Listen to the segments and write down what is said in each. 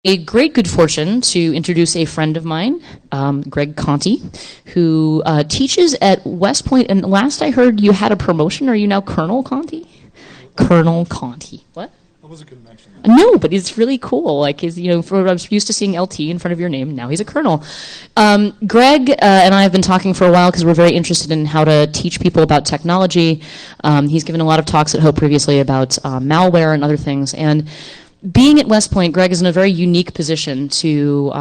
a great good fortune to introduce a friend of mine, Greg Conti, who teaches at West Point. And last I heard, you had a promotion. Are you now Colonel Conti? Colonel Conti. What? I wasn't going to mention that. No, but it's really cool. Like, I'm used to seeing LT in front of your name. Now he's a colonel. Greg and I have been talking for a while because we're very interested in how to teach people about technology. He's given a lot of talks at Hope previously about malware and other things. And being at West Point, Greg is in a very unique position to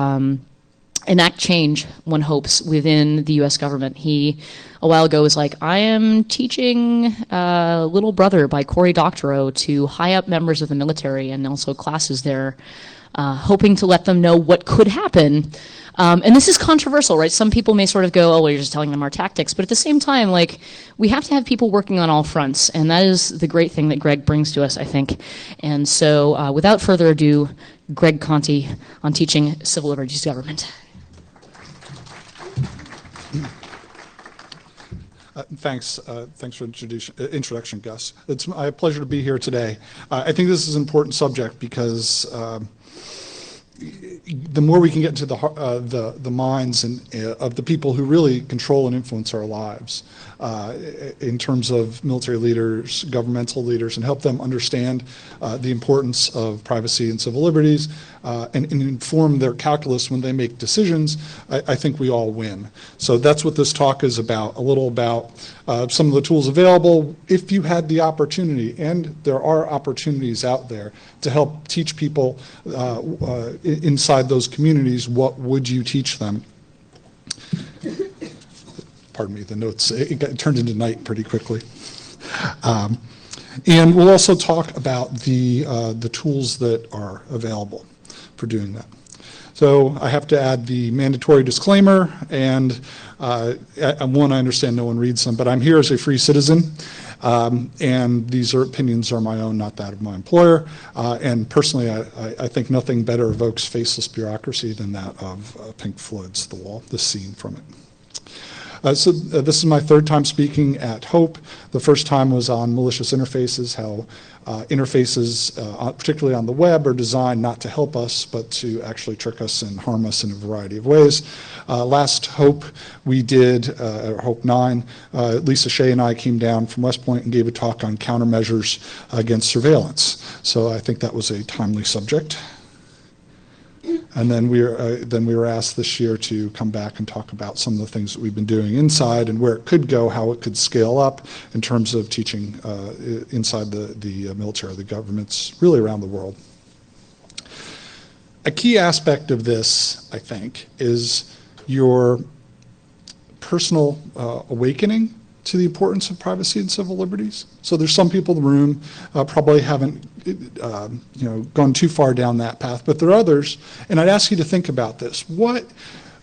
enact change, one hopes, within the U.S. government. He, a while ago, was like, I am teaching Little Brother by Cory Doctorow to high-up members of the military and also classes there, hoping to let them know what could happen. And this is controversial, right? Some people may sort of go, oh, well, you're just telling them our tactics. But at the same time, like, we have to have people working on all fronts. And that is the great thing that Greg brings to us, I think. And so without further ado, Greg Conti on teaching civil liberties government. Thanks for introduction, Gus. It's my pleasure to be here today. I think this is an important subject because the more we can get into the minds of the people who really control and influence our lives in terms of military leaders, governmental leaders, and help them understand the importance of privacy and civil liberties and inform their calculus when they make decisions, I think we all win. So that's what this talk is about, a little about some of the tools available if you had the opportunity, and there are opportunities out there to help teach people inside those communities. What would you teach them? Pardon me, the notes, it turned into night pretty quickly. And we'll also talk about the tools that are available for doing that. So I have to add the mandatory disclaimer, and one, I understand no one reads them, but I'm here as a free citizen, and these opinions are my own, not that of my employer. And personally, I think nothing better evokes faceless bureaucracy than that of Pink Floyd's The Wall, the scene from it. So this is my third time speaking at Hope. The first time was on malicious interfaces, how interfaces, particularly on the web, are designed not to help us, but to actually trick us and harm us in a variety of ways. Last Hope we did, Hope 9, Lisa Shea and I came down from West Point and gave a talk on countermeasures against surveillance. So I think that was a timely subject. And then we were asked this year to come back and talk about some of the things that we've been doing inside and where it could go, how it could scale up in terms of teaching inside the military, the governments really around the world. A key aspect of this, I think, is your personal awakening to the importance of privacy and civil liberties. So there's some people in the room probably haven't gone too far down that path, but there are others, and I'd ask you to think about this. What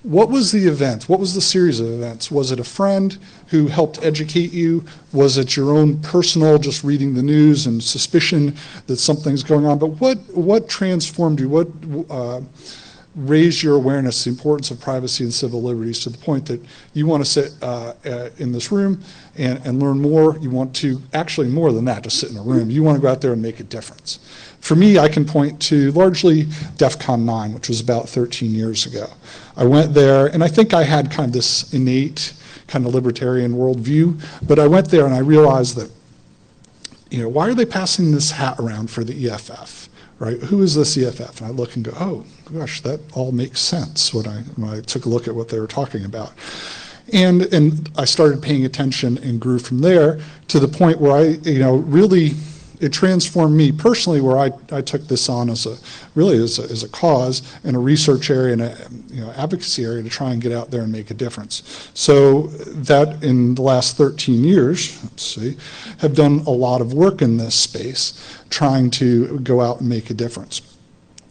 was the event? What was the series of events? Was it a friend who helped educate you? Was it your own personal, just reading the news and suspicion that something's going on? But what transformed you? What raised your awareness, the importance of privacy and civil liberties to the point that you want to sit in this room and learn more? You want to, actually more than that, just sit in a room. You want to go out there and make a difference. For me, I can point to largely DEFCON 9, which was about 13 years ago. I went there, and I think I had kind of this innate kind of libertarian worldview, but I went there and I realized that, why are they passing this hat around for the EFF? Right? Who is this EFF? And I look and go, oh gosh, that all makes sense when I took a look at what they were talking about. And I started paying attention and grew from there to the point where I, really, it transformed me personally, where I took this on as a cause and a research area and a advocacy area to try and get out there and make a difference. So that in the last 13 years, have done a lot of work in this space, trying to go out and make a difference.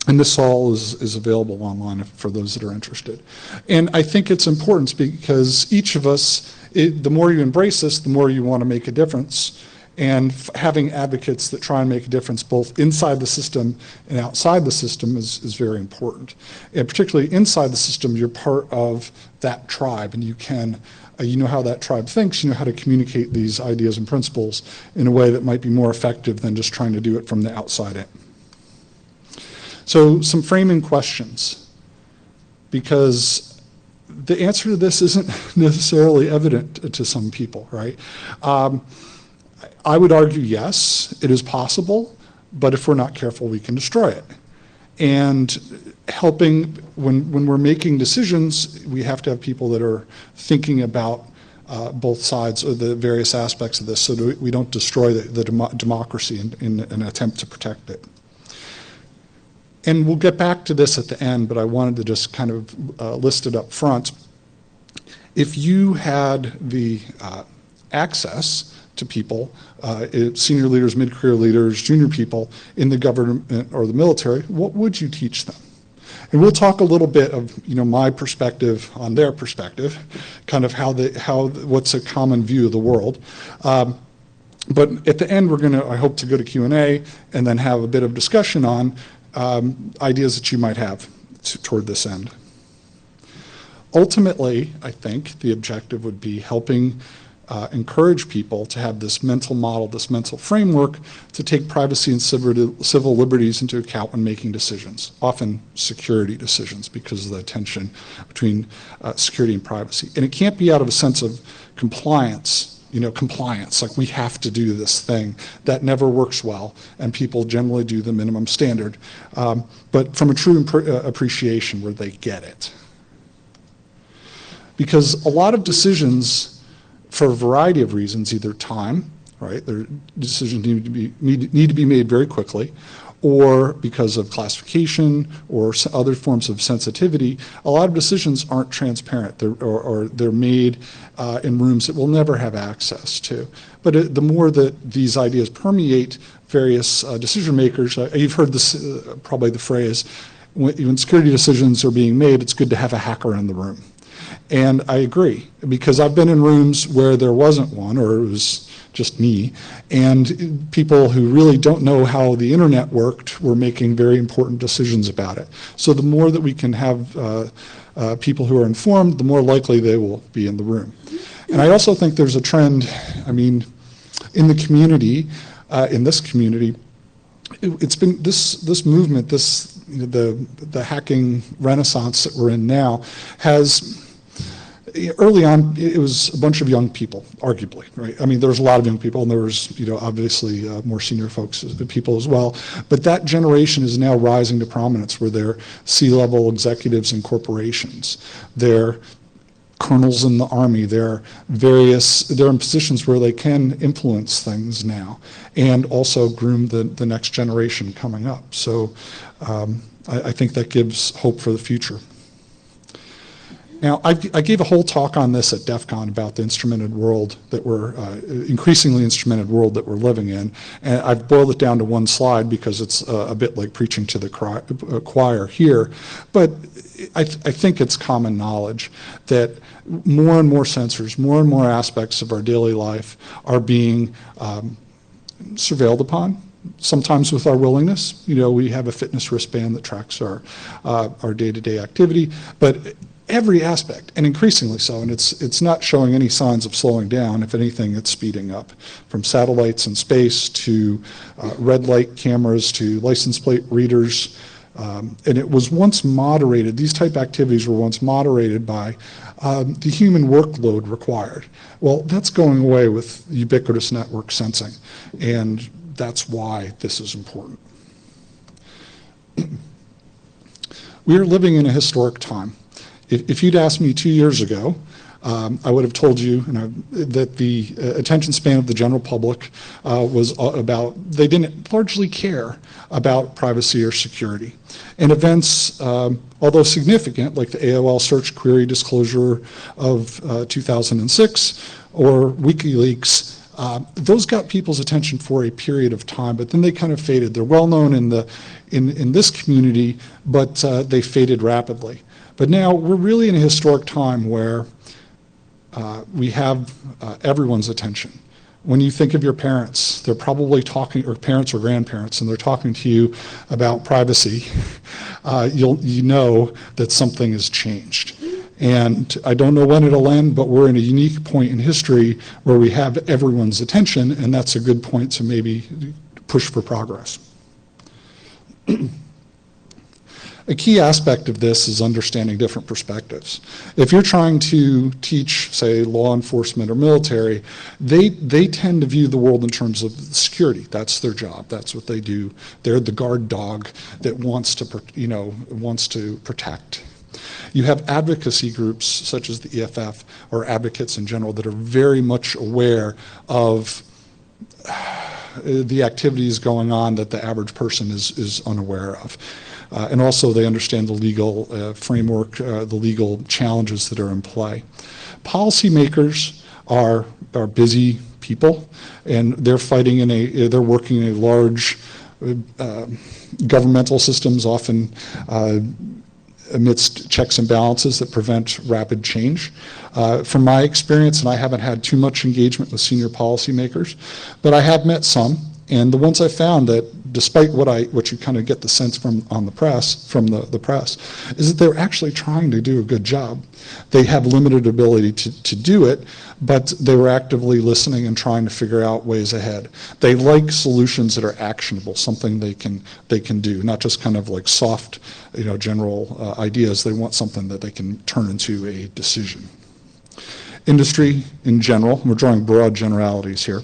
And this all is available online for those that are interested. And I think it's important because each of us, the more you embrace this, the more you want to make a difference. And having advocates that try and make a difference both inside the system and outside the system is very important. And particularly inside the system, you're part of that tribe, and you can, you know how that tribe thinks, you know how to communicate these ideas and principles in a way that might be more effective than just trying to do it from the outside in. So some framing questions, because the answer to this isn't necessarily evident to some people, right? I would argue, yes, it is possible, but if we're not careful, we can destroy it. And helping, when we're making decisions, we have to have people that are thinking about both sides of the various aspects of this so that we don't destroy the democracy in an attempt to protect it. And we'll get back to this at the end, but I wanted to just kind of list it up front. If you had the access to people, senior leaders, mid-career leaders, junior people in the government or the military, what would you teach them? And we'll talk a little bit of my perspective on their perspective, kind of what's a common view of the world. But at the end, we're going to, I hope, to go to Q&A and then have a bit of discussion on ideas that you might have toward this end. Ultimately, I think the objective would be helping encourage people to have this mental model, this mental framework to take privacy and civil liberties into account when making decisions, often security decisions because of the tension between security and privacy. And it can't be out of a sense of compliance, compliance, like we have to do this thing. That never works well, and people generally do the minimum standard, but from a true appreciation where they get it. Because a lot of decisions, for a variety of reasons, either time, right? Their decisions need to be made very quickly, or because of classification or other forms of sensitivity. A lot of decisions aren't transparent, or they're made in rooms that we'll never have access to. But the more that these ideas permeate various decision makers, you've heard this, probably the phrase, when security decisions are being made, it's good to have a hacker in the room. And I agree, because I've been in rooms where there wasn't one, or it was just me, and people who really don't know how the internet worked were making very important decisions about it. So the more that we can have people who are informed, the more likely they will be in the room. And I also think there's a trend, in the community, in this community, it's been this movement, the hacking renaissance that we're in now, has, early on, it was a bunch of young people, arguably, right? There was a lot of young people, and there was, obviously more senior people as well. But that generation is now rising to prominence, where they're C-level executives in corporations. They're colonels in the Army. They're in positions where they can influence things now, and also groom the next generation coming up. So I think that gives hope for the future. Now, I gave a whole talk on this at DEF CON about the instrumented world that we're, increasingly instrumented world that we're living in. And I've boiled it down to one slide because it's a bit like preaching to the choir here. But I think it's common knowledge that more and more sensors, more and more aspects of our daily life are being surveilled upon. Sometimes with our willingness. We have a fitness wristband that tracks our day-to-day activity. But every aspect, and increasingly so, and it's not showing any signs of slowing down. If anything, it's speeding up. From satellites in space to red light cameras to license plate readers. And it was once moderated, these type activities were once moderated by the human workload required. Well, that's going away with ubiquitous network sensing, and that's why this is important. We are living in a historic time. If you'd asked me 2 years ago, I would have told you that the attention span of the general public was about, they didn't largely care about privacy or security. And events, although significant, like the AOL search query disclosure of 2006 or WikiLeaks, those got people's attention for a period of time, but then they kind of faded. They're well known in this community, but they faded rapidly. But now we're really in a historic time where we have everyone's attention. When you think of your parents, they're probably talking, or parents or grandparents, and they're talking to you about privacy, you know that something has changed. And I don't know when it'll end, but we're in a unique point in history where we have everyone's attention, and that's a good point to maybe push for progress. A key aspect of this is understanding different perspectives. If you're trying to teach, say, law enforcement or military, they tend to view the world in terms of security. That's their job. That's what they do. They're the guard dog that wants to protect. You have advocacy groups such as the EFF or advocates in general that are very much aware of the activities going on that the average person is unaware of. And also they understand the legal framework, the legal challenges that are in play. Policymakers are busy people, and they're they're working in a large governmental systems, often amidst checks and balances that prevent rapid change. From my experience, and I haven't had too much engagement with senior policymakers, but I have met some, and the ones I found that despite what you kind of get the sense from the press, is that they're actually trying to do a good job. They have limited ability to do it, but they were actively listening and trying to figure out ways ahead. They like solutions that are actionable, something they can do, not just kind of like soft, general ideas. They want something that they can turn into a decision. Industry in general, we're drawing broad generalities here,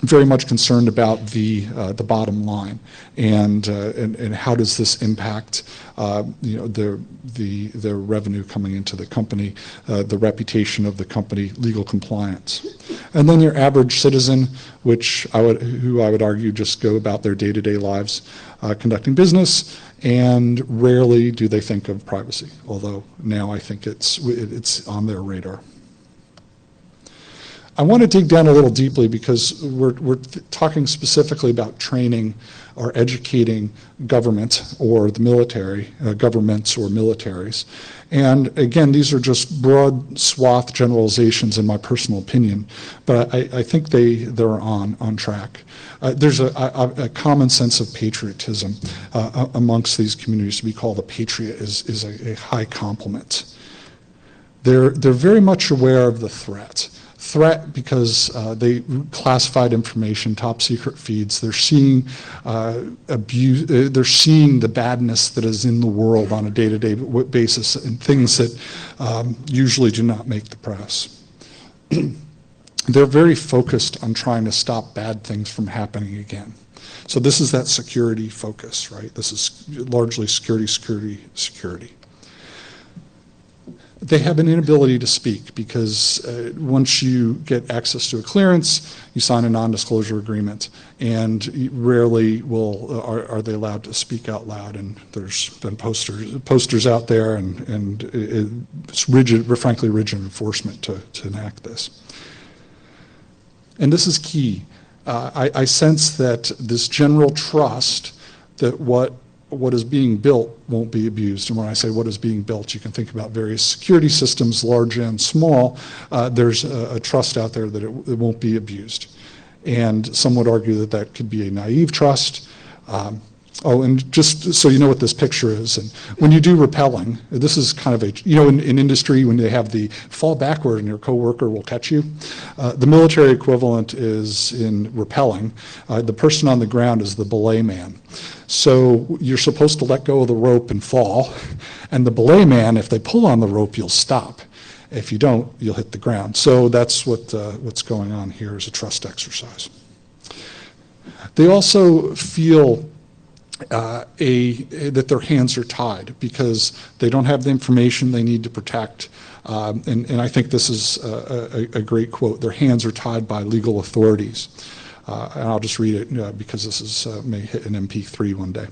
very much concerned about the bottom line and how does this impact their revenue coming into the company, the reputation of the company, legal compliance. And then your average citizen, who I would argue just go about their day-to-day lives conducting business, and rarely do they think of privacy, although now I think it's on their radar. I want to dig down a little deeply because we're talking specifically about training or educating government or the military, governments or militaries. And again, these are just broad swath generalizations in my personal opinion, but I think they're on track. There's a common sense of patriotism amongst these communities. To be called a patriot is a high compliment. They're very much aware of the threat because they classified information, top secret feeds. They're seeing abuse. They're seeing the badness that is in the world on a day-to-day basis, and things that usually do not make the press. They're very focused on trying to stop bad things from happening again. So this is that security focus, right? This is largely security. They have an inability to speak because once you get access to a clearance, you sign a non-disclosure agreement, and rarely are they allowed to speak out loud. And there's been posters out there, and it's frankly rigid enforcement to enact this. And this is key. I sense that this general trust that what is being built won't be abused. And when I say what is being built, you can think about various security systems, large and small. There's a trust out there that it won't be abused. And some would argue that could be a naive trust. And just so you know what this picture is, and when you do rappelling, this is kind of in industry, when they have the fall backward and your coworker will catch you, the military equivalent is in rappelling. The person on the ground is the belay man. So you're supposed to let go of the rope and fall, and the belay man, if they pull on the rope, you'll stop. If you don't, you'll hit the ground. So that's what's going on here is a trust exercise. They also feel that their hands are tied because they don't have the information they need to protect. And I think this is a great quote. Their hands are tied by legal authorities. And I'll just read it because this may hit an MP3 one day.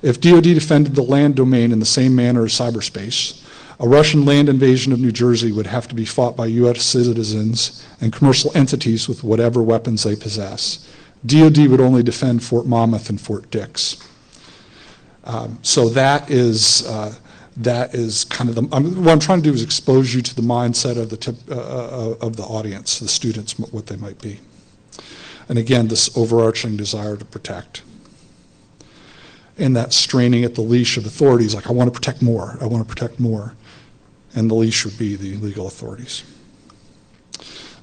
If DoD defended the land domain in the same manner as cyberspace, a Russian land invasion of New Jersey would have to be fought by U.S. citizens and commercial entities with whatever weapons they possess. DoD would only defend Fort Monmouth and Fort Dix. So that is kind of what I'm trying to do is expose you to the mindset of the audience, the students, what they might be. And again, this overarching desire to protect. And that straining at the leash of authorities, like I want to protect more, I want to protect more. And the leash would be the legal authorities.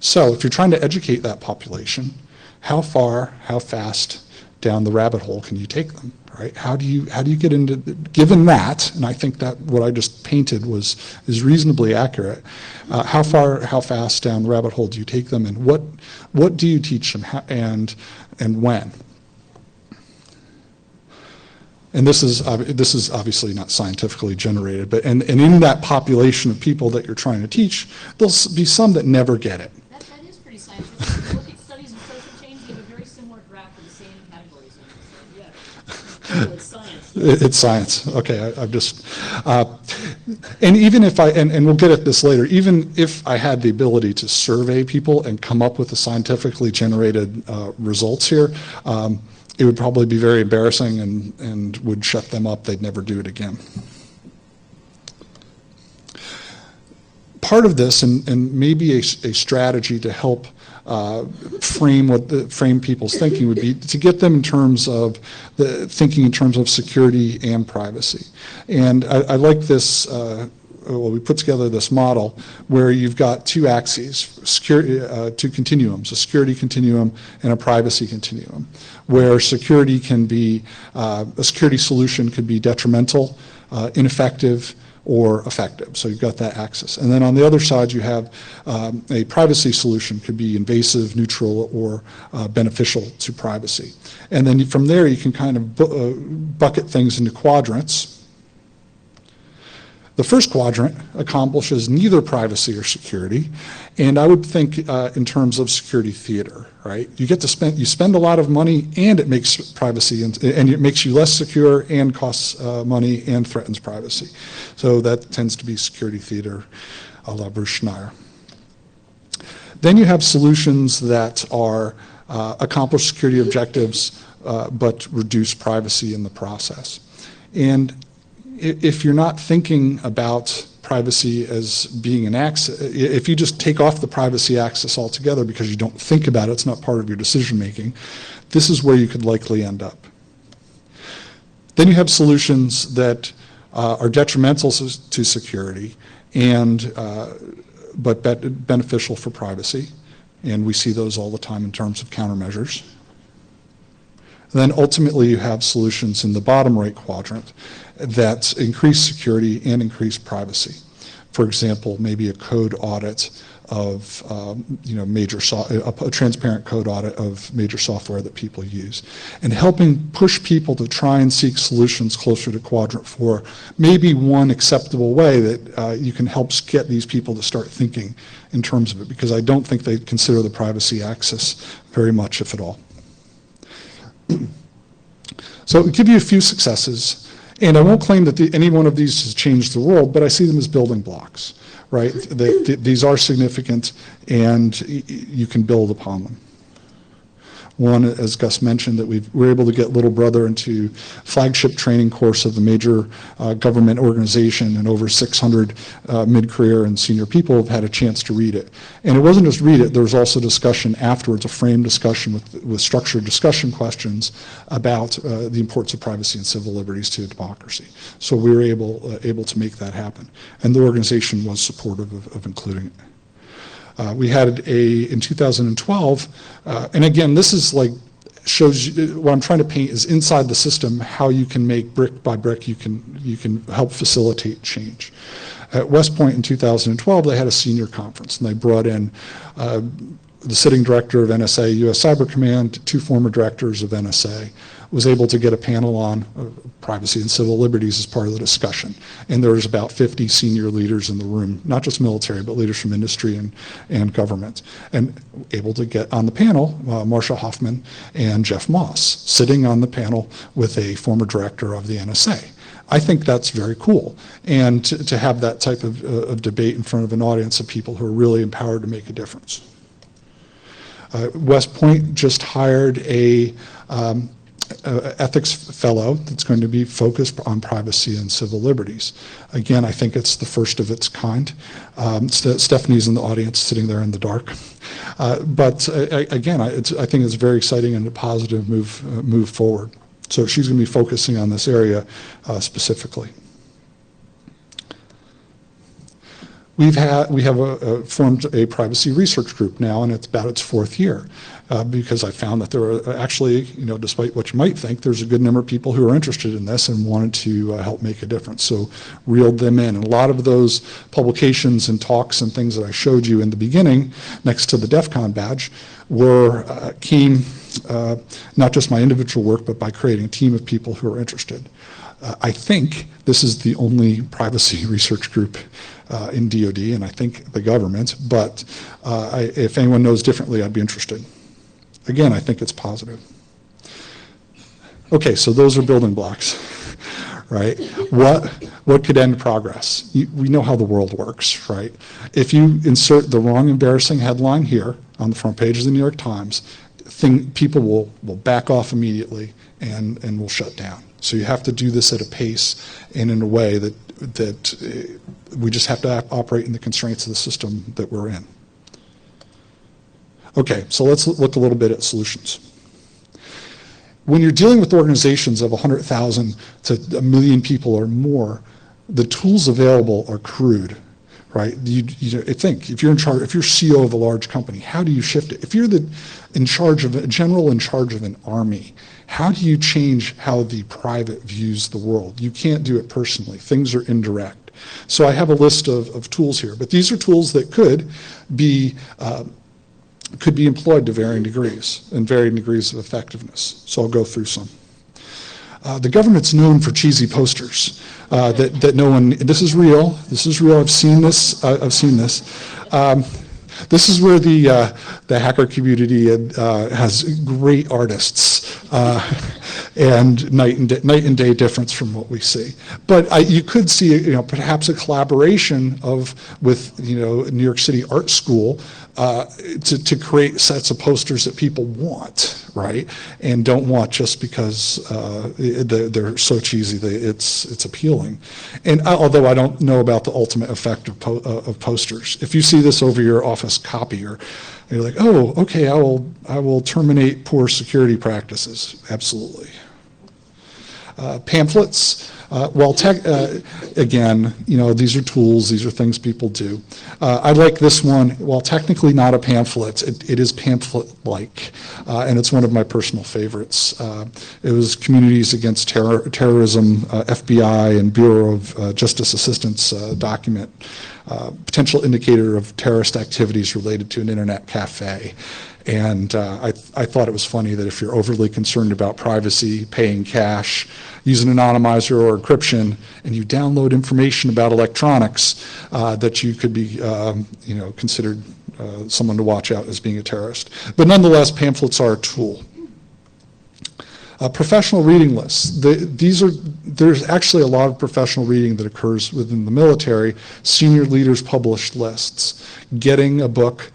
So if you're trying to educate that population, how far, how fast down the rabbit hole can you take them? right? How do you get into, given that, and I think that what I just painted is reasonably accurate, how fast down the rabbit hole do you take them, and what do you teach them, and when? And this is obviously not scientifically generated, but and in that population of people that you're trying to teach, there'll be some that never get it. That is pretty scientific. If you look at studies of social change, they have a very similar graph for the same categories. So, yeah, it's science. It's science. Okay, I've just, and even if and we'll get at this later, even if I had the ability to survey people and come up with the scientifically generated results here, it would probably be very embarrassing and would shut them up. They'd never do it again. Part of this, and maybe a strategy to help frame people's thinking, would be to get them in terms of thinking in terms of security and privacy. And I like this. Well, we put together this model where you've got two axes, two continuums, a security continuum and a privacy continuum, where security can be, a security solution could be detrimental, ineffective, or effective. So you've got that axis. And then on the other side, you have a privacy solution, could be invasive, neutral, or beneficial to privacy. And then from there, you can kind of bucket things into quadrants. The first quadrant accomplishes neither privacy or security, and I would think in terms of security theater, right? You spend a lot of money, and it makes privacy, and it makes you less secure, and costs money, and threatens privacy. So that tends to be security theater, a la Bruce Schneier. Then you have solutions that are accomplish security objectives, but reduce privacy in the process. And if you're not thinking about privacy as being an axis, if you just take off the privacy axis altogether because you don't think about it, it's not part of your decision making, this is where you could likely end up. Then you have solutions that are detrimental to security and but beneficial for privacy, and we see those all the time in terms of countermeasures. Then ultimately you have solutions in the bottom right quadrant that increase security and increase privacy. For example, maybe a code audit of a transparent code audit of major software that people use, and helping push people to try and seek solutions closer to quadrant 4, maybe one acceptable way that you can help get these people to start thinking in terms of it, because I don't think they consider the privacy axis very much, if at all. So I'll give you a few successes, and I won't claim that any one of these has changed the world, but I see them as building blocks, right? These are significant, and you can build upon them. One, as Gus mentioned, that we were able to get Little Brother into flagship training course of the major government organization, and over 600 mid-career and senior people have had a chance to read it. And it wasn't just read it, there was also discussion afterwards, a framed discussion with structured discussion questions about the importance of privacy and civil liberties to democracy. So we were able to make that happen. And the organization was supportive of including it. We had in 2012, and again, this is like, shows you, what I'm trying to paint is inside the system, how you can make brick by brick, you can help facilitate change. At West Point in 2012, they had a senior conference, and they brought in the sitting director of NSA, U.S. Cyber Command, 2 former directors of NSA, was able to get a panel on privacy and civil liberties as part of the discussion. And there was about 50 senior leaders in the room, not just military, but leaders from industry and government, and able to get on the panel, Marsha Hoffman and Jeff Moss, sitting on the panel with a former director of the NSA. I think that's very cool. And to have that type of debate in front of an audience of people who are really empowered to make a difference. West Point just hired a ethics fellow that's going to be focused on privacy and civil liberties. Again, I think it's the first of its kind. Stephanie's in the audience sitting there in the dark. But again, I think it's very exciting and a positive move forward. So she's going to be focusing on this area specifically. We have formed a privacy research group now, and it's about its fourth year, because I found that there are actually, despite what you might think, there's a good number of people who are interested in this and wanted to help make a difference. So reeled them in. And a lot of those publications and talks and things that I showed you in the beginning, next to the DEF CON badge, came not just my individual work, but by creating a team of people who are interested. I think this is the only privacy research group in DoD, and I think the government, but if anyone knows differently, I'd be interested. Again, I think it's positive. Okay, so those are building blocks, right? What could end progress? We know how the world works, right? If you insert the wrong embarrassing headline here on the front page of the New York Times, people will back off immediately and will shut down. So you have to do this at a pace and in a way that we just have to operate in the constraints of the system that we're in. Okay, so let's look a little bit at solutions. When you're dealing with organizations of 100,000 to 1 million people or more, the tools available are crude, right? You think if you're CEO of a large company, how do you shift it? If you're a general in charge of an army, how do you change how the private views the world? You can't do it personally. Things are indirect. So I have a list of tools here, but these are tools that could be employed to varying degrees and varying degrees of effectiveness. So I'll go through some. The government's known for cheesy posters that no one. This is real. This is real. I've seen this. This is where the hacker community has great artists and night and day difference from what we see. But you could see, perhaps a collaboration with New York City Art School to create sets of posters that people want, right? And don't want just because they're so cheesy it's appealing. And although I don't know about the ultimate effect of posters, if you see this over your office copier, and you're like, oh, okay, I will terminate poor security practices. Absolutely. Pamphlets. Again, these are tools, these are things people do. I like this one. While technically not a pamphlet, it is pamphlet-like, and it's one of my personal favorites. It was Communities Against Terrorism, FBI and Bureau of Justice Assistance document, potential indicator of terrorist activities related to an internet cafe. And I thought it was funny that if you're overly concerned about privacy, paying cash, using an anonymizer or encryption, and you download information about electronics, that you could be, considered someone to watch out as being a terrorist. But nonetheless, pamphlets are a tool. Professional reading lists. There's actually a lot of professional reading that occurs within the military. Senior leaders publish lists. Getting a book,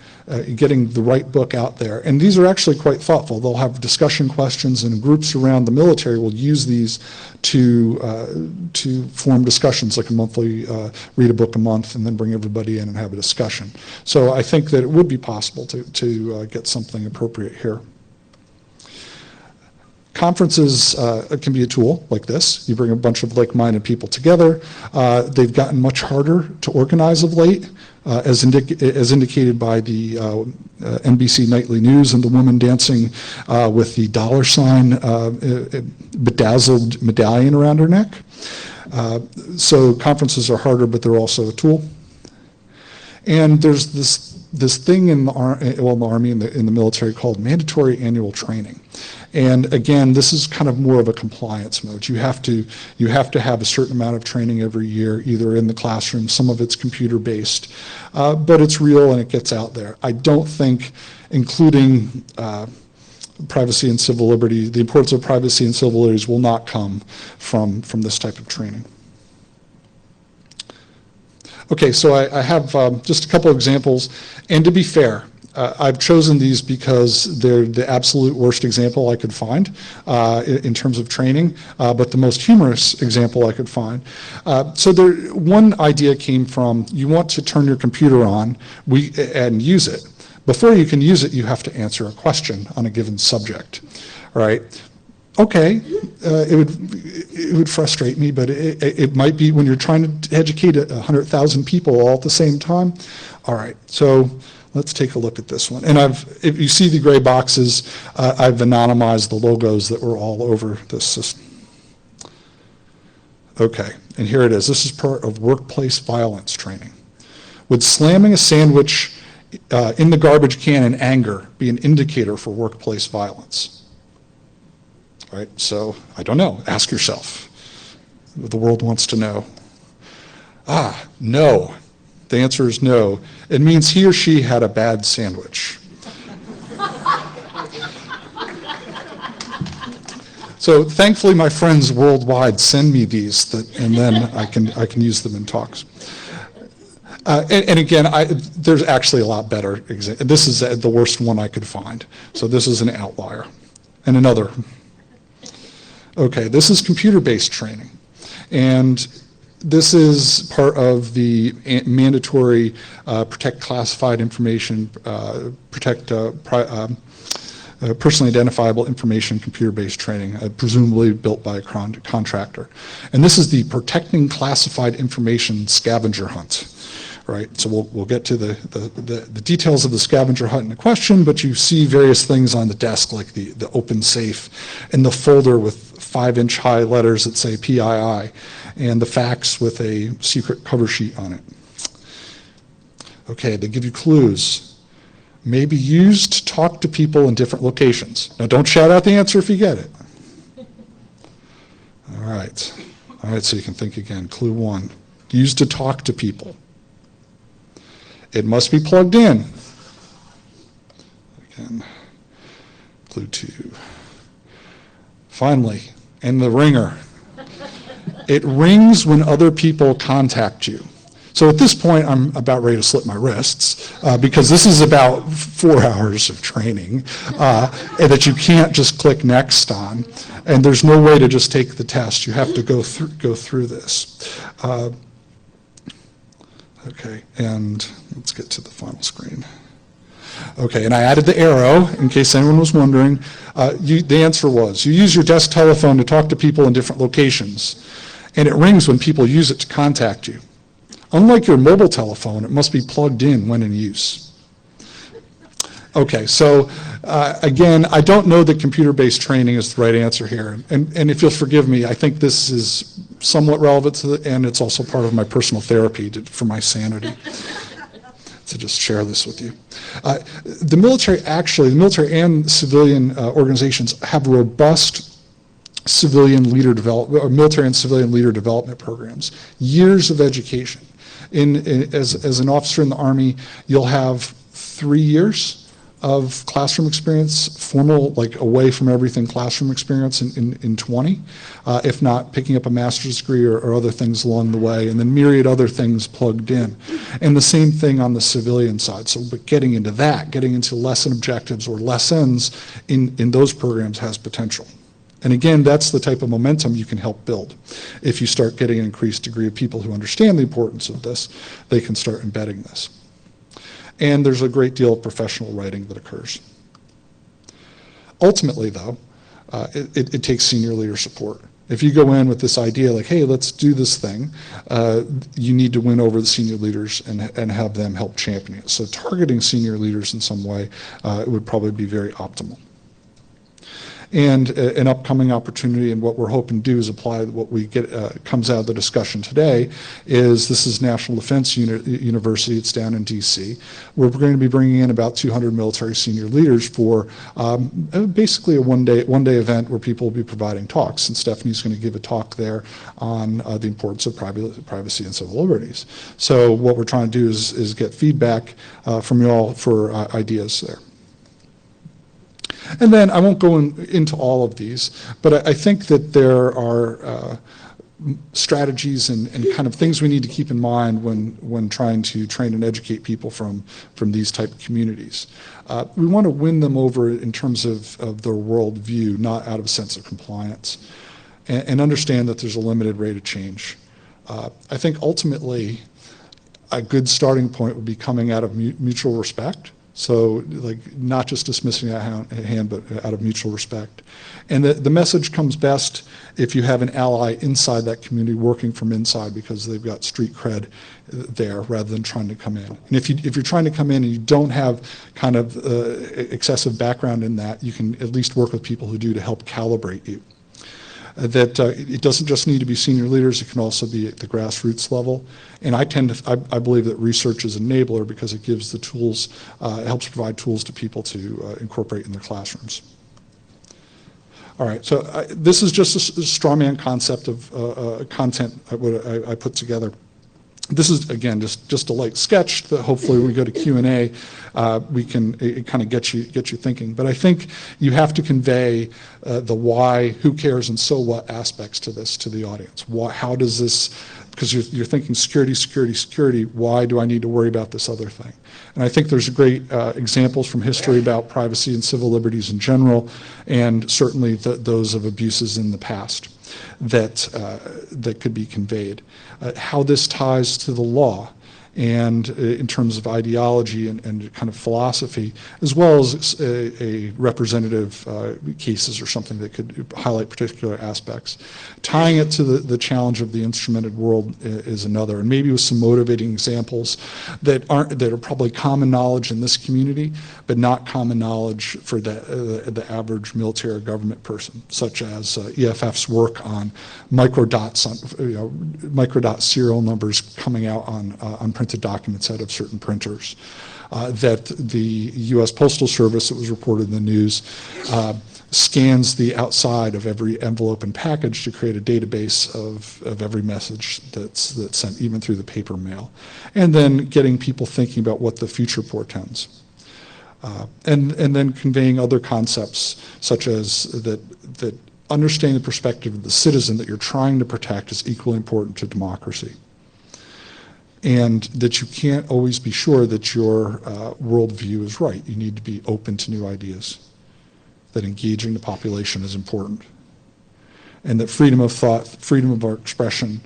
getting the right book out there. And these are actually quite thoughtful. They'll have discussion questions, and groups around the military will use these to form discussions, like a monthly, read a book a month and then bring everybody in and have a discussion. So I think that it would be possible to get something appropriate here. Conferences can be a tool like this. You bring a bunch of like-minded people together. They've gotten much harder to organize of late, as indicated by the NBC Nightly News and the woman dancing with the $ bedazzled medallion around her neck. So conferences are harder, but they're also a tool. And there's this thing in the Army and in the military called mandatory annual training. And again, this is kind of more of a compliance mode. You have to have a certain amount of training every year, either in the classroom, some of it's computer-based, but it's real and it gets out there. I don't think including privacy and civil liberty, the importance of privacy and civil liberties will not come from this type of training. Okay, so I have just a couple of examples, and to be fair, I've chosen these because they're the absolute worst example I could find in terms of training, but the most humorous example I could find. So one idea came from, you want to turn your computer on and use it. Before you can use it, you have to answer a question on a given subject, right? Okay, it would frustrate me, but it might be when you're trying to educate 100,000 people all at the same time. All right, so let's take a look at this one. And if you see the gray boxes, I've anonymized the logos that were all over this system. Okay, and here it is. This is part of workplace violence training. Would slamming a sandwich in the garbage can in anger be an indicator for workplace violence? All right, so I don't know. Ask yourself. The world wants to know. No. The answer is no. It means he or she had a bad sandwich. So thankfully, my friends worldwide send me these, and then I can use them in talks. And again, there's actually a lot better. This is the worst one I could find. So this is an outlier. And another. Okay, this is computer-based training. And this is part of the mandatory protect classified information, protect personally identifiable information computer-based training, presumably built by a contractor. And this is the protecting classified information scavenger hunt. Right, so we'll get to the details of the scavenger hunt in a question, but you see various things on the desk like the open safe and the folder with 5-inch high letters that say PII and the fax with a secret cover sheet on it. Okay, they give you clues. May be used to talk to people in different locations. Now don't shout out the answer if you get it. All right, so you can think again. Clue 1, used to talk to people. It must be plugged in. Again, clue 2. Finally, and the ringer. It rings when other people contact you. So at this point, I'm about ready to slip my wrists because this is about 4 hours of training and that you can't just click next on. And there's no way to just take the test. You have to go through this. Okay, and let's get to the final screen. Okay, and I added the arrow in case anyone was wondering. The answer was, you use your desk telephone to talk to people in different locations, and it rings when people use it to contact you. Unlike your mobile telephone, it must be plugged in when in use. Okay, so again, I don't know that computer-based training is the right answer here. And if you'll forgive me, I think this is somewhat relevant and it's also part of my personal therapy for my sanity. To just share this with you. The military and civilian organizations have robust civilian leader development, or military and civilian leader development programs, years of education. As an officer in the Army, you'll have 3 years of classroom experience, formal, like away from everything classroom experience in 20, if not picking up a master's degree or other things along the way, and then myriad other things plugged in. And the same thing on the civilian side. So but getting into lesson objectives or lessons in those programs has potential. And again, that's the type of momentum you can help build. If you start getting an increased degree of people who understand the importance of this, they can start embedding this. And there's a great deal of professional writing that occurs. Ultimately, though, it takes senior leader support. If you go in with this idea like, hey, let's do this thing, you need to win over the senior leaders and have them help champion it. So targeting senior leaders in some way would probably be very optimal. And an upcoming opportunity, and what we're hoping to do is apply what we get comes out of the discussion today, is this is National Defense University, it's down in DC. We're going to be bringing in about 200 military senior leaders for basically a one-day event where people will be providing talks, and Stephanie's going to give a talk there on the importance of privacy and civil liberties. So what we're trying to do is get feedback from you all for ideas there. And then I won't go into all of these, but I think that there are strategies and kind of things we need to keep in mind when trying to train and educate people from these type of communities. We want to win them over in terms of their worldview, not out of a sense of compliance, and understand that there's a limited rate of change. I think ultimately a good starting point would be coming out of mutual respect So, like, not just dismissing that hand, but out of mutual respect. And the message comes best if you have an ally inside that community working from inside because they've got street cred there rather than trying to come in. And if you're trying to come in and you don't have kind of excessive background in that, you can at least work with people who do to help calibrate you. That it doesn't just need to be senior leaders, it can also be at the grassroots level. And I believe that research is an enabler because it gives the tools, it helps provide tools to people to incorporate in their classrooms. All right, so this is just a straw man concept of content I put together. This is, again, just a light sketch that hopefully when we go to Q&A, it kind of get you thinking. But I think you have to convey the why, who cares, and so what aspects to this to the audience. How does this, because you're thinking security, security, security, why do I need to worry about this other thing? And I think there's great examples from history about privacy and civil liberties in general, and certainly those of abuses in the past that could be conveyed. How this ties to the law and in terms of ideology and kind of philosophy, as well as a representative cases or something that could highlight particular aspects. Tying it to the challenge of the instrumented world is another, and maybe with some motivating examples that are probably common knowledge in this community, but not common knowledge for the average military or government person, such as EFF's work on microdots, microdot serial numbers coming out on printed documents out of certain printers. That the U.S. Postal Service, it was reported in the news, scans the outside of every envelope and package to create a database of every message that's sent, even through the paper mail, and then getting people thinking about what the future portends. And then conveying other concepts such as that understanding the perspective of the citizen that you're trying to protect is equally important to democracy. And that you can't always be sure that your worldview is right. You need to be open to new ideas, that engaging the population is important, and that freedom of thought, freedom of our expression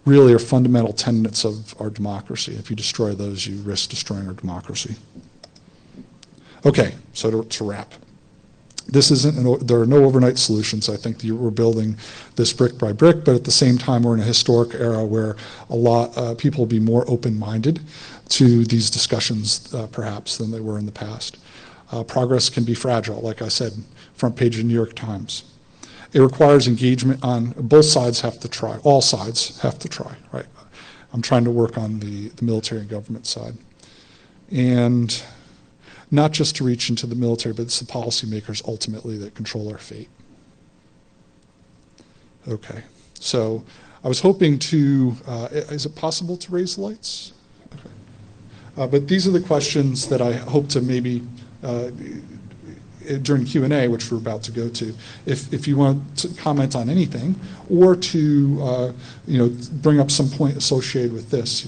really are fundamental tenets of our democracy. If you destroy those, you risk destroying our democracy. Okay, so to wrap. There are no overnight solutions. I think we're building this brick by brick, but at the same time, we're in a historic era where people will be more open-minded to these discussions, perhaps, than they were in the past. Progress can be fragile, like I said, front page of the New York Times. It requires engagement on both sides have to try. All sides have to try, right? I'm trying to work on the military and government side. And not just to reach into the military, but it's the policymakers ultimately that control our fate. Okay, so I was hoping to, is it possible to raise the lights? Okay. But these are the questions that I hope to maybe, during Q&A, which we're about to go to, if you want to comment on anything, or to bring up some point associated with this.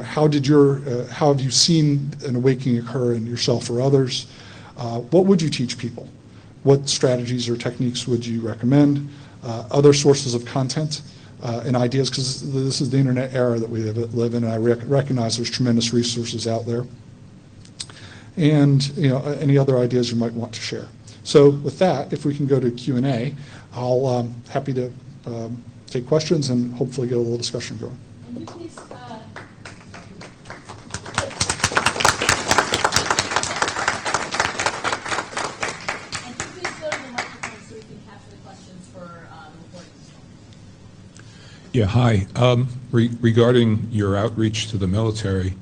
How have you seen an awakening occur in yourself or others? What would you teach people? What strategies or techniques would you recommend? Other sources of content and ideas, because this is the internet era that we live in, and I recognize there's tremendous resources out there. And any other ideas you might want to share. So with that, if we can go to Q&A, I'll happy to take questions and hopefully get a little discussion going. Can you please, can you please go to the microphone so we can capture the questions for recording as well? Yeah, hi. Regarding your outreach to the military,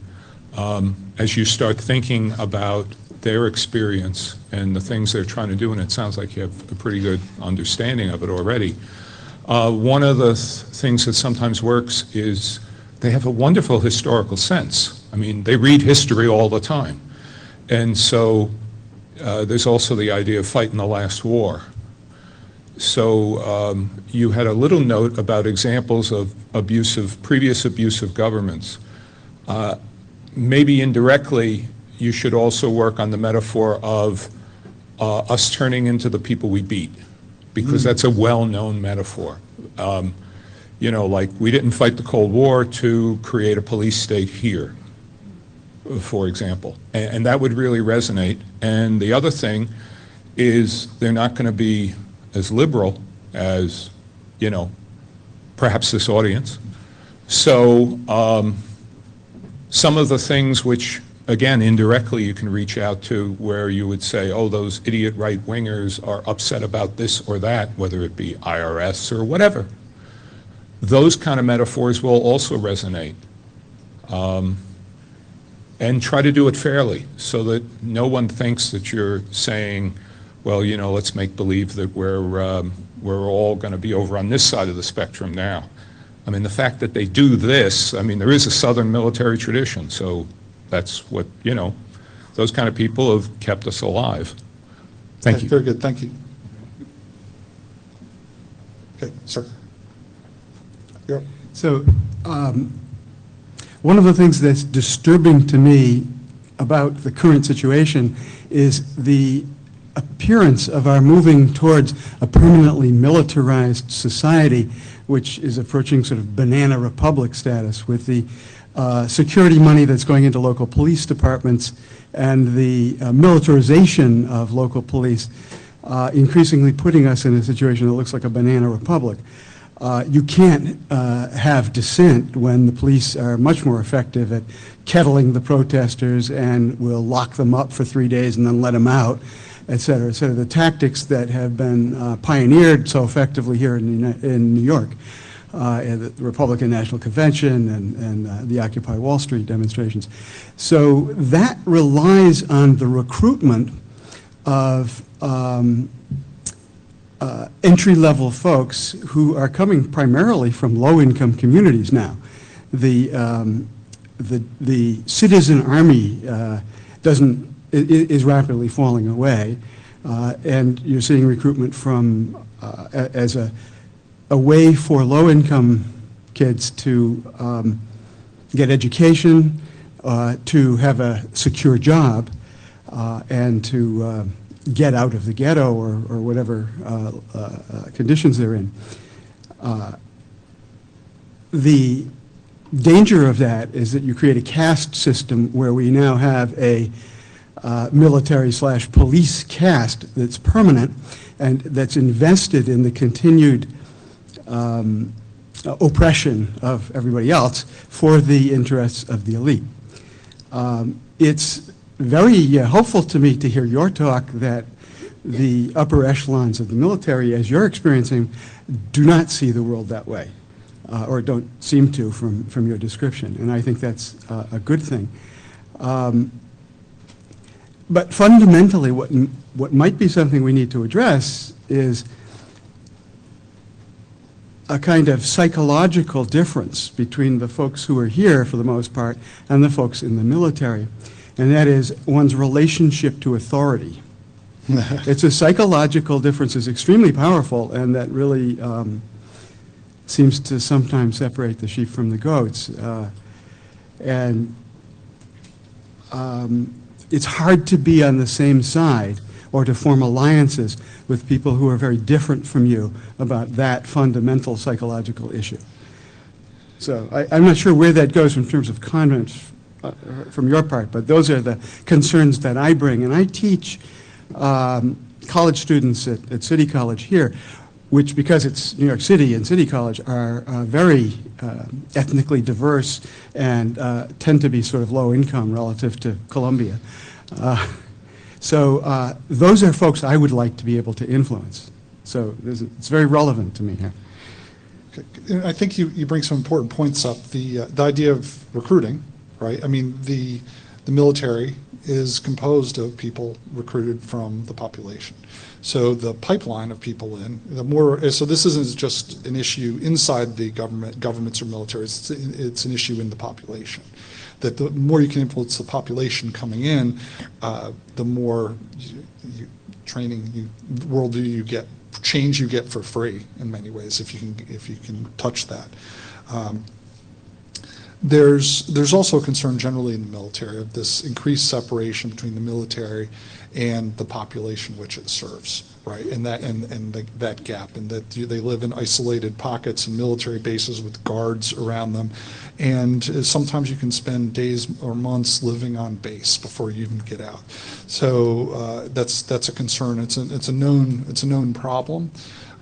as you start thinking about their experience and the things they're trying to do, and it sounds like you have a pretty good understanding of it already, one of the things that sometimes works is they have a wonderful historical sense. I mean, they read history all the time. And so there's also the idea of fighting the last war. So you had a little note about examples of previous abusive governments. Maybe indirectly, you should also work on the metaphor of us turning into the people we beat, because that's a well-known metaphor. Like we didn't fight the Cold War to create a police state here. for example. And that would really resonate. And the other thing is they're not going to be as liberal as, you know, perhaps this audience. So some of the things which, again, indirectly you can reach out to where you would say, oh, those idiot right-wingers are upset about this or that, whether it be IRS or whatever. Those kind of metaphors will also resonate. And try to do it fairly so that no one thinks that you're saying, well, you know, let's make believe that we're all going to be over on this side of the spectrum now. I mean, the fact that they do this, I mean, there is a Southern military tradition, so that's what, you know, those kind of people have kept us alive. Thank you. Very good, thank you. Okay, sir. Yep. So one of the things that's disturbing to me about the current situation is the appearance of our moving towards a permanently militarized society, which is approaching sort of banana republic status with the security money that's going into local police departments and the militarization of local police increasingly putting us in a situation that looks like a banana republic. You can't have dissent when the police are much more effective at kettling the protesters and will lock them up for 3 days and then let them out, et cetera, et cetera. The tactics that have been pioneered so effectively here in New York, the Republican National Convention and the Occupy Wall Street demonstrations. So that relies on the recruitment of entry-level folks who are coming primarily from low-income communities now. The citizen army is rapidly falling away, and you're seeing recruitment from as a way for low-income kids to get education, to have a secure job, and to get out of the ghetto or whatever conditions they're in. The danger of that is that you create a caste system where we now have a military/police caste that's permanent and that's invested in the continued oppression of everybody else for the interests of the elite. It's very hopeful to me to hear your talk that the upper echelons of the military, as you're experiencing, do not see the world that way, or don't seem to from your description, and I think that's a good thing. But fundamentally, what might be something we need to address is a kind of psychological difference between the folks who are here, for the most part, and the folks in the military, and that is one's relationship to authority. It's a psychological difference that's extremely powerful, and that really seems to sometimes separate the sheep from the goats. It's hard to be on the same side or to form alliances with people who are very different from you about that fundamental psychological issue. So I'm not sure where that goes in terms of comments from your part, but those are the concerns that I bring. And I teach college students at City College here, which, because it's New York City and City College, are very ethnically diverse and tend to be sort of low income relative to Columbia. So those are folks I would like to be able to influence. So it's very relevant to me here. I think you bring some important points up. The idea of recruiting, right? I mean, the military is composed of people recruited from the population. So the pipeline of people in, the more, so this isn't just an issue inside the governments or militaries, it's an issue in the population. That the more you can influence the population coming in, the more training worldview you get, change you get for free in many ways if you can touch that. There's also a concern generally in the military of this increased separation between the military and the population which it serves, right? And that gap, and that they live in isolated pockets and military bases with guards around them, and sometimes you can spend days or months living on base before you even get out. So that's a concern. It's a known problem,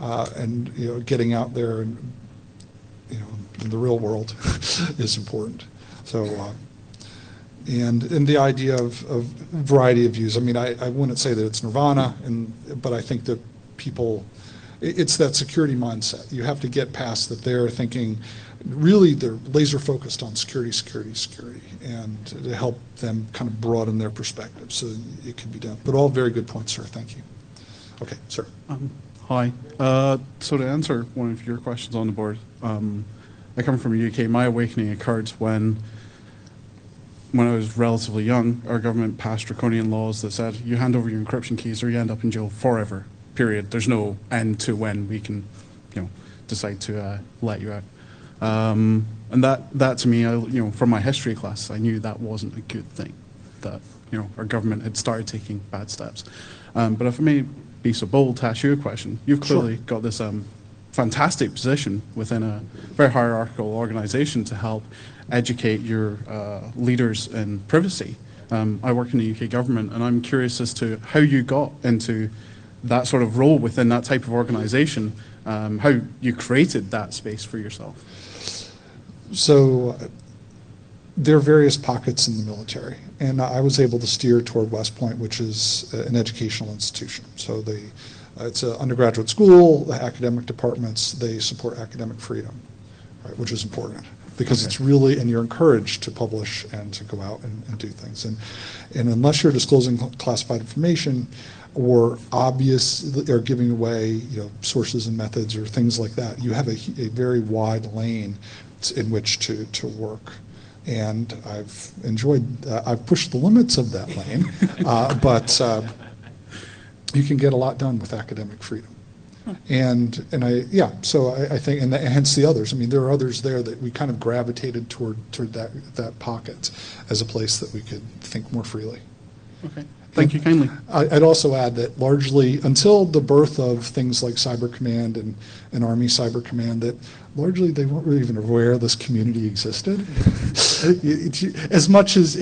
and getting out there and in the real world is important. So. And the idea of variety of views. I mean, I wouldn't say that it's nirvana, but I think that people, it's that security mindset. You have to get past that. They're thinking, really, they're laser focused on security, and to help them kind of broaden their perspective. So it can be done. But all very good points, sir. Thank you. Okay, sir. Hi. So to answer one of your questions on the board, I come from the UK. My awakening occurred when I was relatively young. Our government passed draconian laws that said you hand over your encryption keys or you end up in jail forever, period. There's no end to when we can, decide to let you out. And that to me, from my history class, I knew that wasn't a good thing, that, our government had started taking bad steps. But if I may be so bold to ask you a question, you've clearly got this fantastic position within a very hierarchical organization to help educate your leaders in privacy. I work in the UK government, and I'm curious as to how you got into that sort of role within that type of organization, how you created that space for yourself. So there are various pockets in the military, and I was able to steer toward West Point, which is an educational institution. So it's an undergraduate school, the academic departments, they support academic freedom, right, which is important. Because it's really, and you're encouraged to publish and to go out and do things. And unless you're disclosing classified information or giving away sources and methods or things like that, you have a very wide lane in which to work. And I've pushed the limits of that lane, but you can get a lot done with academic freedom. So I think, and hence the others. I mean, there are others there that we kind of gravitated toward that pocket as a place that we could think more freely. Okay, thank you kindly. I'd also add that largely until the birth of things like Cyber Command and Army Cyber Command, that largely they weren't really even aware this community existed. As much as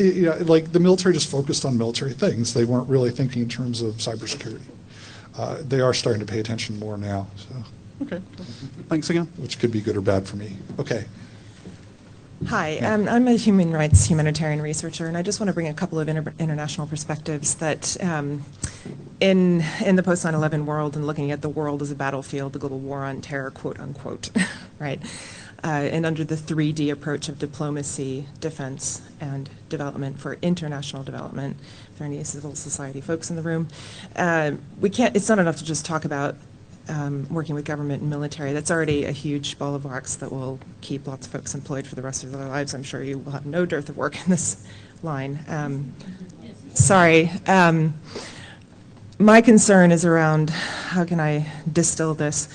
like the military just focused on military things, they weren't really thinking in terms of cybersecurity. They are starting to pay attention more now. So. Okay, thanks again. Which could be good or bad for me. Okay. Hi, I'm a humanitarian researcher, and I just want to bring a couple of international perspectives that in the post 9/11 world and looking at the world as a battlefield, the global war on terror, quote unquote, right? And under the 3D approach of diplomacy, defense, and development for international development. If there are any civil society folks in the room, it's not enough to just talk about working with government and military. That's already a huge ball of wax that will keep lots of folks employed for the rest of their lives. I'm sure you will have no dearth of work in this line. My concern is around, how can I distill this,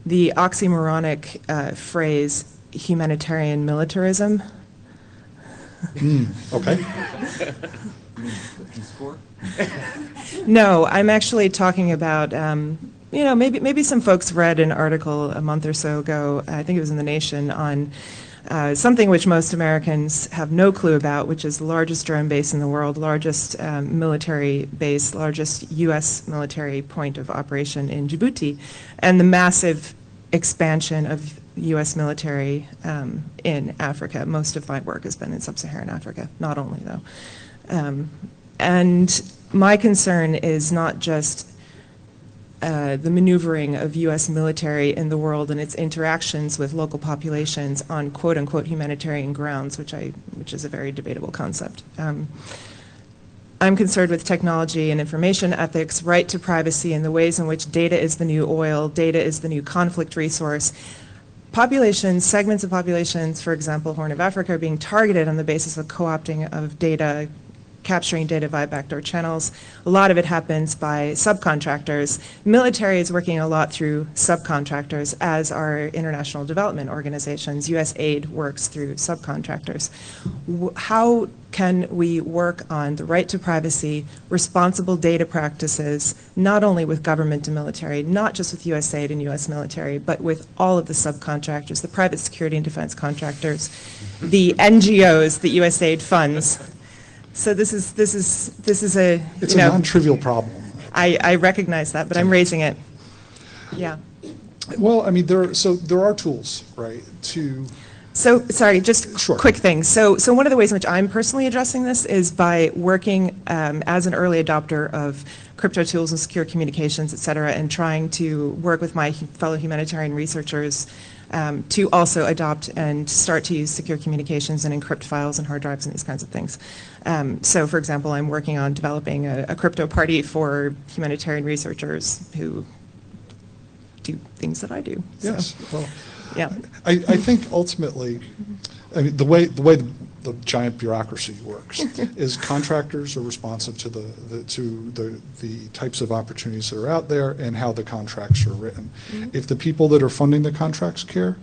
the oxymoronic phrase, humanitarian militarism. Okay. No, I'm actually talking about, maybe some folks read an article a month or so ago, I think it was in The Nation, on something which most Americans have no clue about, which is the largest drone base in the world, largest military base, largest U.S. military point of operation in Djibouti, and the massive expansion of U.S. military in Africa. Most of my work has been in sub-Saharan Africa, not only though. And my concern is not just the maneuvering of U.S. military in the world and its interactions with local populations on quote-unquote humanitarian grounds, which is a very debatable concept. I'm concerned with technology and information ethics, right to privacy, and the ways in which data is the new oil, data is the new conflict resource. Populations, segments of populations, for example, Horn of Africa, are being targeted on the basis of co-opting of data capturing data via backdoor channels. A lot of it happens by subcontractors. Military is working a lot through subcontractors, as are international development organizations. USAID works through subcontractors. How can we work on the right to privacy, responsible data practices, not only with government and military, not just with USAID and US military, but with all of the subcontractors, the private security and defense contractors, the NGOs that USAID funds. So this is a, It's you a know, non-trivial problem. I recognize that, but I'm raising it. Yeah. Well, I mean, there are tools, right, to, So, sorry, just Sure. quick things. So one of the ways in which I'm personally addressing this is by working as an early adopter of crypto tools and secure communications, et cetera, and trying to work with my fellow humanitarian researchers to also adopt and start to use secure communications and encrypt files and hard drives and these kinds of things. So, for example, I'm working on developing a crypto party for humanitarian researchers who do things that I do. So, yes, well, yeah. I think ultimately, I mean, the way the giant bureaucracy works is contractors are responsive to the types of opportunities that are out there and how the contracts are written. If the people that are funding the contracts care,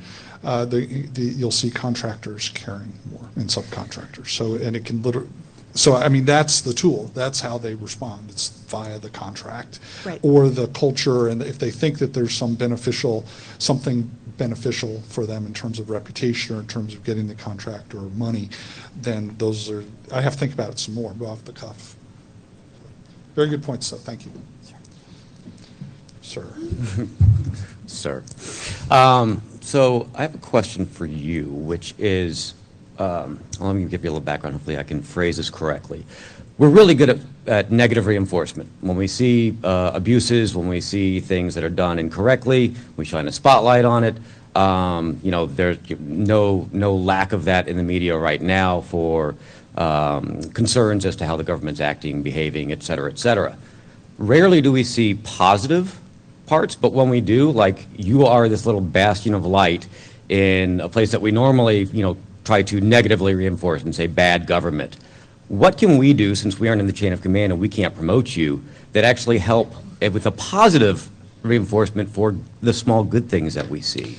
you'll see contractors caring more and subcontractors. So, and it can literally, so I mean, that's the tool. That's how they respond. It's via the contract Right. or the culture, and if they think that there's something beneficial for them in terms of reputation or in terms of getting the contract or money, then those are, I have to think about it some more, but off the cuff. Very good points, though. Thank you. Sir. Sir. So I have a question for you, which is, let me give you a little background. Hopefully I can phrase this correctly. We're really good at negative reinforcement. When we see abuses, when we see things that are done incorrectly, we shine a spotlight on it. You know, there's no lack of that in the media right now for concerns as to how the government's acting, behaving, et cetera, et cetera. Rarely do we see positive parts, but when we do, like you are this little bastion of light in a place that we normally, you know, try to negatively reinforce and say bad government. What can we do, since we aren't in the chain of command and we can't promote you, that actually help with a positive reinforcement for the small good things that we see?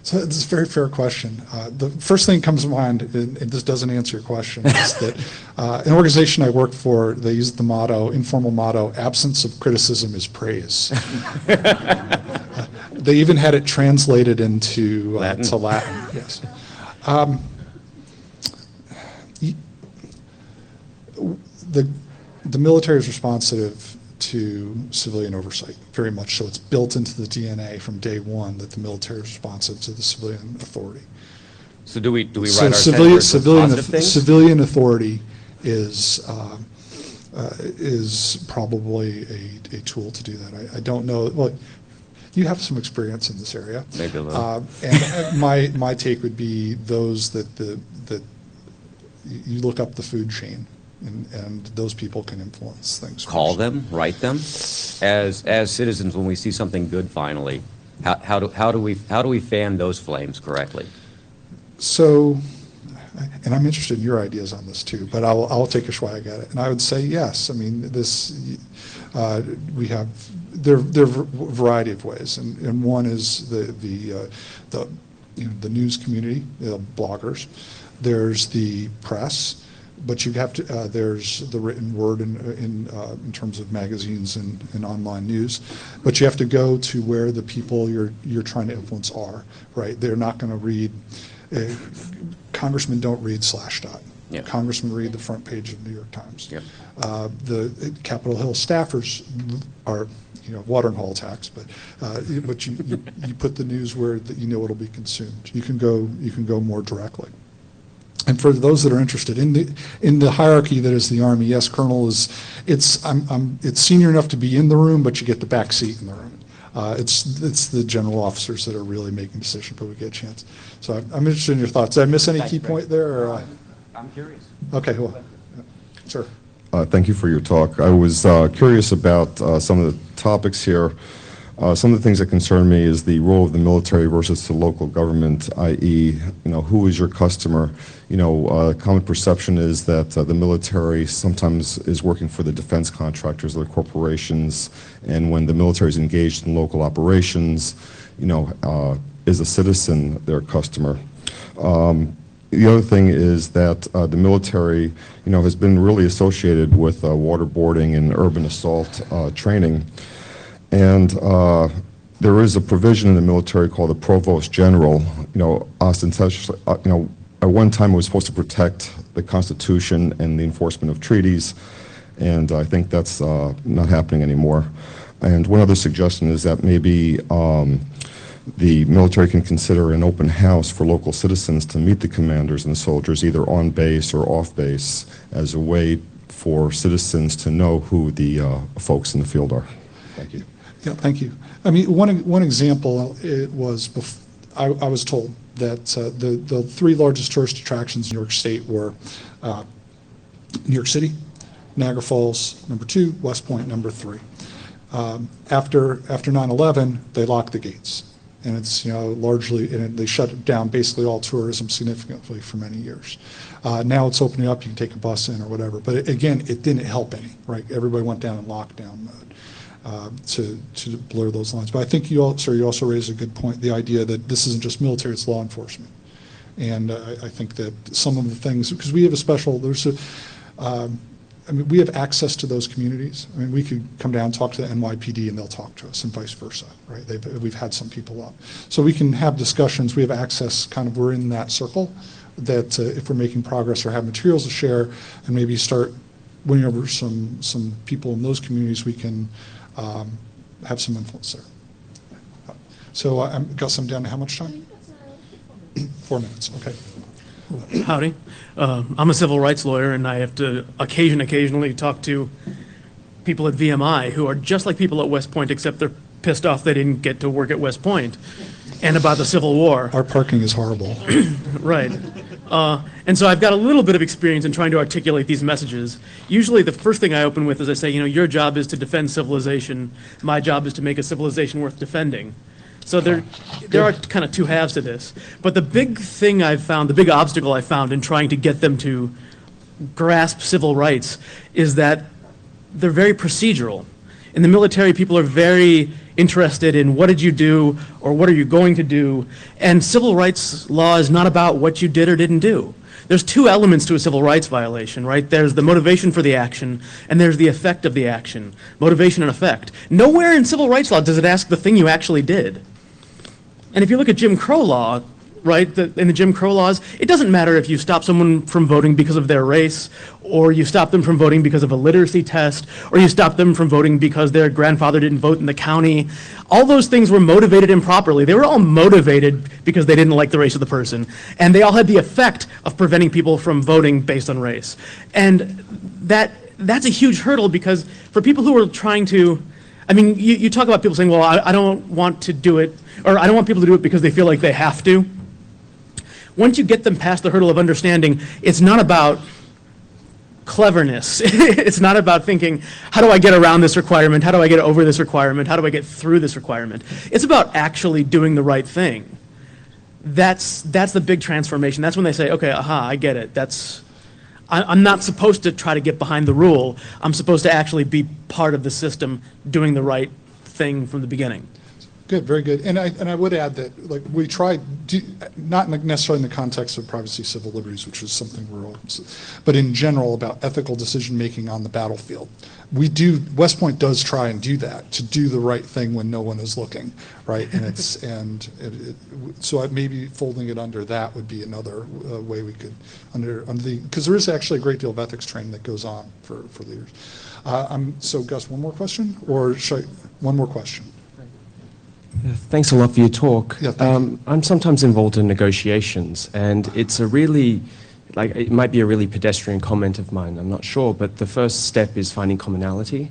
So this is a very fair question. The first thing that comes to mind, and this doesn't answer your question, is that an organization I work for, they use the motto, informal motto, absence of criticism is praise. They even had it translated into Latin? to Latin, yes. The military is responsive to civilian oversight, very much so. It's built into the DNA from day one that the military is responsive to the civilian authority. So do we write So our senators with positive things? civilian authority is probably a tool to do that. I don't know. Well, you have some experience in this area. Maybe a little. And my take would be those that you look up the food chain, and those people can influence things. Call them, write them. As citizens, when we see something good finally, how do we fan those flames correctly? So, and I'm interested in your ideas on this too, but I'll take a swag at it. And I would say yes. I mean, we have there are a variety of ways, and one is the news community, bloggers. There's the press, but you have to. There's the written word in terms of magazines and online news, but you have to go to where the people you're trying to influence are. Right? They're not going to read. Congressmen don't read Slashdot. Yep. Congressmen read the front page of the New York Times. Yep. The Capitol Hill staffers are, watering hole attacks, but you put the news where you know it'll be consumed. You can go more directly. And for those that are interested in the hierarchy that is the Army, yes, Colonel it's senior enough to be in the room, but you get the back seat in the room. It's the general officers that are really making decisions, but we get a chance. So I'm interested in your thoughts. Did I miss any key point there? Or, I'm curious. okay, well, sir. Thank you for your talk. I was curious about some of the topics here. Some of the things that concern me is the role of the military versus the local government, i.e., who is your customer? Common perception is that the military sometimes is working for the defense contractors or the corporations, and when the military is engaged in local operations, is a citizen their customer? The other thing is that the military, has been really associated with waterboarding and urban assault training. And there is a provision in the military called the Provost General, ostensibly, at one time it was supposed to protect the Constitution and the enforcement of treaties, and I think that's not happening anymore. And one other suggestion is that maybe the military can consider an open house for local citizens to meet the commanders and soldiers, either on base or off base, as a way for citizens to know who the folks in the field are. Thank you. Yeah, thank you. I mean, one example, it was, I was told that the three largest tourist attractions in New York State were New York City, Niagara Falls, number 2, West Point, number 3. After 9/11, they locked the gates. And it's, largely, and they shut down basically all tourism significantly for many years. Now it's opening up, you can take a bus in or whatever. But again, it didn't help any, right? Everybody went down in lockdown mode to blur those lines. But I think you also raised a good point, the idea that this isn't just military, it's law enforcement. And I think that some of the things, because we have we have access to those communities. I mean, we could come down and talk to the NYPD and they'll talk to us and vice versa, right? We've had some people up. So we can have discussions, we have access, we're in that circle, that if we're making progress or have materials to share and maybe start winning over some people in those communities, we can have some influence there. So I've got some down to how much time? 4 minutes, okay. Howdy. I'm a civil rights lawyer, and I have to occasionally talk to people at VMI who are just like people at West Point, except they're pissed off they didn't get to work at West Point, and about the Civil War. Our parking is horrible. Right. And so I've got a little bit of experience in trying to articulate these messages. Usually the first thing I open with is I say, your job is to defend civilization. My job is to make a civilization worth defending. So there are kind of two halves to this. But the big thing I've found, the big obstacle I found in trying to get them to grasp civil rights is that they're very procedural. In the military, people are very interested in what did you do or what are you going to do, and civil rights law is not about what you did or didn't do. There's two elements to a civil rights violation, right? There's the motivation for the action, and there's the effect of the action. Motivation and effect. Nowhere in civil rights law does it ask the thing you actually did. And if you look at Jim Crow law, right, in the Jim Crow laws, it doesn't matter if you stop someone from voting because of their race, or you stop them from voting because of a literacy test, or you stop them from voting because their grandfather didn't vote in the county. All those things were motivated improperly. They were all motivated because they didn't like the race of the person. And they all had the effect of preventing people from voting based on race. And that's a huge hurdle, because for people who are trying to, you talk about people saying, well, I don't want to do it, or I don't want people to do it because they feel like they have to. Once you get them past the hurdle of understanding, it's not about cleverness. It's not about thinking, how do I get around this requirement? How do I get over this requirement? How do I get through this requirement? It's about actually doing the right thing. That's the big transformation. That's when they say, okay, I get it. I'm not supposed to try to get behind the rule. I'm supposed to actually be part of the system doing the right thing from the beginning. Good, very good. And I would add that, we tried, not necessarily in the context of privacy, civil liberties, which is something we're all, but in general about ethical decision-making on the battlefield. West Point does try and do that, to do the right thing when no one is looking, right? And so maybe folding it under that would be another way we could, because there is actually a great deal of ethics training that goes on for leaders. So Gus, one more question, or one more question? Thanks a lot for your talk. Yeah, thank you. I'm sometimes involved in negotiations, and it's it might be a really pedestrian comment of mine, I'm not sure, but the first step is finding commonality.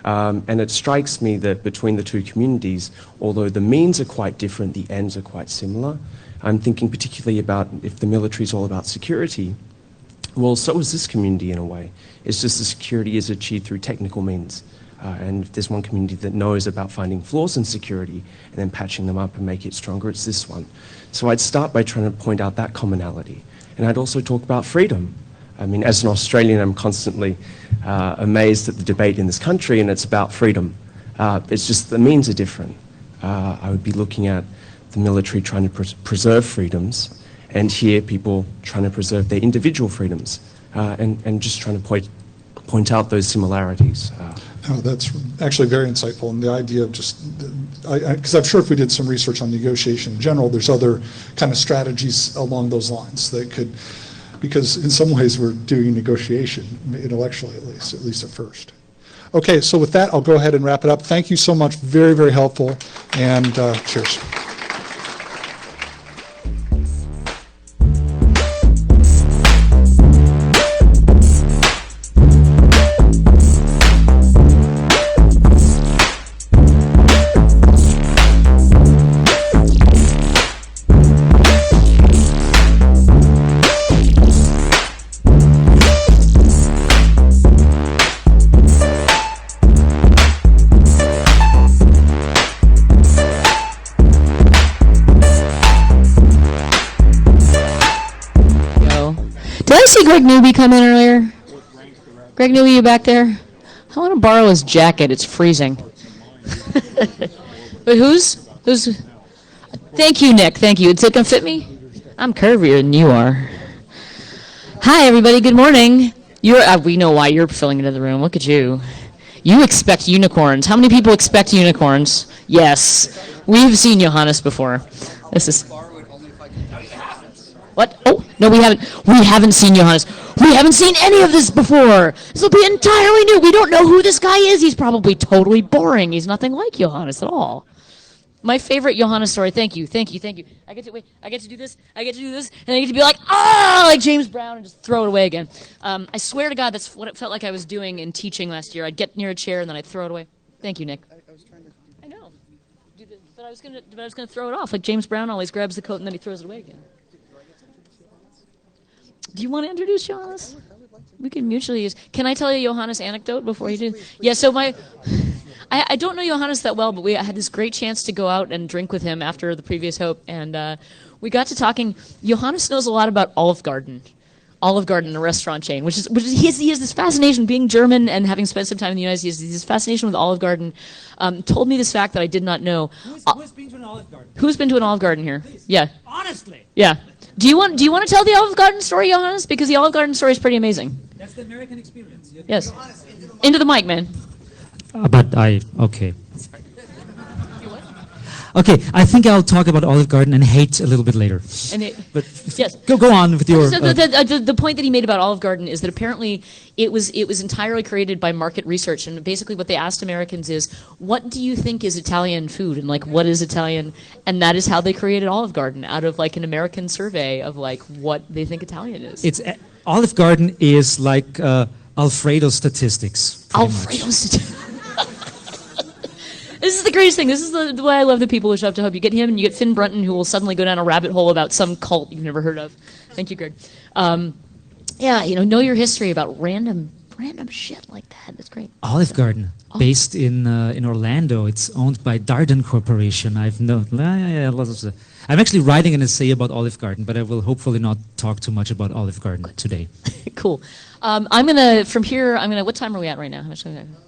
And it strikes me that between the two communities, although the means are quite different, the ends are quite similar. I'm thinking particularly about if the military is all about security, well, so is this community in a way. It's just the security is achieved through technical means. And if there's one community that knows about finding flaws in security and then patching them up and make it stronger, it's this one. So I'd start by trying to point out that commonality. And I'd also talk about freedom. I mean, as an Australian, I'm constantly amazed at the debate in this country, and it's about freedom. It's just the means are different. I would be looking at the military trying to preserve freedoms, and here people trying to preserve their individual freedoms, and just trying to point out those similarities. Oh, that's actually very insightful, and the idea of just, because I'm sure if we did some research on negotiation in general, there's other kind of strategies along those lines that could, because in some ways we're doing negotiation, intellectually at least at first. Okay, so with that, I'll go ahead and wrap it up. Thank you so much, very, very helpful, and cheers. Did I see Greg Newby come in earlier? Greg Newby, you back there? I want to borrow his jacket. It's freezing. But who's? Thank you, Nick. Thank you. Is it going to fit me? I'm curvier than you are. Hi, everybody. Good morning. We know why you're filling into the room. Look at you. You expect unicorns. How many people expect unicorns? Yes. We've seen Johannes before. This is... What? Oh, no, we haven't. We haven't seen Johannes. We haven't seen any of this before. This will be entirely new. We don't know who this guy is. He's probably totally boring. He's nothing like Johannes at all. My favorite Johannes story. Thank you. I get to do this. And I get to be like, like James Brown, and just throw it away again. I swear to God, that's what it felt like I was doing in teaching last year. I'd get near a chair and then I'd throw it away. Thank you, Nick. I know. But I was gonna throw it off like James Brown always grabs the coat and then he throws it away again. Do you want to introduce Johannes? We can mutually use. Can I tell you a Johannes anecdote before you do? Yeah, so I don't know Johannes that well, but I had this great chance to go out and drink with him after the previous Hope, and we got to talking. Johannes knows a lot about Olive Garden, a restaurant chain, which is he has this fascination, being German and having spent some time in the United States, he has this fascination with Olive Garden. Told me this fact that I did not know. Who's been to an Olive Garden? Who's been to an Olive Garden here? Please. Yeah. Honestly. Yeah. Do you want to tell the Olive Garden story, Johannes? Because the Olive Garden story is pretty amazing. That's the American experience. Yes. Into the mic, man. Okay. Okay, I think I'll talk about Olive Garden and hate a little bit later. But Yes. go on with your. So the point that he made about Olive Garden is that apparently it was entirely created by market research, and basically what they asked Americans is, what do you think is Italian food, and like what is Italian, and that is how they created Olive Garden, out of like an American survey of like what they think Italian is. It's Olive Garden is like Alfredo statistics. Alfredo statistics. This is the greatest thing. This is the way I love the people who show up to Hope. You get him and you get Finn Brunton, who will suddenly go down a rabbit hole about some cult you've never heard of. Thank you, Greg. Yeah, know your history about random shit like that. That's great. Olive Garden, based in Orlando. It's owned by Darden Corporation. I'm actually writing an essay about Olive Garden, but I will hopefully not talk too much about Olive Garden today. Cool. What time are we at right now? How much time?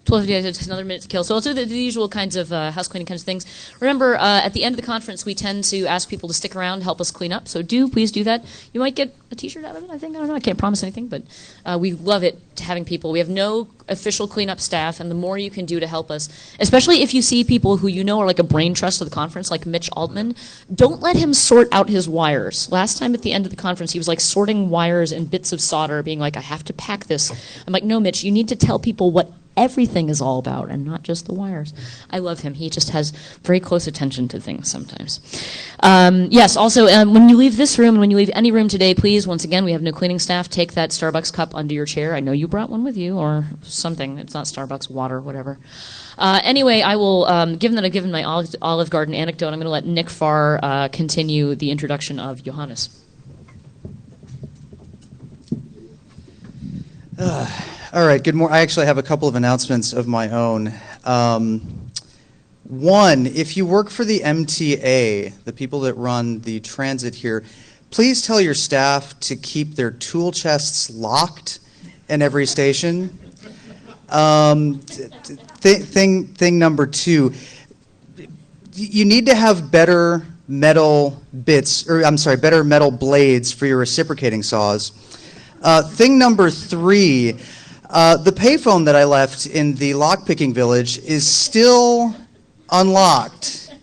12:58, it's another minute to kill. So I'll do the usual kinds of house cleaning kinds of things. Remember, at the end of the conference, we tend to ask people to stick around, help us clean up. So please do that. You might get a T-shirt out of it, I think. I don't know. I can't promise anything, but we love it having people. We have no official cleanup staff, and the more you can do to help us, especially if you see people who you know are like a brain trust of the conference, like Mitch Altman, don't let him sort out his wires. Last time at the end of the conference, he was like sorting wires and bits of solder, being like, I have to pack this. I'm like, no, Mitch, you need to tell people what everything is all about and not just the wires. I love him. He just has very close attention to things sometimes. Yes, also, when you leave this room and when you leave any room today, please, once again, we have no cleaning staff. Take that Starbucks cup under your chair. I know you brought one with you or something. It's not Starbucks, water, whatever. Anyway, I will, given that I've given my Olive Garden anecdote, I'm going to let Nick Farr continue the introduction of Johannes. All right, good morning. I actually have a couple of announcements of my own. One, if you work for the MTA, the people that run the transit here, please tell your staff to keep their tool chests locked in every station. Thing number two, you need to have better metal bits, or I'm sorry, better metal blades for your reciprocating saws. Thing number three, the payphone that I left in the lockpicking village is still unlocked.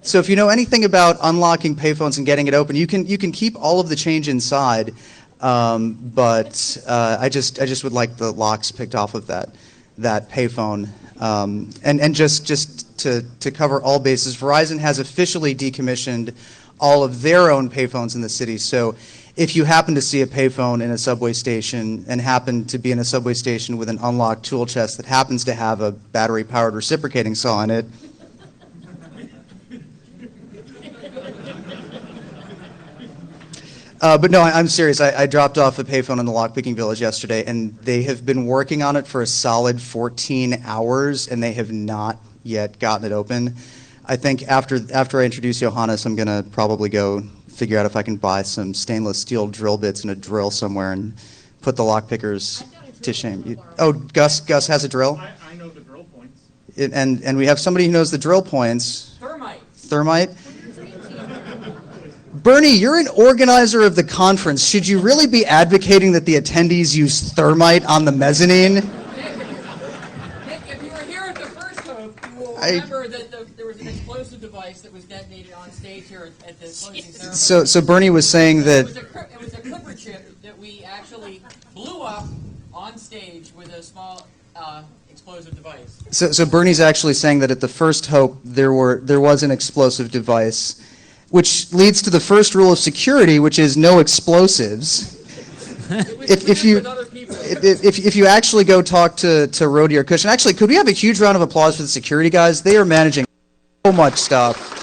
So if you know anything about unlocking payphones and getting it open, you can keep all of the change inside, but I just would like the locks picked off of that payphone. And just to cover all bases, Verizon has officially decommissioned all of their own payphones in the city. So if you happen to see a payphone in a subway station and happen to be in a subway station with an unlocked tool chest that happens to have a battery-powered reciprocating saw in it, but no, I'm serious. I dropped off a payphone in the lockpicking village yesterday, and they have been working on it for a solid 14 hours, and they have not yet gotten it open. I think after I introduce Johannes, I'm going to probably go figure out if I can buy some stainless steel drill bits and a drill somewhere and put the lockpickers to shame. Gus has a drill? I know the drill points. And we have somebody who knows the drill points. Thermite? Bernie, you're an organizer of the conference. Should you really be advocating that the attendees use thermite on the mezzanine? Nick, if you were here at the first Hope, you will remember that there was an explosive device that was detonated on stage here at the closing ceremony. So Bernie was saying that... It was a Cooper chip that we actually blew up on stage with a small explosive device. So Bernie's actually saying that at the first Hope, there was an explosive device, which leads to the first rule of security, which is no explosives. If you actually go talk to Rhodey or Cush, and actually, could we have a huge round of applause for the security guys? They are managing so much stuff.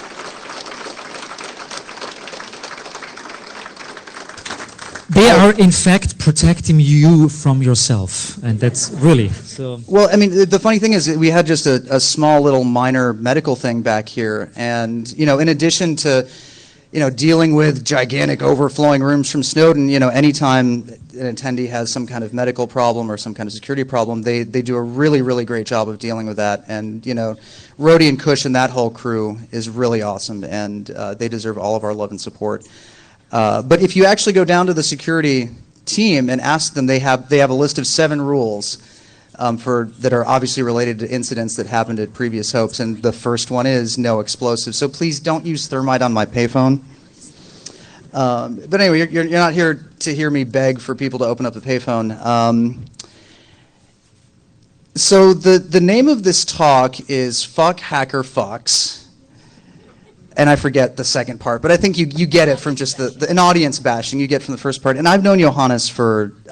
They are, in fact, protecting you from yourself, and that's really so. Well, I mean, the funny thing is that we had just a small little minor medical thing back here, and in addition to dealing with gigantic overflowing rooms from Snowden, anytime an attendee has some kind of medical problem or some kind of security problem, they do a really, really great job of dealing with that. And Rhodey and Cush and that whole crew is really awesome, and they deserve all of our love and support. But if you actually go down to the security team and ask them, they have a list of 7 rules that are obviously related to incidents that happened at previous Hopes, and the first one is no explosives. So please don't use thermite on my payphone. But anyway, you're not here to hear me beg for people to open up the payphone. So the name of this talk is Fuck Hacker Fucks. And I forget the second part, but I think you get it from just an audience bashing you get from the first part. And I've known Johannes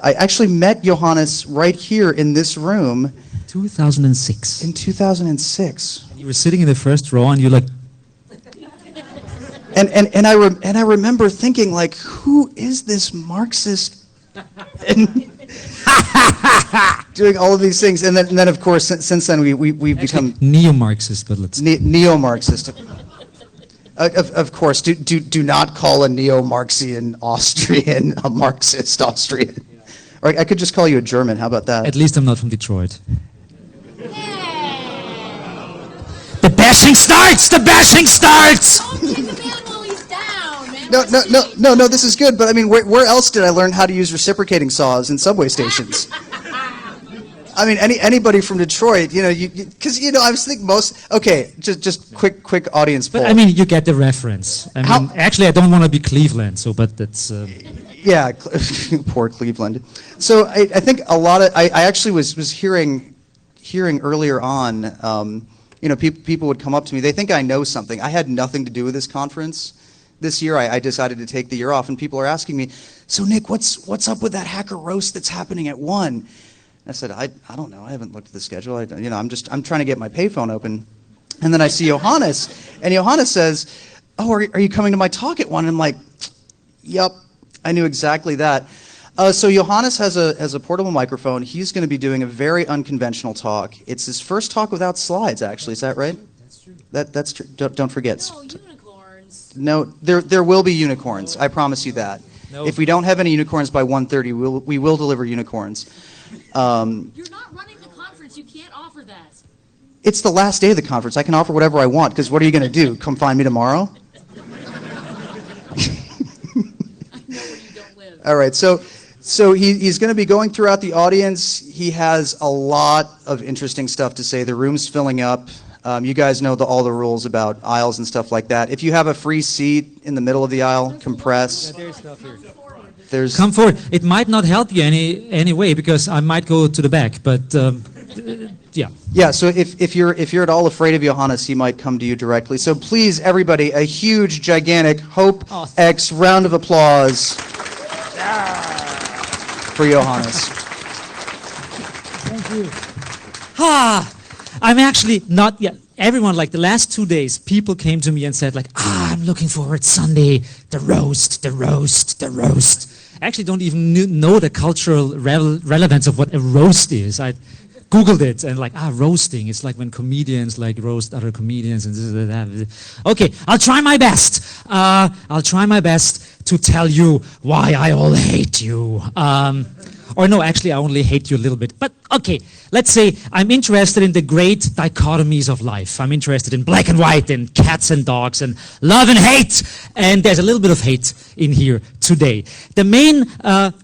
I actually met Johannes right here in this room. 2006. In 2006. You were sitting in the first row, and you're like... And I remember thinking, like, who is this Marxist? Doing all of these things. And then of course, since then, we've become... Neo-Marxist, but let's... Neo-Marxist. Of course, do not call a neo-Marxian Austrian a Marxist Austrian. Or I could just call you a German. How about that? At least I'm not from Detroit. The bashing starts! The bashing starts! No, this is good. But I mean, where else did I learn how to use reciprocating saws in subway stations? I mean, anybody from Detroit, because I was thinking okay, just quick audience poll. But I mean, you get the reference. I mean, actually, I don't want to be Cleveland, but that's... Yeah, poor Cleveland. So I think a lot of, I actually was hearing earlier on, people would come up to me, they think I know something. I had nothing to do with this conference. This year, I decided to take the year off, and people are asking me, so Nick, what's up with that hacker roast that's happening at 1? I said, I don't know. I haven't looked at the schedule. I'm trying to get my payphone open. And then I see Johannes, and Johannes says, oh, are you coming to my talk at 1? And I'm like, yep, I knew exactly that. So Johannes has a portable microphone. He's going to be doing a very unconventional talk. It's his first talk without slides, actually. Is that right? That's true. That's true. Don't forget. No, unicorns. No, there will be unicorns. I promise you that. No. If we don't have any unicorns by 1:30, we will deliver unicorns. You're not running the conference. You can't offer that. It's the last day of the conference. I can offer whatever I want, because what are you going to do? Come find me tomorrow? I know where you don't live. All right, so he's going to be going throughout the audience. He has a lot of interesting stuff to say. The room's filling up. You guys know all the rules about aisles and stuff like that. If you have a free seat in the middle of the aisle, compress. There's stuff here. There's Come forward. It might not help you any way because I might go to the back, but yeah. Yeah, so if you're at all afraid of Johannes, he might come to you directly. So please, everybody, a huge, gigantic Hope X round of applause for Johannes. Thank you. I'm actually not yet. Everyone, like the last 2 days, people came to me and said, like, I'm looking forward Sunday, the roast, the roast, the roast. I actually don't even know the cultural relevance of what a roast is. I Googled it and like, roasting. It's like when comedians like roast other comedians and this and that. Okay, I'll try my best. I'll try my best to tell you why I all hate you. Or no, actually, I only hate you a little bit. But okay, let's say I'm interested in the great dichotomies of life. I'm interested in black and white and cats and dogs and love and hate. And there's a little bit of hate in here today. The main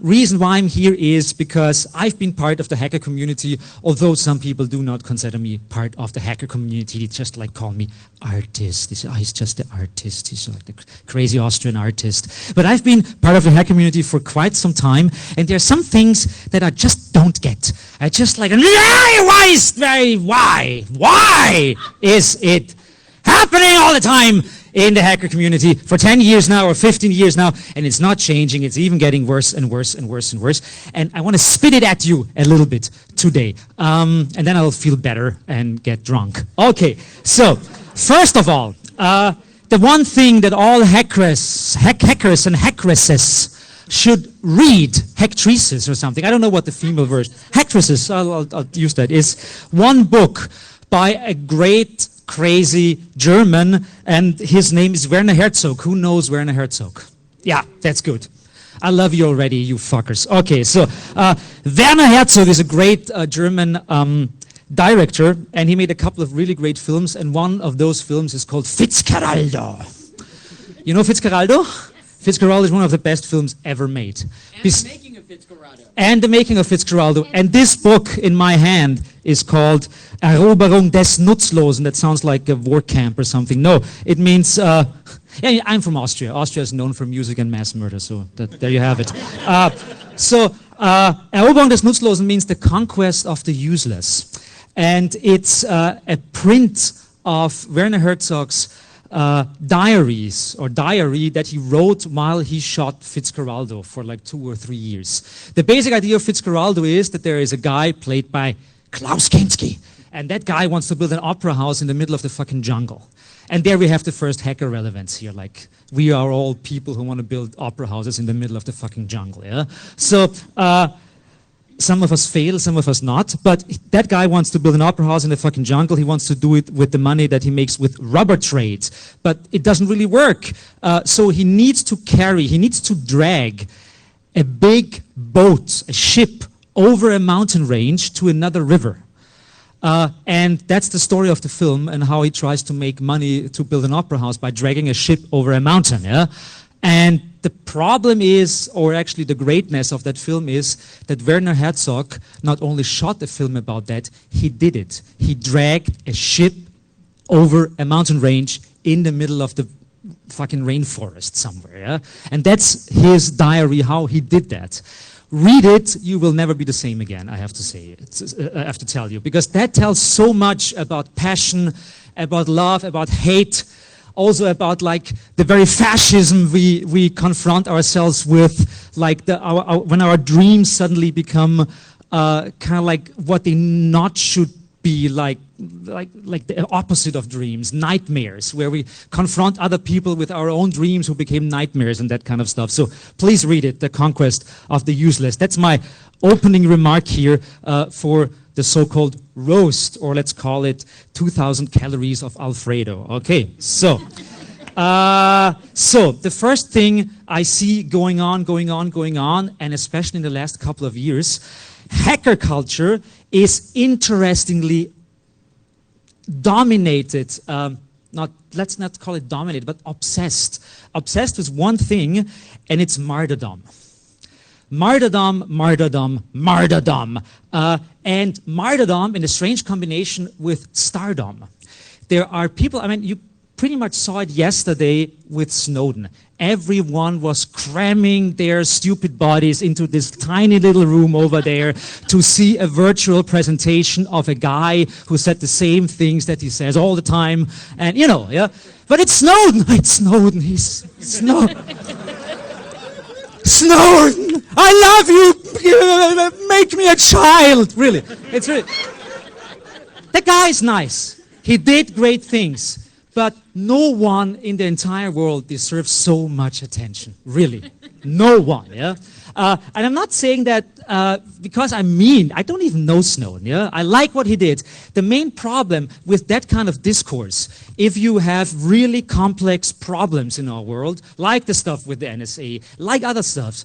reason why I'm here is because I've been part of the hacker community, although some people do not consider me part of the hacker community. They just like call me artist. They say, he's just the artist. He's like the crazy Austrian artist. But I've been part of the hacker community for quite some time, and there are some things that I just don't get. I just like, why is it happening all the time in the hacker community for 10 years now or 15 years now, and it's not changing. It's even getting worse and worse and worse and worse. And I want to spit it at you a little bit today. And then I'll feel better and get drunk. Okay, so first of all, the one thing that all hackers and hackresses should read, hacktrices or something, I don't know what the female version, hacktrices, I'll use that, is one book by a great, crazy German, and his name is Werner Herzog. Who knows Werner Herzog? Yeah, that's good. I love you already, you fuckers. Okay, so Werner Herzog is a great German director, and he made a couple of really great films, and one of those films is called Fitzcarraldo. You know Fitzcarraldo? Fitzcarraldo is one of the best films ever made. And the making of Fitzcarraldo. And the making of Fitzcarraldo. And this book in my hand is called Eroberung des Nutzlosen. That sounds like a war camp or something. No, it means, yeah, I'm from Austria. Austria is known for music and mass murder, so there you have it. Eroberung des Nutzlosen means the conquest of the useless. And it's a print of Werner Herzog's diaries or diary that he wrote while he shot Fitzcarraldo for like 2 or 3 years. The basic idea of Fitzcarraldo is that there is a guy played by Klaus Kinski, and that guy wants to build an opera house in the middle of the fucking jungle. And there we have the first hacker relevance here, like we are all people who want to build opera houses in the middle of the fucking jungle, yeah? So, some of us fail, some of us not, but that guy wants to build an opera house in the fucking jungle. He wants to do it with the money that he makes with rubber trades, but it doesn't really work. So he needs to drag a big boat, a ship, over a mountain range to another river. And that's the story of the film and how he tries to make money to build an opera house by dragging a ship over a mountain, yeah? And the problem is, or actually the greatness of that film is, that Werner Herzog not only shot a film about that, he did it. He dragged a ship over a mountain range in the middle of the fucking rainforest somewhere, yeah? And that's his diary, how he did that. Read it, you will never be the same again, I have to say. I have to tell you, because that tells so much about passion, about love, about hate, also about like the very fascism we confront ourselves with, like when our dreams suddenly become kind of like what they not should be like the opposite of dreams, nightmares, where we confront other people with our own dreams who became nightmares and that kind of stuff. So please read it, The Conquest of the Useless. That's my opening remark here for the so-called roast, or let's call it 2,000 calories of Alfredo. Okay, so the first thing I see going on, and especially in the last couple of years, hacker culture is interestingly dominated, let's not call it dominated, but obsessed. Obsessed with one thing, and it's martyrdom. Martyrdom. And martyrdom in a strange combination with stardom. There are people, I mean, you pretty much saw it yesterday with Snowden. Everyone was cramming their stupid bodies into this tiny little room over there to see a virtual presentation of a guy who said the same things that he says all the time. And, you know, yeah. But it's Snowden. It's Snowden. He's Snowden. Snowden, I love you. Make me a child. Really. It's really. The guy's nice. He did great things. But no one in the entire world deserves so much attention. Really. No one, yeah? And I'm not saying that because I'm mean. I don't even know Snowden, yeah? I like what he did. The main problem with that kind of discourse, if you have really complex problems in our world, like the stuff with the NSA, like other stuff,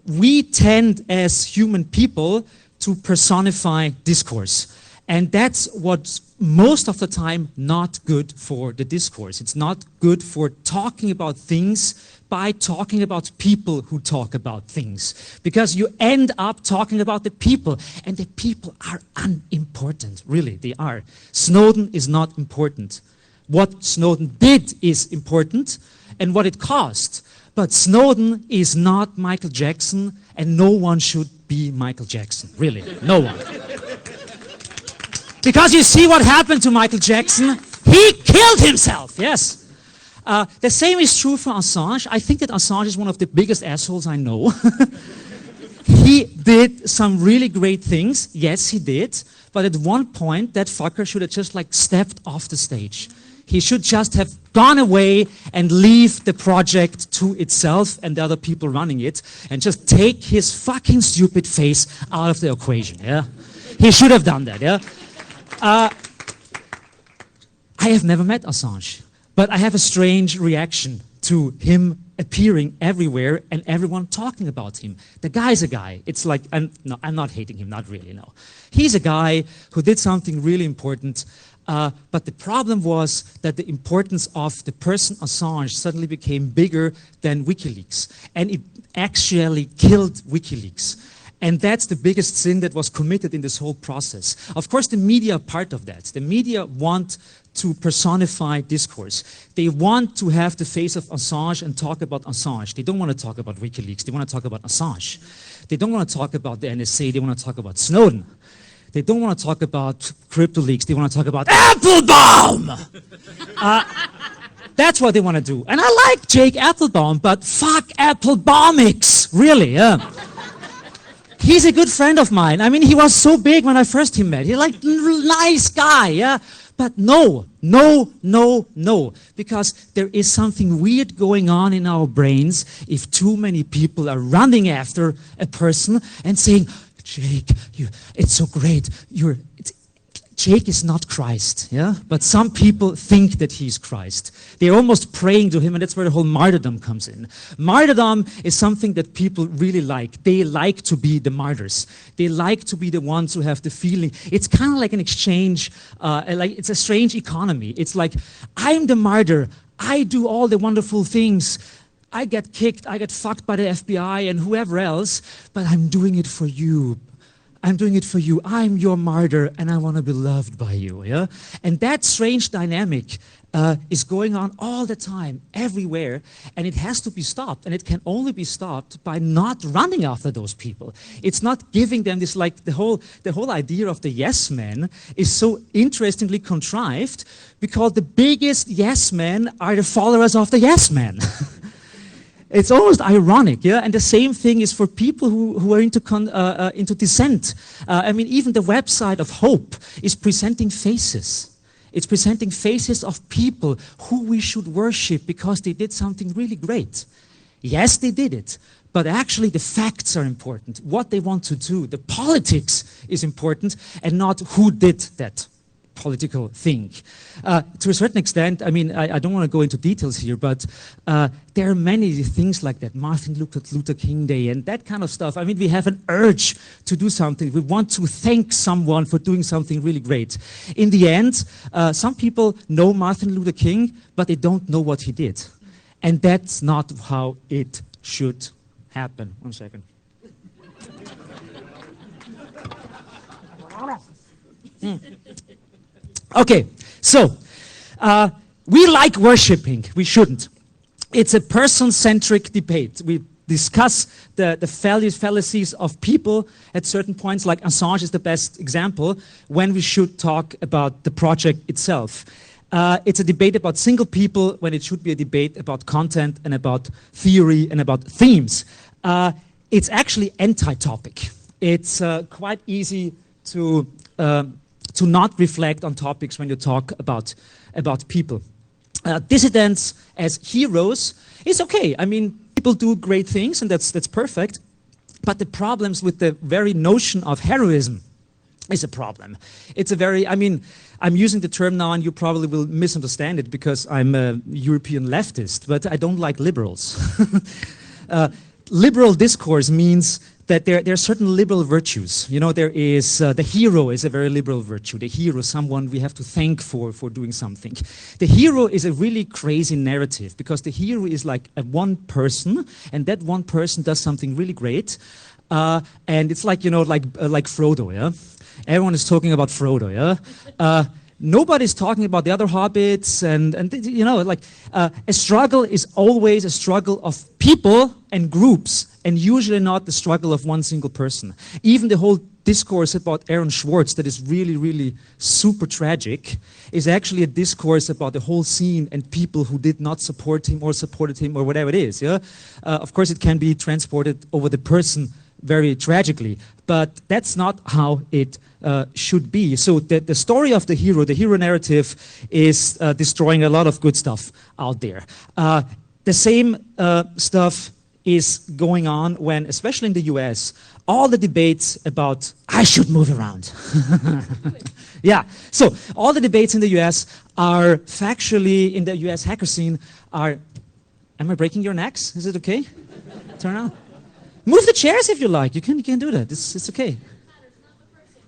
we tend as human people to personify discourse. And that's what's most of the time not good for the discourse. It's not good for talking about things by talking about people who talk about things. Because you end up talking about the people, and the people are unimportant. Really, they are. Snowden is not important. What Snowden did is important, and what it cost. But Snowden is not Michael Jackson, and no one should be Michael Jackson. Really, no one. Because you see what happened to Michael Jackson? He killed himself, yes. The same is true for Assange. I think that Assange is one of the biggest assholes I know. He did some really great things. Yes, he did. But at one point, that fucker should have just like stepped off the stage. He should just have gone away and leave the project to itself and the other people running it and just take his fucking stupid face out of the equation, yeah? He should have done that, yeah? I have never met Assange, but I have a strange reaction to him appearing everywhere and everyone talking about him. The guy's a guy. It's like, I'm not hating him, not really, no. He's a guy who did something really important, but the problem was that the importance of the person Assange suddenly became bigger than WikiLeaks, and it actually killed WikiLeaks. And that's the biggest sin that was committed in this whole process. Of course, the media are part of that. The media want to personify discourse. They want to have the face of Assange and talk about Assange. They don't want to talk about WikiLeaks. They want to talk about Assange. They don't want to talk about the NSA. They want to talk about Snowden. They don't want to talk about CryptoLeaks. They want to talk about Applebaum! That's what they want to do. And I like Jake Applebaum, but fuck Applebaumics. Really, yeah. He's a good friend of mine. I mean, he was so big when I first met. He's like, nice guy, yeah? But no. Because there is something weird going on in our brains if too many people are running after a person and saying, Jake, it's so great. Jake is not Christ, yeah? But some people think that he's Christ. They're almost praying to him, and that's where the whole martyrdom comes in. Martyrdom is something that people really like. They like to be the martyrs. They like to be the ones who have the feeling. It's kind of like an exchange, it's a strange economy. It's like, I'm the martyr. I do all the wonderful things. I get kicked, I get fucked by the FBI and whoever else, but I'm doing it for you. I'm doing it for you. I'm your martyr, and I want to be loved by you, yeah? And that strange dynamic is going on all the time, everywhere, and it has to be stopped, and it can only be stopped by not running after those people. It's not giving them this, like, the whole idea of the yes men is so interestingly contrived, because the biggest yes men are the followers of the yes men. it's almost ironic, yeah. And the same thing is for people who are into dissent. I mean, even the website of Hope is presenting faces. It's presenting faces of people who we should worship because they did something really great. Yes, they did it, but actually the facts are important. What they want to do, the politics is important, and not who did that political thing. To a certain extent, I mean, I don't want to go into details here, but there are many things like that, Martin Luther King Day and that kind of stuff. I mean, we have an urge to do something. We want to thank someone for doing something really great. In the end, some people know Martin Luther King, but they don't know what he did. And that's not how it should happen. 1 second. Okay, so we like worshiping. We shouldn't. It's a person-centric debate. We discuss the fallacies of people at certain points, like Assange is the best example, when we should talk about the project itself. It's a debate about single people when it should be a debate about content and about theory and about themes. It's actually anti-topic. It's quite easy to not reflect on topics when you talk about people. Dissidents as heroes is okay. I mean, people do great things, and that's perfect. But the problems with the very notion of heroism is a problem. It's a very, I mean, I'm using the term now, and you probably will misunderstand it because I'm a European leftist, but I don't like liberals. Liberal discourse means that there are certain liberal virtues. You know, there is, the hero is a very liberal virtue. The hero, someone we have to thank for doing something. The hero is a really crazy narrative because the hero is like a one person, and that one person does something really great. And it's like, you know, like Frodo, yeah? Everyone is talking about Frodo, yeah? Nobody's talking about the other hobbits, and you know, like a struggle is always a struggle of people and groups, and usually not the struggle of one single person. Even the whole discourse about Aaron Swartz that is really, really super tragic is actually a discourse about the whole scene and people who did not support him or supported him or whatever it is. Yeah, of course it can be transported over the person very tragically, but that's not how it should be. So the story of the hero narrative is destroying a lot of good stuff out there. The same stuff is going on when, especially in the US, all the debates about, I should move around. Yeah, so all the debates in the US are factually, in the US hacker scene, are, am I breaking your necks? Is it okay? Turn on. Move the chairs if you like. You can do that. It's okay.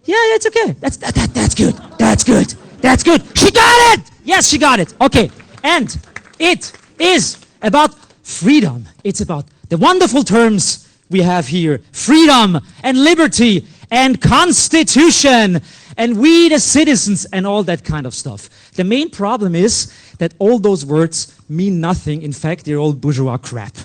Yeah, it's okay. That's good. That's good. That's good. She got it. Yes, she got it. Okay. And it is about freedom. It's about the wonderful terms we have here: freedom and liberty and constitution and we the citizens and all that kind of stuff. The main problem is that all those words mean nothing. In fact, they're all bourgeois crap.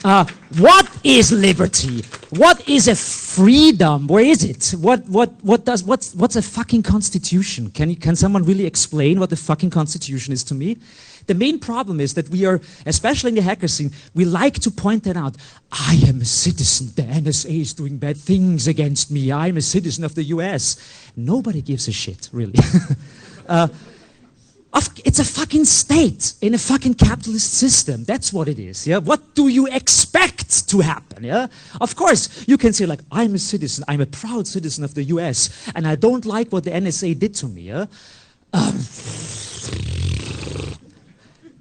What is liberty? What is a freedom? Where is it? What's a fucking constitution? Can someone really explain what the fucking constitution is to me? The main problem is that we are, especially in the hacker scene, we like to point that out. I am a citizen. The NSA is doing bad things against me. I'm a citizen of the US. Nobody gives a shit, really. It's a fucking state in a fucking capitalist system. That's what it is. Yeah. What do you expect to happen? Yeah. Of course, you can say like, I'm a citizen. I'm a proud citizen of the U.S. and I don't like what the NSA did to me. Yeah.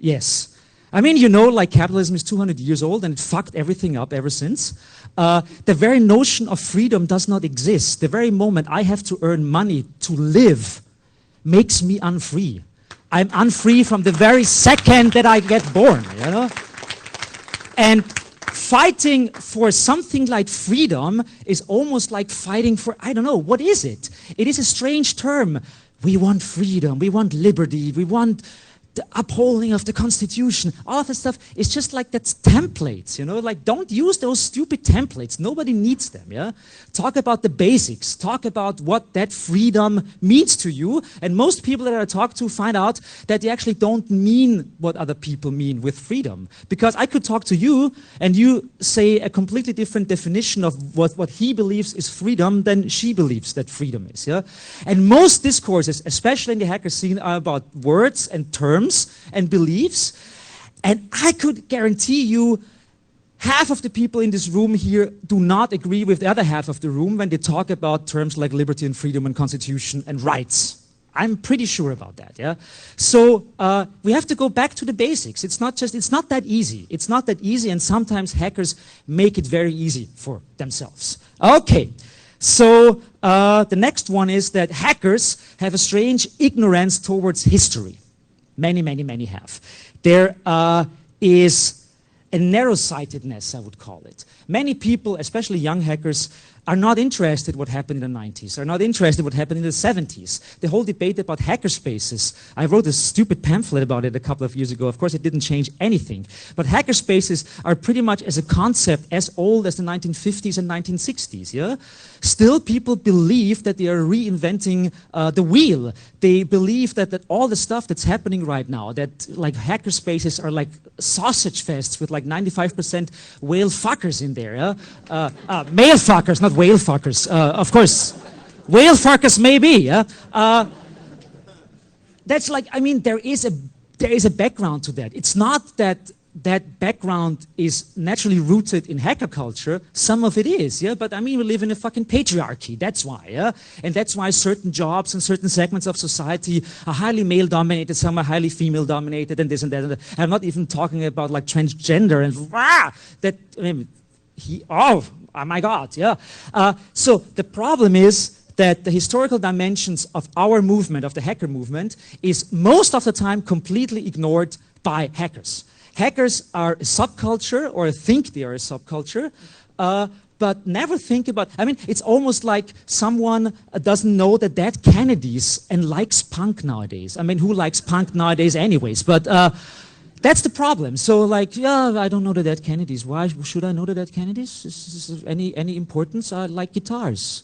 Yes. I mean, you know, like capitalism is 200 years old and it fucked everything up ever since. The very notion of freedom does not exist. The very moment I have to earn money to live makes me unfree. I'm unfree from the very second that I get born, you know? And fighting for something like freedom is almost like fighting for, I don't know, what is it? It is a strange term. We want freedom, we want liberty, we want the upholding of the Constitution, all of that stuff is just like that's templates, you know, like don't use those stupid templates. Nobody needs them, yeah? Talk about the basics, talk about what that freedom means to you, and most people that I talk to find out that they actually don't mean what other people mean with freedom. Because I could talk to you and you say a completely different definition of what he believes is freedom than she believes that freedom is, yeah? And most discourses, especially in the hacker scene, are about words and terms and beliefs, and I could guarantee you half of the people in this room here do not agree with the other half of the room when they talk about terms like liberty and freedom and constitution and rights. I'm pretty sure about that, yeah? So we have to go back to the basics. It's not that easy. It's not that easy, and sometimes hackers make it very easy for themselves. Okay, so the next one is that hackers have a strange ignorance towards history. Many have. There is a narrow-sightedness, I would call it. Many people, especially young hackers, are not interested in what happened in the 90s, are not interested in what happened in the 70s. The whole debate about hackerspaces, I wrote a stupid pamphlet about it a couple of years ago. Of course, it didn't change anything. But hackerspaces are pretty much as a concept as old as the 1950s and 1960s, yeah? Still, people believe that they are reinventing the wheel. They believe that all the stuff that's happening right now, that like hackerspaces are like sausage fests with like 95% whale fuckers in there, yeah? Male fuckers, not whale fuckers, of course. Whale fuckers maybe, yeah? That's like, I mean, there is a background to that. It's not that that background is naturally rooted in hacker culture. Some of it is, yeah, but I mean, we live in a fucking patriarchy, that's why, yeah? And that's why certain jobs and certain segments of society are highly male-dominated, some are highly female-dominated, and this and that, and that. I'm not even talking about like transgender and that, I mean, oh my God, yeah. So the problem is that the historical dimensions of our movement, of the hacker movement, is most of the time completely ignored by hackers. Hackers are a subculture, or think they are a subculture, but never think about, I mean, it's almost like someone doesn't know the dead Kennedys and likes punk nowadays. I mean, who likes punk nowadays anyways? But that's the problem. So like, yeah, I don't know the dead Kennedys. Why should I know the dead Kennedys? Is any importance? I like guitars.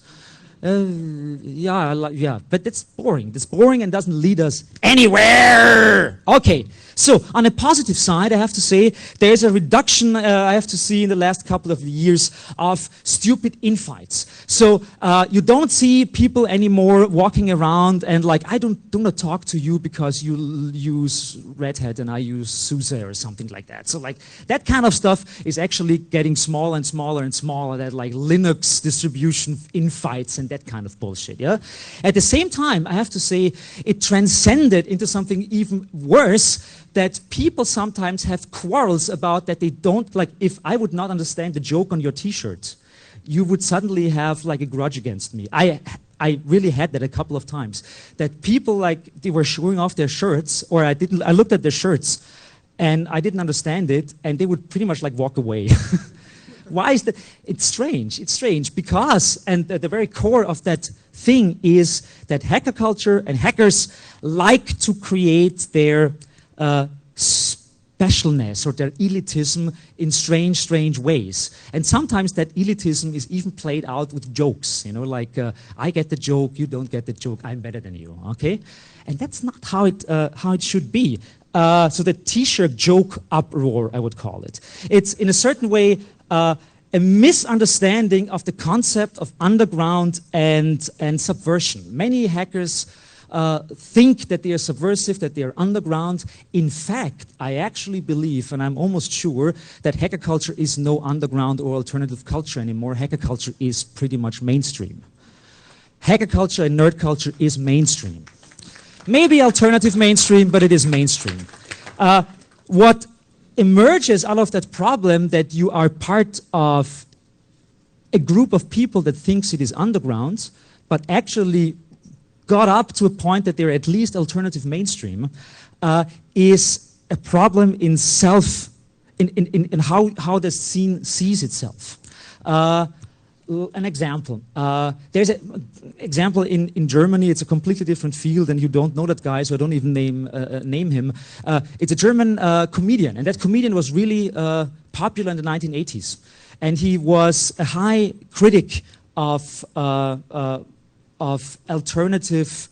Yeah, but that's boring. That's boring and doesn't lead us anywhere. Okay, so on the positive side, I have to say there's a reduction, I have to see in the last couple of years, of stupid infights. So you don't see people anymore walking around and like, I do not talk to you because you use Red Hat and I use SUSE or something like that. So like that kind of stuff is actually getting smaller and smaller and smaller, that like Linux distribution infights and that kind of bullshit, yeah? At the same time, I have to say, it transcended into something even worse, that people sometimes have quarrels about that they don't, like, if I would not understand the joke on your t-shirt, you would suddenly have like a grudge against me. I really had that a couple of times, that people like, they were showing off their shirts, or I looked at their shirts, and I didn't understand it, and they would pretty much like walk away. Why is that? It's strange because, and the very core of that thing is that hacker culture and hackers like to create their specialness or their elitism in strange ways. And sometimes that elitism is even played out with jokes, you know, like, I get the joke, you don't get the joke, I'm better than you, okay? And that's not how it should be. So the t-shirt joke uproar, I would call it. It's in a certain way a misunderstanding of the concept of underground and subversion. Many hackers think that they are subversive, that they are underground. In fact, I actually believe, and I'm almost sure, that hacker culture is no underground or alternative culture anymore. Hacker culture is pretty much mainstream. Hacker culture and nerd culture is mainstream. Maybe alternative mainstream, but it is mainstream. What emerges out of that problem, that you are part of a group of people that thinks it is underground, but actually got up to a point that they're at least alternative mainstream, is a problem in how the scene sees itself. an example. There's an example in Germany. It's a completely different field, and you don't know that guy, so I don't even name him. It's a German comedian, and that comedian was really popular in the 1980s. And he was a high critic of alternative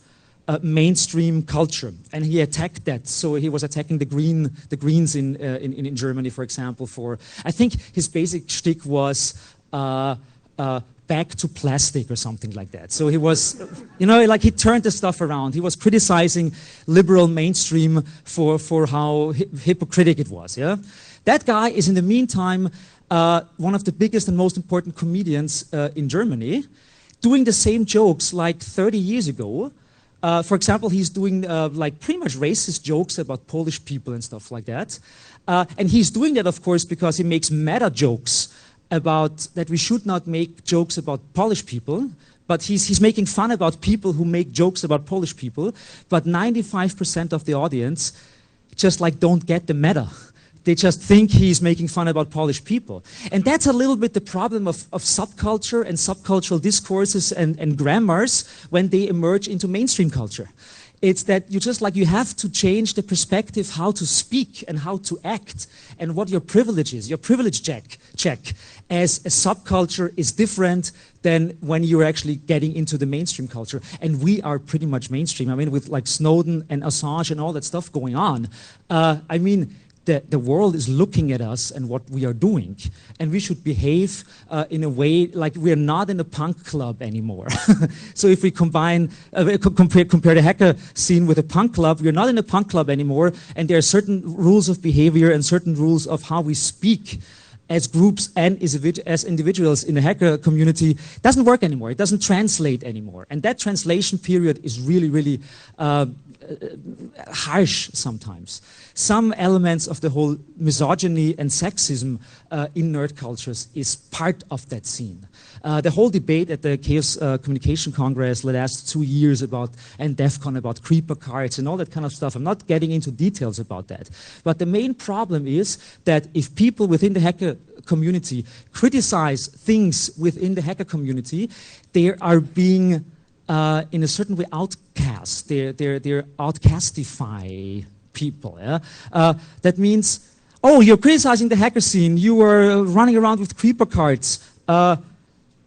mainstream culture, and he attacked that. So he was attacking the Greens in Germany, for example. I think his basic shtick was back to plastic or something like that. So he was, like he turned the stuff around. He was criticizing liberal mainstream for how hypocritical it was. Yeah, that guy is in the meantime one of the biggest and most important comedians in Germany, doing the same jokes like 30 years ago. For example, he's doing like pretty much racist jokes about Polish people and stuff like that. And he's doing that, of course, because he makes meta jokes about that we should not make jokes about Polish people, but he's making fun about people who make jokes about Polish people, but 95% of the audience just like don't get the meta. They just think he's making fun about Polish people. And that's a little bit the problem of subculture and subcultural discourses and grammars when they emerge into mainstream culture. It's that you have to change the perspective how to speak and how to act and what your privilege is. Your privilege check as a subculture is different than when you're actually getting into the mainstream culture. And we are pretty much mainstream. I mean, with like Snowden and Assange and all that stuff going on. The world is looking at us and what we are doing, and we should behave in a way like we're not in a punk club anymore. So if we compare the hacker scene with a punk club, we're not in a punk club anymore, and there are certain rules of behavior and certain rules of how we speak as groups and as individuals in the hacker community. It doesn't work anymore. It doesn't translate anymore. And that translation period is really, really harsh sometimes. Some elements of the whole misogyny and sexism in nerd cultures is part of that scene. The whole debate at the Chaos Communication Congress the last 2 years and DEF CON about creeper cards and all that kind of stuff. I'm not getting into details about that. But the main problem is that if people within the hacker community criticize things within the hacker community, they are being in a certain way outcast. They're outcastify people. Yeah? That means, oh, you're criticizing the hacker scene. You were running around with creeper cards.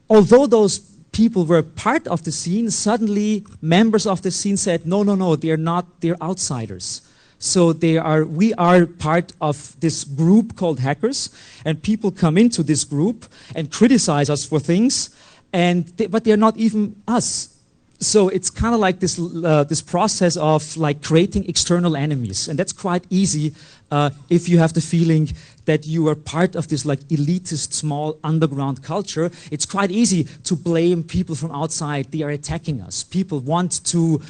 Although those people were part of the scene, suddenly members of the scene said, no, they're not, they're outsiders. So we are part of this group called hackers, and people come into this group and criticize us for things, but they're not even us. So it's kind of like this process of like creating external enemies, and that's quite easy if you have the feeling that you are part of this like elitist small underground culture. It's quite easy to blame people from outside. They are attacking us. People want to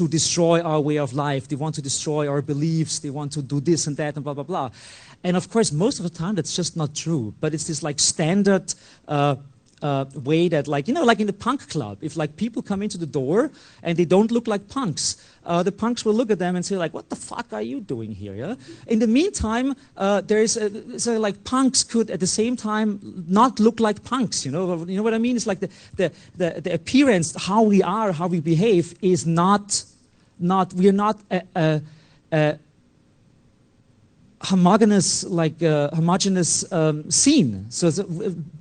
destroy our way of life. They want to destroy our beliefs. They want to do this and that and blah, blah, blah. And of course, most of the time, that's just not true. But it's this like standard way that like in the punk club, if like people come into the door and they don't look like punks, the punks will look at them and say like, what the fuck are you doing here? Yeah? In the meantime, so like punks could at the same time not look like punks. You know what I mean? It's like the appearance, how we are, how we behave is not we're not a homogeneous scene. So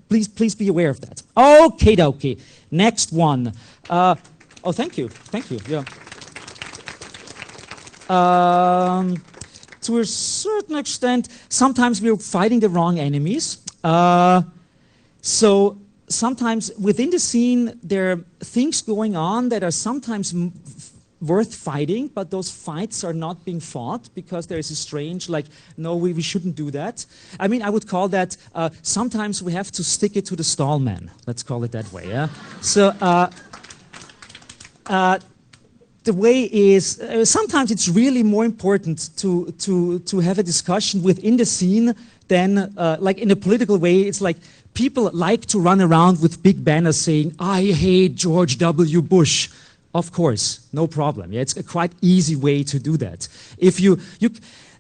please be aware of that. Okay. Next one. Thank you. Yeah. To a certain extent, sometimes we're fighting the wrong enemies. So sometimes within the scene, there are things going on that are sometimes worth fighting, but those fights are not being fought because there is a strange, like, no, we shouldn't do that. I mean, I would call that, sometimes we have to stick it to the stall man. Let's call it that way, yeah? So, the way is, sometimes it's really more important to have a discussion within the scene than, like in a political way, it's like, people like to run around with big banners saying, I hate George W. Bush. Of course, no problem. Yeah, it's a quite easy way to do that. If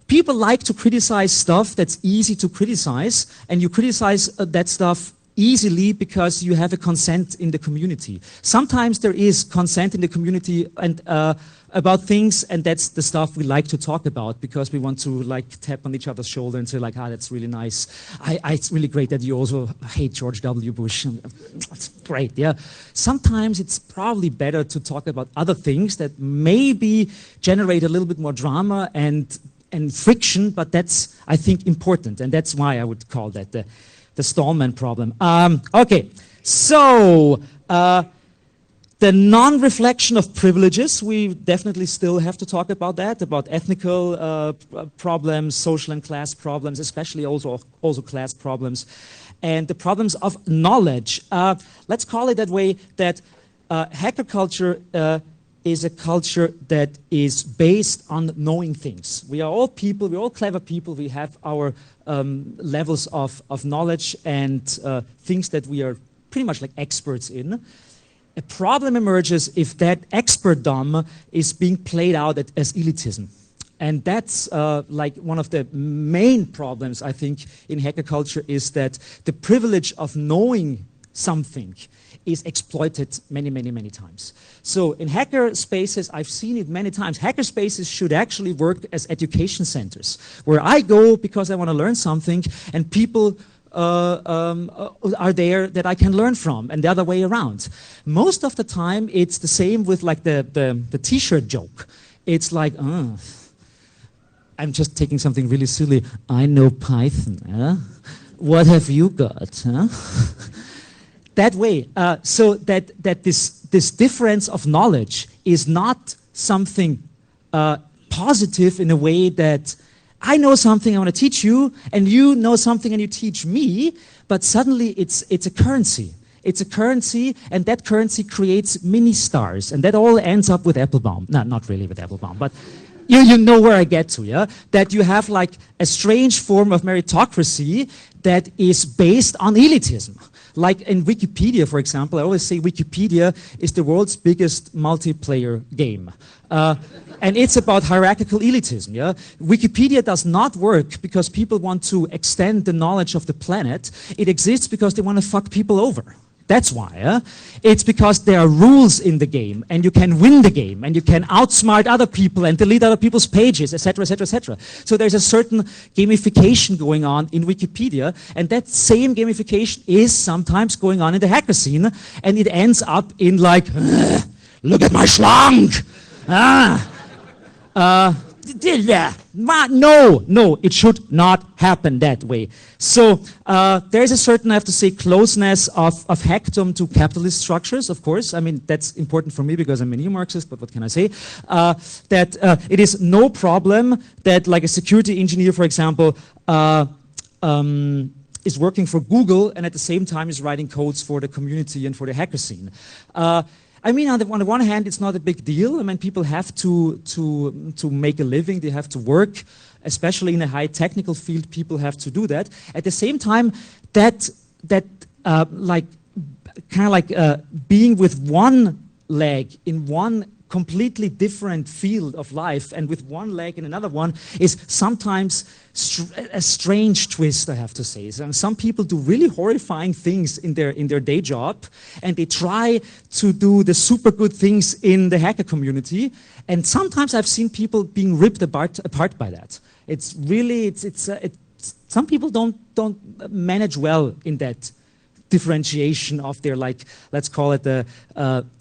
people like to criticize stuff that's easy to criticize, and you criticize that stuff easily because you have a consent in the community. Sometimes there is consent in the community and about things, and that's the stuff we like to talk about because we want to like tap on each other's shoulder and say like, ah, that's really nice. It's really great that you also hate George W. Bush. That's great, yeah. Sometimes it's probably better to talk about other things that maybe generate a little bit more drama and friction, but that's, I think, important, and that's why I would call that the Stallman problem. Okay, so the non-reflection of privileges, we definitely still have to talk about that, about ethnical problems, social and class problems, especially also class problems, and the problems of knowledge. Let's call it that way, that hacker culture is a culture that is based on knowing things. We are all people, we're all clever people, we have our levels of knowledge and things that we are pretty much like experts in. A problem emerges if that expertdom is being played out as elitism. And that's like one of the main problems, I think, in hacker culture is that the privilege of knowing something is exploited many, many, many times. So in hacker spaces, I've seen it many times. Hacker spaces should actually work as education centers, where I go because I want to learn something, and people are there that I can learn from, and the other way around. Most of the time, it's the same with like the t-shirt joke. It's like, I'm just taking something really silly. I know Python, huh? What have you got, huh? That way, so that this difference of knowledge is not something positive in a way that I know something I want to teach you, and you know something and you teach me, but suddenly it's a currency. It's a currency, and that currency creates mini stars, and that all ends up with Applebaum. No, not really with Applebaum, but you know where I get to, yeah? That you have like a strange form of meritocracy that is based on elitism. Like in Wikipedia, for example, I always say Wikipedia is the world's biggest multiplayer game. And it's about hierarchical elitism, yeah? Wikipedia does not work because people want to extend the knowledge of the planet. It exists because they want to fuck people over. That's why. It's because there are rules in the game, and you can win the game, and you can outsmart other people and delete other people's pages, etc., etc., etc. So there's a certain gamification going on in Wikipedia, and that same gamification is sometimes going on in the hacker scene, and it ends up in like, look at my schlank! No, it should not happen that way. So there is a certain, I have to say, closeness of hackdom to capitalist structures, of course. I mean, that's important for me because I'm a neo-Marxist, but what can I say? That it is no problem that like a security engineer, for example, is working for Google and at the same time is writing codes for the community and for the hacker scene. I mean, on the one hand, it's not a big deal. I mean, people have to make a living. They have to work, especially in a high technical field. People have to do that. At the same time, that like kind of like being with one leg in one completely different field of life and with one leg in another one is sometimes a strange twist, I have to say. Some people do really horrifying things in their day job, and they try to do the super good things in the hacker community, and sometimes I've seen people being ripped apart by that. It's really, some people don't manage well in that differentiation of their, like, let's call it the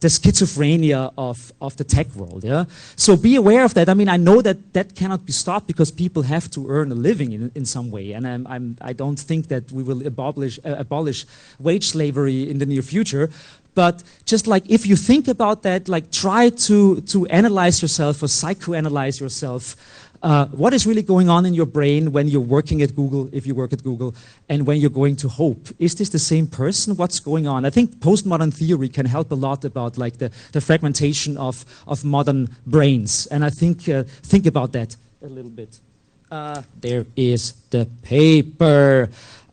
schizophrenia of the tech world, yeah? So be aware of that. I mean, I know that cannot be stopped because people have to earn a living in some way, and I don't think that we will abolish wage slavery in the near future. But just like if you think about that, like try to analyze yourself or psychoanalyze yourself. What is really going on in your brain when you're working at Google, if you work at Google, and when you're going to Hope? Is this the same person? What's going on? I think postmodern theory can help a lot about like the fragmentation of modern brains. And I think about that a little bit. There is the paper.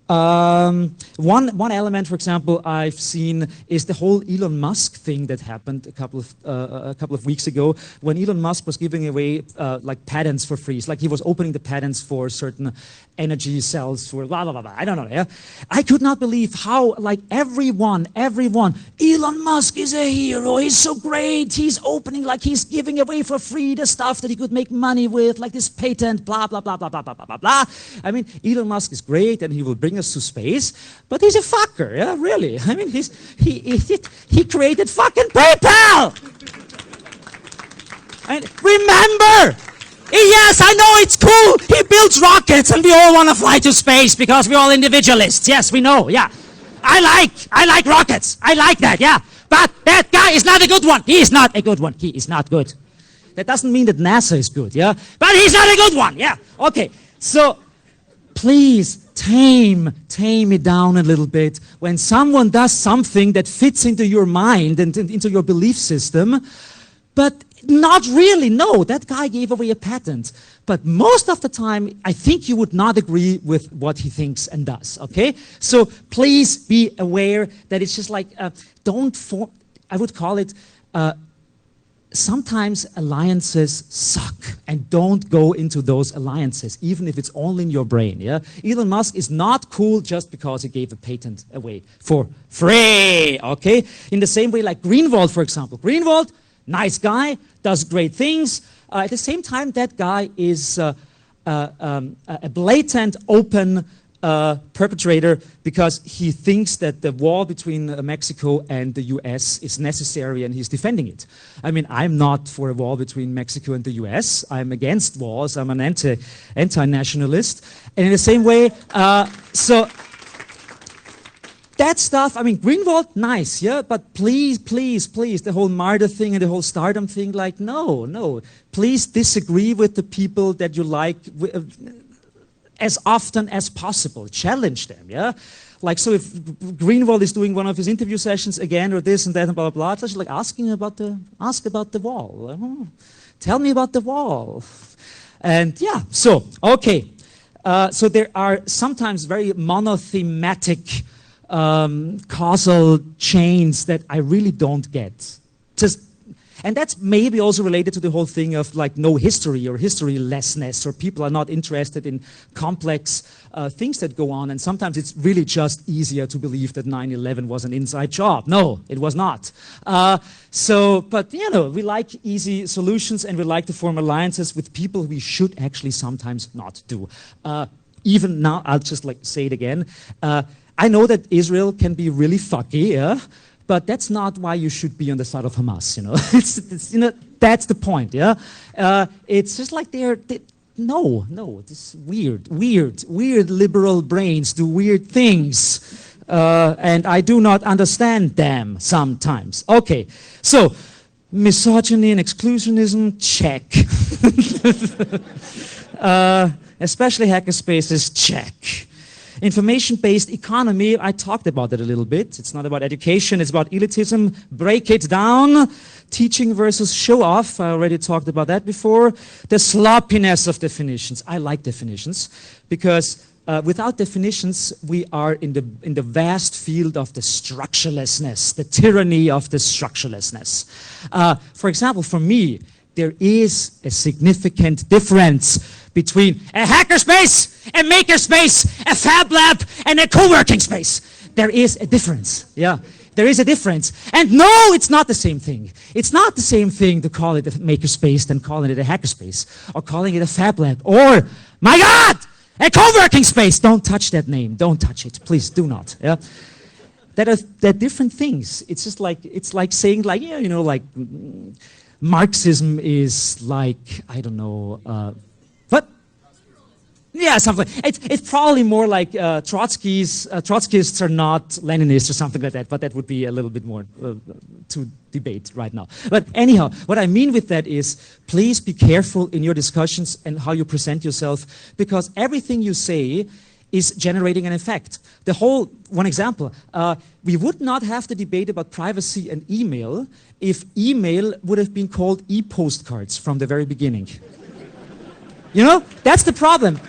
One element, for example, I've seen is the whole Elon Musk thing that happened a couple of weeks ago when Elon Musk was giving away like patents for free. It's like he was opening the patents for certain energy cells for blah blah blah blah. I don't know. Yeah, I could not believe how like everyone, Elon Musk is a hero. He's so great. He's opening like he's giving away for free the stuff that he could make money with, like this patent, blah blah blah blah blah blah blah blah blah. I mean, Elon Musk is great and he will bring us to space, but he's a fucker, yeah, really. I mean, he created fucking PayPal. And remember, yes, I know it's cool. He builds rockets, and we all want to fly to space because we're all individualists. Yes, we know. Yeah, I like rockets. I like that. Yeah, but that guy is not a good one. He is not a good one. He is not good. That doesn't mean that NASA is good. Yeah, but he's not a good one. Yeah. Okay. So please tame it down a little bit. When someone does something that fits into your mind and into your belief system, but not really, no, that guy gave away a patent. But most of the time, I think you would not agree with what he thinks and does, okay? So please be aware that it's just like, I would call it, sometimes alliances suck, and don't go into those alliances, even if it's only in your brain, yeah? Elon Musk is not cool just because he gave a patent away for free, okay? In the same way like Greenwald, for example. Greenwald, nice guy, does great things. At the same time, that guy is a blatant, open perpetrator because he thinks that the wall between Mexico and the US is necessary and he's defending it. I mean, I'm not for a wall between Mexico and the US. I'm against walls. I'm an anti-nationalist. And in the same way, so that stuff, I mean, Greenwald, nice, yeah, but please, the whole martyr thing and the whole stardom thing, like, no. Please disagree with the people that you like as often as possible. Challenge them, yeah? Like, so if Greenwald is doing one of his interview sessions again or this and that and blah, blah, blah, it's just like ask about the wall. Tell me about the wall. And yeah, so, okay. So there are sometimes very monothematic causal chains that I really don't get. And that's maybe also related to the whole thing of like no history or historylessness, or people are not interested in complex things that go on, and sometimes it's really just easier to believe that 9/11 was an inside job. No, it was not. But you know, we like easy solutions and we like to form alliances with people we should actually sometimes not do. Even now, I'll just like say it again. I know that Israel can be really fucky, yeah? But that's not why you should be on the side of Hamas, you know. It's, you know, that's the point, yeah? It's just like no, this weird liberal brains do weird things. And I do not understand them sometimes. Okay, so misogyny and exclusionism, check. Especially hackerspaces, check. Information-based economy, I talked about that a little bit. It's not about education, it's about elitism. Break it down. Teaching versus show-off, I already talked about that before. The sloppiness of definitions. I like definitions because without definitions, we are in the vast field of the structurelessness, the tyranny of the structurelessness. For example, for me, there is a significant difference between a hackerspace, a makerspace, a fab lab, and a co-working space. There is a difference, yeah. There is a difference. And no, it's not the same thing. It's not the same thing to call it a makerspace than calling it a hackerspace, or calling it a fab lab, or, my God, a co-working space. Don't touch that name. Don't touch it. Please do not, yeah. They're different things. It's just like, it's like saying like, yeah, you know, like, Marxism is like, I don't know, what? Yeah, something. It's probably more like Trotskyists are not Leninists or something like that, but that would be a little bit more to debate right now. But anyhow, what I mean with that is, please be careful in your discussions and how you present yourself, because everything you say is generating an effect. One example, we would not have the debate about privacy and email if email would have been called e-postcards from the very beginning. You know, that's the problem.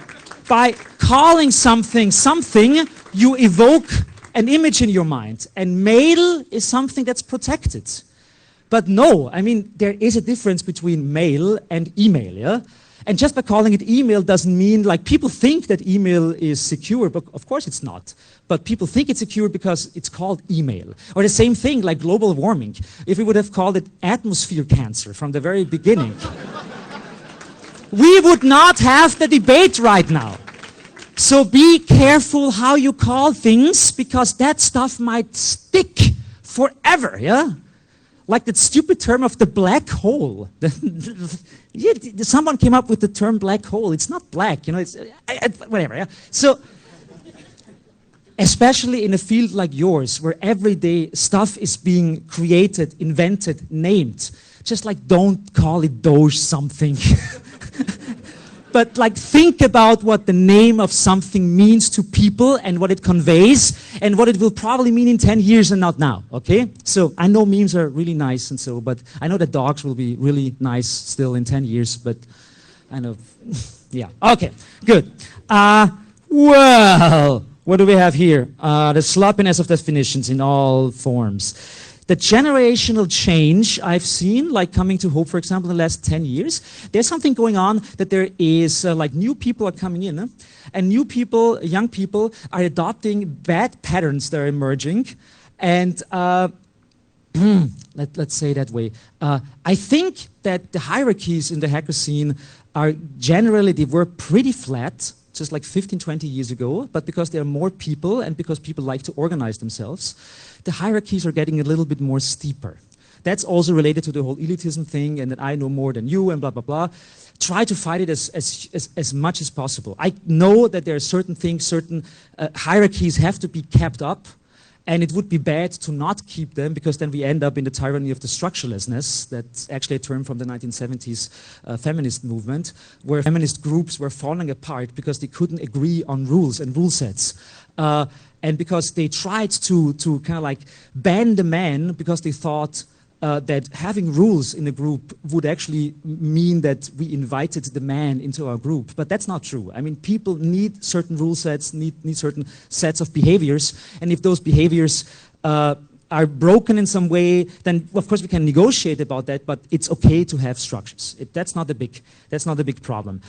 By calling something, you evoke an image in your mind, and mail is something that's protected. But no, I mean, there is a difference between mail and email, yeah? And just by calling it email doesn't mean, like, people think that email is secure, but of course it's not. But people think it's secure because it's called email. Or the same thing, like global warming. If we would have called it atmosphere cancer from the very beginning, we would not have the debate right now. So be careful how you call things, because that stuff might stick forever, yeah? Like that stupid term of the black hole. Yeah, someone came up with the term black hole. It's not black, you know, it's whatever, yeah? So, especially in a field like yours, where every day stuff is being created, invented, named, just like don't call it Doge something. But like think about what the name of something means to people and what it conveys and what it will probably mean in 10 years and not now, okay? So I know memes are really nice and so, but I know that dogs will be really nice still in 10 years, but I know, yeah. Okay, good. Well, what do we have here? The sloppiness of definitions in all forms. The generational change I've seen, like coming to Hope, for example, in the last 10 years, there's something going on that there is, like new people are coming in, and new people, young people, are adopting bad patterns that are emerging, and let's say it that way. I think that the hierarchies in the hacker scene are generally, they were pretty flat, just like 15, 20 years ago, but because there are more people and because people like to organize themselves, the hierarchies are getting a little bit more steeper. That's also related to the whole elitism thing and that I know more than you and blah, blah, blah. Try to fight it as much as possible. I know that there are certain things, certain hierarchies have to be kept up, and it would be bad to not keep them, because then we end up in the tyranny of the structurelessness. That's actually a term from the 1970s feminist movement, where feminist groups were falling apart because they couldn't agree on rules and rule sets. And because they tried to kind of like ban the man because they thought that having rules in a group would actually mean that we invited the man into our group. But that's not true. I mean, people need certain rule sets, need certain sets of behaviors. And if those behaviors are broken in some way, then of course we can negotiate about that, but it's okay to have structures. That's not the big problem.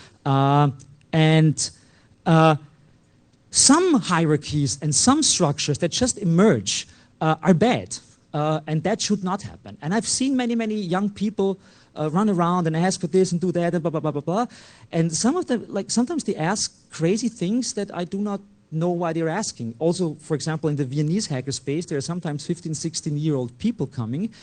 Some hierarchies and some structures that just emerge are bad. And that should not happen. And I've seen many, many young people run around and ask for this and do that and blah, blah, blah, blah, blah. And some of them, like sometimes they ask crazy things that I do not know why they're asking. Also, for example, in the Viennese hackerspace, there are sometimes 15, 16-year-old people coming,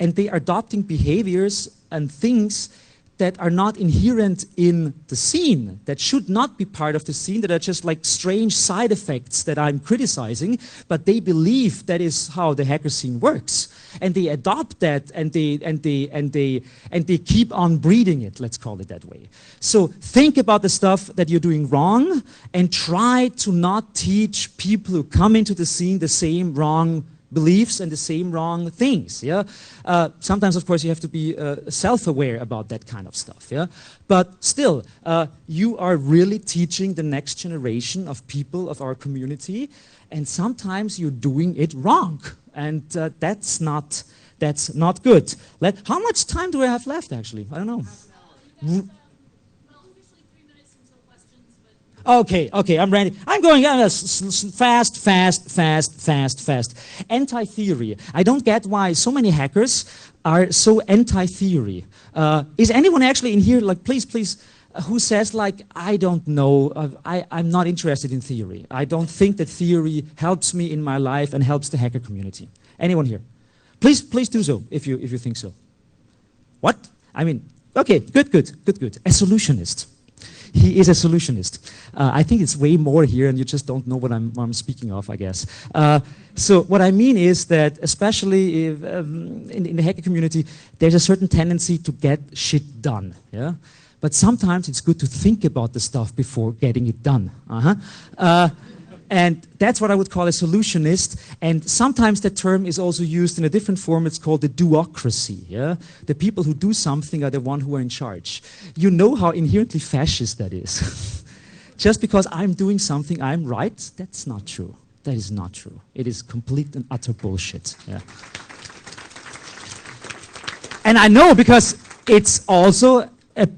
and they are adopting behaviors and things that are not inherent in the scene, that should not be part of the scene, that are just like strange side effects that I'm criticizing, but they believe that is how the hacker scene works. And they adopt that and they keep on breeding it, let's call it that way. So think about the stuff that you're doing wrong and try to not teach people who come into the scene the same wrong beliefs and the same wrong things, yeah? Sometimes, of course, you have to be self-aware about that kind of stuff, yeah? But still, you are really teaching the next generation of people of our community, and sometimes you're doing it wrong, and that's not good. How much time do I have left, actually? I don't know. Okay, I'm ready. I'm going fast. Anti-theory. I don't get why so many hackers are so anti-theory. Is anyone actually in here, like, please, who says, like, I don't know, I'm not interested in theory. I don't think that theory helps me in my life and helps the hacker community. Anyone here? Please do so, if you think so. What? I mean, okay, good. A solutionist. He is a solutionist. I think it's way more here, and you just don't know what I'm speaking of, I guess. So what I mean is that, especially if, in the hacker community, there's a certain tendency to get shit done. Yeah, but sometimes it's good to think about the stuff before getting it done. And that's what I would call a solutionist. And sometimes that term is also used in a different form. It's called the doocracy. Yeah? The people who do something are the one who are in charge. You know how inherently fascist that is. just because I'm doing something I'm right, that's not true. That is not true. It is complete and utter bullshit. Yeah. And I know because it's also a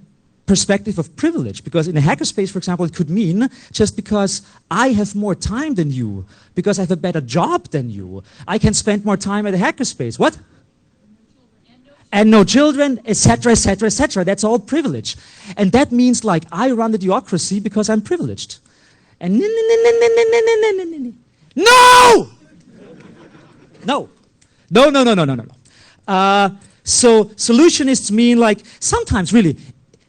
perspective of privilege, because in a hackerspace, for example, it could mean just because I have more time than you, because I have a better job than you, I can spend more time at a hackerspace. What? And no children, etc., etc., etc. That's all privilege. And that means like I run the theocracy because I'm privileged. And no! No! No, no, no, no, no, no, no. So solutionists mean like sometimes really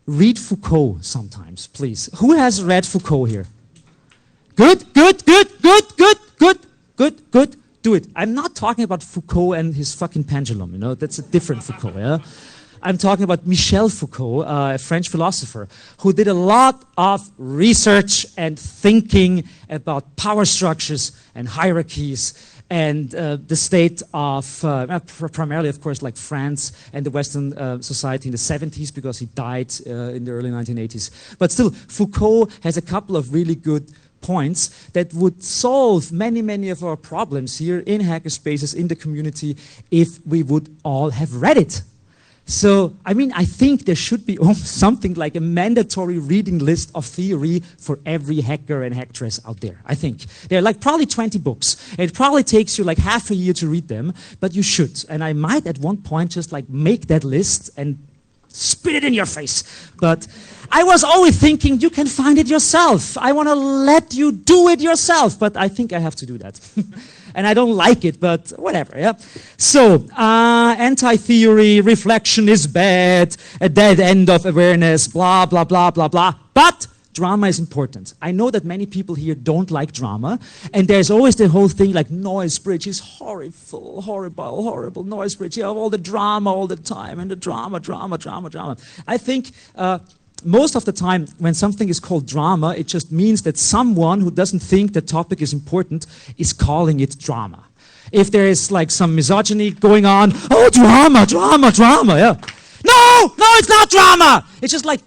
read Foucault sometimes, please. Who has read Foucault here? Good, good, good, good, good, good, good, good. Do it. I'm not talking about Foucault and his fucking pendulum, you know, that's a different Foucault, yeah? I'm talking about Michel Foucault, a French philosopher, who did a lot of research and thinking about power structures and hierarchies and the state of, primarily, of course, like France and the Western society in the 70s, because he died in the early 1980s. But still, Foucault has a couple of really good points that would solve many, many of our problems here in hackerspaces, in the community, if we would all have read it. So, I mean, I think there should be something like a mandatory reading list of theory for every hacker and hacktress out there, I think. There are like probably 20 books. It probably takes you like half a year to read them, but you should. And I might at one point just like make that list and spit it in your face. But I was always thinking you can find it yourself. I want to let you do it yourself, but I think I have to do that. And I don't like it, but whatever, yeah? So, anti-theory, reflection is bad, a dead end of awareness, blah, blah, blah, blah, blah. But drama is important. I know that many people here don't like drama, and there's always the whole thing like noise bridge is horrible, horrible, horrible, noise bridge. You have all the drama all the time, and the drama, drama, drama, drama. I think most of the time when something is called drama, it just means that someone who doesn't think the topic is important is calling it drama. If there is like some misogyny going on, oh, drama, drama, drama, yeah. No, no, it's not drama. It's just like,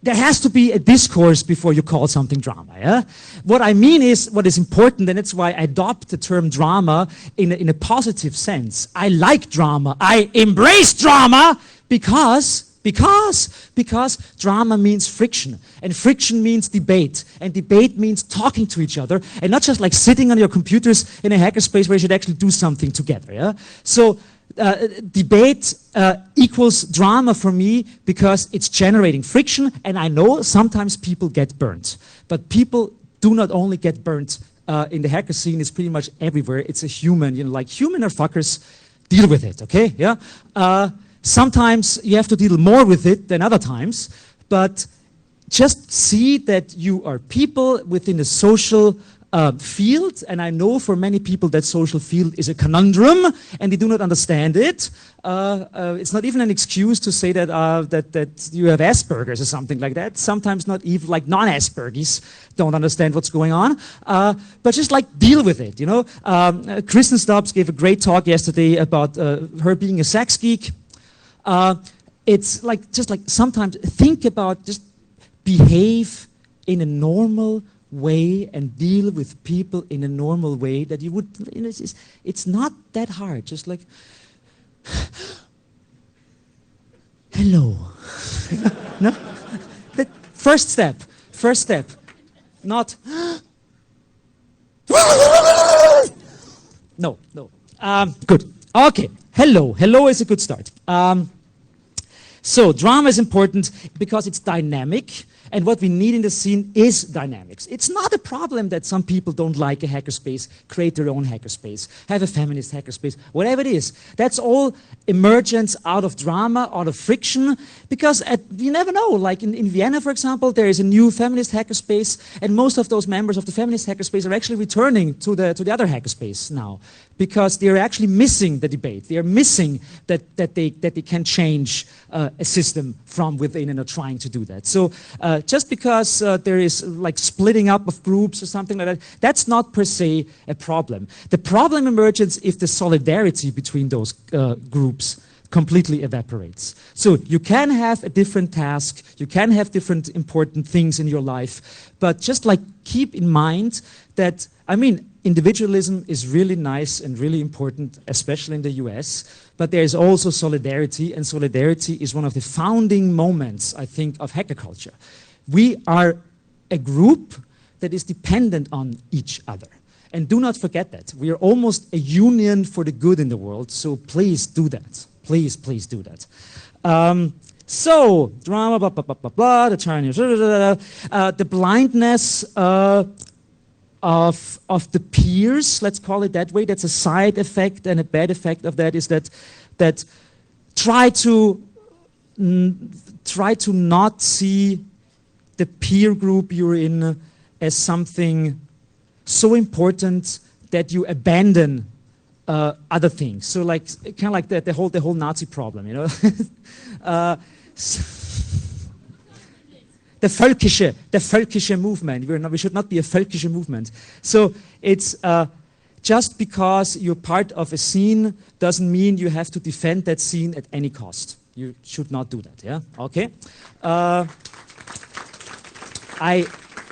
there has to be a discourse before you call something drama, yeah? What I mean is, what is important, and that's why I adopt the term drama in a positive sense. I like drama. I embrace drama because drama means friction, and friction means debate, and debate means talking to each other, and not just like sitting on your computers in a hackerspace where you should actually do something together, yeah? So, debate equals drama for me because it's generating friction, and I know sometimes people get burnt. But people do not only get burnt in the hacker scene, it's pretty much everywhere. It's a human, you know, like human are fuckers, deal with it, okay? Yeah. Sometimes you have to deal more with it than other times, but just see that you are people within a social field, and I know for many people that social field is a conundrum, and they do not understand it. It's not even an excuse to say that that you have Asperger's or something like that. Sometimes not even like non-Aspergers don't understand what's going on, but just like deal with it, you know. Kristen Stubbs gave a great talk yesterday about her being a sex geek. It's like just like sometimes think about just behave in a normal way and deal with people in a normal way that you would, you know, it's not that hard. Just like, hello. No? The first step, not, no. Good. Okay, hello is a good start. So drama is important because it's dynamic, and what we need in the scene is dynamics. It's not a problem that some people don't like a hackerspace, create their own hackerspace, have a feminist hackerspace, whatever it is. That's all emergence out of drama, out of friction, because you never know. Like in Vienna, for example, there is a new feminist hackerspace, and most of those members of the feminist hackerspace are actually returning to the other hackerspace now, because they're actually missing the debate. They're missing that they can change a system from within and are trying to do that. So just because there is like splitting up of groups or something like that, that's not per se a problem. The problem emerges if the solidarity between those groups completely evaporates. So you can have a different task, you can have different important things in your life, but just like keep in mind that, I mean, individualism is really nice and really important, especially in the US, but there is also solidarity, and solidarity is one of the founding moments, I think, of hacker culture. We are a group that is dependent on each other. And do not forget that. We are almost a union for the good in the world, so please do that. Please, please do that. So, drama, blah, blah, blah, blah, blah, the Chinese, the blindness of the peers, let's call it that way. That's a side effect, and a bad effect of that is that try to not see the peer group you're in as something so important that you abandon other things. So like kind of like the whole Nazi problem, you know. The völkische movement. We should not be a völkische movement. So it's just because you're part of a scene doesn't mean you have to defend that scene at any cost. You should not do that. Yeah. Okay. I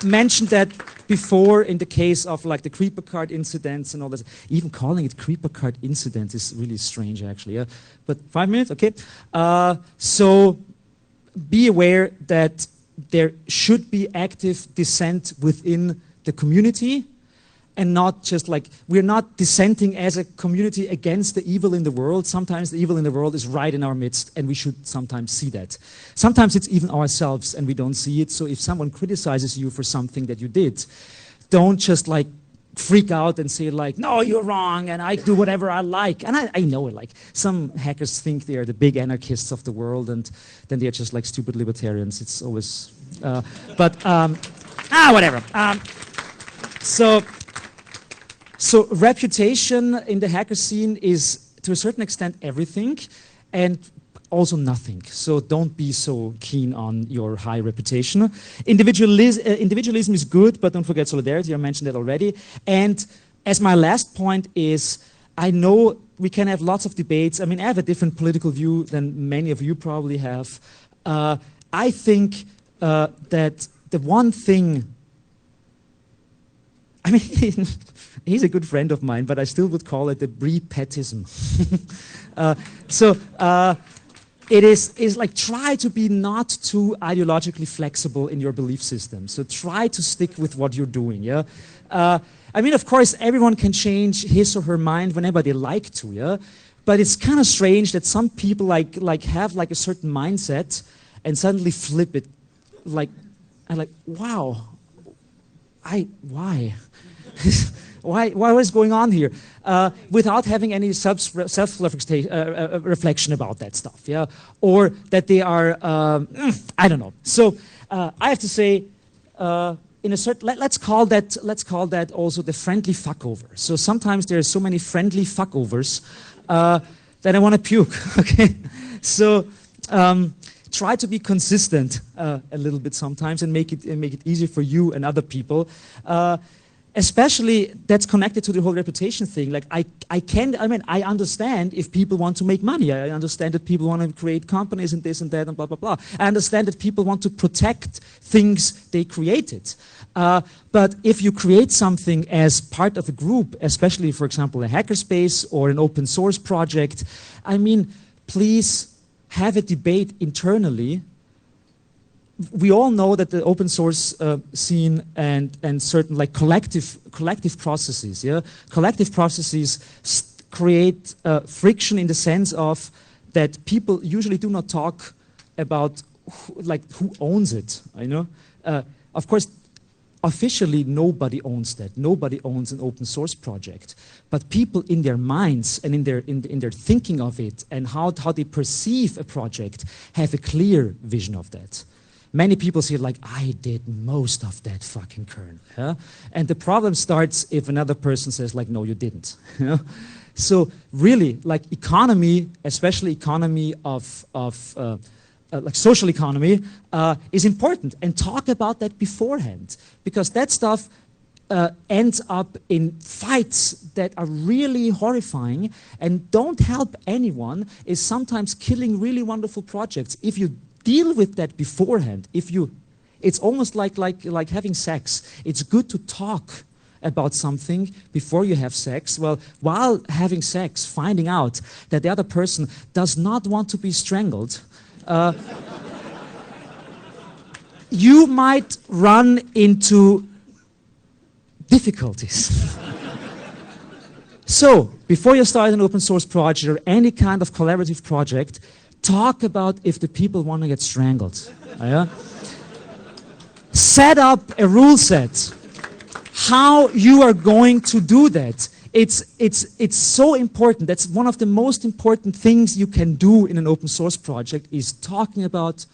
mentioned that before in the case of like the creeper card incidents and all this. Even calling it creeper card incident is really strange, actually. Yeah. But 5 minutes, okay. So be aware that there should be active dissent within the community, and not just like, we're not dissenting as a community against the evil in the world. Sometimes the evil in the world is right in our midst, and we should sometimes see that. Sometimes it's even ourselves and we don't see it. So if someone criticizes you for something that you did, don't just like freak out and say like, no, you're wrong and I do whatever I like. And I know it, like some hackers think they are the big anarchists of the world, and then they're just like stupid libertarians. It's always, whatever. So reputation in the hacker scene is, to a certain extent, everything, and also nothing. So don't be so keen on your high reputation. Individualism is good, but don't forget solidarity. I mentioned that already. And as my last point is, I know we can have lots of debates. I mean, I have a different political view than many of you probably have. I think that the one thing, I mean, he's a good friend of mine, but I still would call it a bripetism. It is like, try to be not too ideologically flexible in your belief system. So try to stick with what you're doing, yeah? I mean, of course, everyone can change his or her mind whenever they like to, yeah? But it's kind of strange that some people like have like a certain mindset and suddenly flip it. Like, I'm like, wow, why? What is going on here? Without having any self-reflection about that stuff, yeah? Or that they are, I don't know. So I have to say, in a certain, let's call that also the friendly fuckover. So sometimes there are so many friendly fuckovers that I want to puke, okay? So try to be consistent a little bit sometimes, and make it easier for you and other people. Especially that's connected to the whole reputation thing. Like I understand if people want to make money. I understand that people want to create companies and this and that and blah, blah, blah. I understand that people want to protect things they created. But if you create something as part of a group, especially, for example, a hackerspace or an open source project, I mean, please have a debate internally. We all know that the open source scene and certain like collective processes, yeah, collective processes create friction in the sense of that people usually do not talk about who owns it. You know, of course, officially nobody owns that. Nobody owns an open source project, but people in their minds and in their thinking of it and how they perceive a project have a clear vision of that. Many people say like, I did most of that fucking kernel. Yeah? And the problem starts if another person says like, no, you didn't. You know? So really, like economy, especially economy of like social economy, is important. And talk about that beforehand. Because that stuff, ends up in fights that are really horrifying and don't help anyone is sometimes killing really wonderful projects. If you deal with that beforehand, it's almost like having sex. It's good to talk about something before you have sex. Well, while having sex, finding out that the other person does not want to be strangled, you might run into difficulties. So, before you start an open source project or any kind of collaborative project, talk about if the people want to get strangled. Yeah? Set up a rule set, how you are going to do that. It's so important. That's one of the most important things you can do in an open source project is talking about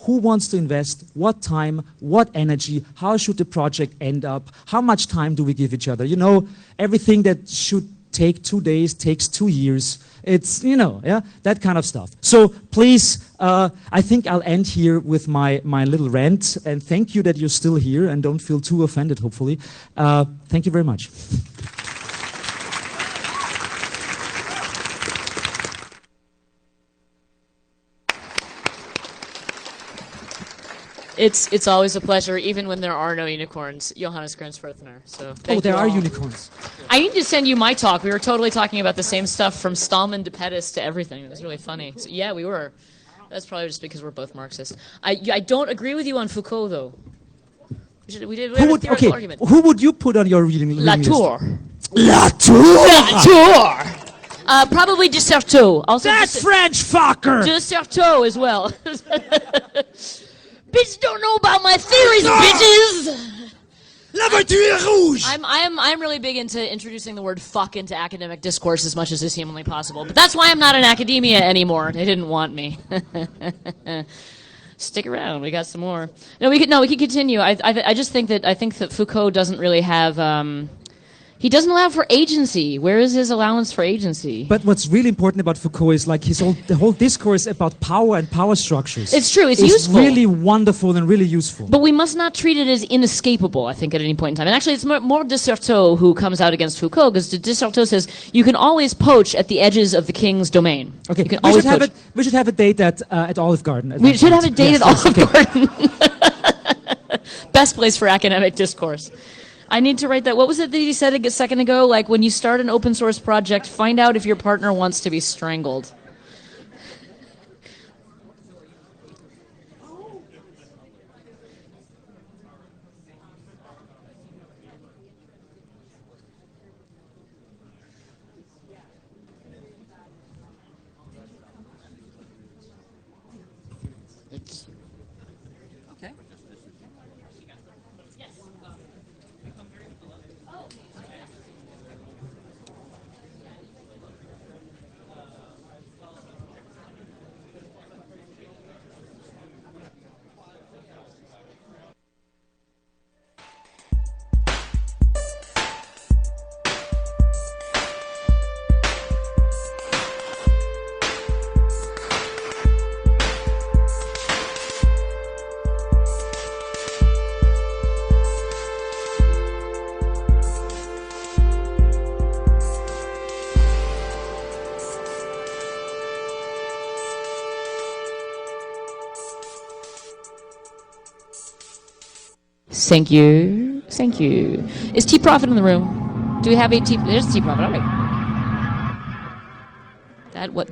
who wants to invest, what time, what energy, how should the project end up, how much time do we give each other. You know, everything that should take 2 days takes 2 years. It's, you know, yeah, that kind of stuff. So please, I think I'll end here with my little rant, and thank you that you're still here and don't feel too offended, hopefully. Thank you very much. It's always a pleasure, even when there are no unicorns. Johannes Grensfurthner. So thank there you are all. unicorns. I need to send you my talk. We were totally talking about the same stuff from Stallman to Pettis to everything. It was really funny. So, yeah, we were. That's probably just because we're both Marxists. I don't agree with you on Foucault, though. We had a theoretical argument. Who would you put on your reading list? Latour. Latour! Latour! Probably Desserteau. Also That French fucker! Desserteau as well. Bitches don't know about my theories, bitches! La voiture rouge! I'm really big into introducing the word fuck into academic discourse as much as is humanly possible. But that's why I'm not in academia anymore. They didn't want me. Stick around. We got some more. No, we could continue. I just think that Foucault doesn't really have. He doesn't allow for agency. Where is his allowance for agency? But what's really important about Foucault is like the whole discourse about power and power structures. It's true. It's useful. It's really wonderful and really useful. But we must not treat it as inescapable, I think, at any point in time. And actually, it's more Desserteau who comes out against Foucault, because Desserteau says you can always poach at the edges of the king's domain. Okay, you can always poach. We should have a date at Olive Garden. We should have a date at Olive Garden. Best place for academic discourse. I need to write that. What was it that you said a second ago? Like, when you start an open source project, find out if your partner wants to be strangled. Okay. Thank you. Thank you. Is T Profit in the room? Do we have a T? There's T Profit. All right.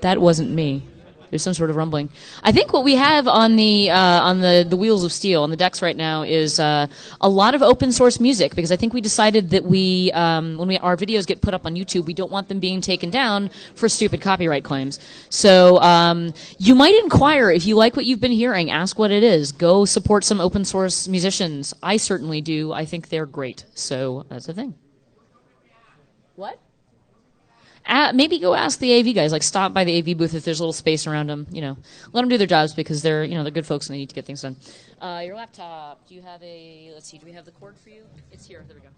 That wasn't me. There's some sort of rumbling. I think what we have on the wheels of steel on the decks right now is a lot of open source music, because I think we decided that when our videos get put up on YouTube, we don't want them being taken down for stupid copyright claims. So you might inquire if you like what you've been hearing. Ask what it is. Go support some open source musicians. I certainly do. I think they're great. So that's the thing. What? Maybe go ask the AV guys, like stop by the AV booth if there's a little space around them, you know. Let them do their jobs, because they're good folks and they need to get things done. Your laptop, do you have let's see, do we have the cord for you? It's here, there we go.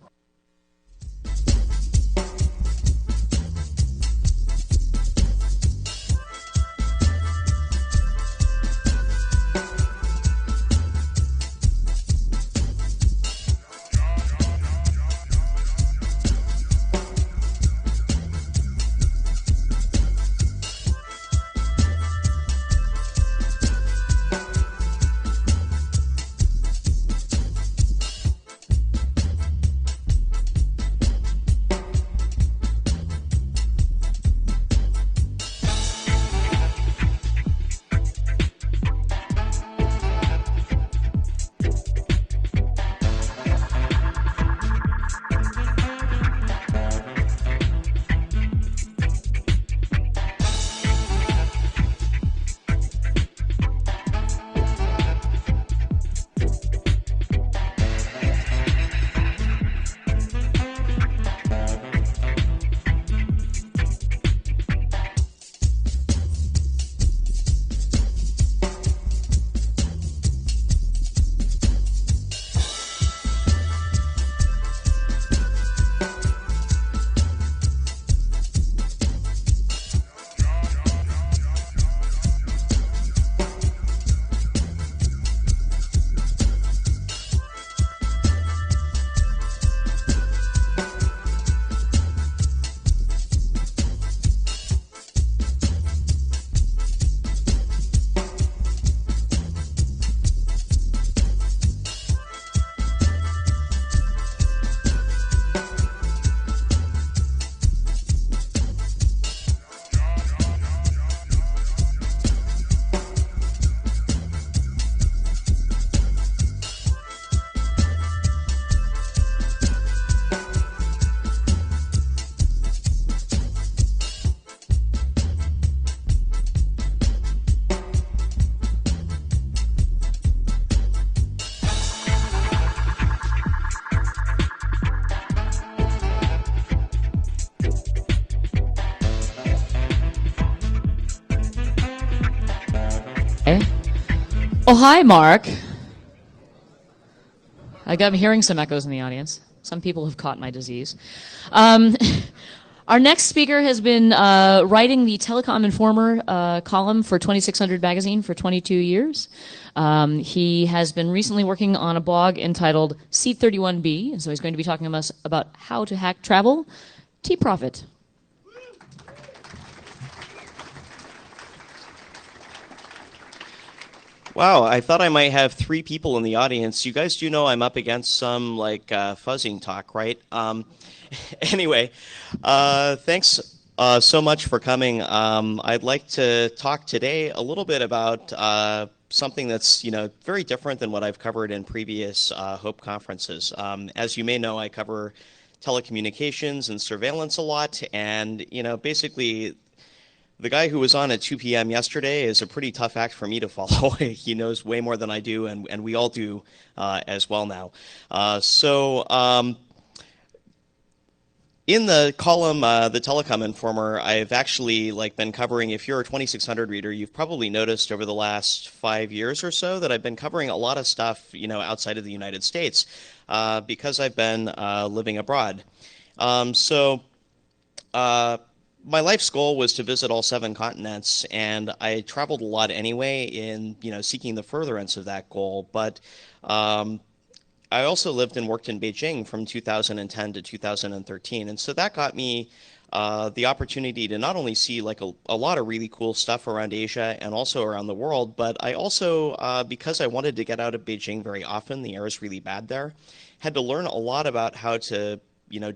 Oh, hi, Mark. I'm hearing some echoes in the audience. Some people have caught my disease. Um, our next speaker has been writing the Telecom Informer column for 2600 magazine for 22 years. He has been recently working on a blog entitled C31B, and so he's going to be talking to us about how to hack travel. T-Profit. Wow, I thought I might have 3 people in the audience. You guys do know I'm up against some like fuzzing talk, right? Anyway, thanks so much for coming. I'd like to talk today a little bit about something that's very different than what I've covered in previous HOPE conferences. As you may know, I cover telecommunications and surveillance a lot, and basically the guy who was on at 2 p.m. yesterday is a pretty tough act for me to follow. He knows way more than I do, and we all do as well now. In the column, the Telecom Informer, I've actually been covering, if you're a 2600 reader, you've probably noticed over the last 5 years or so that I've been covering a lot of stuff, outside of the United States, because I've been living abroad. My life's goal was to visit all 7 continents, and I traveled a lot anyway in, seeking the furtherance of that goal. But I also lived and worked in Beijing from 2010 to 2013, and so that got me the opportunity to not only see a lot of really cool stuff around Asia and also around the world, but I also, because I wanted to get out of Beijing very often, the air is really bad there, had to learn a lot about how to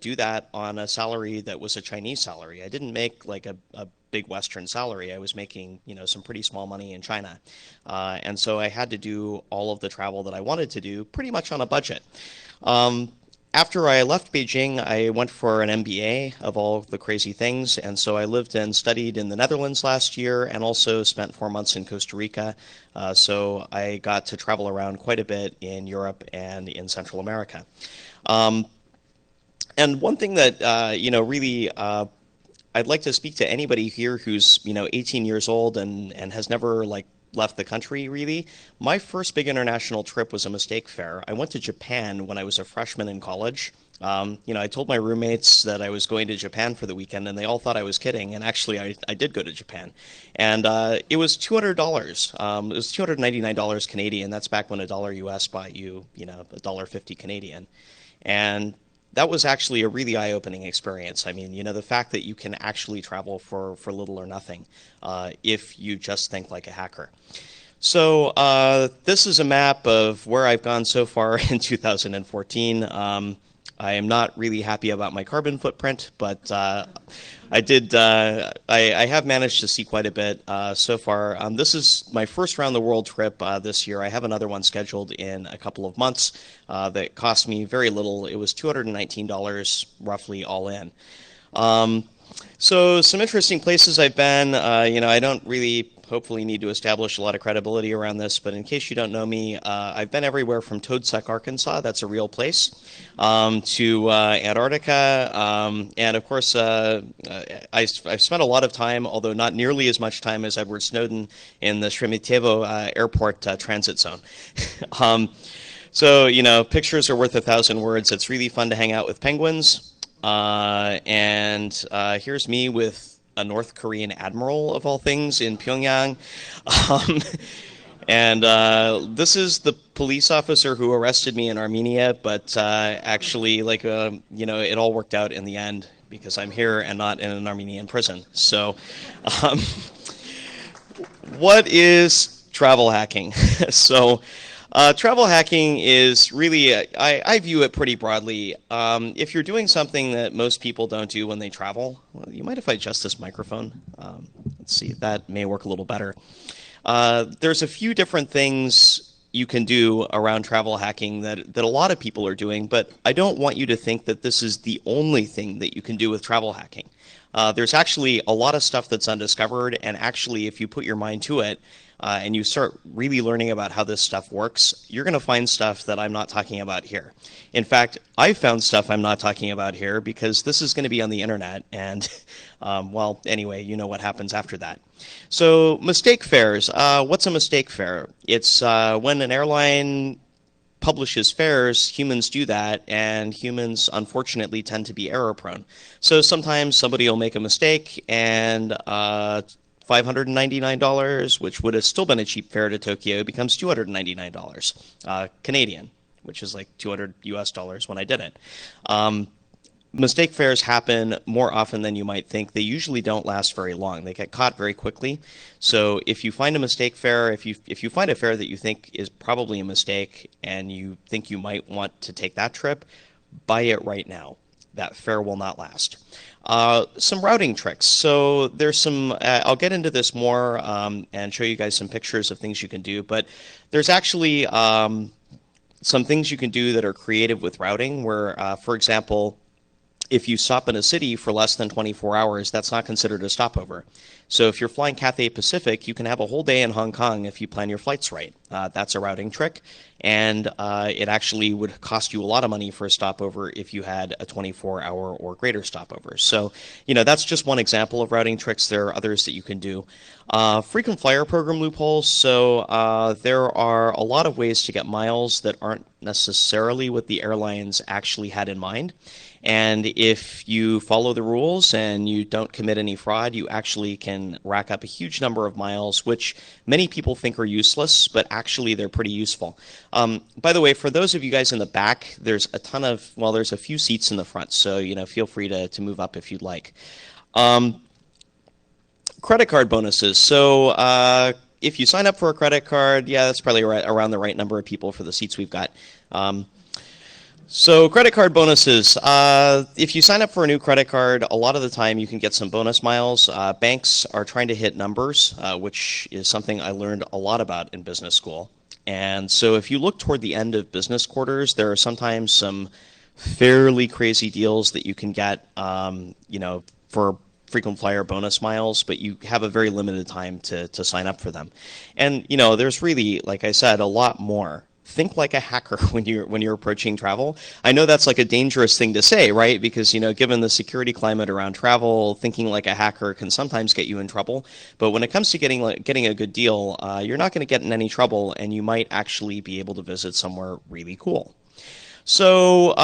do that on a salary that was a Chinese salary. I didn't make a big Western salary. I was making, some pretty small money in China. And so I had to do all of the travel that I wanted to do pretty much on a budget. After I left Beijing, I went for an MBA of all the crazy things. And so I lived and studied in the Netherlands last year and also spent 4 months in Costa Rica. So I got to travel around quite a bit in Europe and in Central America. And one thing that, really I'd like to speak to anybody here who's, 18 years old and has never left the country really. My first big international trip was a mistake fare. I went to Japan when I was a freshman in college. I told my roommates that I was going to Japan for the weekend, and they all thought I was kidding. And actually, I did go to Japan, and it was $200. It was $299 Canadian. That's back when $1 US bought you, $1.50 Canadian, and that was actually a really eye-opening experience. I mean, the fact that you can actually travel for little or nothing if you just think like a hacker. So this is a map of where I've gone so far in 2014. I am not really happy about my carbon footprint, but I have managed to see quite a bit so far. This is my first round the world trip this year. I have another one scheduled in a couple of months that cost me very little. It was $219 roughly all in. So some interesting places I've been. I don't really hopefully need to establish a lot of credibility around this, but in case you don't know me, I've been everywhere from Toadsuck, Arkansas, that's a real place, to Antarctica, and of course I've spent a lot of time, although not nearly as much time as Edward Snowden, in the Sheremetyevo airport transit zone. So, pictures are worth 1,000 words. It's really fun to hang out with penguins, and here's me with a North Korean admiral, of all things, in Pyongyang. And this is the police officer who arrested me in Armenia, but actually, it all worked out in the end because I'm here and not in an Armenian prison. So what is travel hacking? So travel hacking is really, I view it pretty broadly. If you're doing something that most people don't do when they travel, well, you mind if I adjust this microphone? Let's see, that may work a little better. There's a few different things you can do around travel hacking that a lot of people are doing, but I don't want you to think that this is the only thing that you can do with travel hacking. There's actually a lot of stuff that's undiscovered, and actually, if you put your mind to it, and you start really learning about how this stuff works, you're going to find stuff that I'm not talking about here. In fact, I found stuff I'm not talking about here because this is going to be on the internet, and well, anyway, you know what happens after that. So mistake fares. What's a mistake fare? It's when an airline publishes fares, humans do that, and humans unfortunately tend to be error prone. So sometimes somebody will make a mistake and $599, which would have still been a cheap fare to Tokyo, becomes $299 Canadian, which is like 200 US dollars when I did it. Mistake fares happen more often than you might think. They usually don't last very long. They get caught very quickly. So if you find a mistake fare, if you find a fare that you think is probably a mistake and you think you might want to take that trip, buy it right now. That fare will not last. Some routing tricks. So there's some, I'll get into this more and show you guys some pictures of things you can do, but there's actually some things you can do that are creative with routing where, for example, if you stop in a city for less than 24 hours, that's not considered a stopover. So if you're flying Cathay Pacific, you can have a whole day in Hong Kong if you plan your flights right. That's a routing trick, and it actually would cost you a lot of money for a stopover if you had a 24-hour or greater stopover. So, you know, that's just one example of routing tricks. There are others that you can do. Frequent flyer program loopholes. So there are a lot of ways to get miles that aren't necessarily what the airlines actually had in mind. And if you follow the rules and you don't commit any fraud, you actually can rack up a huge number of miles, which many people think are useless, but actually they're pretty useful. By the way, for those of you guys in the back, there's a ton of, well, there's a few seats in the front, so, you know, feel free to move up if you'd like. Credit card bonuses. So if you sign up for a credit card, yeah, that's probably around the right number of people for the seats we've got. So credit card bonuses. If you sign up for a new credit card, a lot of the time you can get some bonus miles. Banks are trying to hit numbers, which is something I learned a lot about in business school. And so if you look toward the end of business quarters, there are sometimes some fairly crazy deals that you can get, you know, for frequent flyer bonus miles, but you have a very limited time to sign up for them. And, you know, there's really, like I said, a lot more. Think like a hacker when you're approaching travel. I know that's like a dangerous thing to say, right? Because, you know, given the security climate around travel, thinking like a hacker can sometimes get you in trouble. But when it comes to getting a good deal, you're not going to get in any trouble, and you might actually be able to visit somewhere really cool. So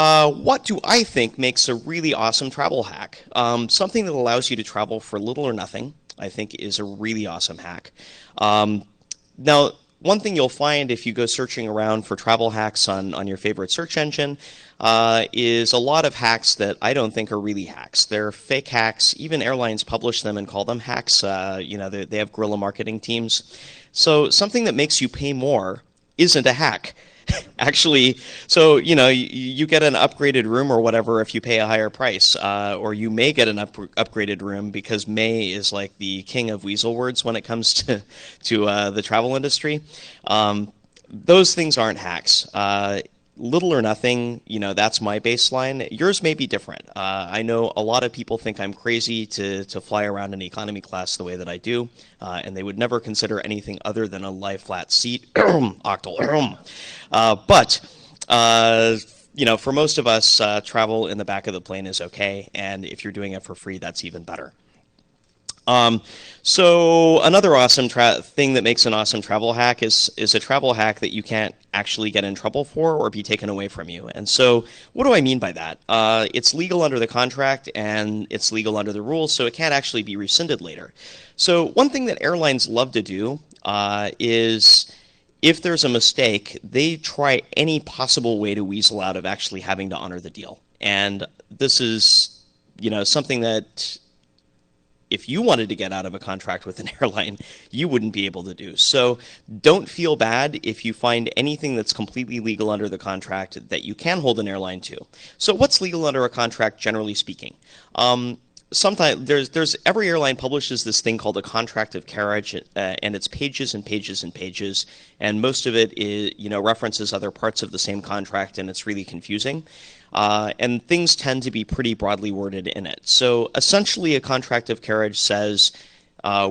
what do I think makes a really awesome travel hack? Something that allows you to travel for little or nothing, I think, is a really awesome hack. Now, one thing you'll find if you go searching around for travel hacks on your favorite search engine is a lot of hacks that I don't think are really hacks. They're fake hacks. Even airlines publish them and call them hacks. You know, they have guerrilla marketing teams. So something that makes you pay more isn't a hack. Actually, so, you know, you get an upgraded room or whatever if you pay a higher price, or you may get an upgraded room because May is like the king of weasel words when it comes to the travel industry. Those things aren't hacks. Little or nothing, you know, that's my baseline. Yours may be different. I know a lot of people think I'm crazy to fly around in economy class the way that I do, and they would never consider anything other than a lie flat seat. Octal. But you know, for most of us, travel in the back of the plane is okay, and if you're doing it for free, that's even better. So another awesome thing that makes an awesome travel hack is a travel hack that you can't actually get in trouble for or be taken away from you. And so what do I mean by that? It's legal under the contract and it's legal under the rules, so it can't actually be rescinded later. So one thing that airlines love to do is if there's a mistake, they try any possible way to weasel out of actually having to honor the deal. And this is, you know, something that if you wanted to get out of a contract with an airline, you wouldn't be able to do. So don't feel bad if you find anything that's completely legal under the contract that you can hold an airline to. So what's legal under a contract, generally speaking? Sometimes there's every airline publishes this thing called a contract of carriage, and it's pages and pages and pages, and most of it is, you know, references other parts of the same contract, and it's really confusing. And things tend to be pretty broadly worded in it. So essentially a contract of carriage says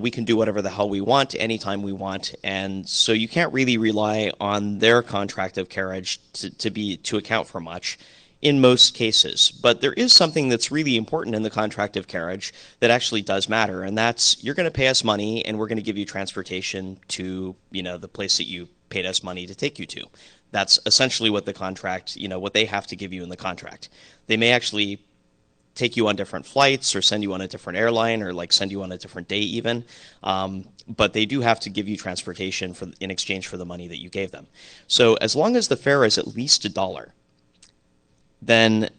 we can do whatever the hell we want anytime we want, and so you can't really rely on their contract of carriage to account for much in most cases. But there is something that's really important in the contract of carriage that actually does matter, and that's you're going to pay us money and we're going to give you transportation to, the place that you paid us money to take you to. That's essentially what the contract, what they have to give you in the contract. They may actually take you on different flights or send you on a different airline or like send you on a different day even. But they do have to give you transportation in exchange for the money that you gave them. So as long as the fare is at least $1, then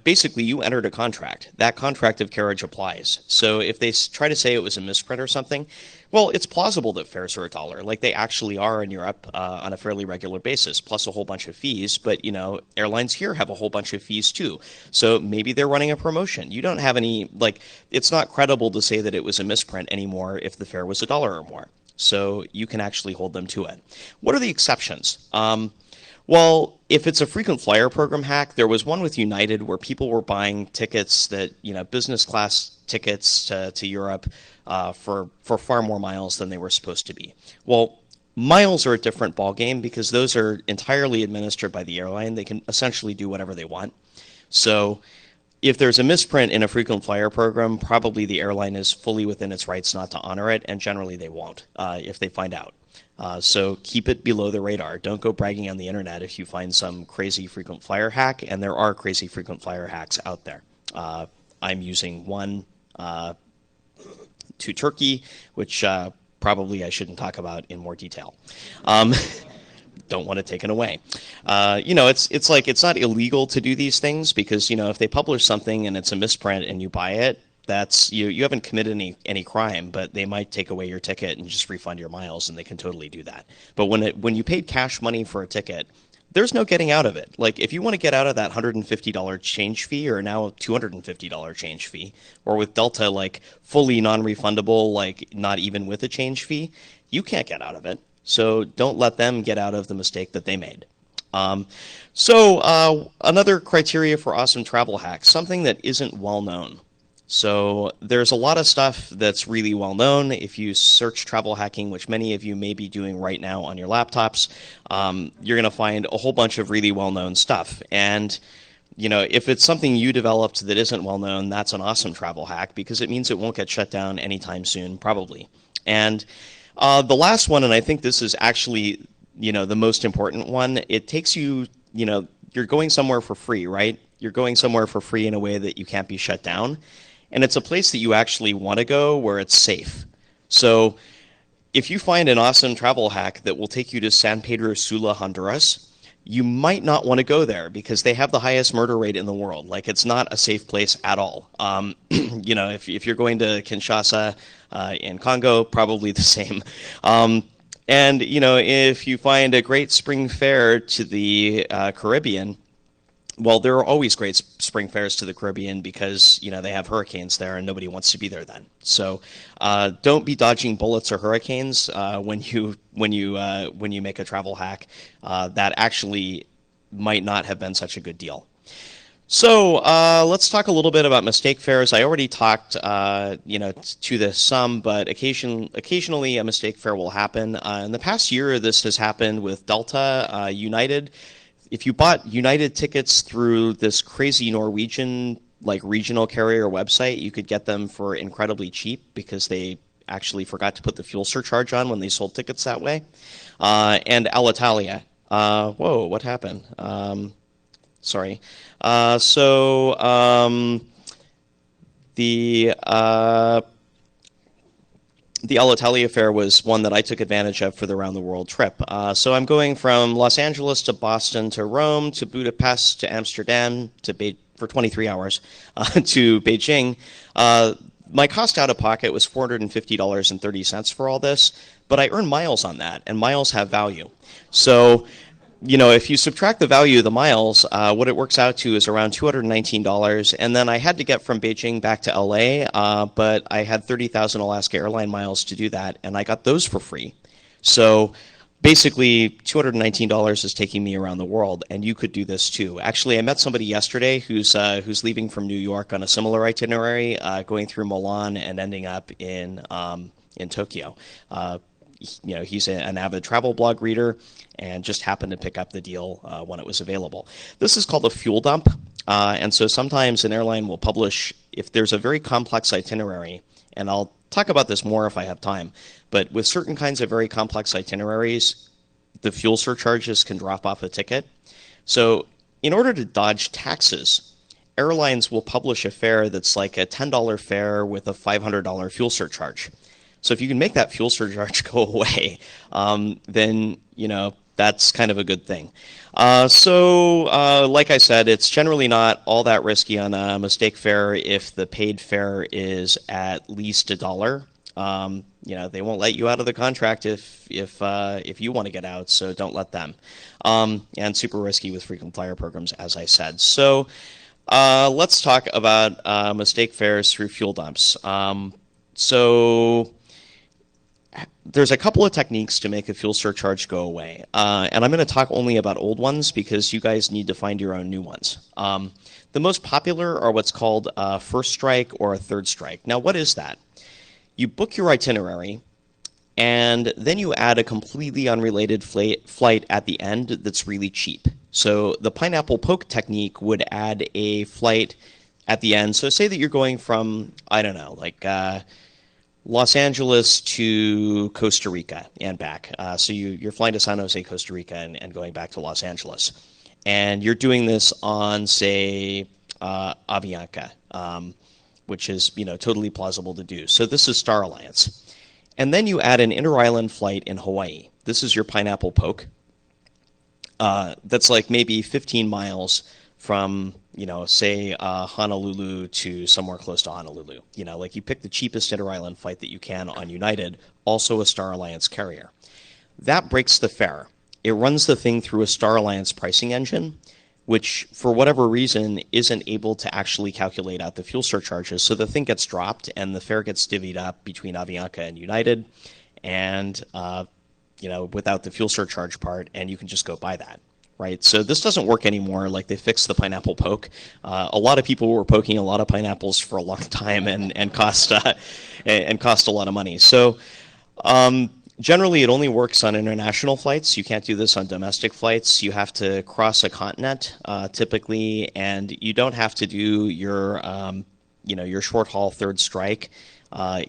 basically you entered a contract. That contract of carriage applies. So if they try to say it was a misprint or something, well, it's plausible that fares are $1, like they actually are in Europe on a fairly regular basis, plus a whole bunch of fees. But, airlines here have a whole bunch of fees too. So maybe they're running a promotion. You don't have any, it's not credible to say that it was a misprint anymore if the fare was $1 or more. So you can actually hold them to it. What are the exceptions? Well, if it's a frequent flyer program hack, there was one with United where people were buying tickets that, business class tickets to Europe for far more miles than they were supposed to be. Well, miles are a different ballgame because those are entirely administered by the airline. They can essentially do whatever they want. So if there's a misprint in a frequent flyer program, probably the airline is fully within its rights not to honor it, and generally they won't if they find out. So keep it below the radar. Don't go bragging on the internet if you find some crazy frequent flyer hack, and there are crazy frequent flyer hacks out there. I'm using one to Turkey, which probably I shouldn't talk about in more detail. Don't want it taken away. It's like it's not illegal to do these things because, if they publish something and it's a misprint and you buy it, that's you haven't committed any crime, but they might take away your ticket and just refund your miles, and they can totally do that. But when you paid cash money for a ticket, there's no getting out of it. Like if you want to get out of that $150 change fee or now $250 change fee, or with Delta like fully non-refundable, like not even with a change fee, you can't get out of it. So don't let them get out of the mistake that they made. Another criteria for awesome travel hacks, something that isn't well known. So there's a lot of stuff that's really well known. If you search travel hacking, which many of you may be doing right now on your laptops, you're going to find a whole bunch of really well-known stuff. And if it's something you developed that isn't well known, that's an awesome travel hack because it means it won't get shut down anytime soon, probably. And the last one, and I think this is actually the most important one, it takes you, you're going somewhere for free, right? You're going somewhere for free in a way that you can't be shut down. And it's a place that you actually want to go where it's safe. So if you find an awesome travel hack that will take you to San Pedro Sula, Honduras, you might not want to go there because they have the highest murder rate in the world. Like it's not a safe place at all. If you're going to Kinshasa in Congo, probably the same. And if you find a great spring fair to the Caribbean, well, there are always great spring fairs to the Caribbean because they have hurricanes there and nobody wants to be there then. So don't be dodging bullets or hurricanes when you make a travel hack that actually might not have been such a good deal. So let's talk a little bit about mistake fares. I already talked to this some, but occasionally a mistake fare will happen. In the past year, this has happened with Delta, United. If you bought United tickets through this crazy Norwegian regional carrier website, you could get them for incredibly cheap because they actually forgot to put the fuel surcharge on when they sold tickets that way. And Alitalia. Whoa, what happened? Sorry. The Alitalia fare was one that I took advantage of for the round the world trip. So I'm going from Los Angeles to Boston to Rome to Budapest to Amsterdam for 23 hours to Beijing. My cost out of pocket was $450.30 for all this, but I earned miles on that, and miles have value. So if you subtract the value of the miles, what it works out to is around $219. And then I had to get from Beijing back to LA, but I had 30,000 Alaska Airline miles to do that, and I got those for free. So basically, $219 is taking me around the world, and you could do this too. Actually, I met somebody yesterday who's leaving from New York on a similar itinerary, going through Milan and ending up in Tokyo. He's an avid travel blog reader and just happened to pick up the deal when it was available. This is called a fuel dump, and so sometimes an airline will publish if there's a very complex itinerary, and I'll talk about this more if I have time. But with certain kinds of very complex itineraries, the fuel surcharges can drop off a ticket. So in order to dodge taxes, airlines will publish a fare that's like a $10 fare with a $500 fuel surcharge. So if you can make that fuel surcharge go away, then that's kind of a good thing. Like I said, it's generally not all that risky on a mistake fare if the paid fare is at least $1. They won't let you out of the contract if you want to get out, so don't let them. And super risky with frequent flyer programs, as I said. So let's talk about mistake fares through fuel dumps. There's a couple of techniques to make a fuel surcharge go away. And I'm going to talk only about old ones because you guys need to find your own new ones. The most popular are what's called a first strike or a third strike. Now, what is that? You book your itinerary, and then you add a completely unrelated flight at the end that's really cheap. So the pineapple poke technique would add a flight at the end. So say that you're going from, I don't know, like Los Angeles to Costa Rica and back. So you're flying to San Jose, Costa Rica, and going back to Los Angeles. And you're doing this on, say, Avianca, which is totally plausible to do. So this is Star Alliance. And then you add an inter-island flight in Hawaii. This is your pineapple poke. That's like maybe 15 miles from, say Honolulu to somewhere close to Honolulu. Like you pick the cheapest inter-island flight that you can on United, also a Star Alliance carrier. That breaks the fare. It runs the thing through a Star Alliance pricing engine, which for whatever reason isn't able to actually calculate out the fuel surcharges. So the thing gets dropped and the fare gets divvied up between Avianca and United, and without the fuel surcharge part, and you can just go buy that. Right, so this doesn't work anymore. Like they fixed the pineapple poke. A lot of people were poking a lot of pineapples for a long time and cost a lot of money. So generally, it only works on international flights. You can't do this on domestic flights. You have to cross a continent typically, and you don't have to do your short haul third strike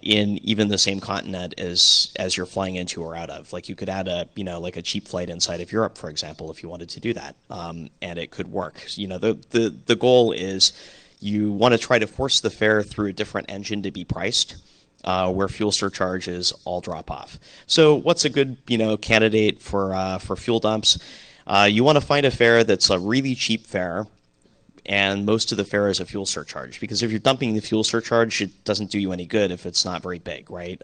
in even the same continent as you're flying into or out of. Like you could add like a cheap flight inside of Europe, for example, if you wanted to do that, and it could work. The goal is you want to try to force the fare through a different engine to be priced, where fuel surcharges all drop off. So what's a good candidate for fuel dumps? You want to find a fare that's a really cheap fare, and most of the fare is a fuel surcharge, because if you're dumping the fuel surcharge, it doesn't do you any good if it's not very big, right?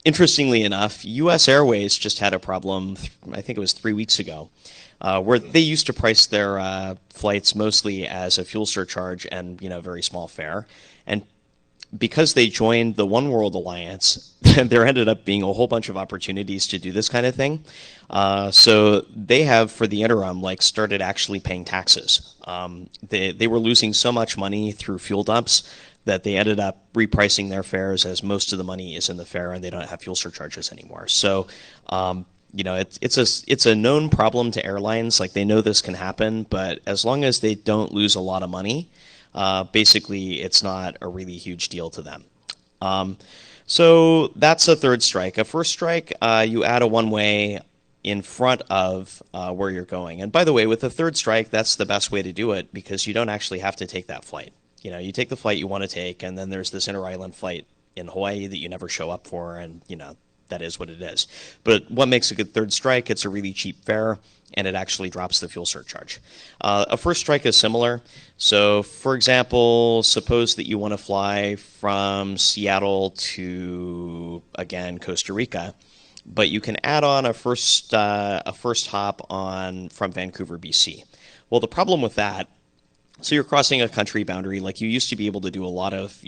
Interestingly enough, U.S. Airways just had a problem, I think it was 3 weeks ago, where they used to price their flights mostly as a fuel surcharge and very small fare. And because they joined the One World Alliance, there ended up being a whole bunch of opportunities to do this kind of thing. So they have, for the interim, started actually paying taxes. They were losing so much money through fuel dumps that they ended up repricing their fares, as most of the money is in the fare and they don't have fuel surcharges anymore. So it's a known problem to airlines. Like they know this can happen, but as long as they don't lose a lot of money, basically it's not a really huge deal to them. So that's a third strike. A first strike, you add a one-way in front of where you're going. And by the way, with the third strike, that's the best way to do it, because you don't actually have to take that flight. You take the flight you want to take, and then there's this inter-island flight in Hawaii that you never show up for, and that is what it is. But what makes a good third strike? It's a really cheap fare, and it actually drops the fuel surcharge. A first strike is similar. So, for example, suppose that you want to fly from Seattle to, again, Costa Rica, but you can add on a first hop on from Vancouver, BC. Well, the problem with that, so you're crossing a country boundary. Like you used to be able to do a lot of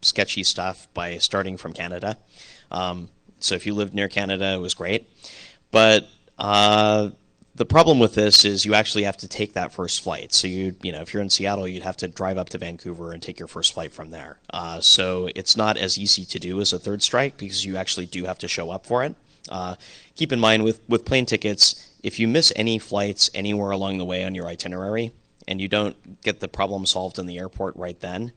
sketchy stuff by starting from Canada. So if you lived near Canada, it was great. But the problem with this is you actually have to take that first flight. So if you're in Seattle, you'd have to drive up to Vancouver and take your first flight from there. So it's not as easy to do as a third strike because you actually do have to show up for it. Keep in mind with plane tickets, if you miss any flights anywhere along the way on your itinerary and you don't get the problem solved in the airport right then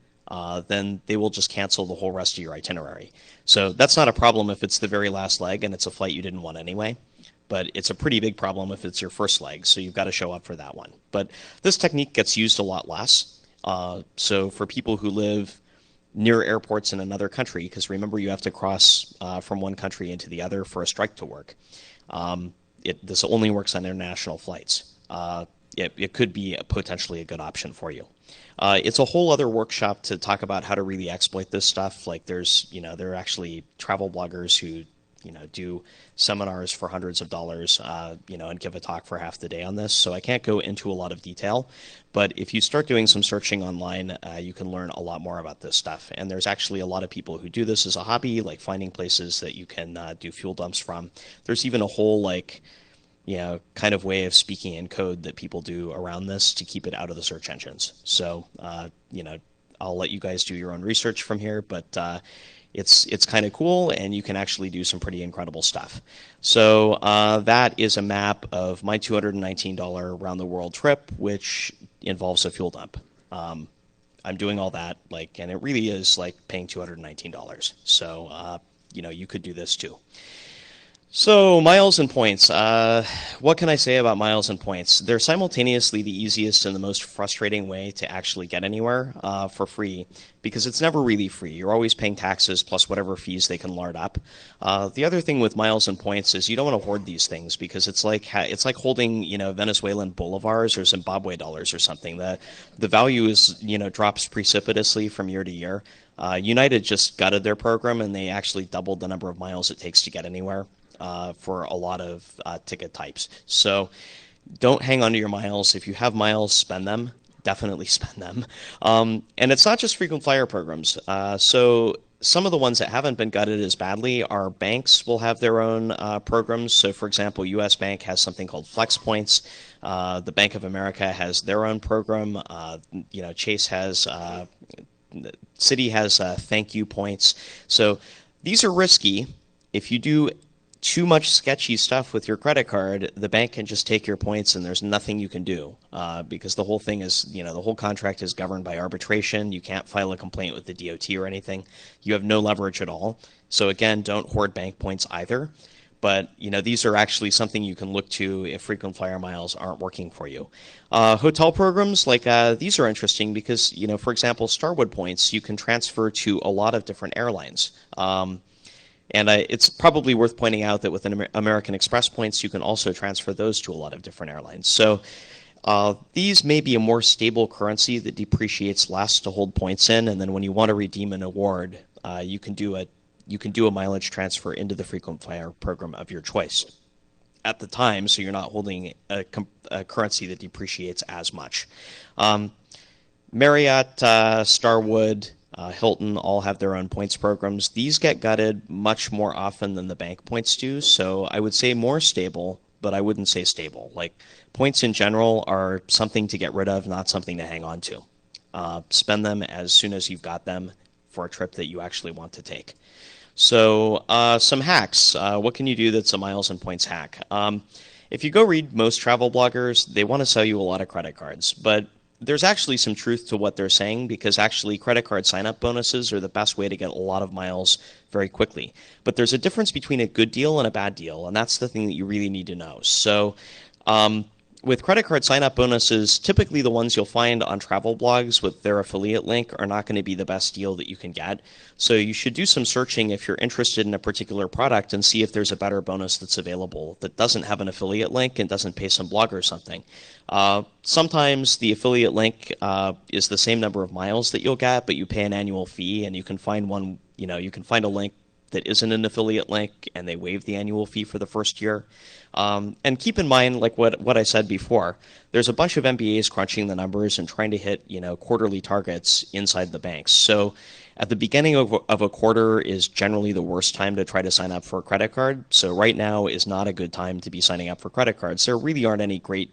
they will just cancel the whole rest of your itinerary. So that's not a problem if it's the very last leg and it's a flight you didn't want anyway. But it's a pretty big problem if it's your first leg, so you've got to show up for that one. But this technique gets used a lot less. So for people who live near airports in another country, because remember you have to cross from one country into the other for a strike to work. This only works on international flights. It could be potentially a good option for you. It's a whole other workshop to talk about how to really exploit this stuff. Like there are actually travel bloggers who do seminars for hundreds of dollars, and give a talk for half the day on this. So I can't go into a lot of detail, but if you start doing some searching online, you can learn a lot more about this stuff. And there's actually a lot of people who do this as a hobby, like finding places that you can do fuel dumps from. There's even a whole kind of way of speaking in code that people do around this to keep it out of the search engines. So, I'll let you guys do your own research from here, but it's kind of cool, and you can actually do some pretty incredible stuff. So that is a map of my $219 around the world trip, which involves a fuel dump. I'm doing all that, and it really is like paying $219. So, you could do this too. So miles and points. What can I say about miles and points? They're simultaneously the easiest and the most frustrating way to actually get anywhere for free, because it's never really free. You're always paying taxes plus whatever fees they can lard up. The other thing with miles and points is you don't want to hoard these things, because it's like holding Venezuelan bolivars or Zimbabwe dollars or something. The value is drops precipitously from year to year. United just gutted their program, and they actually doubled the number of miles it takes to get anywhere. For a lot of ticket types. So don't hang on to your miles. If you have miles, spend them. Definitely spend them. And it's not just frequent flyer programs. So some of the ones that haven't been gutted as badly are banks will have their own programs. So for example, US Bank has something called Flex Points. The Bank of America has their own program. Chase has, Citi has thank you points. So these are risky. If you do too much sketchy stuff with your credit card, the bank can just take your points and there's nothing you can do because the whole thing is, the whole contract is governed by arbitration. You can't file a complaint with the DOT or anything. You have no leverage at all. So again, don't hoard bank points either. But, these are actually something you can look to if frequent flyer miles aren't working for you. Hotel programs, these are interesting because, for example, Starwood points, you can transfer to a lot of different airlines. And it's probably worth pointing out that with American Express points, you can also transfer those to a lot of different airlines. So these may be a more stable currency that depreciates less to hold points in, and then when you want to redeem an award, you can do a mileage transfer into the frequent flyer program of your choice at the time, so you're not holding a currency that depreciates as much. Marriott, Starwood, Hilton all have their own points programs. These get gutted much more often than the bank points do, so I would say more stable, but I wouldn't say stable. Points in general are something to get rid of, not something to hang on to. Spend them as soon as you've got them for a trip that you actually want to take. So some hacks. What can you do that's a miles and points hack? If you go read most travel bloggers, they want to sell you a lot of credit cards, but there's actually some truth to what they're saying, because actually credit card sign-up bonuses are the best way to get a lot of miles very quickly. But there's a difference between a good deal and a bad deal, and that's the thing that you really need to know. So with credit card sign-up bonuses, typically the ones you'll find on travel blogs with their affiliate link are not going to be the best deal that you can get. So you should do some searching if you're interested in a particular product and see if there's a better bonus that's available that doesn't have an affiliate link and doesn't pay some blogger something. Sometimes the affiliate link is the same number of miles that you'll get, but you pay an annual fee, and you can find one, you can find a link that isn't an affiliate link, and they waive the annual fee for the first year. And keep in mind, like what I said before, there's a bunch of MBAs crunching the numbers and trying to hit, quarterly targets inside the banks. So at the beginning of a quarter is generally the worst time to try to sign up for a credit card. So right now is not a good time to be signing up for credit cards. There really aren't any great,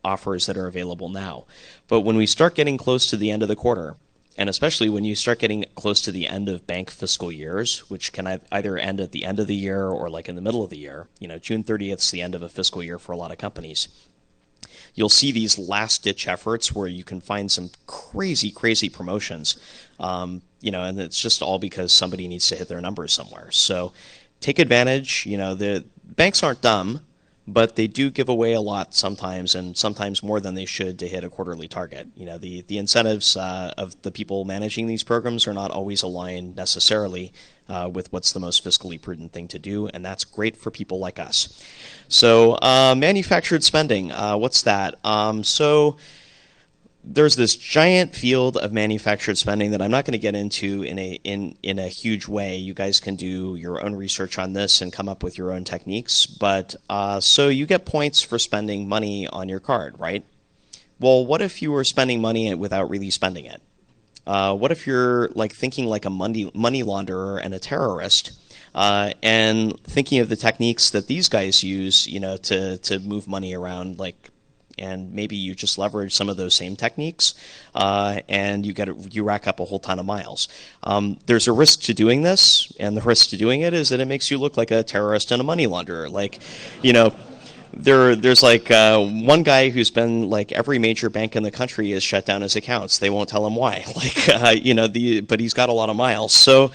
offers that are available now. But when we start getting close to the end of the quarter, and especially when you start getting close to the end of bank fiscal years, which can either end at the end of the year or like in the middle of the year, June 30th is the end of a fiscal year for a lot of companies. You'll see these last-ditch efforts where you can find some crazy, crazy promotions, and it's just all because somebody needs to hit their numbers somewhere. So take advantage. The banks aren't dumb, but they do give away a lot sometimes, and sometimes more than they should, to hit a quarterly target. The incentives of the people managing these programs are not always aligned necessarily with what's the most fiscally prudent thing to do, and that's great for people like us. So manufactured spending, what's that? So there's this giant field of manufactured spending that I'm not going to get into in a huge way. You guys can do your own research on this and come up with your own techniques. But so you get points for spending money on your card, right? Well, what if you were spending money without really spending it? What if you're like thinking like a money launderer and a terrorist, and thinking of the techniques that these guys use, to move money around, and maybe you just leverage some of those same techniques, and you rack up a whole ton of miles. There's a risk to doing this, and the risk to doing it is that it makes you look like a terrorist and a money launderer. There's one guy who's been every major bank in the country has shut down his accounts. They won't tell him why. But he's got a lot of miles. So,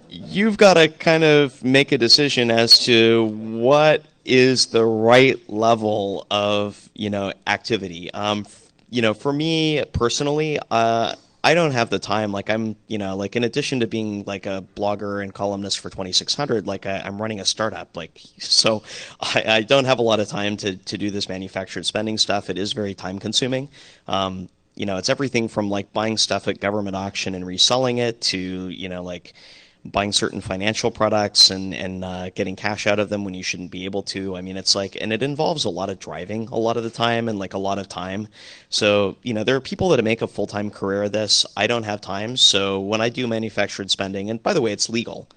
you've got to kind of make a decision as to what is the right level of, activity. For me personally, I don't have the time. In addition to being a blogger and columnist for 2600, I'm running a startup. So I don't have a lot of time to do this manufactured spending stuff. It is very time consuming. It's everything from buying stuff at government auction and reselling it to, buying certain financial products and getting cash out of them when you shouldn't be able to. I mean, and it involves a lot of driving a lot of the time and a lot of time. So, there are people that make a full-time career of this. I don't have time. So when I do manufactured spending, and by the way, it's legal.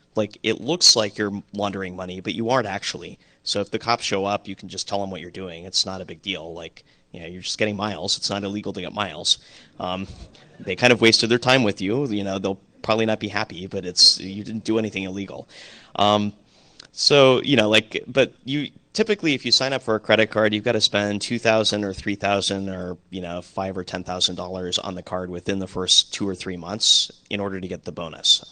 It looks like you're laundering money, but you aren't actually. So if the cops show up, you can just tell them what you're doing. It's not a big deal. You're just getting miles. It's not illegal to get miles. They kind of wasted their time with you. They'll probably not be happy, but you didn't do anything illegal. But you typically, if you sign up for a credit card, you've got to spend $2,000 or $3,000 or $5,000 or $10,000 on the card within the first 2 or 3 months in order to get the bonus.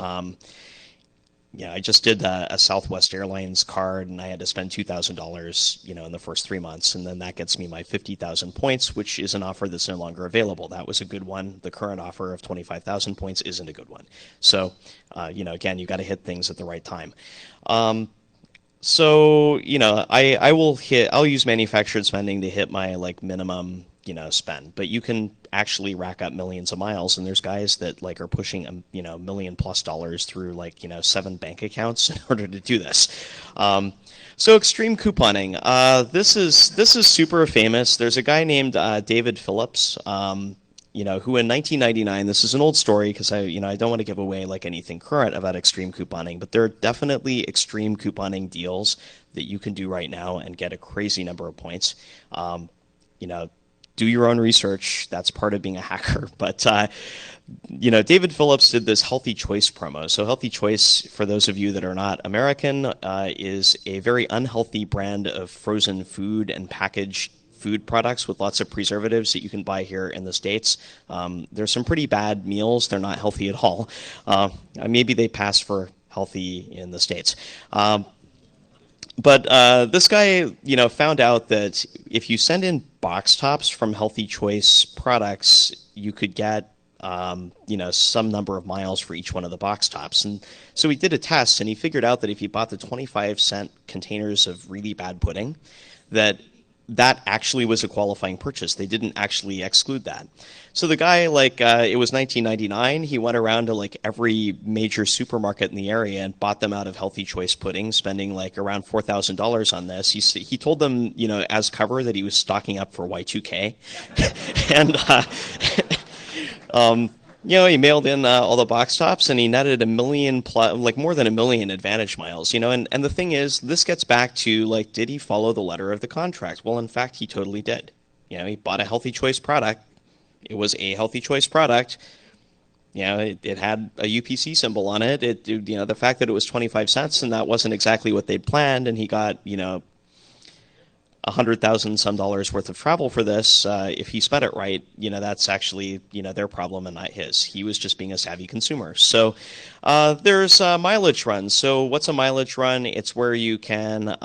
I just did a Southwest Airlines card, and I had to spend $2,000, in the first 3 months, and then that gets me my 50,000 points, which is an offer that's no longer available. That was a good one. The current offer of 25,000 points isn't a good one. So, again, you got to hit things at the right time. I'll use manufactured spending to hit my minimum spend, but you can actually rack up millions of miles, and there's guys that are pushing $1 million+ through 7 bank accounts in order to do this. So extreme couponing, this is super famous. There's a guy named David Phillips, who in 1999, this is an old story because I don't want to give away anything current about extreme couponing, but there are definitely extreme couponing deals that you can do right now and get a crazy number of points. Do your own research. That's part of being a hacker. But, David Phillips did this Healthy Choice promo. So Healthy Choice, for those of you that are not American, is a very unhealthy brand of frozen food and packaged food products with lots of preservatives that you can buy here in the States. There's some pretty bad meals. They're not healthy at all. Maybe they pass for healthy in the States. But this guy, found out that if you send in box tops from Healthy Choice products, you could get, some number of miles for each one of the box tops. And so he did a test, and he figured out that if he bought the 25-cent containers of really bad pudding, that that actually was a qualifying purchase. They didn't actually exclude that. So the guy, like, it was 1999. He went around to like every major supermarket in the area and bought them out of Healthy Choice pudding, spending like around $4,000 on this. He told them, you know, as cover that he was stocking up for Y2K, and you know, he mailed in all the box tops, and he netted like more than 1 million Advantage miles. You know, and the thing is, this gets back to like, did he follow the letter of the contract? Well, in fact, he totally did. You know, he bought a Healthy Choice product. It was a Healthy Choice product. You know, it had a UPC symbol on it. You know, the fact that it was 25 cents and that wasn't exactly what they'd planned, and he got, you know, $100,000 some dollars worth of travel for this. If he spent it right, you know, that's actually, you know, their problem and not his. He was just being a savvy consumer. So there's mileage runs. So what's a mileage run? It's where you can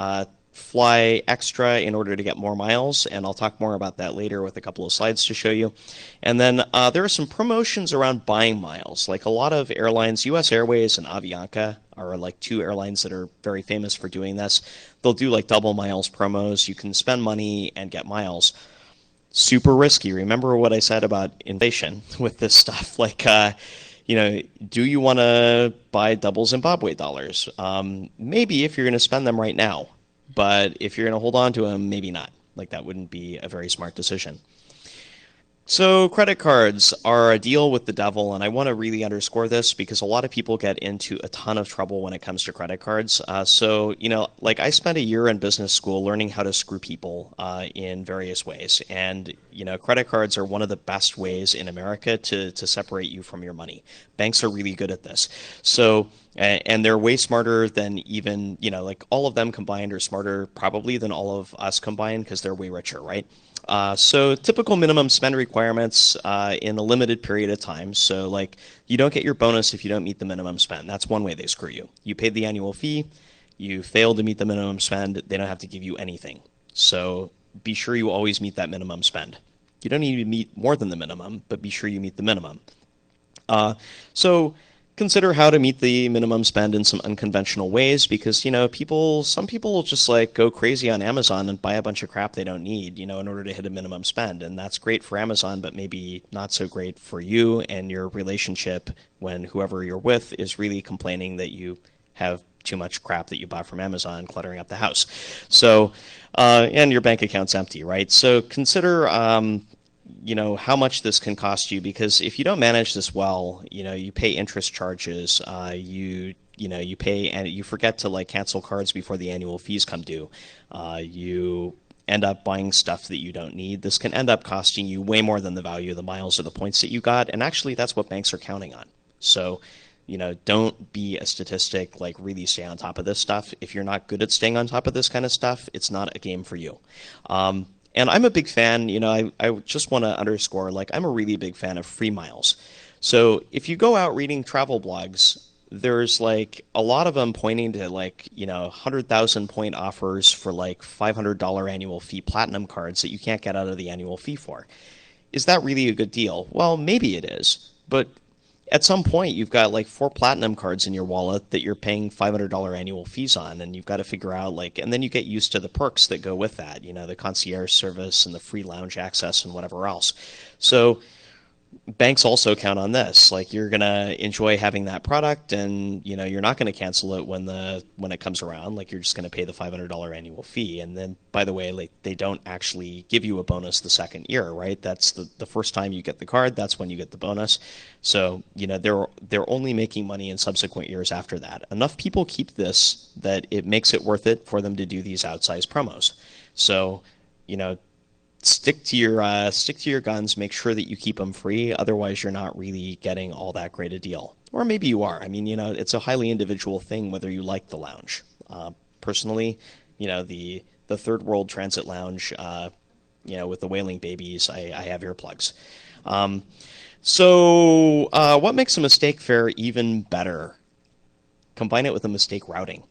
fly extra in order to get more miles, and I'll talk more about that later with a couple of slides to show you. And then there are some promotions around buying miles. Like a lot of airlines, US Airways and Avianca are like two airlines that are very famous for doing this. They'll do like double miles promos. You can spend money and get miles. Super risky. Remember what I said about inflation with this stuff. Like, you know, do you want to buy double Zimbabwe dollars? Maybe if you're going to spend them right now. But if you're going to hold on to them, maybe not. Like, that wouldn't be a very smart decision. So credit cards are a deal with the devil, and I want to really underscore this because a lot of people get into a ton of trouble when it comes to credit cards. So, you know, like I spent a year in business school learning how to screw people in various ways. And, you know, credit cards are one of the best ways in America to separate you from your money. Banks are really good at this. So, and they're way smarter than even, you know, like all of them combined are smarter probably than all of us combined because they're way richer, right? So typical minimum spend requirements in a limited period of time. So like you don't get your bonus if you don't meet the minimum spend. That's one way they screw you. You paid the annual fee, you failed to meet the minimum spend, they don't have to give you anything. So be sure you always meet that minimum spend. You don't need to meet more than the minimum, but be sure you meet the minimum. So consider how to meet the minimum spend in some unconventional ways because, you know, some people will just like go crazy on Amazon and buy a bunch of crap they don't need, you know, in order to hit a minimum spend. And that's great for Amazon, but maybe not so great for you and your relationship when whoever you're with is really complaining that you have too much crap that you bought from Amazon cluttering up the house. So, and your bank account's empty, right? So consider, you know, how much this can cost you because if you don't manage this well, you know, you pay interest charges, you pay and you forget to like cancel cards before the annual fees come due. You end up buying stuff that you don't need. This can end up costing you way more than the value of the miles or the points that you got. And actually that's what banks are counting on. So, you know, don't be a statistic, like really stay on top of this stuff. If you're not good at staying on top of this kind of stuff, it's not a game for you. And I'm a big fan, you know, I just want to underscore, like, I'm a really big fan of free miles. So if you go out reading travel blogs, there's like a lot of them pointing to like, you know, 100,000 point offers for like $500 annual fee platinum cards that you can't get out of the annual fee for. Is that really a good deal? Well, maybe it is, but at some point you've got like 4 platinum cards in your wallet that you're paying $500 annual fees on, and you've got to figure out like, and then you get used to the perks that go with that, you know, the concierge service and the free lounge access and whatever else. So banks also count on this. Like you're going to enjoy having that product and, you know, you're not going to cancel it when it comes around. Like you're just going to pay the $500 annual fee. And then, by the way, like they don't actually give you a bonus the second year, right? That's the first time you get the card, that's when you get the bonus. So, you know, they're only making money in subsequent years after that. Enough people keep this that it makes it worth it for them to do these outsized promos. So, you know, stick to your guns, make sure that you keep them free. Otherwise, you're not really getting all that great a deal. Or maybe you are. I mean, you know, it's a highly individual thing whether you like the lounge. Personally, you know, the third world transit lounge, you know, with the wailing babies, I have earplugs. So what makes a mistake fare even better? Combine it with a mistake routing.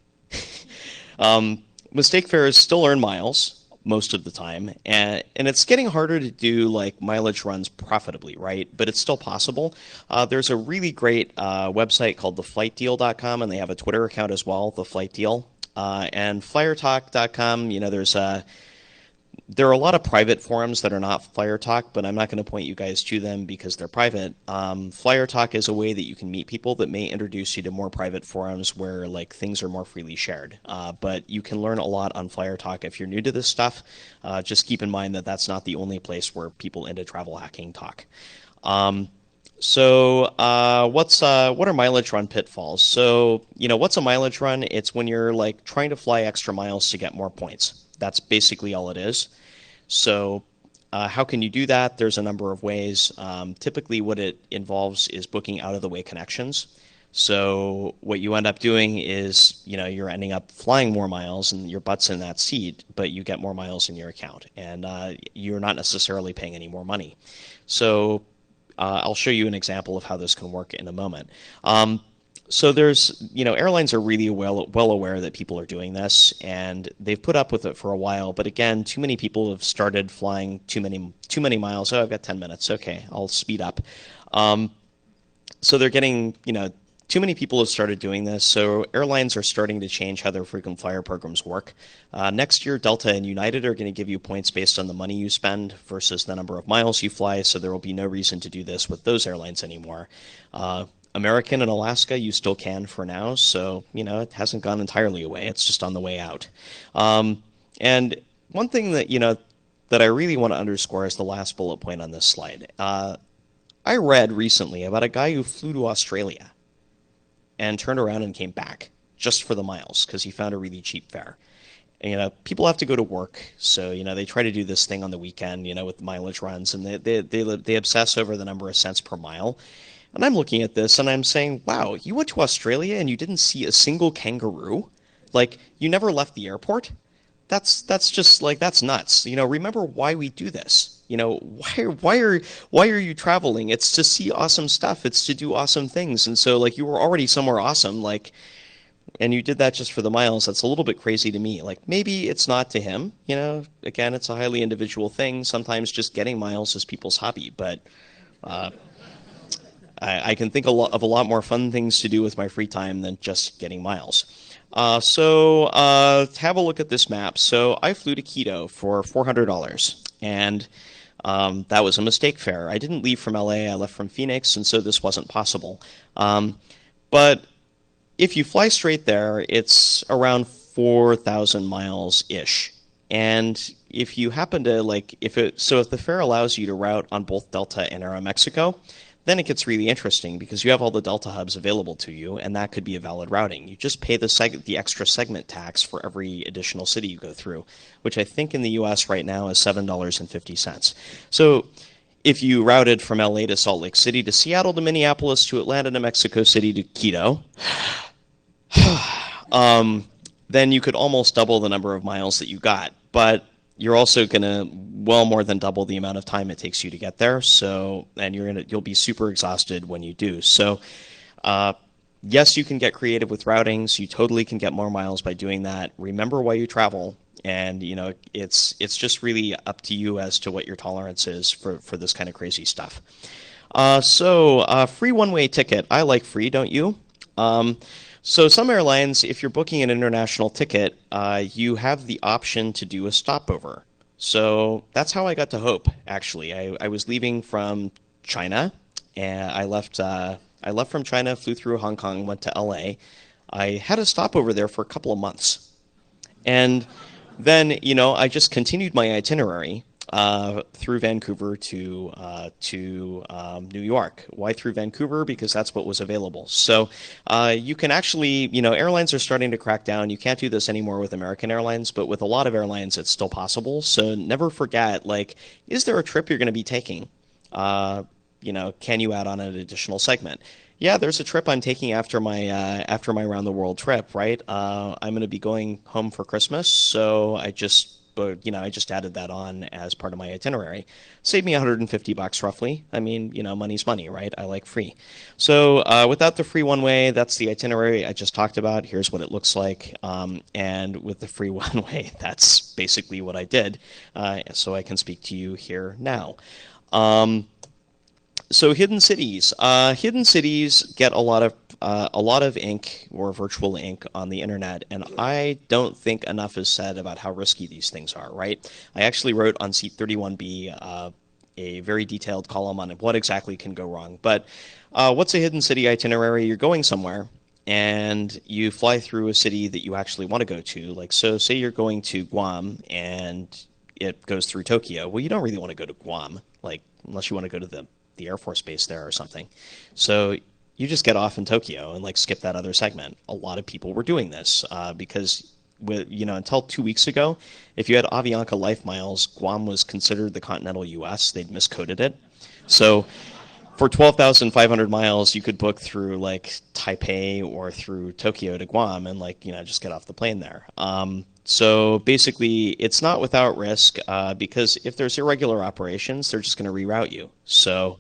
Mistake fares still earn miles most of the time, and it's getting harder to do like mileage runs profitably, right? But it's still possible. There's a really great website called theflightdeal.com, and they have a Twitter account as well, The Flight Deal. And flyertalk.com, you know, there's there are a lot of private forums that are not Flyer Talk, but I'm not going to point you guys to them because they're private. Flyer Talk is a way that you can meet people that may introduce you to more private forums where like things are more freely shared. But you can learn a lot on Flyer Talk if you're new to this stuff. Just keep in mind that that's not the only place where people into travel hacking talk. What are mileage run pitfalls? So, what's a mileage run? It's when you're like trying to fly extra miles to get more points. That's basically all it is. So, how can you do that? There's a number of ways. Typically, what it involves is booking out of the way connections. So, what you end up doing is, you're ending up flying more miles and your butt's in that seat, but you get more miles in your account, and you're not necessarily paying any more money. So, I'll show you an example of how this can work in a moment. So there's, airlines are really well aware that people are doing this, and they've put up with it for a while. But again, too many people have started flying too many miles. Oh, I've got 10 minutes. Okay, I'll speed up. So they're getting, too many people have started doing this. So airlines are starting to change how their frequent flyer programs work. Next year, Delta and United are going to give you points based on the money you spend versus the number of miles you fly. So there will be no reason to do this with those airlines anymore. American and Alaska, you still can for now. So, it hasn't gone entirely away. It's just on the way out. And one thing that, that I really want to underscore is the last bullet point on this slide. I read recently about a guy who flew to Australia and turned around and came back just for the miles because he found a really cheap fare. And, people have to go to work, so they try to do this thing on the weekend, with mileage runs, and they obsess over the number of cents per mile. And I'm looking at this and I'm saying, wow, you went to Australia and you didn't see a single kangaroo? Like, you never left the airport? That's just like, that's nuts. Remember why we do this. Why are you traveling? It's to see awesome stuff. It's to do awesome things. And so like you were already somewhere awesome, like, and you did that just for the miles. That's a little bit crazy to me. Like maybe it's not to him, again, it's a highly individual thing. Sometimes just getting miles is people's hobby, but, I can think of a lot more fun things to do with my free time than just getting miles. So have a look at this map. So I flew to Quito for $400, and that was a mistake fare. I didn't leave from LA, I left from Phoenix, and so this wasn't possible. But if you fly straight there, it's around 4,000 miles-ish. And if you happen to, if the fare allows you to route on both Delta and Aeromexico, then it gets really interesting because you have all the Delta hubs available to you, and that could be a valid routing. You just pay the extra segment tax for every additional city you go through, which I think in the US right now is $7.50. So if you routed from LA to Salt Lake City to Seattle to Minneapolis to Atlanta to Mexico City to Quito, then you could almost double the number of miles that you got. But you're also going to well more than double the amount of time it takes you to get there. So, and you'll be super exhausted when you do. So, yes, you can get creative with routings. You totally can get more miles by doing that. Remember why you travel, and it's just really up to you as to what your tolerance is for this kind of crazy stuff. Free one-way ticket. I like free, don't you? So some airlines, if you're booking an international ticket, you have the option to do a stopover. So that's how I got to Hope, actually. I was leaving from China, and I left from China, flew through Hong Kong, went to LA. I had a stopover there for a couple of months. And then, I just continued my itinerary through Vancouver to New York. Why through Vancouver? Because that's what was available. So you can actually, airlines are starting to crack down. You can't do this anymore with American Airlines, but with a lot of airlines, it's still possible. So never forget, is there a trip you're going to be taking? Can you add on an additional segment? Yeah, there's a trip I'm taking after my around the world trip, right? I'm going to be going home for Christmas, so I just added that on as part of my itinerary. Saved me $150 roughly. I mean, money's money, right? I like free. So without the free one-way, that's the itinerary I just talked about. Here's what it looks like. And with the free one-way, that's basically what I did. So I can speak to you here now. So hidden cities. Hidden cities get a lot of a lot of ink or virtual ink on the internet, and I don't think enough is said about how risky these things are, right? I actually wrote on Seat 31B a very detailed column on what exactly can go wrong. But what's a hidden city itinerary? You're going somewhere, and you fly through a city that you actually want to go to. Like, so say you're going to Guam, and it goes through Tokyo. Well, you don't really want to go to Guam, like, unless you want to go to the Air Force Base there or something. So you just get off in Tokyo and like skip that other segment. A lot of people were doing this because until 2 weeks ago, if you had Avianca Life Miles, Guam was considered the continental U.S. They'd miscoded it. So for 12,500 miles, you could book through like Taipei or through Tokyo to Guam and just get off the plane there. So basically, it's not without risk because if there's irregular operations, they're just going to reroute you. So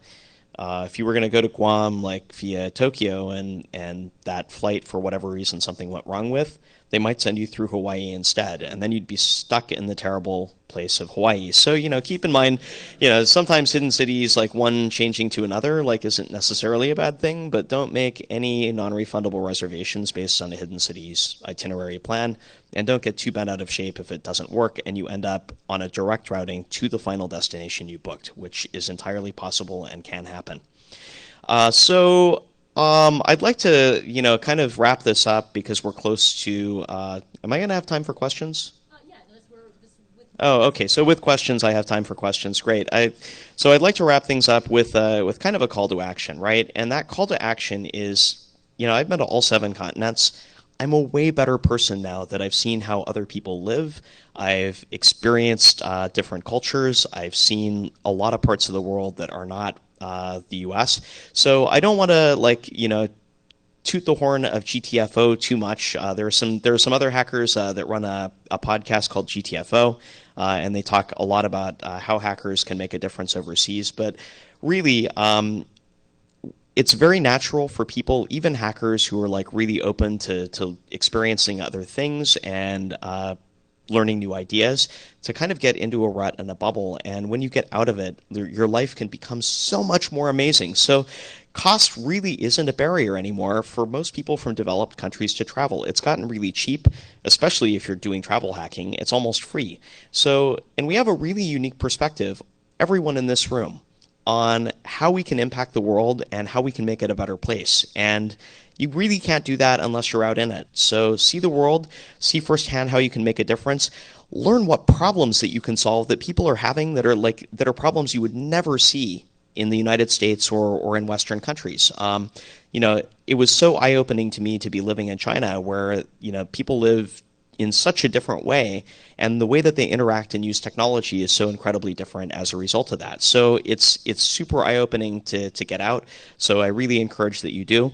if you were going to go to Guam like via Tokyo and that flight for whatever reason something went wrong with, they might send you through Hawaii instead, and then you'd be stuck in the terrible place of Hawaii. So, keep in mind, sometimes hidden cities, like one changing to another, like isn't necessarily a bad thing, but don't make any non-refundable reservations based on a hidden city's itinerary plan, and don't get too bent out of shape if it doesn't work and you end up on a direct routing to the final destination you booked, which is entirely possible and can happen. I'd like to, kind of wrap this up because we're close to, am I going to have time for questions? Oh, okay. So with questions, I have time for questions. Great. So I'd like to wrap things up with kind of a call to action, right? And that call to action is, I've been to all 7 continents. I'm a way better person now that I've seen how other people live. I've experienced different cultures. I've seen a lot of parts of the world that are not the U.S. So I don't want to toot the horn of GTFO too much. There are some other hackers that run a podcast called GTFO, and they talk a lot about how hackers can make a difference overseas. But really, it's very natural for people, even hackers who are really open to experiencing other things and learning new ideas, to kind of get into a rut and a bubble. And when you get out of it, your life can become so much more amazing. So cost really isn't a barrier anymore for most people from developed countries to travel. It's gotten really cheap, especially if you're doing travel hacking. It's almost free. So, and we have a really unique perspective, everyone in this room, on how we can impact the world and how we can make it a better place. And you really can't do that unless you're out in it. So see the world, see firsthand how you can make a difference, learn what problems that you can solve that people are having that are problems you would never see in the United States or in Western countries. It was so eye-opening to me to be living in China where, people live in such a different way, and the way that they interact and use technology is so incredibly different as a result of that. So it's super eye-opening to get out. So I really encourage that you do.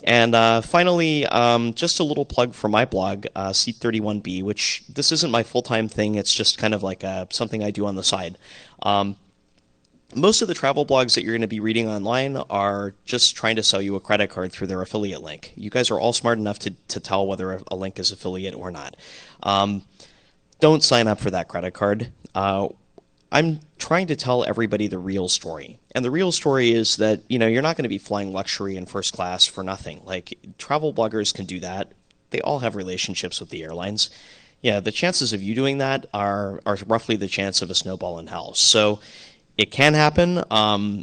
And finally, just a little plug for my blog, Seat 31B, which this isn't my full-time thing. It's just kind of like something I do on the side. Most of the travel blogs that you're going to be reading online are just trying to sell you a credit card through their affiliate link. You guys are all smart enough to tell whether a link is affiliate or not. Don't sign up for that credit card. I'm trying to tell everybody the real story. And the real story is that, you're not going to be flying luxury in first class for nothing. Like, travel bloggers can do that. They all have relationships with the airlines. Yeah, the chances of you doing that are roughly the chance of a snowball in hell. So it can happen.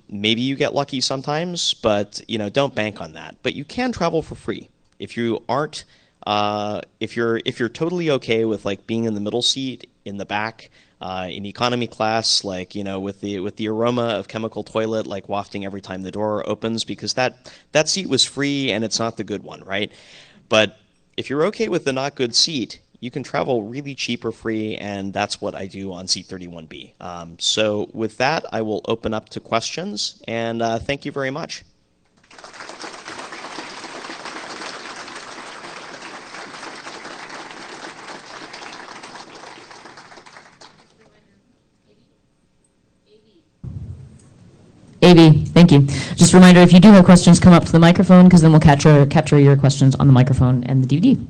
Maybe you get lucky sometimes, but don't bank on that. But you can travel for free if you aren't. If you're totally okay with being in the middle seat, in the back, in economy class, with the aroma of chemical toilet wafting every time the door opens, because that seat was free and it's not the good one, right? But if you're okay with the not good seat, you can travel really cheap or free, and that's what I do on Seat 31B. So with that, I will open up to questions, and thank you very much. AV, thank you. Just a reminder, if you do have questions, come up to the microphone, because then we'll capture your questions on the microphone and the DVD.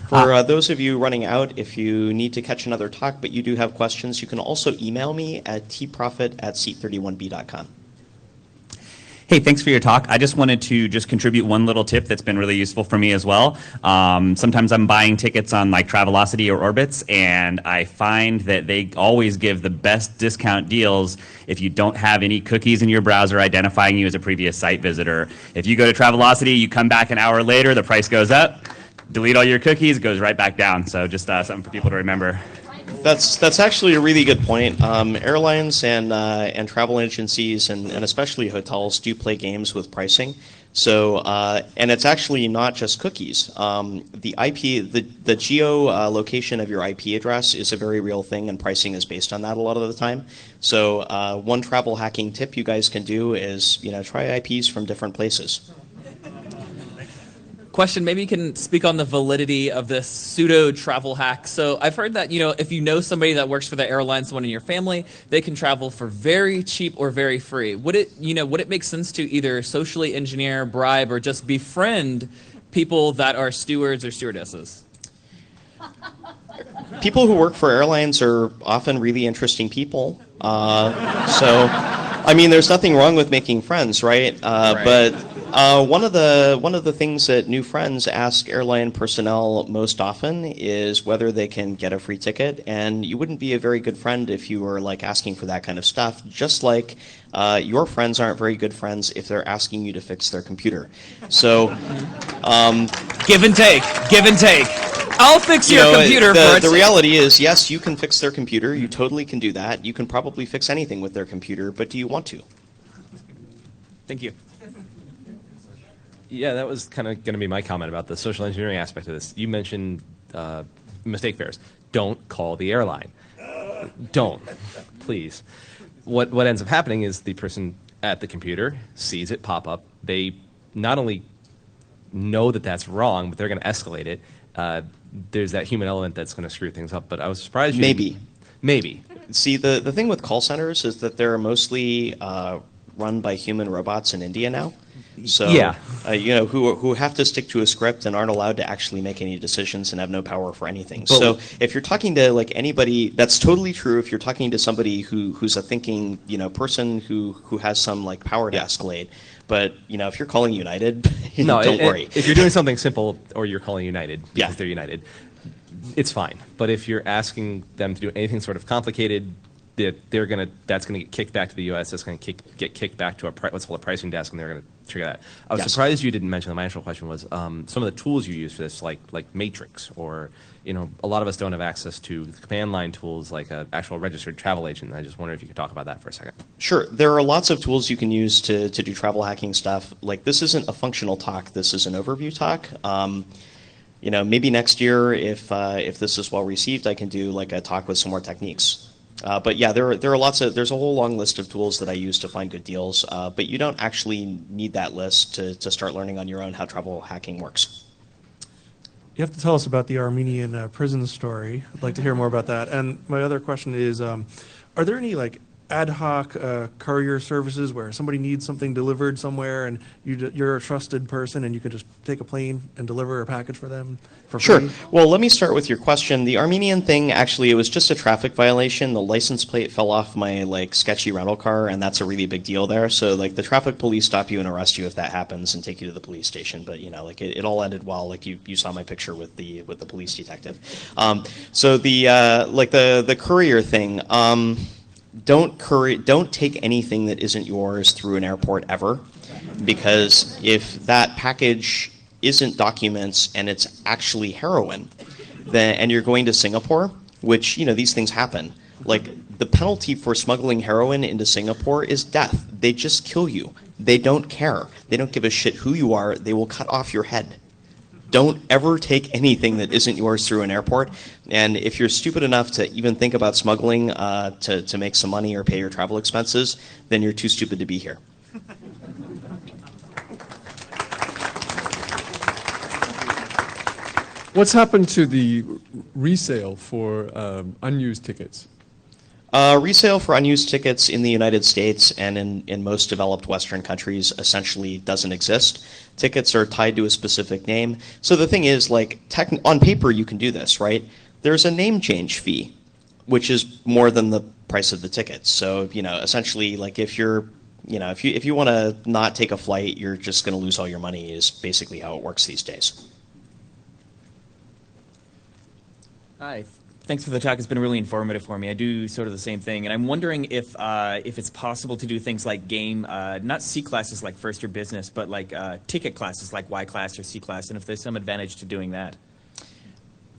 For those of you running out, if you need to catch another talk, but you do have questions, you can also email me at tprofit@seat31b.com. Hey, thanks for your talk. I just wanted to just contribute one little tip that's been really useful for me as well. Sometimes I'm buying tickets on like Travelocity or Orbitz, and I find that they always give the best discount deals if you don't have any cookies in your browser identifying you as a previous site visitor. If you go to Travelocity, you come back an hour later, the price goes up. Delete all your cookies, goes right back down. So just something for people to remember. That's actually a really good point. Airlines and travel agencies and especially hotels do play games with pricing. So and it's actually not just cookies. The geo location of your IP address is a very real thing, and pricing is based on that a lot of the time. So one travel hacking tip you guys can do is try IPs from different places. Question, maybe you can speak on the validity of this pseudo travel hack. So I've heard that, if you know somebody that works for the airline, someone in your family, they can travel for very cheap or very free. Would it make sense to either socially engineer, bribe, or just befriend people that are stewards or stewardesses? People who work for airlines are often really interesting people. There's nothing wrong with making friends, right? But one of the things that new friends ask airline personnel most often is whether they can get a free ticket, and you wouldn't be a very good friend if you were asking for that kind of stuff. Just like your friends aren't very good friends if they're asking you to fix their computer. So, give and take. I'll fix your computer for the reality is, yes, you can fix their computer. You totally can do that. You can probably fix anything with their computer, but do you want to? Thank you. Yeah, that was kind of going to be my comment about the social engineering aspect of this. You mentioned mistake fares. Don't call the airline. Don't, please. What ends up happening is the person at the computer sees it pop up. They not only know that that's wrong, but they're going to escalate it. There's that human element that's going to screw things up. But I was surprised. Maybe. See, the thing with call centers is that they're mostly run by human robots in India now. So, yeah. Who have to stick to a script and aren't allowed to actually make any decisions and have no power for anything. So if you're talking to anybody, that's totally true. If you're talking to somebody who's a thinking, person who has some power to escalate. But if you're calling United, don't worry. If you're doing something simple or you're calling United because Yeah. they're United, it's fine. But if you're asking them to do anything sort of complicated, that's gonna get kicked back to the U.S. That's gonna get kicked back to what's called a pricing desk, and they're gonna trigger that. I was surprised you didn't mention. My actual question was some of the tools you use for this, like Matrix, or a lot of us don't have access to command line tools like an actual registered travel agent. I just wonder if you could talk about that for a second. Sure. There are lots of tools you can use to do travel hacking stuff. This isn't a functional talk. This is an overview talk. Maybe next year, if this is well received, I can do a talk with some more techniques. But yeah, there's a whole long list of tools that I use to find good deals. But you don't actually need that list to start learning on your own how travel hacking works. You have to tell us about the Armenian prison story. I'd like to hear more about that. And my other question is, are there any ad hoc courier services where somebody needs something delivered somewhere and you're a trusted person and you can just take a plane and deliver a package for them for Sure. free? Well, let me start with your question. The Armenian thing, actually, it was just a traffic violation. The license plate fell off my sketchy rental car, and that's a really big deal there. So the traffic police stop you and arrest you if that happens and take you to the police station. But it all ended well. You saw my picture with the police detective. So the courier thing. Don't take anything that isn't yours through an airport ever, because if that package isn't documents and it's actually heroin, and you're going to Singapore, which these things happen. The penalty for smuggling heroin into Singapore is death. They just kill you. They don't care. They don't give a shit who you are. They will cut off your head. Don't ever take anything that isn't yours through an airport. And if you're stupid enough to even think about smuggling to make some money or pay your travel expenses, then you're too stupid to be here. What's happened to the resale for unused tickets? Resale for unused tickets in the United States and in most developed Western countries essentially doesn't exist. Tickets are tied to a specific name. So the thing is, on paper you can do this, right? There's a name change fee, which is more than the price of the tickets. So, essentially, if you're if you want to not take a flight, you're just going to lose all your money. Is basically how it works these days. Hi. Thanks for the talk. It's been really informative for me. I do sort of the same thing, and I'm wondering if it's possible to do things like not C classes like first year business, but like ticket classes like Y class or C class, and if there's some advantage to doing that.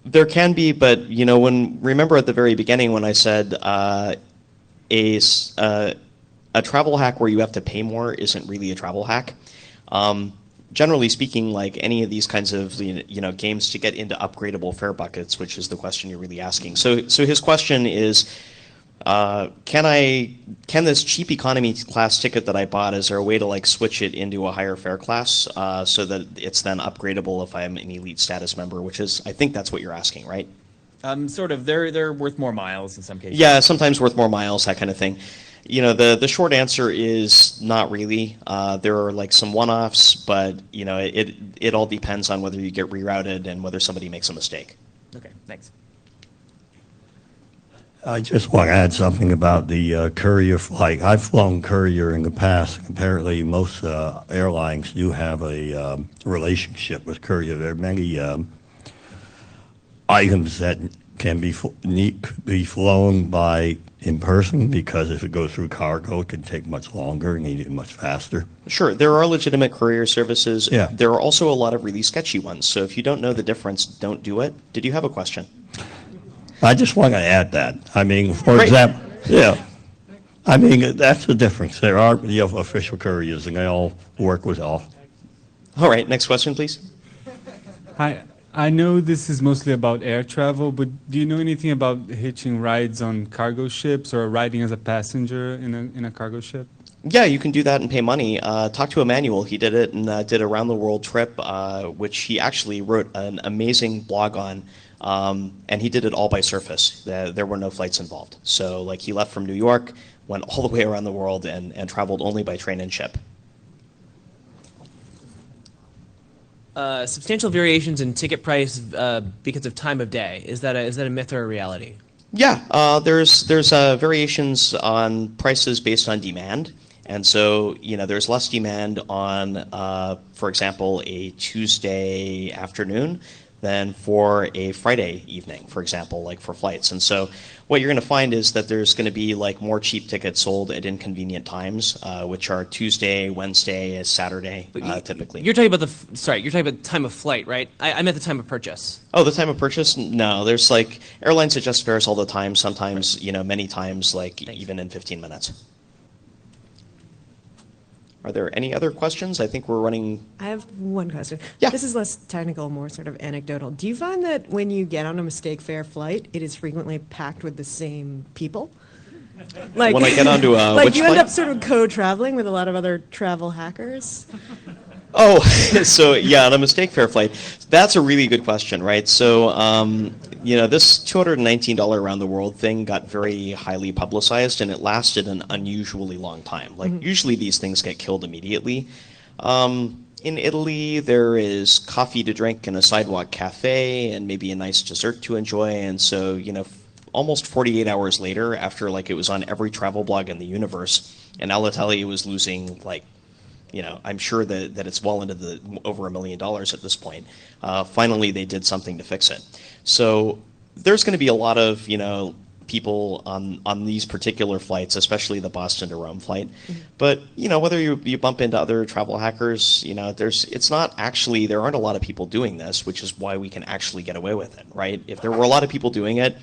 There can be, but remember at the very beginning when I said a travel hack where you have to pay more isn't really a travel hack. Generally speaking, like any of these kinds of games to get into upgradable fare buckets, which is the question you're really asking. So his question is, can this cheap economy class ticket that I bought, is there a way to like switch it into a higher fare class so that it's then upgradable if I'm an elite status member, which is, I think that's what you're asking, right? Sort of. They're worth more miles in some cases. Yeah, sometimes worth more miles, that kind of thing. The short answer is not really. There are like some one-offs, but it all depends on whether you get rerouted and whether somebody makes a mistake. Okay, thanks. I just want to add something about the courier flight. I've flown courier in the past. Apparently, most airlines do have a relationship with courier. There are many items that can be flown by in person, because if it goes through cargo, it can take much longer and need it much faster. Sure, there are legitimate courier services. Yeah. There are also a lot of really sketchy ones. So if you don't know the difference, don't do it. Did you have a question? I just want to add that. I mean, for Great. example, yeah. I mean, that's the difference. There are official couriers, and they all work with all. All right, next question, please. Hi. I know this is mostly about air travel, but do you know anything about hitching rides on cargo ships or riding as a passenger in a cargo ship? Yeah, you can do that and pay money. Talk to Emmanuel. He did it and did a round the world trip, which he actually wrote an amazing blog on. And he did it all by surface. There were no flights involved. So like he left from New York, went all the way around the world and traveled only by train and ship. Substantial variations in ticket price because of time of day. Is that a myth or a reality? Yeah, there's variations on prices based on demand. And so, there's less demand on, for example, a Tuesday afternoon than for a Friday evening, for example, like for flights. And so what you're going to find is that there's going to be like more cheap tickets sold at inconvenient times, which are Tuesday, Wednesday, Saturday, typically. You're talking about you're talking about time of flight, right? I meant the time of purchase. Oh, the time of purchase? No, there's like, airlines adjust fares all the time, sometimes, many times, like even in 15 minutes. Are there any other questions? I think we're running. I have one question. Yeah. This is less technical, more sort of anecdotal. Do you find that when you get on a mistake fare flight, it is frequently packed with the same people? Like, when I get onto a like which you end flight? up sort of co-traveling with a lot of other travel hackers? Oh, so yeah, on a mistake fare flight. That's a really good question, right? So, this $219 around the world thing got very highly publicized, and it lasted an unusually long time. Like, usually these things get killed immediately. In Italy, there is coffee to drink in a sidewalk cafe and maybe a nice dessert to enjoy. And so, almost 48 hours later, after like it was on every travel blog in the universe, and Alitalia was losing like, I'm sure that it's well into the over $1 million at this point. Finally, they did something to fix it. So there's going to be a lot of, people on these particular flights, especially the Boston to Rome flight. But, whether you bump into other travel hackers, there aren't a lot of people doing this, which is why we can actually get away with it, right? If there were a lot of people doing it,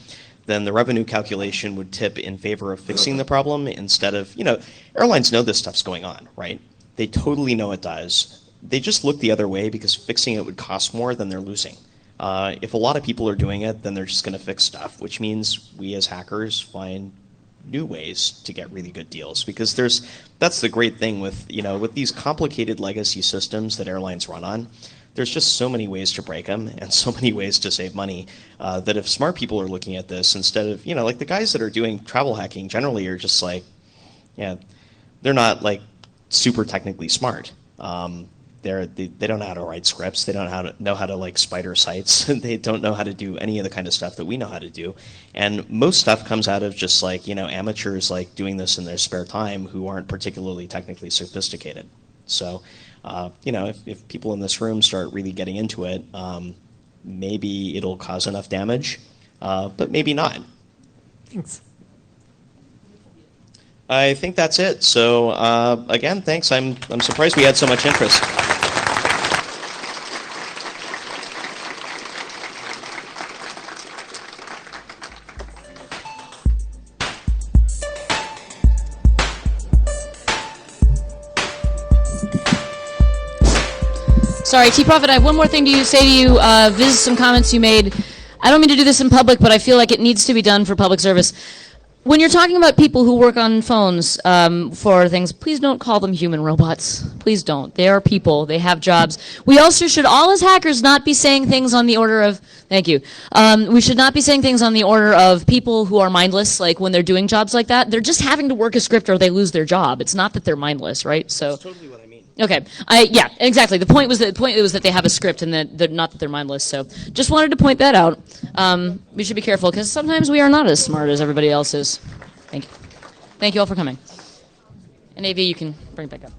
then the revenue calculation would tip in favor of fixing the problem instead of, airlines know this stuff's going on, right? They totally know it does. They just look the other way because fixing it would cost more than they're losing. If a lot of people are doing it, then they're just going to fix stuff, which means we as hackers find new ways to get really good deals. Because that's the great thing with these complicated legacy systems that airlines run on. There's just so many ways to break them and so many ways to save money that if smart people are looking at this instead of, like the guys that are doing travel hacking generally are just like, they're not like super technically smart. they don't know how to write scripts. They don't know how to like spider sites. They don't know how to do any of the kind of stuff that we know how to do. And most stuff comes out of just like, amateurs like doing this in their spare time who aren't particularly technically sophisticated. So, if people in this room start really getting into it, maybe it'll cause enough damage, but maybe not. Thanks. I think that's it. So again, thanks. I'm surprised we had so much interest. Sorry, T-Prophet, I have one more thing to say to you. Viz, some comments you made. I don't mean to do this in public, but I feel like it needs to be done for public service. When you're talking about people who work on phones for things, please don't call them human robots. Please don't. They are people. They have jobs. We also should, all as hackers, not be saying things on the order of, thank you, we should not be saying things on the order of people who are mindless, like when they're doing jobs like that. They're just having to work a script or they lose their job. It's not that they're mindless, right? So. That's totally what I mean. Okay, yeah, exactly. The point was that they have a script and that not that they're mindless. So just wanted to point that out. We should be careful because sometimes we are not as smart as everybody else is. Thank you. Thank you all for coming. And AV, you can bring it back up.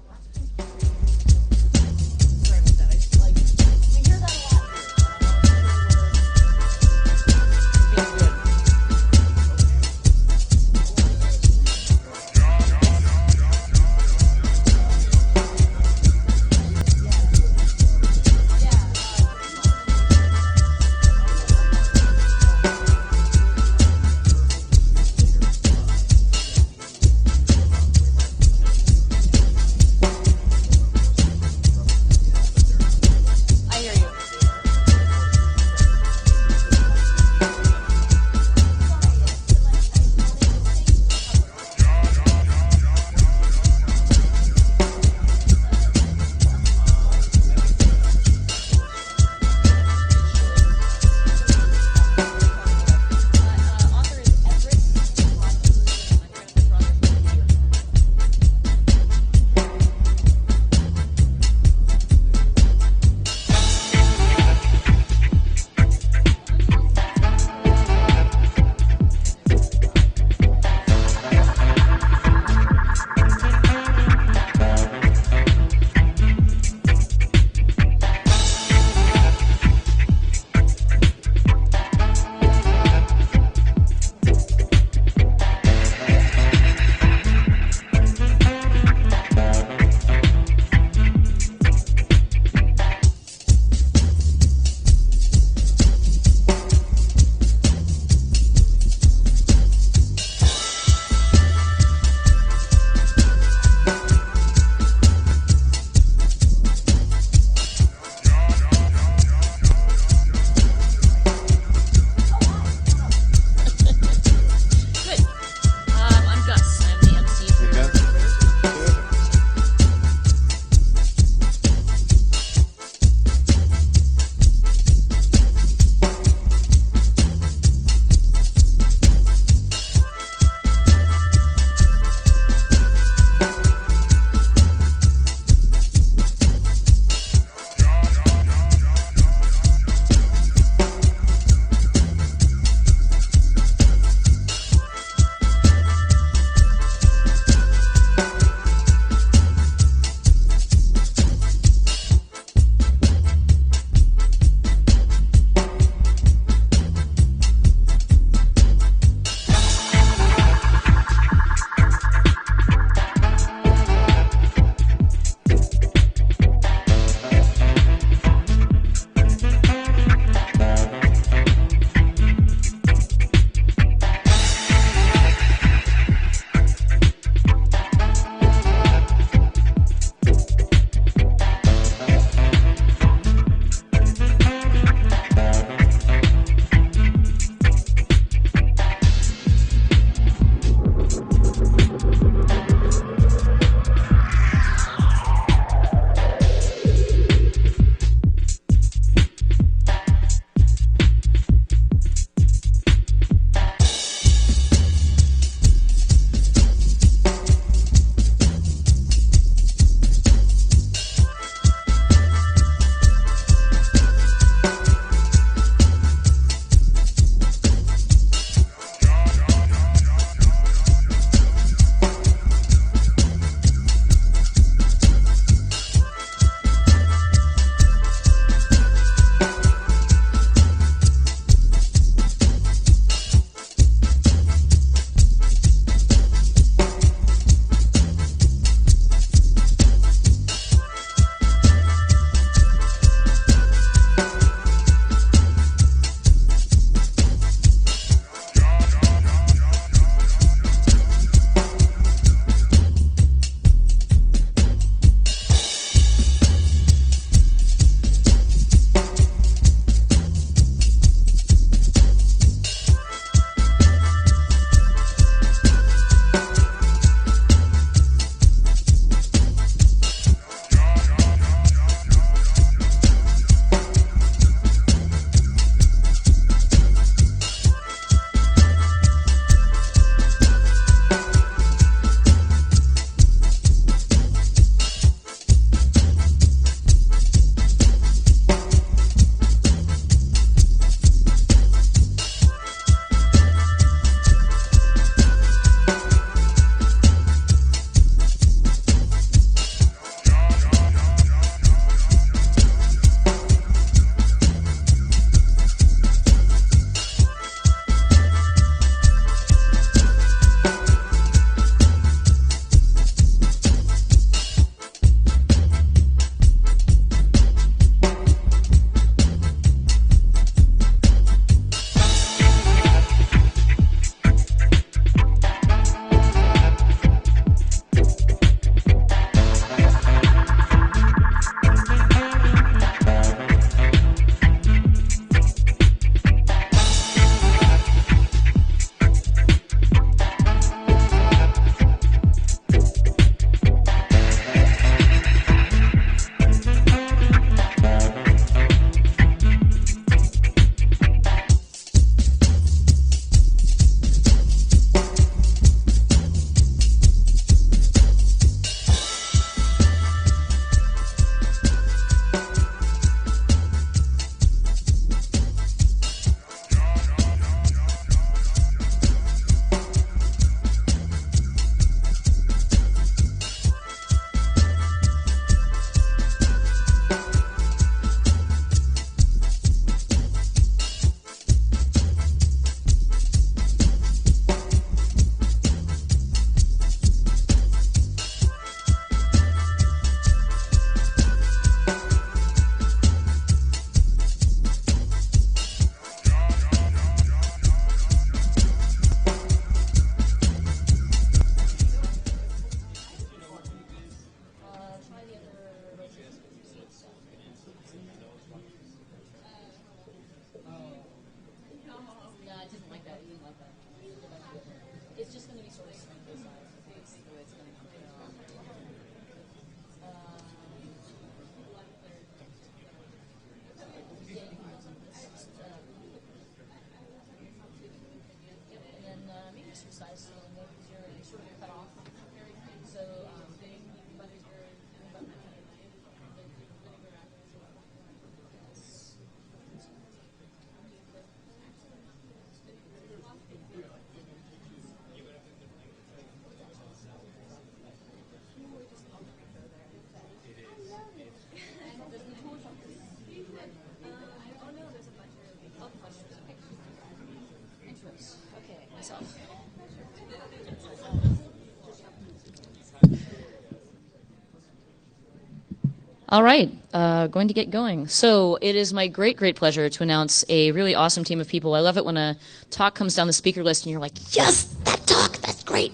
All right, going to get going. So it is my great, great pleasure to announce a really awesome team of people. I love it when a talk comes down the speaker list and you're like, yes, that talk, that's great.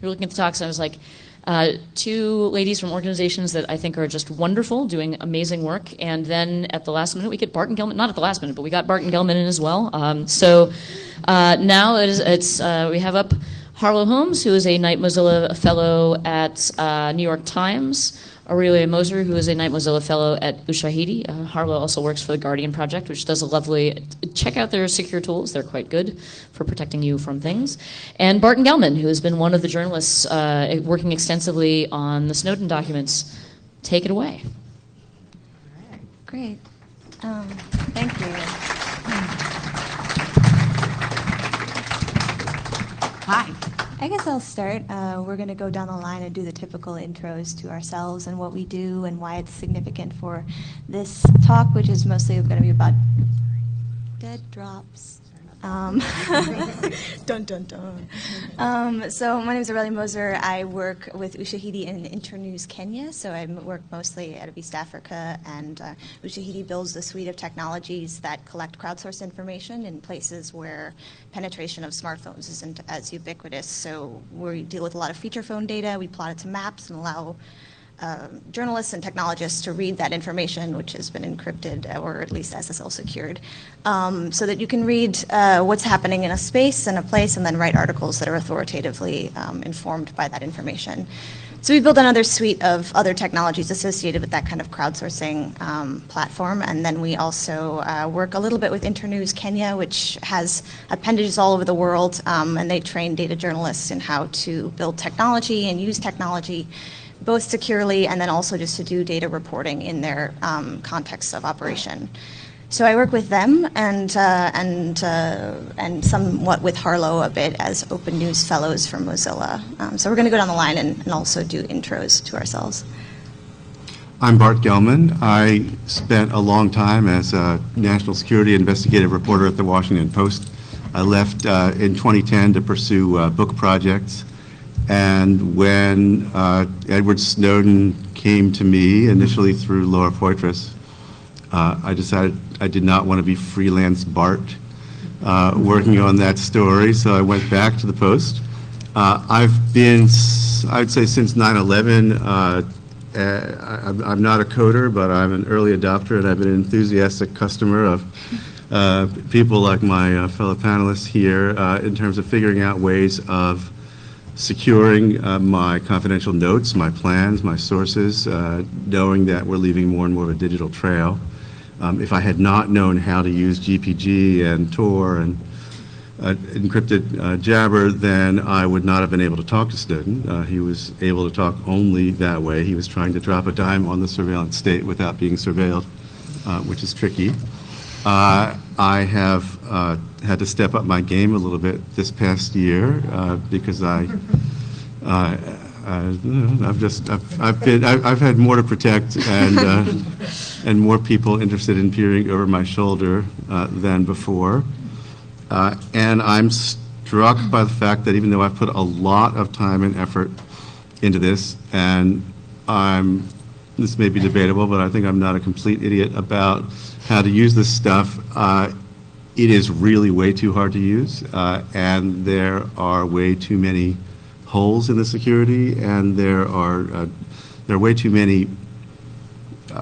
You're looking at the talks and I was like, two ladies from organizations that I think are just wonderful, doing amazing work. And then at the last minute, we get Barton Gelman, not at the last minute, but we got Barton Gelman in as well. Now we have up Harlow Holmes, who is a Knight Mozilla Fellow at New York Times. Aurelia Moser, who is a Knight Mozilla Fellow at Ushahidi. Harlow also works for the Guardian Project, which does a lovely, check out their secure tools. They're quite good for protecting you from things. And Barton Gelman, who has been one of the journalists working extensively on the Snowden documents. Take it away. Great. Thank you. Hi. I guess I'll start. We're going to go down the line and do the typical intros to ourselves and what we do and why it's significant for this talk, which is mostly going to be about dead drops. Dun, dun, dun. So my name is Aurelia Moser. I work with Ushahidi in Internews Kenya. So I work mostly out of East Africa, and Ushahidi builds a suite of technologies that collect crowdsourced information in places where penetration of smartphones isn't as ubiquitous. So we deal with a lot of feature phone data. We plot it to maps and allow journalists and technologists to read that information, which has been encrypted or at least SSL secured, so that you can read what's happening in a space and a place and then write articles that are authoritatively informed by that information. So we built another suite of other technologies associated with that kind of crowdsourcing platform. And then we also work a little bit with Internews Kenya, which has appendages all over the world, and they train data journalists in how to build technology and use technology both securely and then also just to do data reporting in their context of operation. So I work with them and somewhat with Harlow a bit as Open News Fellows for Mozilla. So we're going to go down the line and also do intros to ourselves. I'm Bart Gelman. I spent a long time as a national security investigative reporter at the Washington Post. I left in 2010 to pursue book projects. And when Edward Snowden came to me, initially through Laura Poitras, I decided I did not want to be freelance Bart working on that story, so I went back to the Post. I've been, I'd say since 9/11, I'm not a coder, but I'm an early adopter, and I've been an enthusiastic customer of people like my fellow panelists here in terms of figuring out ways of securing my confidential notes, my plans, my sources, knowing that we're leaving more and more of a digital trail. If I had not known how to use GPG and Tor and encrypted Jabber, then I would not have been able to talk to Snowden. He was able to talk only that way. He was trying to drop a dime on the surveillance state without being surveilled, which is tricky. I have had to step up my game a little bit this past year because I've had more to protect and more people interested in peering over my shoulder than before. And I'm struck by the fact that even though I've put a lot of time and effort into this, and this may be debatable, but I think I'm not a complete idiot about how to use this stuff. It is really way too hard to use, and there are way too many holes in the security, and there are way too many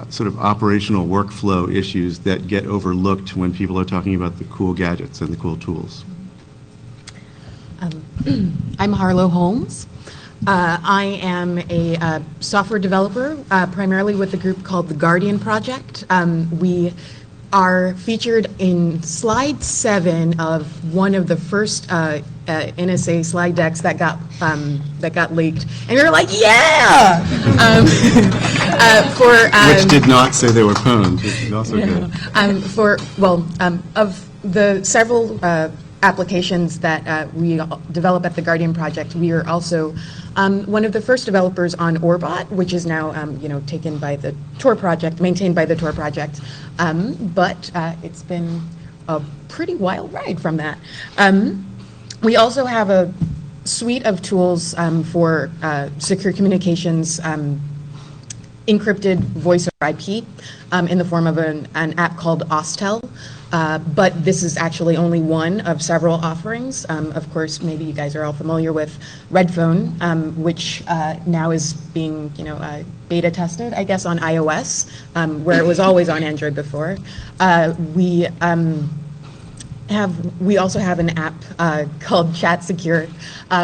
sort of operational workflow issues that get overlooked when people are talking about the cool gadgets and the cool tools. I'm Harlow Holmes. I am a software developer, primarily with a group called the Guardian Project. We are featured in slide 7 of one of the first NSA slide decks that got leaked, and we were like, yeah! Which did not say they were pwned, which is also good. Of the several applications that we develop at the Guardian Project, we are also one of the first developers on Orbot, which is now taken by the Tor project, maintained by the Tor project. But it's been a pretty wild ride from that. We also have a suite of tools for secure communications encrypted voice over IP in the form of an app called Austel. But this is actually only one of several offerings. Of course, maybe you guys are all familiar with Redphone, which now is being, beta tested, I guess, on iOS, where it was always on Android before. We also have an app called Chat Secure,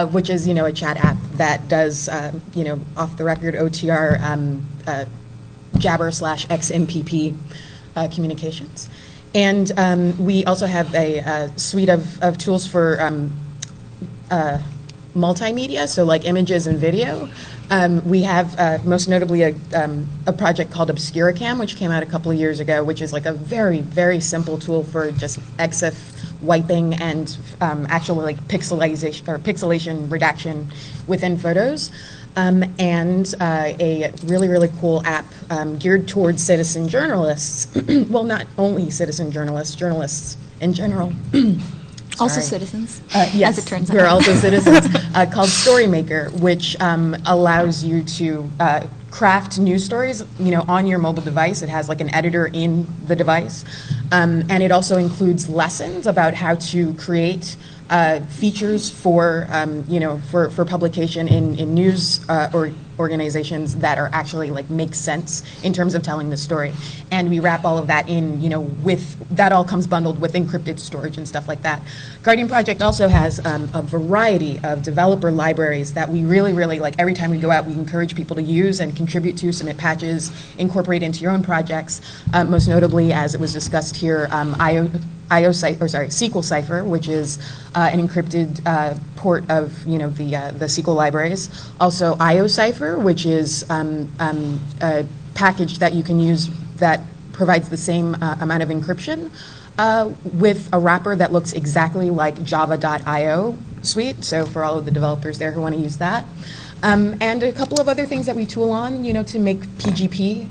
which is, a chat app that does, off the record OTR Jabber/XMPP communications. And we also have a suite of tools for multimedia, so like images and video. We have most notably a project called Obscuracam, which came out a couple of years ago, which is like a very, very simple tool for just EXIF wiping and actually like pixelation redaction within photos. And a really, really cool app geared towards citizen journalists. Well, not only citizen journalists, journalists in general. Also Sorry. citizens, Yes, as it turns out. we're also citizens, called Storymaker, which allows you to craft news stories, on your mobile device. It has like an editor in the device. And it also includes lessons about how to create features for, for publication in news or organizations that are actually like make sense in terms of telling the story. And we wrap all of that in, with, that all comes bundled with encrypted storage and stuff like that. Guardian Project also has a variety of developer libraries that we really, really, like every time we go out, we encourage people to use and contribute to, submit patches, incorporate into your own projects. Most notably, as it was discussed here, SQL Cipher, which is an encrypted port of the SQL libraries. Also IOCipher, which is a package that you can use that provides the same amount of encryption with a wrapper that looks exactly like java.io suite. So for all of the developers there who want to use that. And a couple of other things that we tool on, to make PGP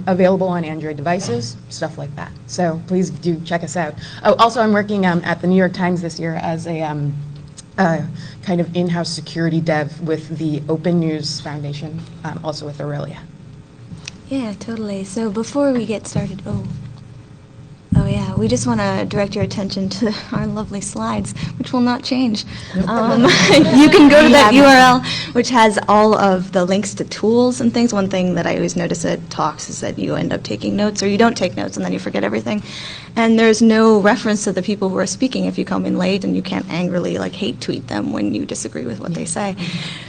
available on Android devices, stuff like that. So please do check us out. Oh, also I'm working at the New York Times this year as a kind of in-house security dev with the Open News Foundation, also with Aurelia. Yeah, totally. So before we get started, oh yeah, we just want to direct your attention to our lovely slides, which will not change. You can go to that URL, which has all of the links to tools and things. One thing that I always notice at talks is that you end up taking notes, or you don't take notes and then you forget everything. And there's no reference to the people who are speaking if you come in late, and you can't angrily hate tweet them when you disagree with what they say.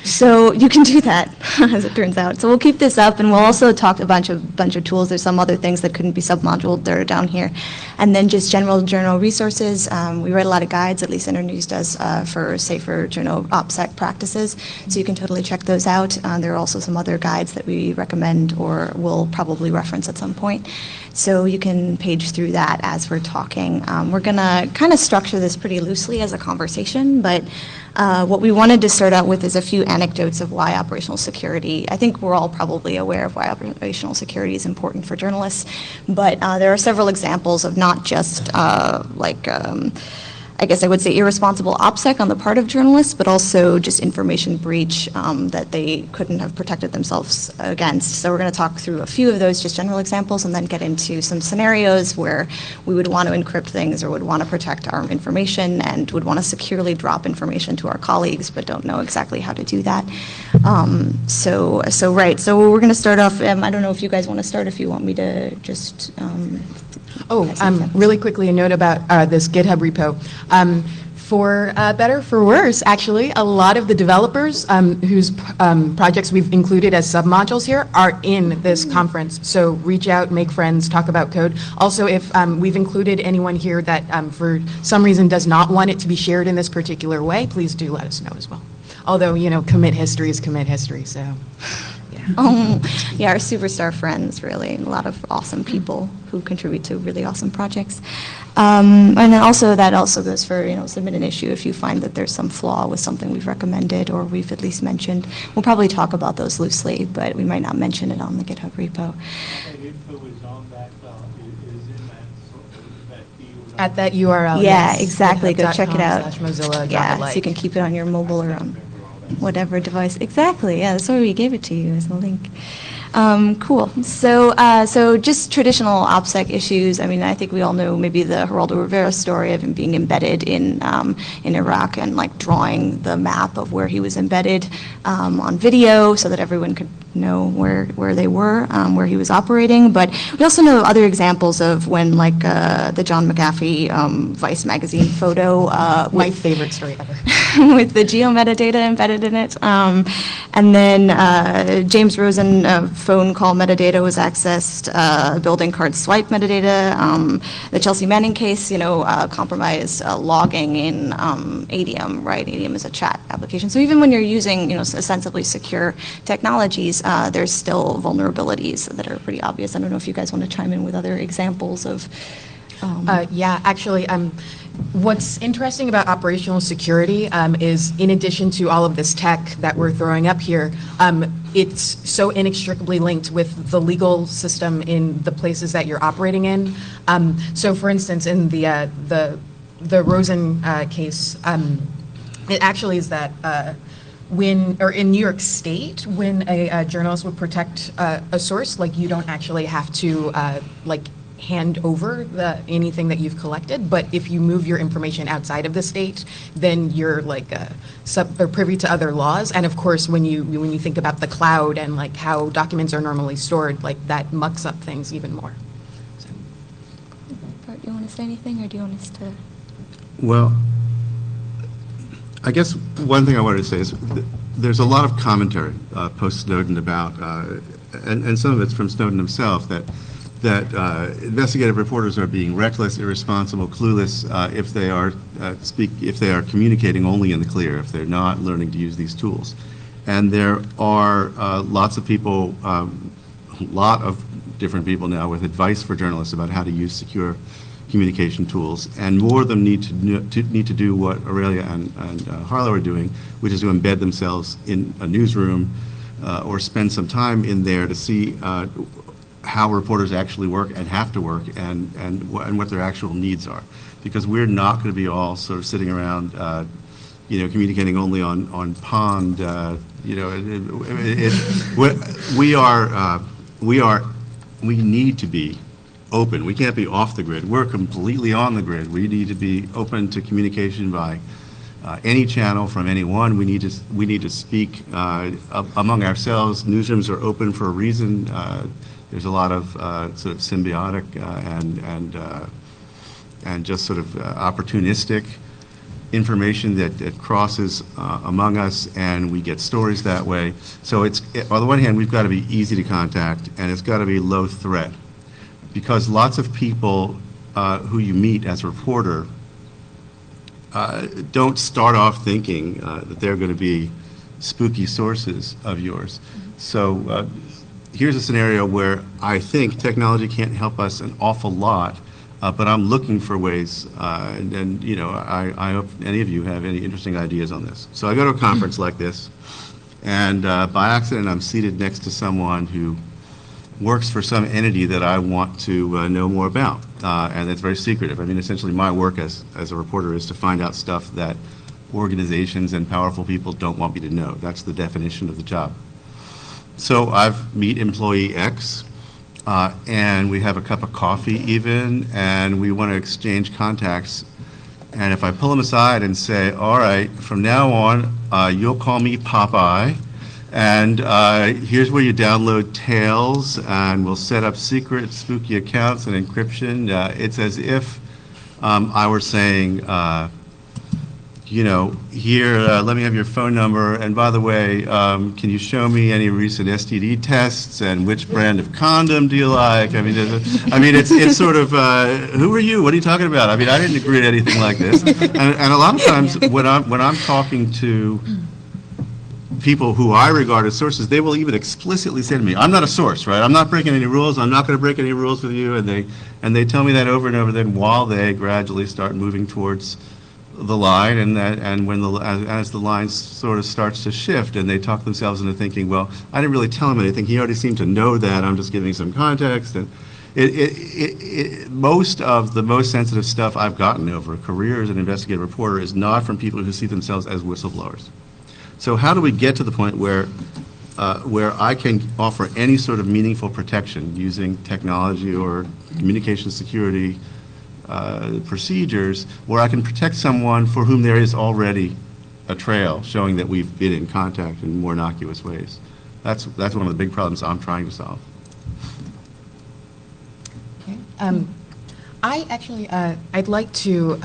So you can do that, as it turns out. So we'll keep this up, and we'll also talk a bunch of tools. There's some other things that couldn't be submoduled that are down here. And then just general journal resources. We write a lot of guides, at least Internews does, for safer journal OPSEC practices. So you can totally check those out. There are also some other guides that we recommend or will probably reference at some point. So you can page through that as we're talking. We're going to kind of structure this pretty loosely as a conversation, but what we wanted to start out with is a few anecdotes of why operational security. I think we're all probably aware of why operational security is important for journalists, but there are several examples of not just I guess I would say irresponsible OPSEC on the part of journalists, but also just information breach that they couldn't have protected themselves against. So we're going to talk through a few of those just general examples and then get into some scenarios where we would want to encrypt things or would want to protect our information and would want to securely drop information to our colleagues, but don't know exactly how to do that. So we're going to start off, I don't know if you guys want to start, if you want me to just... Really quickly, a note about this GitHub repo. For better, for worse, actually, a lot of the developers whose projects we've included as submodules here are in this conference. So reach out, make friends, talk about code. Also, if we've included anyone here that for some reason does not want it to be shared in this particular way, please do let us know as well. Although, commit history is commit history, so... Yeah, our superstar friends, really, a lot of awesome people who contribute to really awesome projects. And then also that also goes for, submit an issue if you find that there's some flaw with something we've recommended or we've at least mentioned. We'll probably talk about those loosely, but we might not mention it on the GitHub repo. At that URL, yeah, yes. exactly. Go check it out. Mozilla. Yeah, so you can keep it on your mobile or on whatever device. Exactly, yeah, that's why we gave it to you as a link. Cool. So just traditional OPSEC issues. I mean, I think we all know maybe the Geraldo Rivera story of him being embedded in Iraq and like drawing the map of where he was embedded on video so that everyone could know where they were, where he was operating. But we also know other examples of when like the John McAfee Vice magazine photo. My favorite story ever. With the geometadata embedded in it. And then James Rosen phone call metadata was accessed, building card swipe metadata. The Chelsea Manning case, compromised logging in ADM, right? ADM is a chat application. So even when you're using, ostensibly secure technologies, there's still vulnerabilities that are pretty obvious. I don't know if you guys want to chime in with other examples of. Yeah, actually, what's interesting about operational security is in addition to all of this tech that we're throwing up here, it's so inextricably linked with the legal system in the places that you're operating in. So for instance, in the Rosen case, it actually is that in New York State, when a journalist would protect a source, like you don't actually have to hand over anything that you've collected, but if you move your information outside of the state, then you're or privy to other laws. And of course, when you think about the cloud and like how documents are normally stored, like that mucks up things even more. So. Bart, do you want to say anything, or do you want us to? Well, I guess one thing I wanted to say is there's a lot of commentary post-Snowden about, and some of it's from Snowden himself, that investigative reporters are being reckless, irresponsible, clueless if they are communicating only in the clear, if they're not learning to use these tools. And there are lots of people, a lot of different people now with advice for journalists about how to use secure communication tools, and more of them need to do what Aurelia and Harlow are doing, which is to embed themselves in a newsroom or spend some time in there to see how reporters actually work and have to work, and what their actual needs are, because we're not going to be all sort of sitting around, communicating only on Pond. We need to be open. We can't be off the grid. We're completely on the grid. We need to be open to communication by any channel from anyone. We need to speak among ourselves. Newsrooms are open for a reason. There's a lot of sort of symbiotic and just sort of opportunistic information that crosses among us, and we get stories that way. So on the one hand, we've got to be easy to contact, and it's got to be low threat, because lots of people who you meet as a reporter don't start off thinking that they're going to be spooky sources of yours. So here's a scenario where I think technology can't help us an awful lot, but I'm looking for ways, and I hope any of you have any interesting ideas on this. So I go to a conference like this, and by accident I'm seated next to someone who works for some entity that I want to know more about, and it's very secretive. I mean, essentially my work as a reporter is to find out stuff that organizations and powerful people don't want me to know. That's the definition of the job. So I've meet employee X, and we have a cup of coffee even, and we want to exchange contacts. And if I pull him aside and say, all right, from now on, you'll call me Popeye, and here's where you download Tails, and we'll set up secret spooky accounts and encryption. It's as if I were saying, here, let me have your phone number, and by the way, can you show me any recent STD tests, and which brand of condom do you like? I mean, it's sort of, who are you? What are you talking about? I mean, I didn't agree to anything like this. And a lot of times when I'm talking to people who I regard as sources, they will even explicitly say to me, I'm not a source, right? I'm not breaking any rules. I'm not going to break any rules with you. And they tell me that over and over. Then while they gradually start moving towards the line, and when as the line sort of starts to shift, and they talk themselves into thinking, well, I didn't really tell him anything. He already seemed to know that. I'm just giving some context. And most of the most sensitive stuff I've gotten over a career as an investigative reporter is not from people who see themselves as whistleblowers. So how do we get to the point where where I can offer any sort of meaningful protection using technology or communication security procedures, where I can protect someone for whom there is already a trail showing that we've been in contact in more innocuous ways. That's one of the big problems I'm trying to solve. Okay. I actually, I'd like to,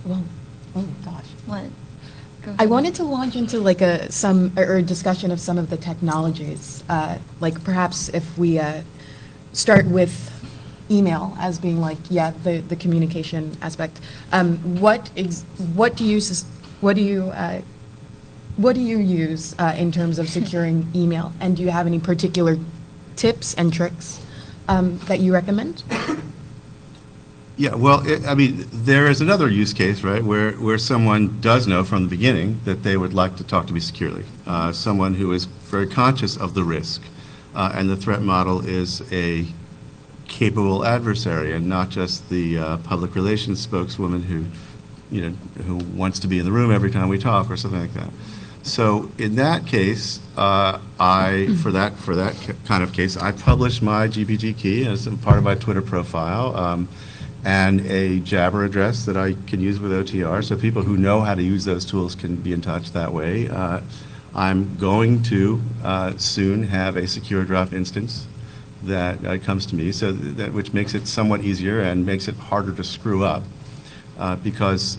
well, oh gosh. What? I wanted to launch into like a discussion of some of the technologies, like perhaps if we start with email as being like, yeah, the communication aspect. What do you use in terms of securing email, and do you have any particular tips and tricks that you recommend? Yeah, well, I mean, there is another use case, right, where someone does know from the beginning that they would like to talk to me securely. Someone who is very conscious of the risk, and the threat model is a capable adversary and not just the public relations spokeswoman who wants to be in the room every time we talk or something like that. So in that case, for that kind of case, I publish my GPG key as part of my Twitter profile. And a Jabber address that I can use with OTR, so people who know how to use those tools can be in touch that way. I'm going to soon have a secure drop instance that comes to me, so which makes it somewhat easier and makes it harder to screw up, because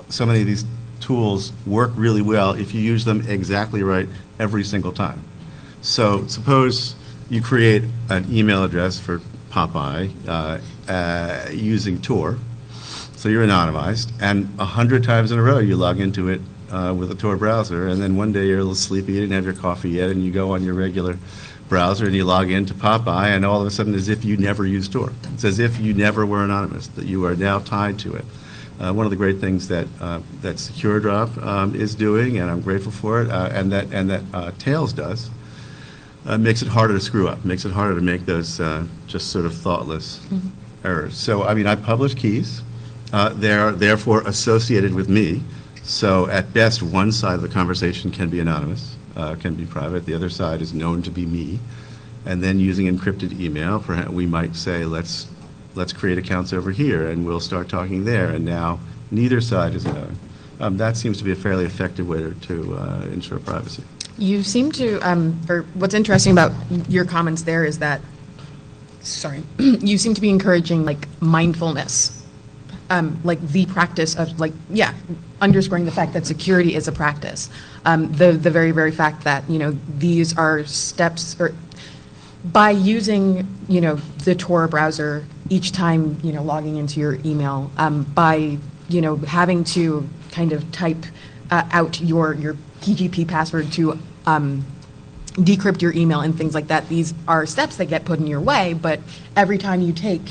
so many of these tools work really well if you use them exactly right every single time. So suppose you create an email address for Popeye using Tor, so you're anonymized, and 100 times in a row you log into it with a Tor browser, and then one day you're a little sleepy, you didn't have your coffee yet, and you go on your regular browser and you log into Popeye, and all of a sudden, as if you never used Tor. It's as if you never were anonymous, that you are now tied to it. One of the great things that Secure Drop is doing, and I'm grateful for it, and that Tails does, makes it harder to screw up, makes it harder to make those just sort of thoughtless errors. So, I mean, I publish keys. They're therefore associated with me. So at best, one side of the conversation can be anonymous, can be private. The other side is known to be me. And then using encrypted email, perhaps we might say, let's create accounts over here, and we'll start talking there. And now neither side is known. That seems to be a fairly effective way to ensure privacy. You seem to, or what's interesting about your comments there is that, you seem to be encouraging like mindfulness, like the practice of like, yeah, underscoring the fact that security is a practice. The very, very fact that, these are steps, or by using, the Tor browser each time, logging into your email, by, having to kind of type out your PGP password to decrypt your email and things like that. These are steps that get put in your way, but every time you take,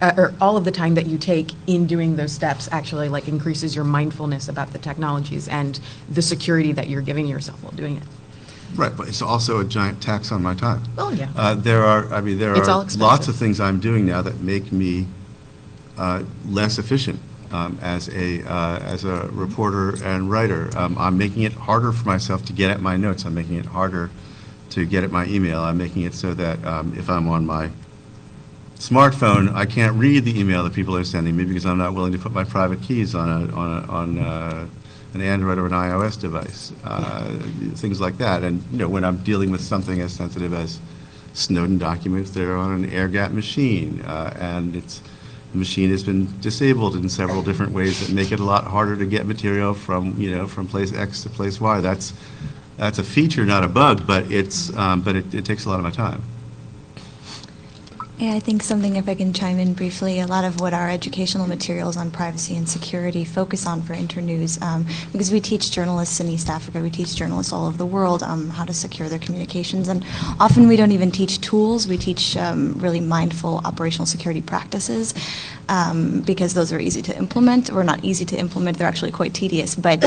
or all of the time that you take in doing those steps actually like increases your mindfulness about the technologies and the security that you're giving yourself while doing it. Right, but it's also a giant tax on my time. Oh, yeah. There are It's all expensive. lots of things I'm doing now that make me less efficient as a reporter and writer. I'm making it harder for myself to get at my notes. I'm making it harder to get at my email. I'm making it so that if I'm on my smartphone, I can't read the email that people are sending me because I'm not willing to put my private keys on an Android or an iOS device, things like that. And when I'm dealing with something as sensitive as Snowden documents, they're on an air-gapped machine, and the machine has been disabled in several different ways that make it a lot harder to get material from place X to place Y. That's a feature, not a bug, but it takes a lot of my time. Yeah, I think something, if I can chime in briefly, a lot of what our educational materials on privacy and security focus on for Internews, because we teach journalists in East Africa, we teach journalists all over the world how to secure their communications, and often we don't even teach tools, we teach really mindful operational security practices. because those are easy to implement, or not easy to implement, they're actually quite tedious, but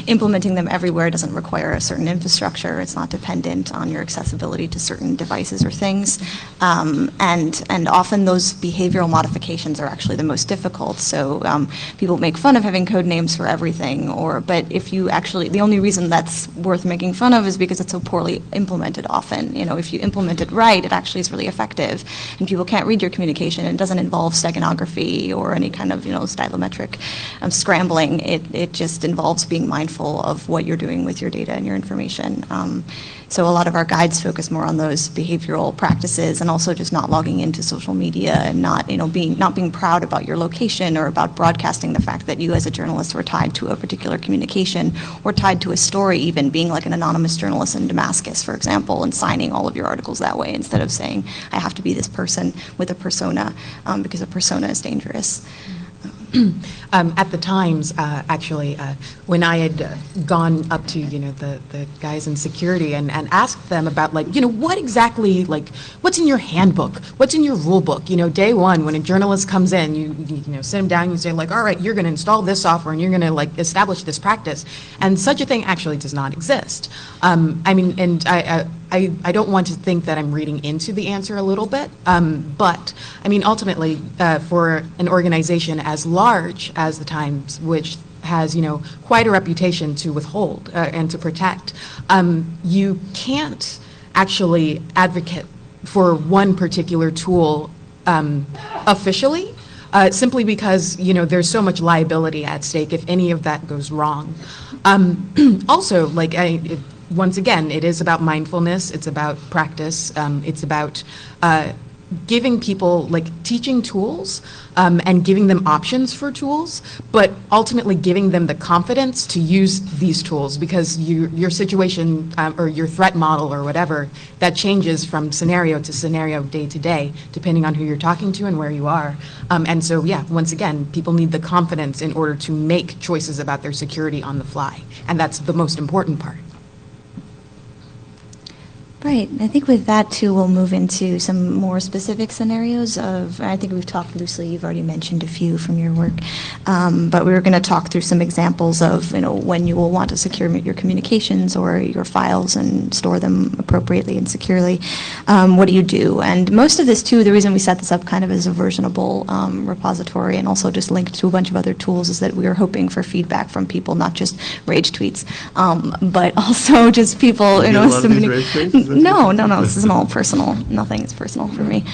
implementing them everywhere doesn't require a certain infrastructure. It's not dependent on your accessibility to certain devices or things. And often those behavioral modifications are actually the most difficult. So people make fun of having code names for everything, but if you actually, the only reason that's worth making fun of is because it's so poorly implemented often. If you implement it right, it actually is really effective. And people can't read your communication. It doesn't involve steganography or any kind of, stylometric scrambling. It just involves being mindful of what you're doing with your data and your information. So a lot of our guides focus more on those behavioral practices, and also just not logging into social media and not being proud about your location, or about broadcasting the fact that you as a journalist were tied to a particular communication, or tied to a story, even being like an anonymous journalist in Damascus, for example, and signing all of your articles that way, instead of saying, I have to be this person with a persona, because a persona is dangerous. At the Times, actually, when I had gone up to, the guys in security and asked them about, what exactly, what's in your handbook? What's in your rule book? Day one, when a journalist comes in, you sit them down, you say, all right, you're going to install this software and you're going to, establish this practice. And such a thing actually does not exist. I don't want to think that I'm reading into the answer a little bit, but ultimately, for an organization as large as the Times, which has, quite a reputation to withhold and to protect, you can't actually advocate for one particular tool officially, simply because, there's so much liability at stake if any of that goes wrong. Also, once again, it is about mindfulness, it's about practice, it's about giving people, teaching tools and giving them options for tools, but ultimately giving them the confidence to use these tools, because your situation or your threat model or whatever, that changes from scenario to scenario, day to day, depending on who you're talking to and where you are. And so, once again, people need the confidence in order to make choices about their security on the fly, and that's the most important part. Right. I think with that, too, we'll move into some more specific scenarios I think we've talked loosely, you've already mentioned a few from your work, but we were going to talk through some examples of, when you will want to secure your communications or your files and store them appropriately and securely. What do you do? And most of this, too, the reason we set this up kind of as a versionable repository, and also just linked to a bunch of other tools, is that we were hoping for feedback from people, not just rage tweets, but also just people, You get a lot of these submitting. rage tweets? No, this isn't all personal. Nothing is personal for me.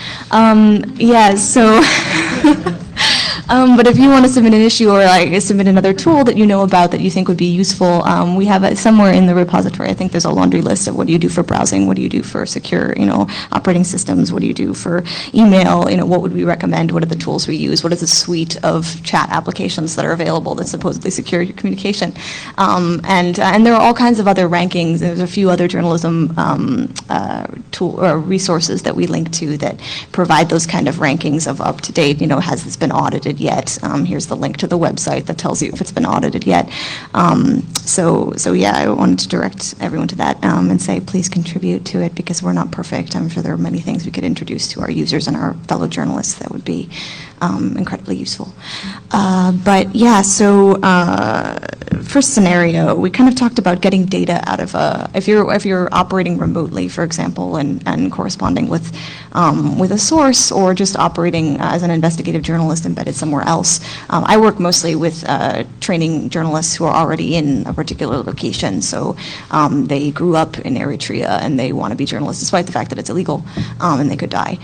But if you want to submit an issue, or submit another tool that you know about that you think would be useful, we have it somewhere in the repository. I think there's a laundry list of what do you do for browsing, what do you do for secure, operating systems, what do you do for email, what would we recommend, what are the tools we use, what is the suite of chat applications that are available that supposedly secure your communication, and there are all kinds of other rankings. There's a few other journalism tool or resources that we link to that provide those kind of rankings of up to date. Has this been audited yet? Here's the link to the website that tells you if it's been audited yet. I wanted to direct everyone to that and say, please contribute to it, because we're not perfect. I'm sure there are many things we could introduce to our users and our fellow journalists that would be incredibly useful. First scenario, we kind of talked about getting data out of if you're operating remotely, for example, and corresponding with a source, or just operating as an investigative journalist embedded somewhere else. I work mostly with training journalists who are already in a particular location, so they grew up in Eritrea and they want to be journalists despite the fact that it's illegal and they could die.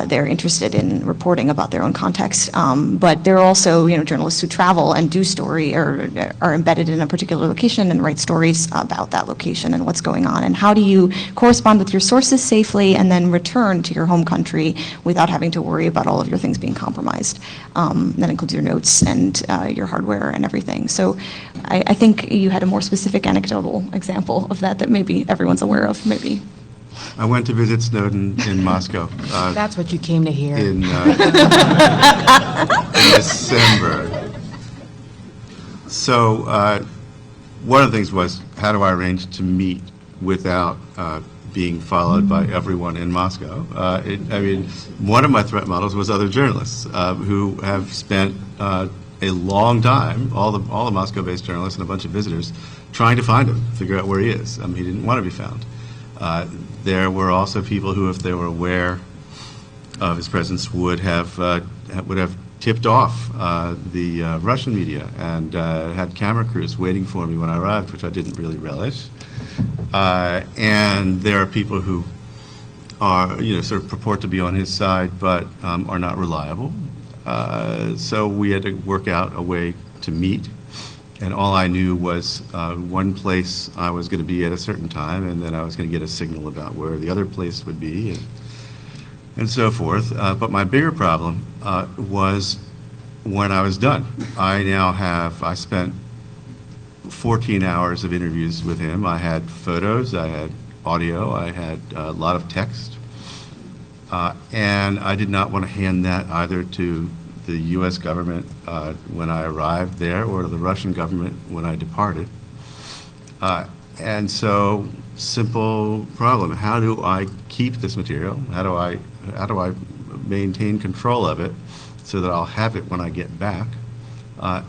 They're interested in reporting about their own context, but there are also journalists who travel and do story, or are embedded in a particular location and write stories about that location and what's going on. And how do you correspond with your sources safely and then return to your home country without having to worry about all of your things being compromised? That includes your notes and your hardware and everything. So I think you had a more specific anecdotal example of that maybe everyone's aware of, maybe. I went to visit Snowden in Moscow. That's what you came to hear. In December. So one of the things was, how do I arrange to meet without being followed by everyone in Moscow. I mean, one of my threat models was other journalists who have spent a long time, all the Moscow-based journalists and a bunch of visitors, trying to find him, figure out where he is. He didn't want to be found. There were also people who, if they were aware of his presence, would have tipped off the Russian media and had camera crews waiting for me when I arrived, which I didn't really relish. And there are people who are, sort of purport to be on his side, but are not reliable. So we had to work out a way to meet. And all I knew was one place I was going to be at a certain time, and then I was going to get a signal about where the other place would be, and so forth. But my bigger problem was when I was done. I spent 14 hours of interviews with him. I had photos, I had audio, I had a lot of text. And I did not want to hand that either to the U.S. government when I arrived there or to the Russian government when I departed. And so, simple problem: how do I keep this material? How do I maintain control of it so that I'll have it when I get back,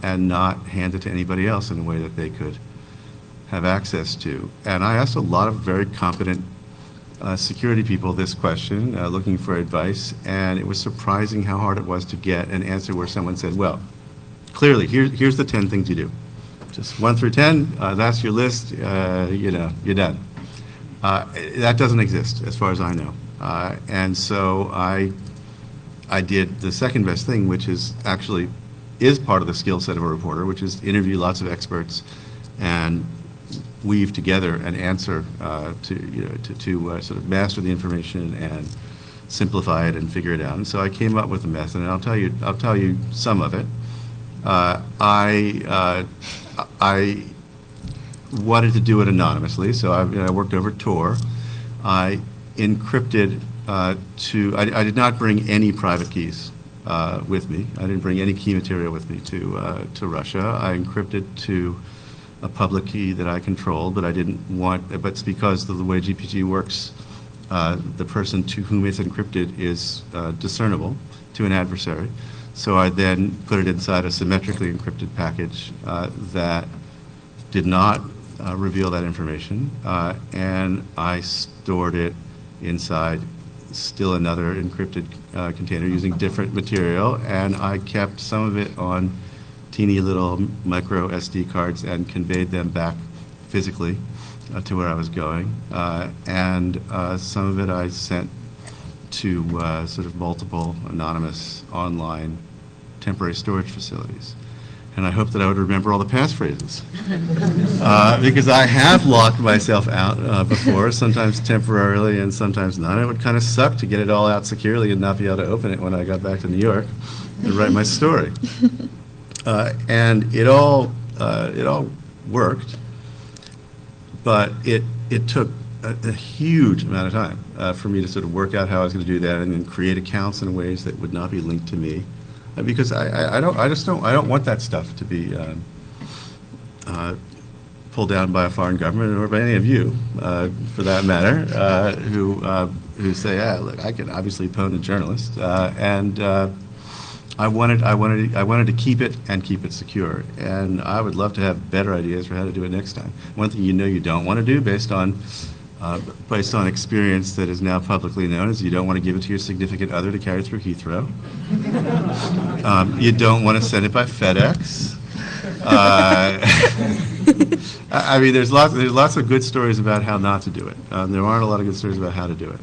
and not hand it to anybody else in a way that they could have access to? And I asked a lot of very competent security people this question, looking for advice, and it was surprising how hard it was to get an answer where someone said, well, clearly, here's the 10 things you do. Just 1 through 10, that's your list, you're done. That doesn't exist, as far as I know. And so I did the second best thing, which is part of the skill set of a reporter, which is interview lots of experts and weave together an answer to sort of master the information and simplify it and figure it out. And so I came up with a method, and I'll tell you some of it. I wanted to do it anonymously, so I worked over Tor. I encrypted I did not bring any private keys with me. I didn't bring any key material with me to Russia. I encrypted to a public key that I controlled, but it's because of the way GPG works, the person to whom it's encrypted is discernible to an adversary. So I then put it inside a symmetrically encrypted package that did not reveal that information, and I stored it inside still another encrypted container using different material, and I kept some of it on teeny little micro SD cards and conveyed them back physically to where I was going. And some of it I sent to sort of multiple anonymous online temporary storage facilities. And I hope that I would remember all the passphrases. Because I have locked myself out before, sometimes temporarily and sometimes not. It would kind of suck to get it all out securely and not be able to open it when I got back to New York and write my story. And it all worked, but it took a huge amount of time for me to sort of work out how I was going to do that and then create accounts in ways that would not be linked to me, because I don't want that stuff to be pulled down by a foreign government or by any of you, for that matter, who say, look, I can obviously pwn a journalist, and I wanted to keep it and keep it secure, and I would love to have better ideas for how to do it next time. One thing you don't want to do, based on experience that is now publicly known, is you don't want to give it to your significant other to carry through Heathrow. You don't want to send it by FedEx. I mean, there's lots of good stories about how not to do it. There aren't a lot of good stories about how to do it.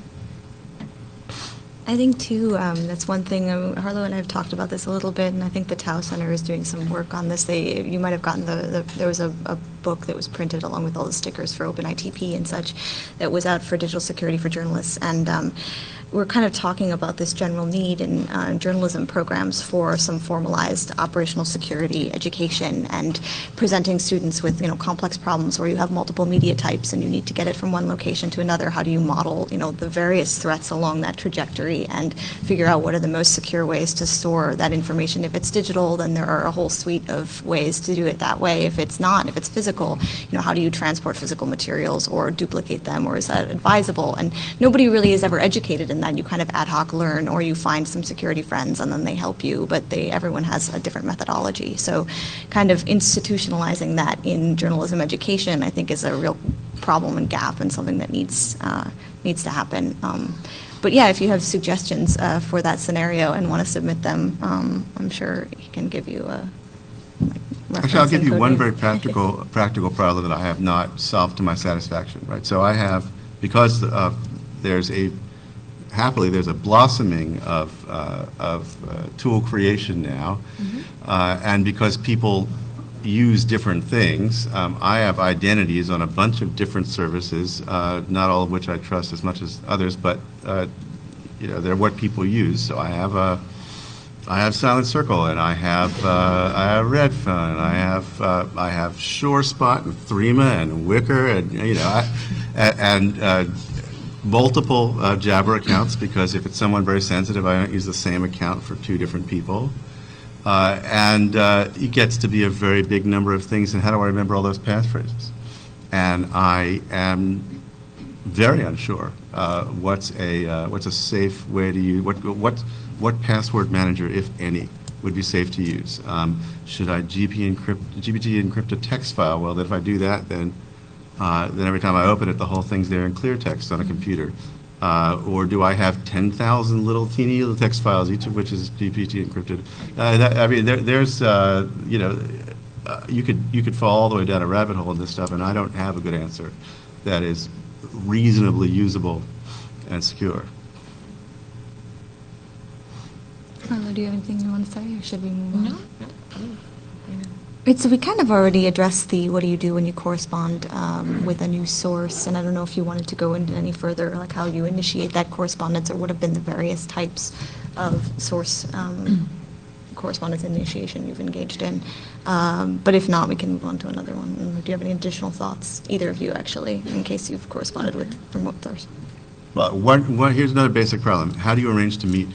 I think, too, that's one thing. Harlow and I have talked about this a little bit, and I think the Tao Center is doing some work on this. You might have gotten there was a book that was printed along with all the stickers for OpenITP and such that was out for digital security for journalists. And we're kind of talking about this general need in journalism programs for some formalized operational security education and presenting students with, complex problems where you have multiple media types and you need to get it from one location to another. How do you model, the various threats along that trajectory and figure out what are the most secure ways to store that information? If it's digital, then there are a whole suite of ways to do it that way. If it's not, if it's physical, how do you transport physical materials or duplicate them, or is that advisable? And nobody really is ever educated in that. You kind of ad hoc learn, or you find some security friends and then they help you, but everyone has a different methodology. So kind of institutionalizing that in journalism education, I think, is a real problem and gap and something that needs to happen. But yeah, if you have suggestions for that scenario and want to submit them, I'm sure he can give you a Actually, I'll give you reference one and very coding. practical problem that I have not solved to my satisfaction, right? So I have, because there's a blossoming of tool creation now, and because people use different things, I have identities on a bunch of different services, not all of which I trust as much as others, but they're what people use. So I have Silent Circle, and I have Redphone, and I have SureSpot and Threema and Wicker, and multiple Jabber accounts, because if it's someone very sensitive, I don't use the same account for two different people. And it gets to be a very big number of things, and how do I remember all those passphrases? And I am very unsure what's a safe way to use, what password manager, if any, would be safe to use. Should I GPT encrypt a text file? Well, if I do that, then every time I open it, the whole thing's there in clear text on a computer. Or do I have 10,000 little teeny little text files, each of which is GPT encrypted? You could fall all the way down a rabbit hole in this stuff, and I don't have a good answer that is reasonably usable and secure. Carla, do you have anything you want to say, or should we move on? No. Right, so we kind of already addressed the what do you do when you correspond with a new source, and I don't know if you wanted to go into any further, like how you initiate that correspondence, or what have been the various types of source correspondence initiation you've engaged in. But if not, we can move on to another one. Do you have any additional thoughts, either of you actually, in case you've corresponded with remote source? Well, here's another basic problem. How do you arrange to meet?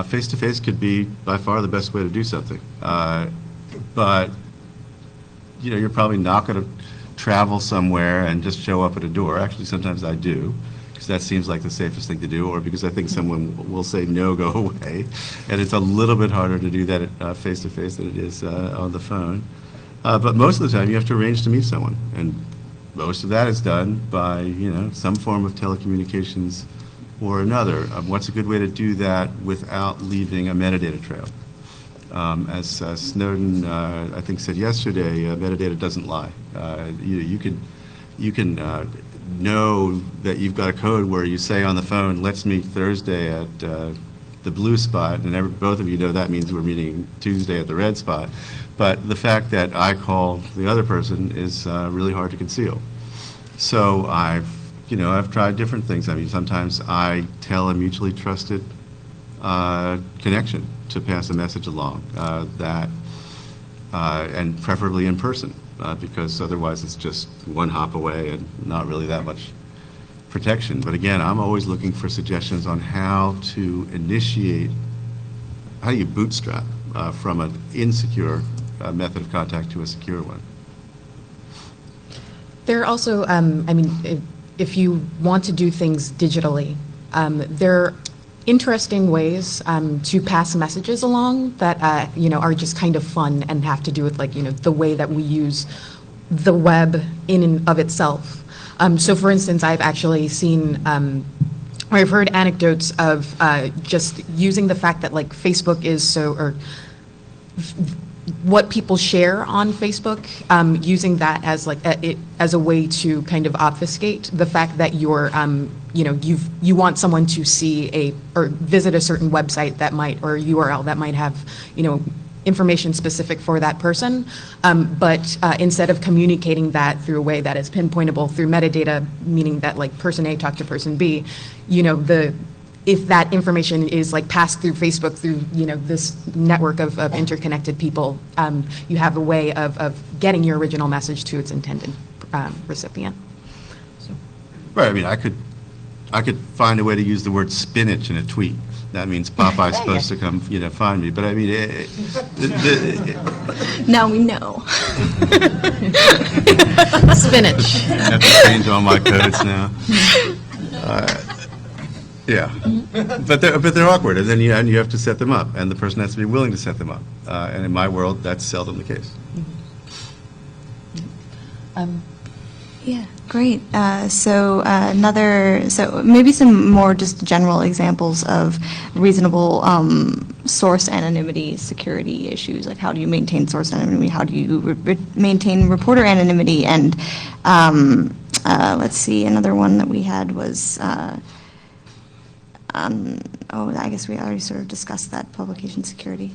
Face-to-face could be by far the best way to do something. But you're probably not going to travel somewhere and just show up at a door. Actually, sometimes I do, because that seems like the safest thing to do, or because I think someone will say, no, go away. And it's a little bit harder to do that face-to-face than it is on the phone. But most of the time, you have to arrange to meet someone. And most of that is done by, some form of telecommunications or another. What's a good way to do that without leaving a metadata trail? As Snowden, I think, said yesterday, metadata doesn't lie. You can know that you've got a code where you say on the phone, let's meet Thursday at the blue spot, and both of you know that means we're meeting Tuesday at the red spot. But the fact that I call the other person is really hard to conceal. So I've tried different things. I mean, sometimes I tell a mutually trusted connection to pass a message along, and preferably in person, because otherwise it's just one hop away and not really that much protection. But again, I'm always looking for suggestions on how to initiate, how do you bootstrap from an insecure method of contact to a secure one. There are also, if you want to do things digitally, there are interesting ways to pass messages along that are just kind of fun and have to do with the way that we use the web in and of itself. So for instance, I've actually seen or I've heard anecdotes of just using the fact that Facebook is what people share on Facebook, using that as as a way to kind of obfuscate the fact that you're you want someone to see or visit a certain website that might, or URL that might have information specific for that person, but instead of communicating that through a way that is pinpointable through metadata, meaning that person A talked to person B, if that information is like passed through Facebook, through, you know, this network of interconnected people, you have a way of getting your original message to its intended recipient. Right, I mean, I could find a way to use the word spinach in a tweet. That means Popeye's supposed to come, you know, find me. But I mean, Now we know. Spinach. I have to change all my codes now. Yeah, but they're awkward, and then you have to set them up, and the person has to be willing to set them up. And in my world, that's seldom the case. Yeah, great. So maybe some more just general examples of reasonable source anonymity security issues. Like, how do you maintain source anonymity? How do you maintain reporter anonymity? And let's see, another one that we had was, I guess we already sort of discussed that, publication security.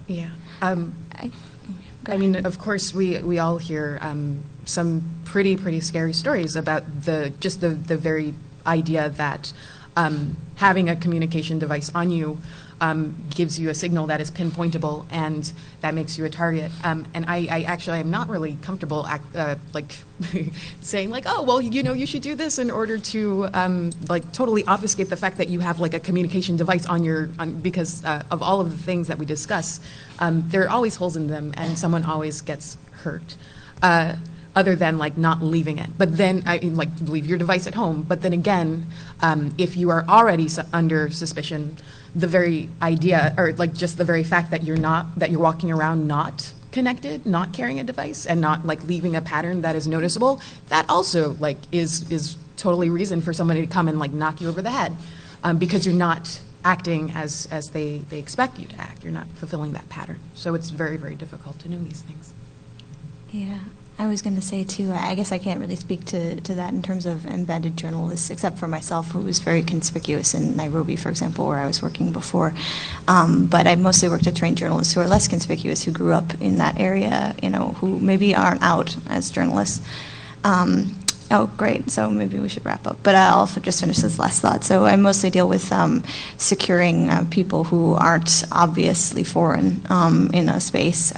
Yeah. I mean, of course, we all hear some pretty scary stories about the very idea that having a communication device on you gives you a signal that is pinpointable, and that makes you a target. And I actually am not really comfortable like saying like, oh, well, you know, you should do this in order to like totally obfuscate the fact that you have like a communication device because of all of the things that we discuss. There are always holes in them, and someone always gets hurt. Other than like not leaving it. But then, I mean, like, leave your device at home. But then again, if you are already under suspicion, the very idea, or like just the very fact that you're walking around not connected, not carrying a device, and not like leaving a pattern that is noticeable, that also like is totally reason for somebody to come and like knock you over the head, because you're not acting as they expect you to act. You're not fulfilling that pattern. So it's very, very difficult to know these things. Yeah. I was going to say, too, I guess I can't really speak to that in terms of embedded journalists, except for myself, who was very conspicuous in Nairobi, for example, where I was working before. But I mostly worked with trained journalists who are less conspicuous, who grew up in that area, you know, who maybe aren't out as journalists. Oh, great. So maybe we should wrap up. But I'll just finish this last thought. So I mostly deal with securing people who aren't obviously foreign in a space.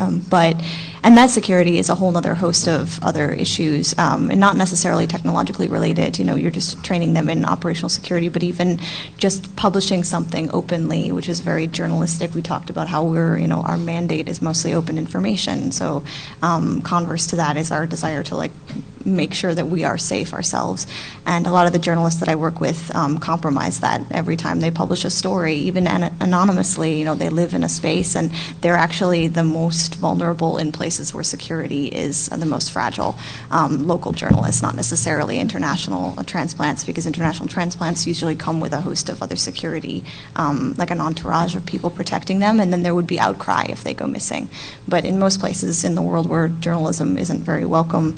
And that security is a whole other host of other issues, and not necessarily technologically related. You know, you're just training them in operational security, but even just publishing something openly, which is very journalistic. We talked about how our mandate is mostly open information. So converse to that is our desire to like make sure that we are safe ourselves. And a lot of the journalists that I work with compromise that every time they publish a story, even anonymously. You know, they live in a space, and they're actually the most vulnerable in places where security is the most fragile. Local journalists, not necessarily international transplants, because international transplants usually come with a host of other security, like an entourage of people protecting them, and then there would be outcry if they go missing. But in most places in the world where journalism isn't very welcome,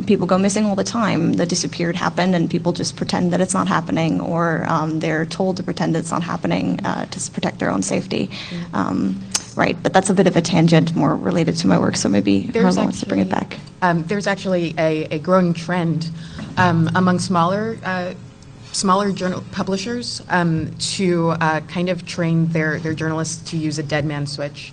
people go missing all the time. The disappeared happened, and people just pretend that it's not happening, or they're told to pretend it's not happening to protect their own safety. Right, but that's a bit of a tangent, more related to my work, so maybe Harlan wants to bring it back. There's actually a growing trend among smaller journal publishers to kind of train their journalists to use a dead man switch.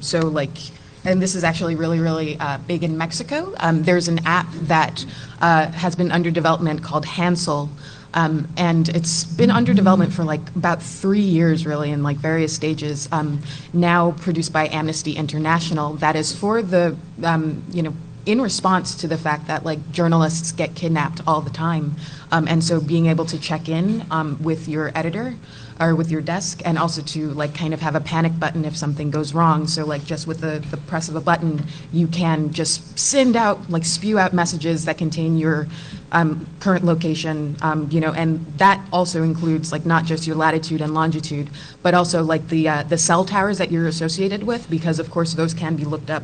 So like, and this is actually really big in Mexico. There's an app that has been under development called Hansel. And it's been under development for like about 3 years, really, in like various stages. Now produced by Amnesty International. That is for the, in response to the fact that like journalists get kidnapped all the time, and so being able to check in with your editor or with your desk, and also to like kind of have a panic button if something goes wrong. So like just with the press of a button, you can just send out, like spew out messages that contain your current location, and that also includes like not just your latitude and longitude, but also like the cell towers that you're associated with, because of course those can be looked up,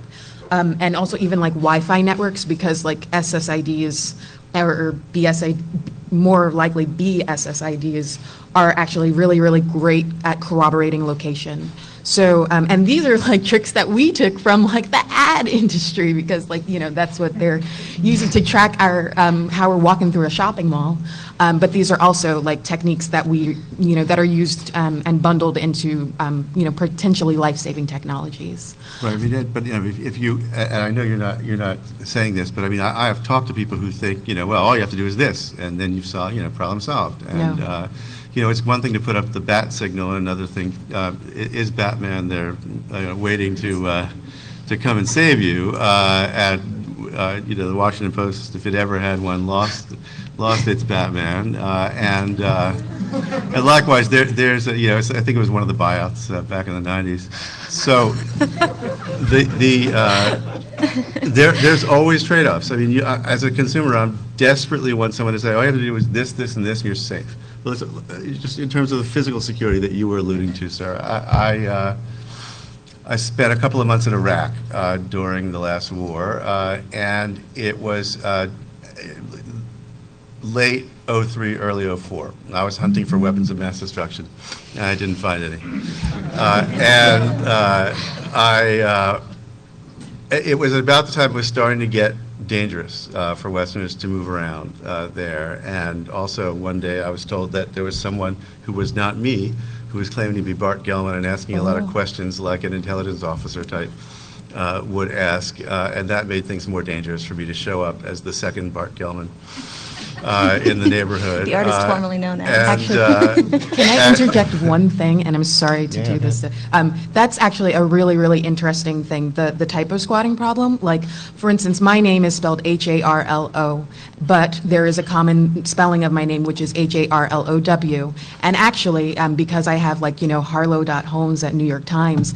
and also even like Wi-Fi networks, because like SSIDs or BSI, more likely BSSIDs, are actually really, really great at corroborating location. So, and these are like tricks that we took from like the ad industry, because like, that's what they're using to track our, how we're walking through a shopping mall. But these are also like techniques that we, that are used and bundled into, potentially life-saving technologies. Right, but if you, and I know you're not saying this, but I mean, I have talked to people who think, well, all you have to do is this, and then you saw, problem solved. And, it's one thing to put up the bat signal, and another thing is Batman there waiting to come and save you. The Washington Post, if it ever had one, lost its Batman, and likewise there's I think it was one of the buyouts back in the 90s. So there's always trade-offs. I mean, as a consumer, I desperately want someone to say, all you have to do is this, this, and this, and you're safe. Well, just in terms of the physical security that you were alluding to, Sarah, I spent a couple of months in Iraq during the last war, and it was late 03, early 04. I was hunting for weapons of mass destruction, and I didn't find any. It was about the time it was starting to get dangerous for Westerners to move around there. And also one day I was told that there was someone who was not me, who was claiming to be Bart Gellman and asking a lot of questions like an intelligence officer type would ask. And that made things more dangerous for me to show up as the second Bart Gellman in the neighborhood. The artist formerly known as. Actually, can I interject one thing? And I'm sorry to do this. That's actually a really, really interesting thing, the typo squatting problem. Like, for instance, my name is spelled Harlo, but there is a common spelling of my name, which is Harlow. And actually, because I have like, Harlow.Holmes at New York Times,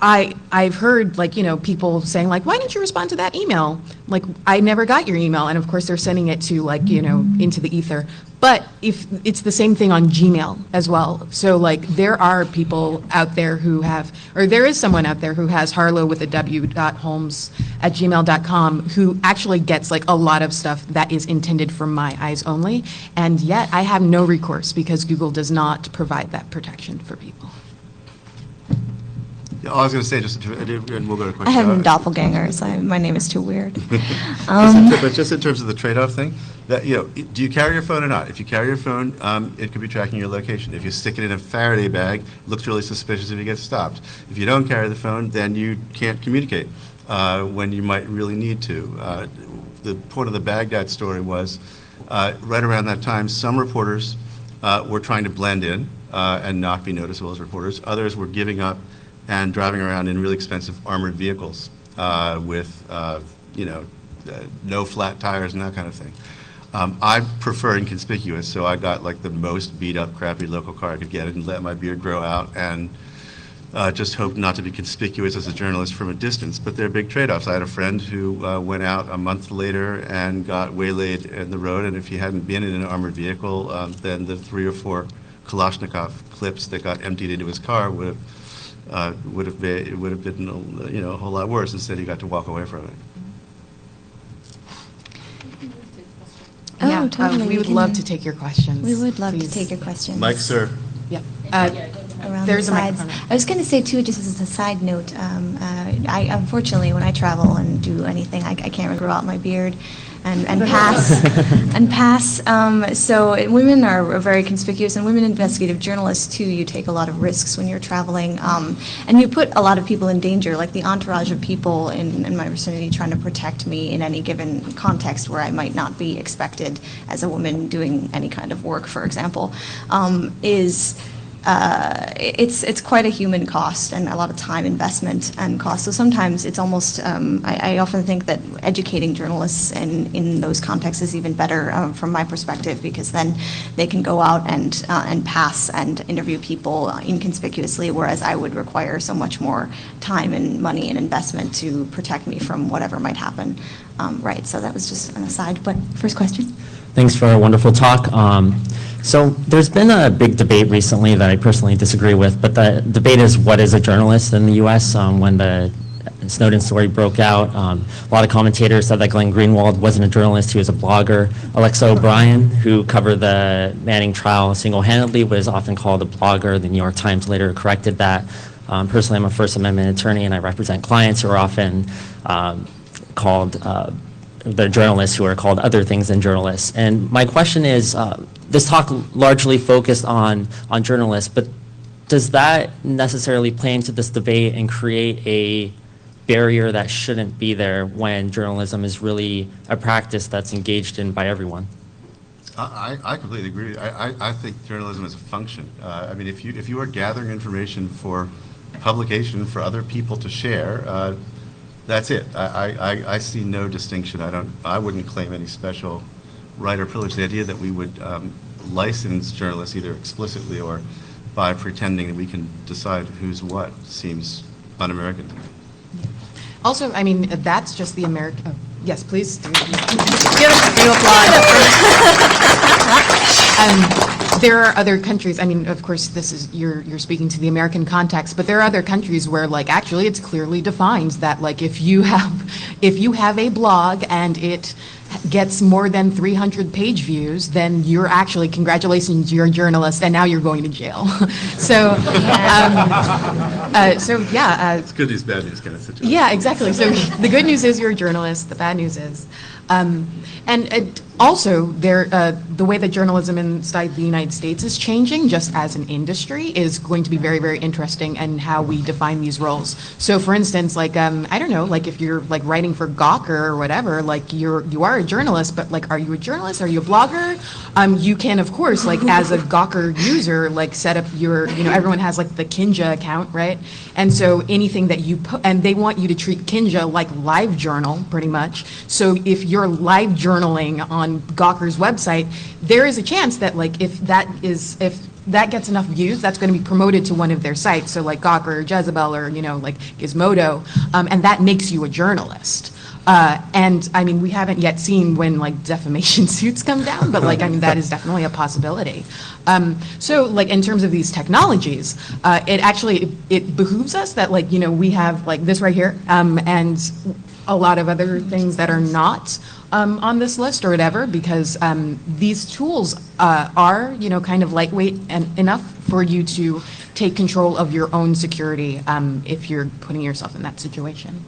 I've heard like, people saying like, why didn't you respond to that email? Like, I never got your email. And of course they're sending it to like, into the ether. But if it's the same thing on Gmail as well. So like there are people out there who have, or there is someone out there who has Harlow with a w.holmes at gmail.com who actually gets like a lot of stuff that is intended for my eyes only. And yet I have no recourse because Google does not provide that protection for people. Yeah, I was going to say, and we'll go to questions. I have doppelgangers. My name is too weird. But just in terms of the trade-off thing, that do you carry your phone or not? If you carry your phone, it could be tracking your location. If you stick it in a Faraday bag, it looks really suspicious if you get stopped. If you don't carry the phone, then you can't communicate when you might really need to. The point of the Baghdad story was, right around that time, some reporters were trying to blend in and not be noticeable as reporters. Others were giving up and driving around in really expensive armored vehicles with, no flat tires and that kind of thing. I prefer inconspicuous, so I got like the most beat up, crappy local car I could get and let my beard grow out and just hoped not to be conspicuous as a journalist from a distance. But there are big trade-offs. I had a friend who went out a month later and got waylaid in the road, and if he hadn't been in an armored vehicle, then the 3 or 4 Kalashnikov clips that got emptied into his car would have been a whole lot worse. Instead, he got to walk away from it. Oh, totally. We would love to take your questions. We would love to take your questions. Mike, sir. Yeah. Around There's the a sides. microphone. I was going to say too, just as a side note, I unfortunately when I travel and do anything, I can't really grow out my beard and pass. So women are very conspicuous, and women investigative journalists too. You take a lot of risks when you're traveling, and you put a lot of people in danger, like the entourage of people in my vicinity trying to protect me in any given context where I might not be expected as a woman doing any kind of work, for example, is it's quite a human cost and a lot of time investment and cost. So sometimes it's almost, I often think that educating journalists in those contexts is even better from my perspective, because then they can go out and pass and interview people inconspicuously, whereas I would require so much more time and money and investment to protect me from whatever might happen. Right, so that was just an aside, but first question. Thanks for a wonderful talk. So there's been a big debate recently that I personally disagree with, but the debate is what is a journalist in the U.S. When the Snowden story broke out, a lot of commentators said that Glenn Greenwald wasn't a journalist, he was a blogger. Alexa O'Brien, who covered the Manning trial single-handedly, was often called a blogger. The New York Times later corrected that. Personally, I'm a First Amendment attorney, and I represent clients who are often called the journalists who are called other things than journalists. And my question is, this talk largely focused on journalists, but does that necessarily play into this debate and create a barrier that shouldn't be there when journalism is really a practice that's engaged in by everyone? I completely agree. I think journalism is a function. I mean, if you are gathering information for publication for other people to share, that's it. I see no distinction. I wouldn't claim any special right or privilege. The idea that we would license journalists either explicitly or by pretending that we can decide who's what seems un-American to me. Also, I mean, that's just the American. Oh, yes, please. There are other countries. I mean, of course, this is you're speaking to the American context, but there are other countries where, like, actually, it's clearly defined that, like, if you have a blog and it gets more than 300 page views, then you're actually, congratulations, you're a journalist, and now you're going to jail. So yeah. It's good news, bad news kind of situation. Yeah, exactly. So the good news is you're a journalist. The bad news is, and also the way that journalism inside the United States is changing, just as an industry, is going to be very, very interesting, and how we define these roles. So, for instance, like I don't know, like if you're like writing for Gawker or whatever, like you are a journalist, but like, are you a journalist? Are you a blogger? You can, of course, like as a Gawker user, like set up your, everyone has like the Kinja account, right? And so anything that you put, and they want you to treat Kinja like LiveJournal, pretty much. So if you're live journaling on Gawker's website, there is a chance that like if that gets enough views, that's going to be promoted to one of their sites. So like Gawker or Jezebel or like Gizmodo, and that makes you a journalist. And I mean, we haven't yet seen when like defamation suits come down, but like, I mean, that is definitely a possibility. So like in terms of these technologies, it behooves us that like, we have like this right here, and a lot of other things that are not on this list or whatever, because these tools are, kind of lightweight and enough for you to take control of your own security if you're putting yourself in that situation.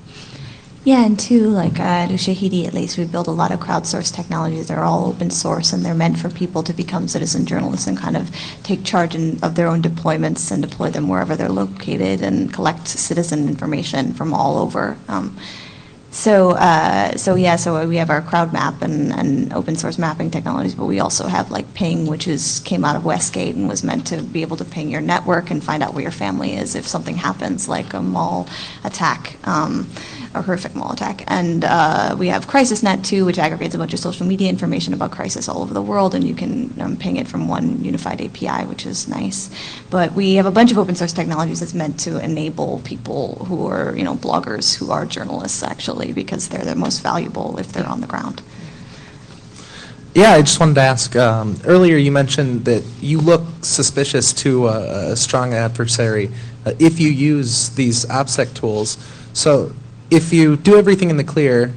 Yeah, and too, like at Ushahidi, at least, we build a lot of crowdsourced technologies. They're all open source, and they're meant for people to become citizen journalists and kind of take charge of their own deployments and deploy them wherever they're located and collect citizen information from all over. So we have our crowd map and open source mapping technologies, but we also have like Ping, which came out of Westgate and was meant to be able to ping your network and find out where your family is if something happens, like a mall attack, a horrific mall attack. And we have CrisisNet too, which aggregates a bunch of social media information about crisis all over the world, and you can ping it from one unified API, which is nice. But we have a bunch of open source technologies that's meant to enable people who are, bloggers who are journalists actually, because they're the most valuable if they're on the ground. Yeah, I just wanted to ask, earlier you mentioned that you look suspicious to a strong adversary if you use these OPSEC tools. So if you do everything in the clear,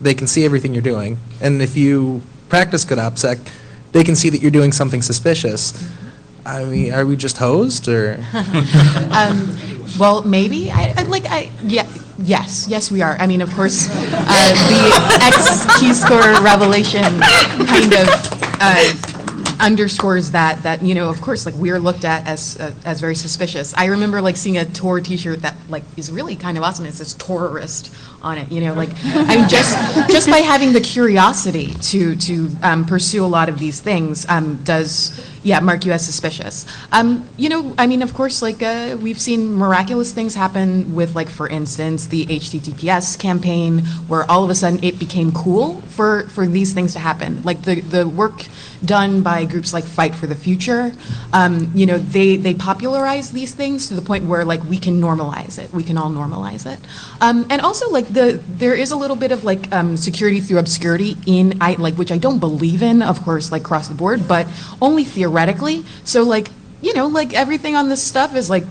they can see everything you're doing. And if you practice good OPSEC, they can see that you're doing something suspicious. I mean, are we just hosed, or? Well, maybe. Yes, we are. I mean, of course, the X-keyscore revelation kind of underscores that of course, like, we're looked at as very suspicious. I remember like seeing a Tor T-shirt that like is really kind of awesome. It says "terrorist" on it. Like, I mean, just by having the curiosity to pursue a lot of these things does Yeah, mark you as suspicious. I mean, of course, like, we've seen miraculous things happen with, like, for instance, the HTTPS campaign, where all of a sudden it became cool for these things to happen. Like, the work done by groups like Fight for the Future, they popularize these things to the point where, like, we can normalize it. We can all normalize it. And also, like, there is a little bit of, like, security through obscurity which I don't believe in, of course, like, across the board, but only theoretically. So, like, like, everything on this stuff is, like,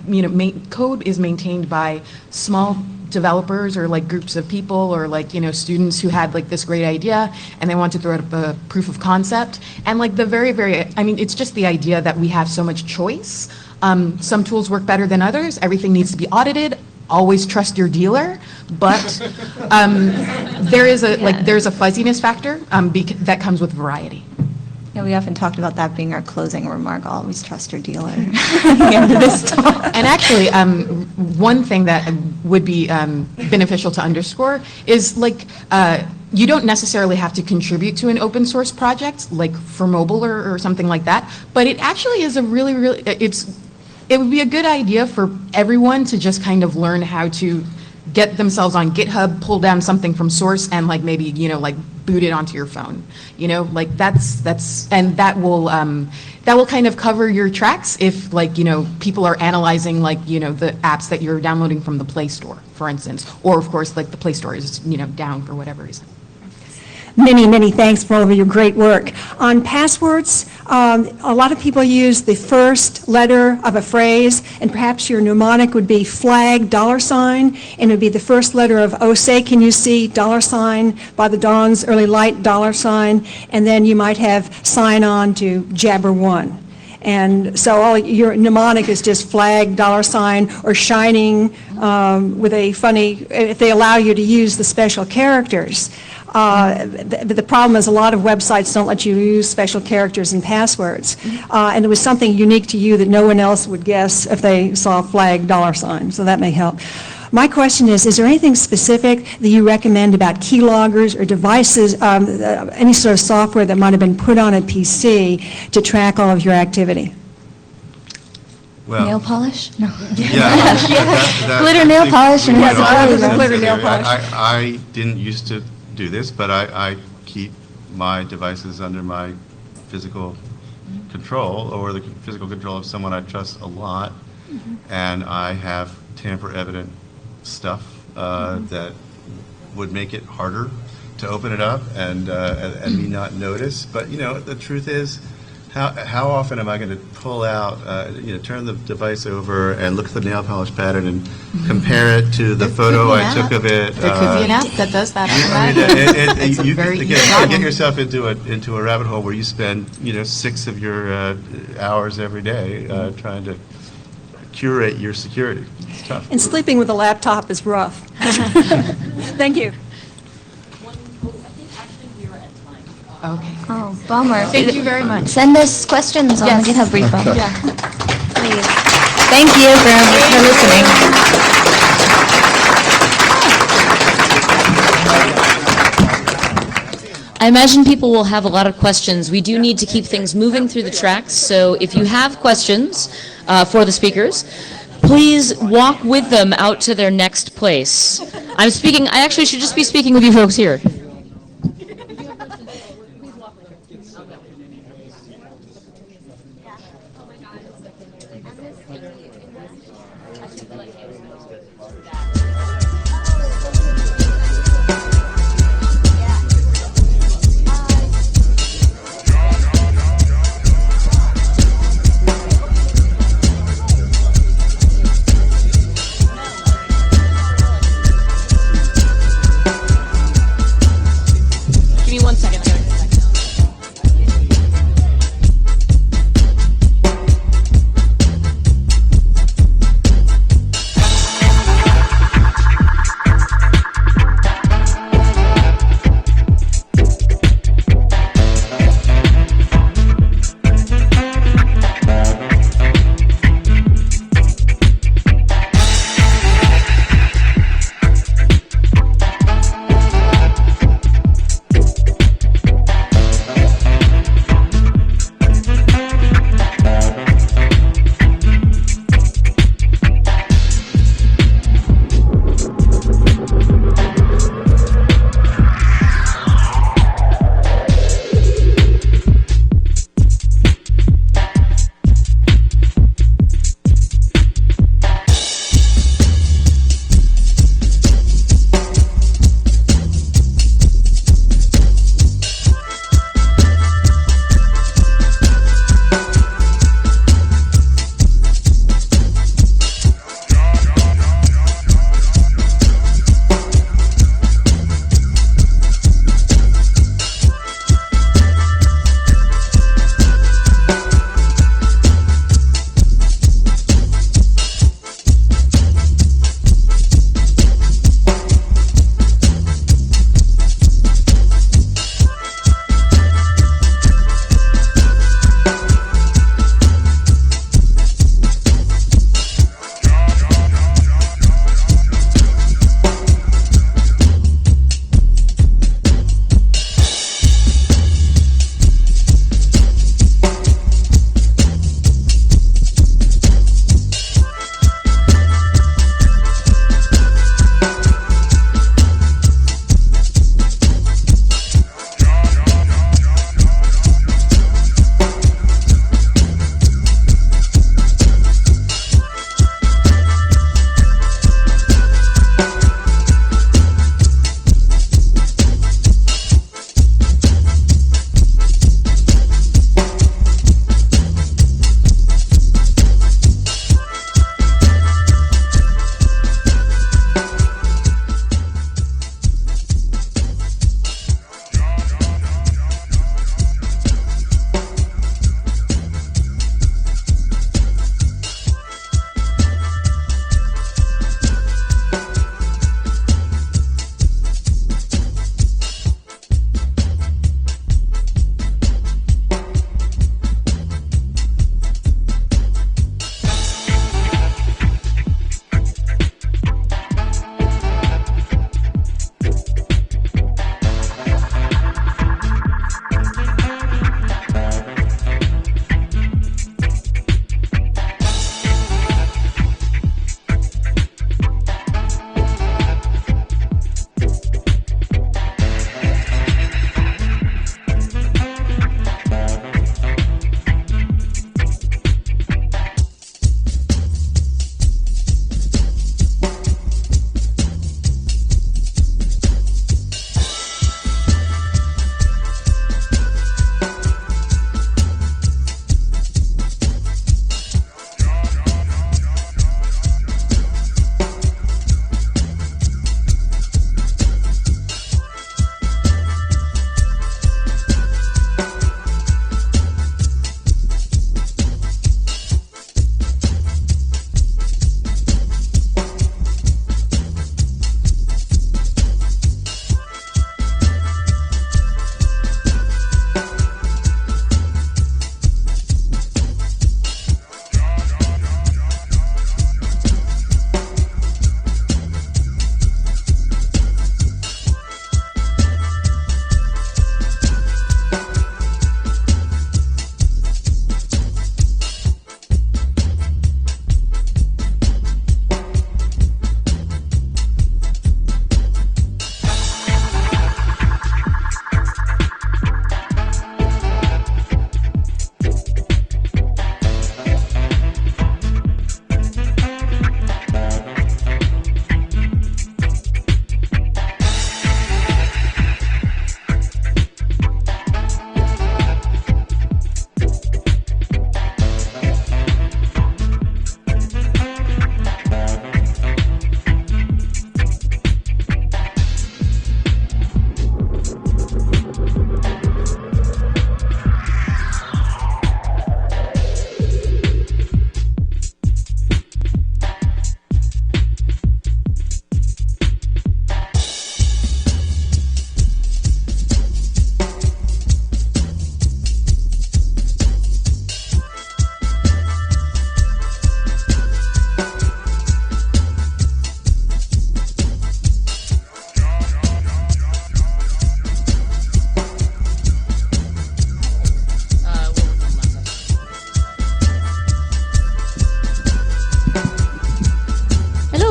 code is maintained by small developers or, like, groups of people or, like, students who had, like, this great idea and they want to throw up a proof of concept. And, like, it's just the idea that we have so much choice. Some tools work better than others. Everything needs to be audited. Always trust your dealer, but there's a fuzziness factor that comes with variety. Yeah, we often talked about that being our closing remark. Always trust your dealer. At the end of this talk. And actually, one thing that would be beneficial to underscore is, like, you don't necessarily have to contribute to an open source project, like for mobile or something like that, but it actually is it would be a good idea for everyone to just kind of learn how to get themselves on GitHub, pull down something from source, and, like, maybe, like, boot it onto your phone. Like, and that will kind of cover your tracks if, like, people are analyzing, like, the apps that you're downloading from the Play Store, for instance, or, of course, like, the Play Store is, down for whatever reason. Many, many thanks for all of your great work. On passwords, a lot of people use the first letter of a phrase, and perhaps your mnemonic would be flag $, and it would be the first letter of "Oh, say, can you see $, by the dawn's early light $," and then you might have sign on to Jabber 1. And so all your mnemonic is just flag $, or shining with a funny, if they allow you to use the special characters. The problem is a lot of websites don't let you use special characters and passwords. And it was something unique to you that no one else would guess if they saw flag $, so that may help. My question is there anything specific that you recommend about keyloggers or devices, any sort of software that might have been put on a PC to track all of your activity? Well, nail polish? No. Yeah. Glitter nail polish and Quite has often a glitter necessary. nail polish. I didn't used to do this, but I keep my devices under my physical control or the physical control of someone I trust a lot, and I have tamper-evident stuff that would make it harder to open it up and me not notice. But the truth is, how often am I going to pull out, turn the device over and look at the nail polish pattern and compare it to the photo I took of it? There could be an app that does that. You get yourself into a rabbit hole where you spend 6 of your hours every day trying to curate your security. It's tough. And sleeping with a laptop is rough. Thank you. Okay. Oh, bummer. Thank you very much. Send us questions on Yes. the GitHub repo. Yeah. Please. Thank you for listening. I imagine people will have a lot of questions. We do need to keep things moving through the tracks, so if you have questions for the speakers, please walk with them out to their next place. I actually should just be speaking with you folks here.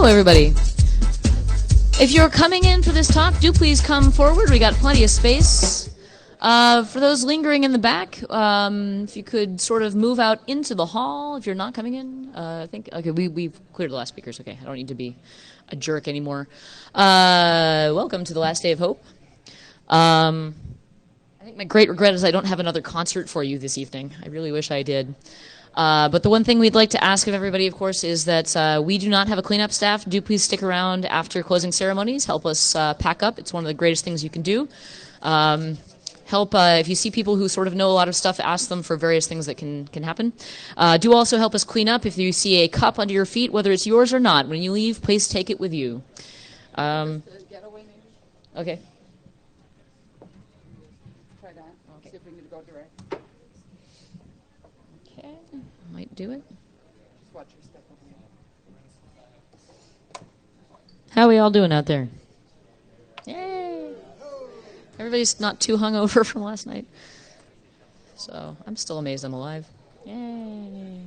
everybody. If you're coming in for this talk, do please come forward. We got plenty of space. For those lingering in the back, if you could sort of move out into the hall if you're not coming in. I think, okay, we've cleared the last speakers. Okay, I don't need to be a jerk anymore. Welcome to the last day of hope. I think my great regret is I don't have another concert for you this evening. I really wish I did. But the one thing we'd like to ask of everybody, of course, is that we do not have a cleanup staff. Do please stick around after closing ceremonies. Help us pack up. It's one of the greatest things you can do. Help, if you see people who sort of know a lot of stuff, ask them for various things that can happen. Do also help us clean up. If you see a cup under your feet, whether it's yours or not, when you leave, please take it with you. Okay. Try that. See if we can go direct. Okay, might do it. Just watch your step. How are we all doing out there? Yay! Everybody's not too hungover from last night. So I'm still amazed I'm alive. Yay!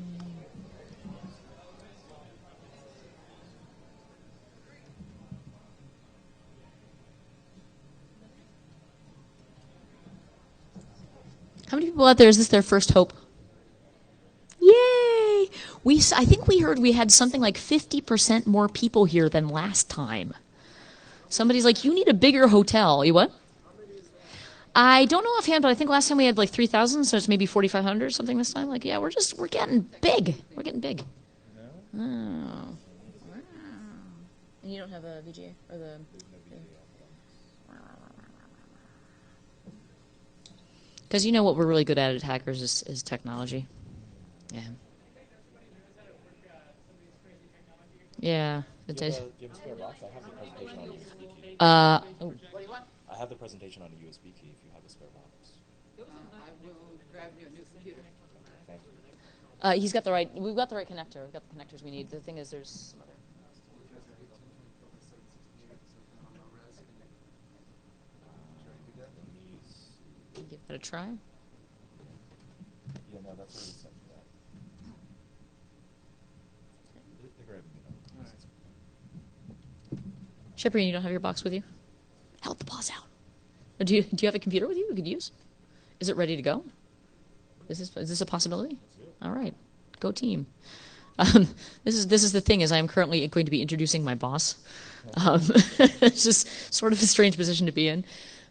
How many people out there, is this their first hope? Yay! I think we heard we had something like 50% more people here than last time. Somebody's like, you need a bigger hotel. You what? I don't know offhand, but I think last time we had like 3,000, so it's maybe 4,500 or something this time. Like, yeah, we're getting big. We're getting big. Oh. Wow. And you don't have a VGA or the... Because you know what we're really good at hackers is technology. Yeah. Yeah. It does. Do you have a spare box? I have the presentation on a USB key. Oh. I have the presentation on a USB key if you have a spare box. I will grab you a new computer. Thank you. We've got the right connector. We've got the connectors we need. The thing is, there's some other... Give that a try. Yeah, no, that's already set for that. They're grabbing it. Shipper, you don't have your box with you? Help the boss out. Do you have a computer with you we could use? Is it ready to go? Is this a possibility? All right, go team. This is the thing is I am currently going to be introducing my boss. It's just sort of a strange position to be in.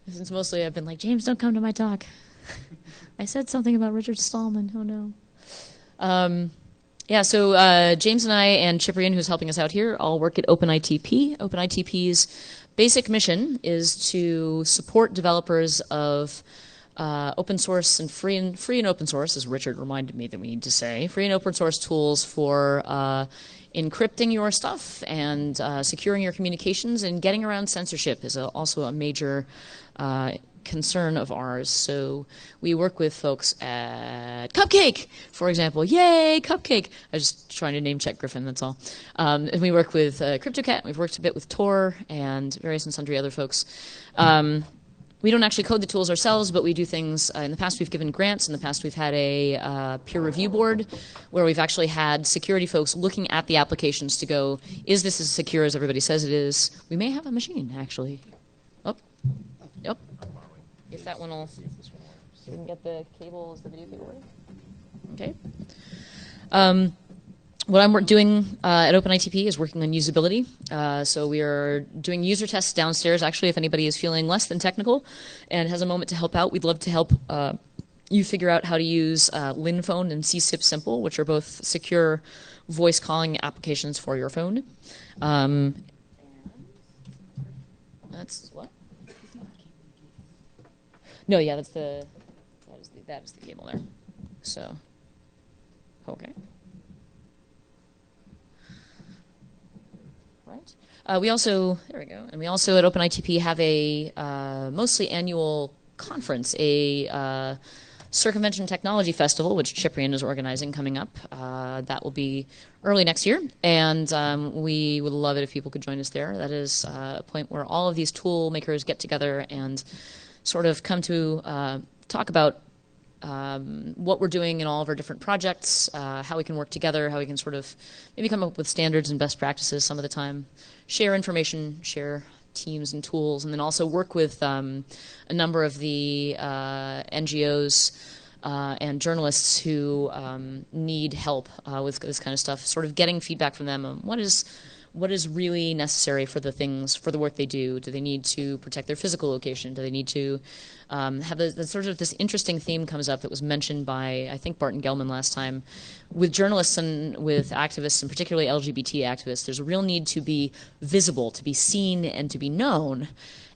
Since mostly I've been like, James, don't come to my talk. I said something about Richard Stallman. Oh no. Yeah, so James and I and Ciprian, who's helping us out here, all work at OpenITP. OpenITP's basic mission is to support developers of open source and free and open source, as Richard reminded me that we need to say, free and open source tools for encrypting your stuff and securing your communications, and getting around censorship is also a major concern of ours. So we work with folks at Cupcake, for example. Yay, Cupcake! I was just trying to name check Griffin, that's all. And we work with CryptoCat. We've worked a bit with Tor and various and sundry other folks. We don't actually code the tools ourselves, but we do things. In the past, we've given grants. In the past, we've had a peer review board where we've actually had security folks looking at the applications to go, is this as secure as everybody says it is? We may have a machine, actually. Oh, yep. If that one will, you can get the cable, is the video cable ready? Okay. What I'm doing at OpenITP is working on usability. So we are doing user tests downstairs. Actually, if anybody is feeling less than technical and has a moment to help out, we'd love to help you figure out how to use LinPhone and CSIP Simple, which are both secure voice calling applications for your phone. That's what? No, yeah, that is the cable there. So, okay. Right. We also, there we go, and we also at OpenITP have a mostly annual conference, a Circumvention Technology Festival, which Ciprian is organizing coming up. That will be early next year, and we would love it if people could join us there. That is a point where all of these tool makers get together and sort of come to talk about what we're doing in all of our different projects, how we can work together, how we can sort of maybe come up with standards and best practices some of the time, share information, share teams and tools, and then also work with a number of the NGOs and journalists who need help with this kind of stuff, sort of getting feedback from them on what is really necessary for the work they do. Do they need to protect their physical location? Do they need to have the sort of this interesting theme comes up that was mentioned by, I think, Barton Gelman last time. With journalists and with activists, and particularly LGBT activists, there's a real need to be visible, to be seen, and to be known.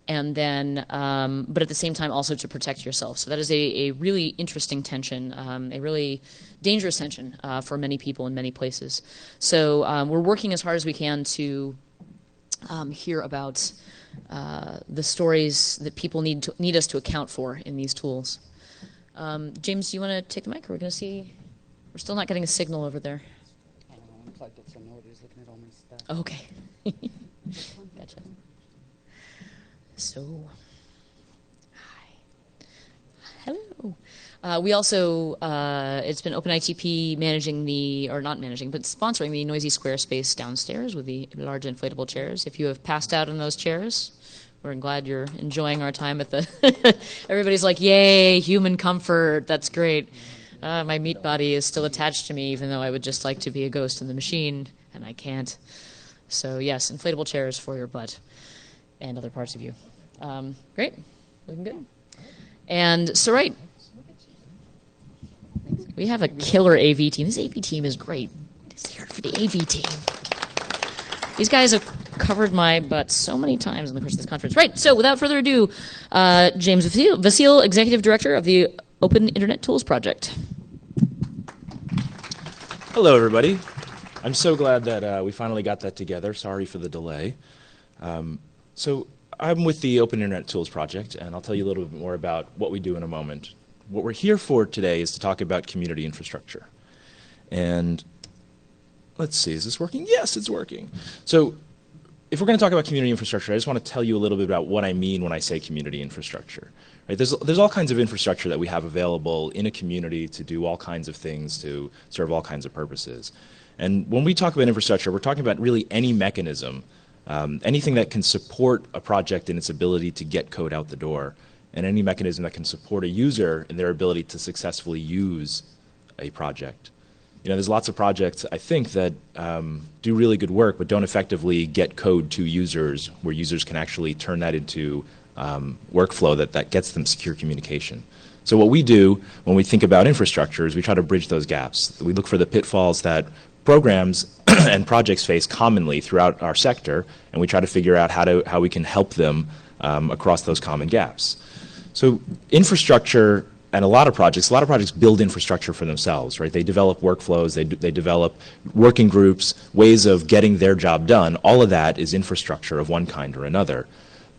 And then, but at the same time also to protect yourself. So that is a really interesting tension, a really dangerous tension for many people in many places. So we're working as hard as we can to hear about the stories that people need us to account for in these tools. James, do you want to take the mic? We're going to see. We're still not getting a signal over there. Okay. Gotcha. So, hi. Hello. We also, it's been OpenITP managing or not managing, but sponsoring the Noisy Square space downstairs with the large inflatable chairs. If you have passed out in those chairs, we're glad you're enjoying our time at the, everybody's like, yay, human comfort, that's great. My meat body is still attached to me, even though I would just like to be a ghost in the machine, and I can't. So yes, inflatable chairs for your butt and other parts of you. Great, looking good. And so, right, we have a killer AV team. This AV team is great. It's here for the AV team. These guys have covered my butt so many times in the course of this conference. Right, so without further ado, James Vasile, Executive Director of the Open Internet Tools Project. Hello, everybody. I'm so glad that we finally got that together. Sorry for the delay. So I'm with the Open Internet Tools Project, and I'll tell you a little bit more about what we do in a moment. What we're here for today is to talk about community infrastructure. And let's see, is this working? Yes, it's working. So if we're going to talk about community infrastructure, I just want to tell you a little bit about what I mean when I say community infrastructure. Right? There's all kinds of infrastructure that we have available in a community to do all kinds of things, to serve all kinds of purposes. And when we talk about infrastructure, we're talking about really any mechanism, anything that can support a project in its ability to get code out the door, and any mechanism that can support a user in their ability to successfully use a project. You know, there's lots of projects, I think, that do really good work, but don't effectively get code to users where users can actually turn that into workflow that gets them secure communication. So what we do when we think about infrastructure is we try to bridge those gaps. We look for the pitfalls that programs and projects face commonly throughout our sector, and we try to figure out how we can help them across those common gaps. So infrastructure and a lot of projects build infrastructure for themselves, right? They develop workflows, they develop working groups, ways of getting their job done. All of that is infrastructure of one kind or another.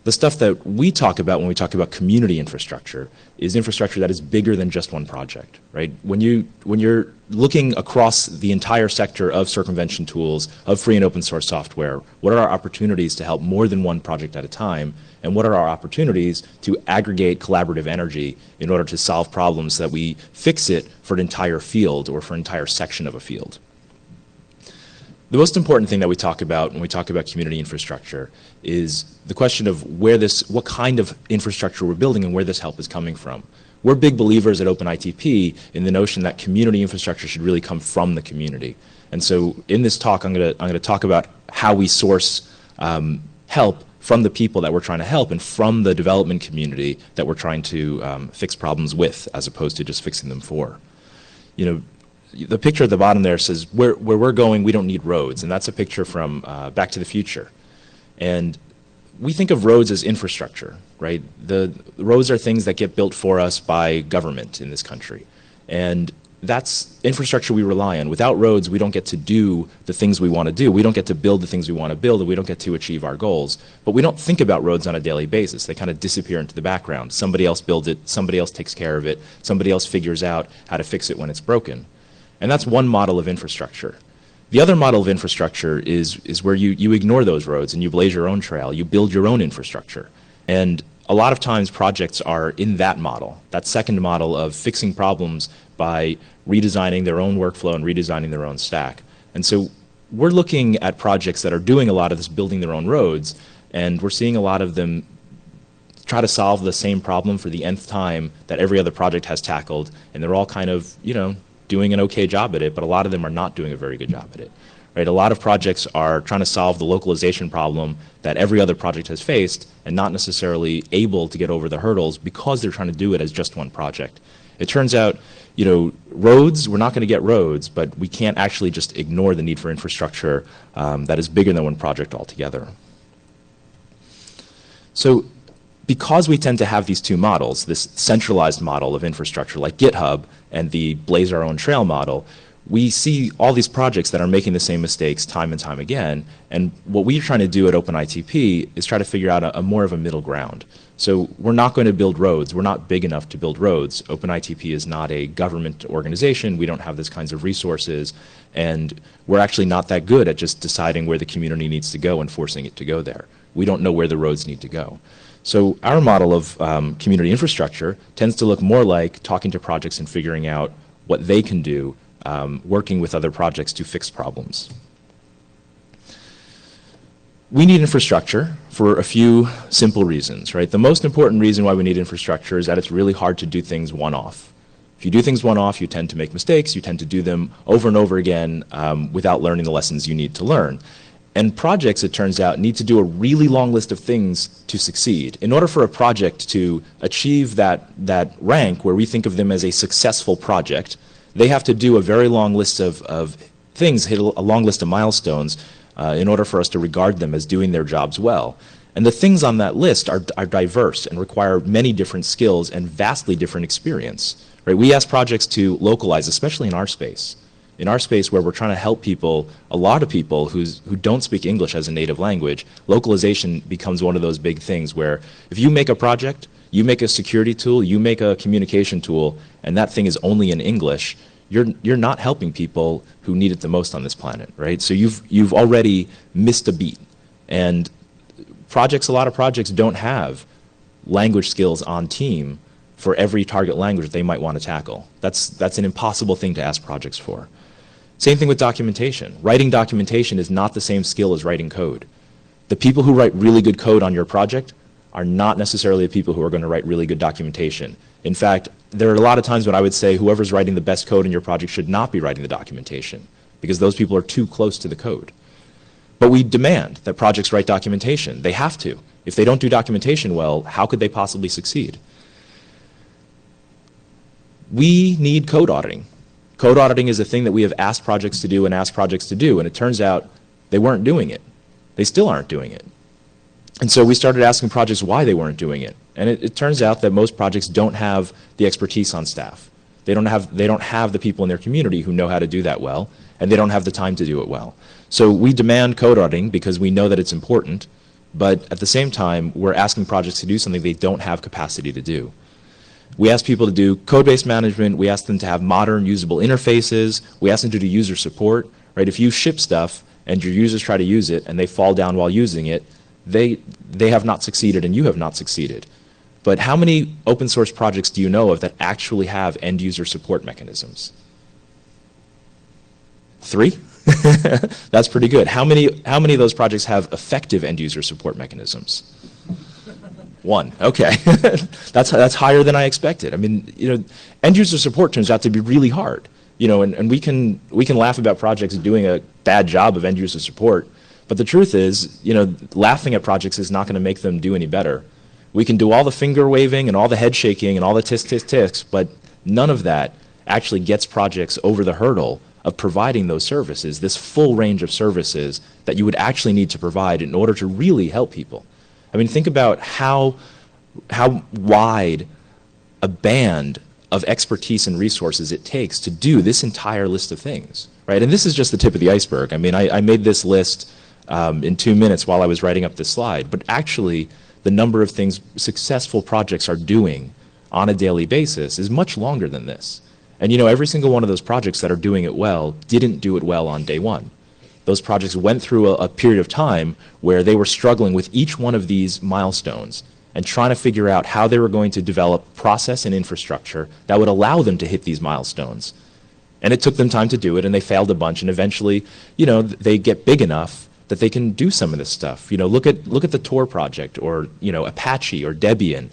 The stuff that we talk about when we talk about community infrastructure is infrastructure that is bigger than just one project, right? When you're looking across the entire sector of circumvention tools, of free and open source software, what are our opportunities to help more than one project at a time? And what are our opportunities to aggregate collaborative energy in order to solve problems so that we fix it for an entire field or for an entire section of a field? The most important thing that we talk about when we talk about community infrastructure is the question of what kind of infrastructure we're building and where this help is coming from. We're big believers at OpenITP in the notion that community infrastructure should really come from the community. And so in this talk, I'm going to talk about how we source help from the people that we're trying to help and from the development community that we're trying to fix problems with, as opposed to just fixing them for. You know, the picture at the bottom there says, where we're going, we don't need roads. And that's a picture from Back to the Future. And we think of roads as infrastructure, right? The roads are things that get built for us by government in this country. And that's infrastructure we rely on. Without roads, we don't get to do the things we want to do. We don't get to build the things we want to build, and we don't get to achieve our goals. But we don't think about roads on a daily basis. They kind of disappear into the background. Somebody else builds it, somebody else takes care of it, somebody else figures out how to fix it when it's broken. And that's one model of infrastructure. The other model of infrastructure is where you ignore those roads and you blaze your own trail. You build your own infrastructure. And a lot of times projects are in that model, that second model of fixing problems by redesigning their own workflow and redesigning their own stack. And so we're looking at projects that are doing a lot of this building their own roads, and we're seeing a lot of them try to solve the same problem for the nth time that every other project has tackled, and they're all kind of, doing an okay job at it, but a lot of them are not doing a very good job at it. Right? A lot of projects are trying to solve the localization problem that every other project has faced and not necessarily able to get over the hurdles because they're trying to do it as just one project. It turns out, roads, we're not going to get roads, but we can't actually just ignore the need for infrastructure that is bigger than one project altogether. So because we tend to have these two models, this centralized model of infrastructure like GitHub and the blaze our own trail model, we see all these projects that are making the same mistakes time and time again. And what we're trying to do at OpenITP is try to figure out a more of a middle ground. So we're not going to build roads. We're not big enough to build roads. OpenITP is not a government organization. We don't have these kinds of resources. And we're actually not that good at just deciding where the community needs to go and forcing it to go there. We don't know where the roads need to go. So our model of community infrastructure tends to look more like talking to projects and figuring out what they can do, working with other projects to fix problems. We need infrastructure for a few simple reasons, right? The most important reason why we need infrastructure is that it's really hard to do things one-off. If you do things one-off, you tend to make mistakes. You tend to do them over and over again without learning the lessons you need to learn. And projects, it turns out, need to do a really long list of things to succeed. In order for a project to achieve that rank where we think of them as a successful project, they have to do a very long list of things, hit a long list of milestones in order for us to regard them as doing their jobs well. And the things on that list are diverse and require many different skills and vastly different experience. Right? We ask projects to localize, especially in our space. In our space where we're trying to help people, a lot of people who don't speak English as a native language, localization becomes one of those big things where if you make a project, you make a security tool, you make a communication tool, and that thing is only in English, you're not helping people who need it the most on this planet, right? So you've already missed a beat. And a lot of projects don't have language skills on team for every target language they might want to tackle. That's an impossible thing to ask projects for. Same thing with documentation. Writing documentation is not the same skill as writing code. The people who write really good code on your project are not necessarily the people who are going to write really good documentation. In fact, there are a lot of times when I would say whoever's writing the best code in your project should not be writing the documentation because those people are too close to the code. But we demand that projects write documentation. They have to. If they don't do documentation well, how could they possibly succeed? We need code auditing. Code auditing is a thing that we have asked projects to do, and it turns out they weren't doing it. They still aren't doing it. And so we started asking projects why they weren't doing it. And it turns out that most projects don't have the expertise on staff. They don't have the people in their community who know how to do that well, and they don't have the time to do it well. So we demand code auditing because we know that it's important, but at the same time, we're asking projects to do something they don't have capacity to do. We ask people to do code-based management. We ask them to have modern usable interfaces. We ask them to do user support. Right? If you ship stuff and your users try to use it and they fall down while using it, they have not succeeded and you have not succeeded. But how many open source projects do you know of that actually have end user support mechanisms? 3? That's pretty good. How many of those projects have effective end user support mechanisms? 1. Okay. That's higher than I expected. I mean, end user support turns out to be really hard. And we can laugh about projects doing a bad job of end user support, but the truth is, laughing at projects is not going to make them do any better. We can do all the finger waving and all the head shaking and all the tisk, but none of that actually gets projects over the hurdle of providing those services, this full range of services that you would actually need to provide in order to really help people. I mean, think about how wide a band of expertise and resources it takes to do this entire list of things, right? And this is just the tip of the iceberg. I mean, I made this list in 2 minutes while I was writing up this slide, but actually the number of things successful projects are doing on a daily basis is much longer than this. And every single one of those projects that are doing it well didn't do it well on day one. Those projects went through a period of time where they were struggling with each one of these milestones. and trying to figure out how they were going to develop process and infrastructure that would allow them to hit these milestones. And it took them time to do it, and they failed a bunch, and eventually, they get big enough that they can do some of this stuff. Look at the Tor project, or Apache or Debian.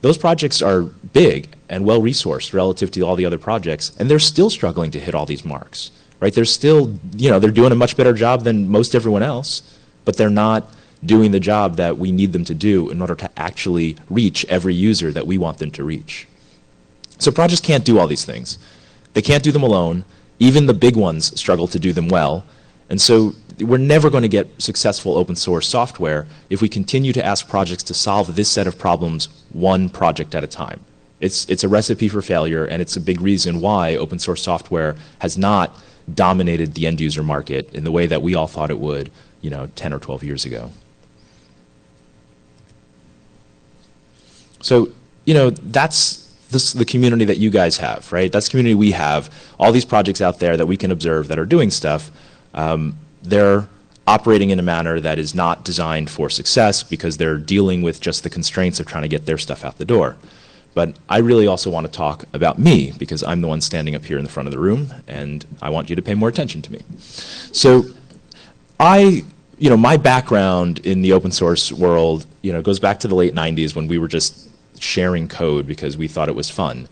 Those projects are big and well-resourced relative to all the other projects, and they're still struggling to hit all these marks, right? They're still, they're doing a much better job than most everyone else, but they're not doing the job that we need them to do in order to actually reach every user that we want them to reach. So projects can't do all these things. They can't do them alone. Even the big ones struggle to do them well. And so we're never going to get successful open source software if we continue to ask projects to solve this set of problems one project at a time. It's a recipe for failure, and it's a big reason why open source software has not dominated the end user market in the way that we all thought it would, 10 or 12 years ago. So, that's the community that you guys have, right? That's the community we have. All these projects out there that we can observe that are doing stuff, they're operating in a manner that is not designed for success because they're dealing with just the constraints of trying to get their stuff out the door. But I really also want to talk about me, because I'm the one standing up here in the front of the room, and I want you to pay more attention to me. So my background in the open source world, goes back to the late 90s when we were just sharing code because we thought it was fun,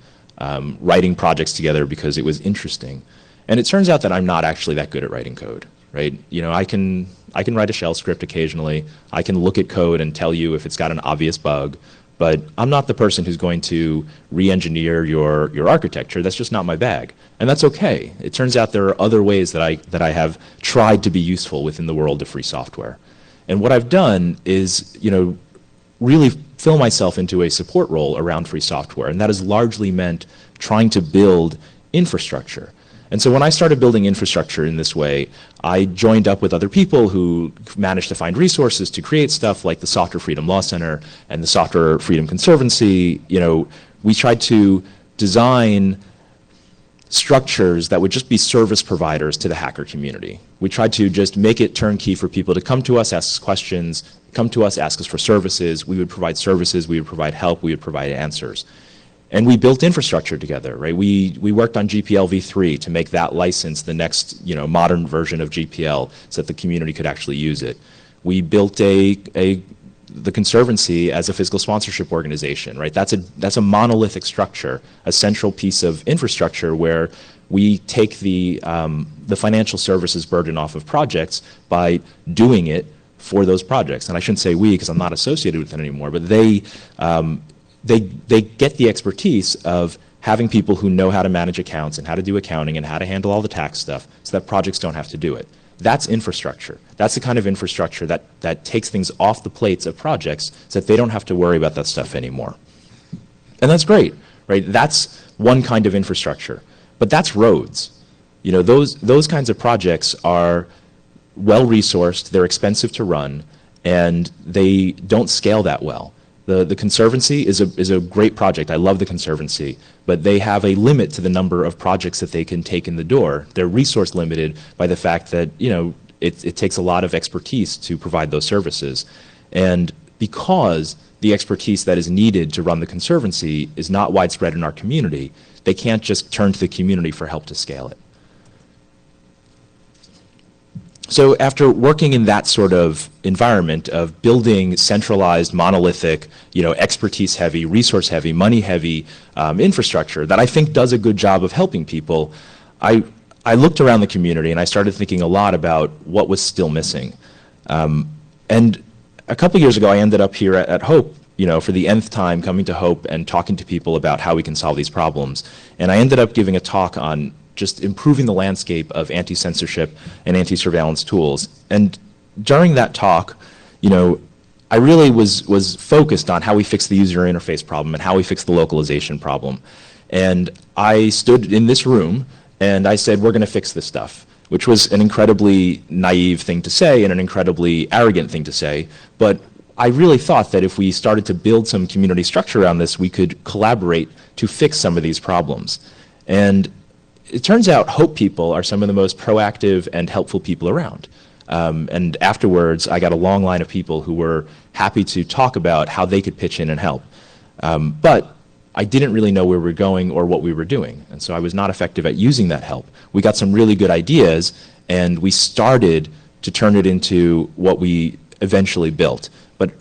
writing projects together because it was interesting. And it turns out that I'm not actually that good at writing code, right? I can write a shell script occasionally. I can look at code and tell you if it's got an obvious bug, but I'm not the person who's going to re-engineer your architecture. That's just not my bag. And that's okay. It turns out there are other ways that I have tried to be useful within the world of free software. And what I've done is, really fill myself into a support role around free software, and that has largely meant trying to build infrastructure. And so when I started building infrastructure in this way, I joined up with other people who managed to find resources to create stuff like the Software Freedom Law Center and the Software Freedom Conservancy. We tried to design structures that would just be service providers to the hacker community. We tried to just make it turnkey for people to come to us, ask us questions, come to us, ask us for services. We would provide services, we would provide help, we would provide answers. And we built infrastructure together, right? We worked on GPL v3 to make that license the next, modern version of GPL so that the community could actually use it. We built the Conservancy as a fiscal sponsorship organization, right? That's a monolithic structure, a central piece of infrastructure where we take the financial services burden off of projects by doing it for those projects. And I shouldn't say we because I'm not associated with it anymore, but they get the expertise of having people who know how to manage accounts and how to do accounting and how to handle all the tax stuff so that projects don't have to do it. That's infrastructure. That's the kind of infrastructure that takes things off the plates of projects so that they don't have to worry about that stuff anymore. And that's great, right? That's one kind of infrastructure. But that's roads. Those kinds of projects are well-resourced, they're expensive to run, and they don't scale that well. The Conservancy is a great project. I love the Conservancy, but they have a limit to the number of projects that they can take in the door. They're resource limited by the fact that it takes a lot of expertise to provide those services. And because the expertise that is needed to run the Conservancy is not widespread in our community, they can't just turn to the community for help to scale it. So after working in that sort of environment of building centralized, monolithic, expertise-heavy, resource-heavy, money-heavy infrastructure that I think does a good job of helping people, I looked around the community and I started thinking a lot about what was still missing. And a couple years ago, I ended up here at Hope, for the nth time, coming to Hope and talking to people about how we can solve these problems. And I ended up giving a talk on just improving the landscape of anti-censorship and anti-surveillance tools. And during that talk, I really was focused on how we fix the user interface problem and how we fix the localization problem. And I stood in this room and I said, we're going to fix this stuff, which was an incredibly naive thing to say and an incredibly arrogant thing to say. But I really thought that if we started to build some community structure around this, we could collaborate to fix some of these problems. And it turns out Hope people are some of the most proactive and helpful people around. And afterwards, I got a long line of people who were happy to talk about how they could pitch in and help. But I didn't really know where we were going or what we were doing, and so I was not effective at using that help. We got some really good ideas, and we started to turn it into what we eventually built. But,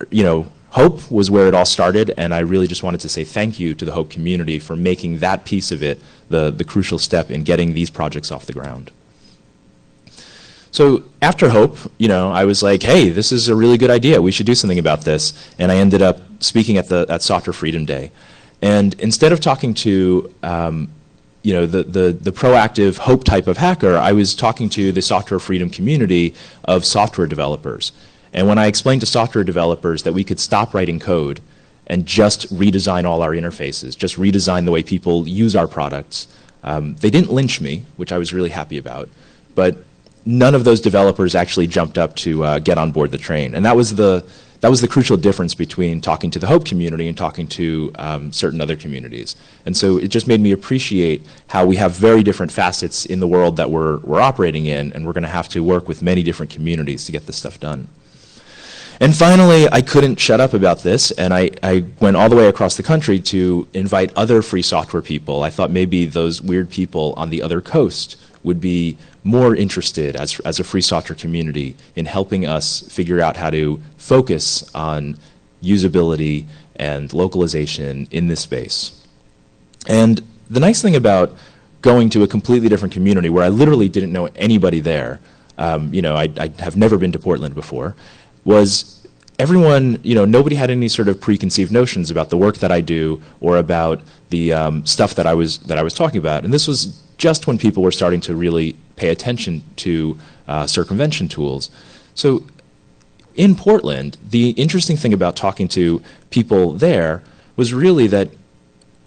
Hope was where it all started, and I really just wanted to say thank you to the Hope community for making that piece of it the crucial step in getting these projects off the ground. So after Hope, I was like, hey, this is a really good idea. We should do something about this. And I ended up speaking at Software Freedom Day. And instead of talking to the proactive Hope type of hacker, I was talking to the software freedom community of software developers. And when I explained to software developers that we could stop writing code and just redesign all our interfaces, just redesign the way people use our products, they didn't lynch me, which I was really happy about, but none of those developers actually jumped up to get on board the train. And that was the crucial difference between talking to the Hope community and talking to certain other communities. And so it just made me appreciate how we have very different facets in the world that we're operating in, and we're going to have to work with many different communities to get this stuff done. And finally, I couldn't shut up about this, and I went all the way across the country to invite other free software people. I thought maybe those weird people on the other coast would be more interested as a free software community in helping us figure out how to focus on usability and localization in this space. And the nice thing about going to a completely different community where I literally didn't know anybody there, I have never been to Portland before, was everyone, nobody had any sort of preconceived notions about the work that I do or about the stuff that I was talking about. And this was just when people were starting to really pay attention to circumvention tools. So in Portland, the interesting thing about talking to people there was really that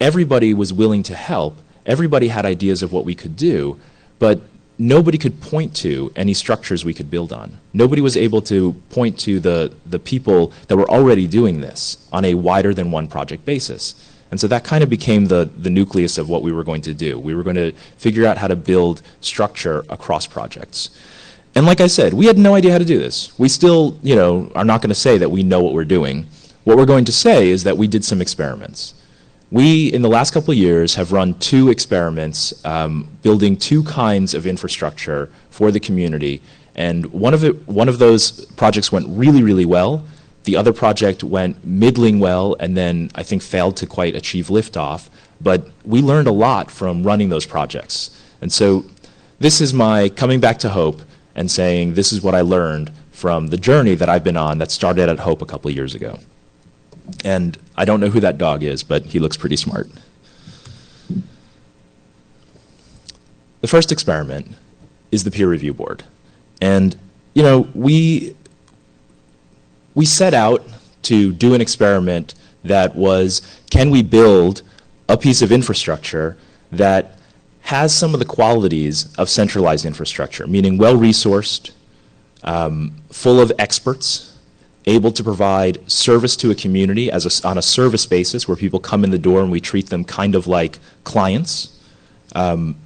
everybody was willing to help. Everybody had ideas of what we could do, but nobody could point to any structures we could build on. Nobody was able to point to the people that were already doing this on a wider than one project basis. And so that kind of became the nucleus of what we were going to do. We were going to figure out how to build structure across projects. And like I said, we had no idea how to do this. We still, are not going to say that we know what we're doing. What we're going to say is that we did some experiments. We, in the last couple of years, have run 2 experiments building 2 kinds of infrastructure for the community. And one of those projects went really, really well. The other project went middling well and then I think failed to quite achieve liftoff. But we learned a lot from running those projects. And so this is my coming back to Hope and saying this is what I learned from the journey that I've been on that started at Hope a couple of years ago. And I don't know who that dog is, but he looks pretty smart. The first experiment is the peer review board. And, we set out to do an experiment that was, can we build a piece of infrastructure that has some of the qualities of centralized infrastructure, meaning well-resourced, full of experts, able to provide service to a community on a service basis where people come in the door and we treat them kind of like clients, and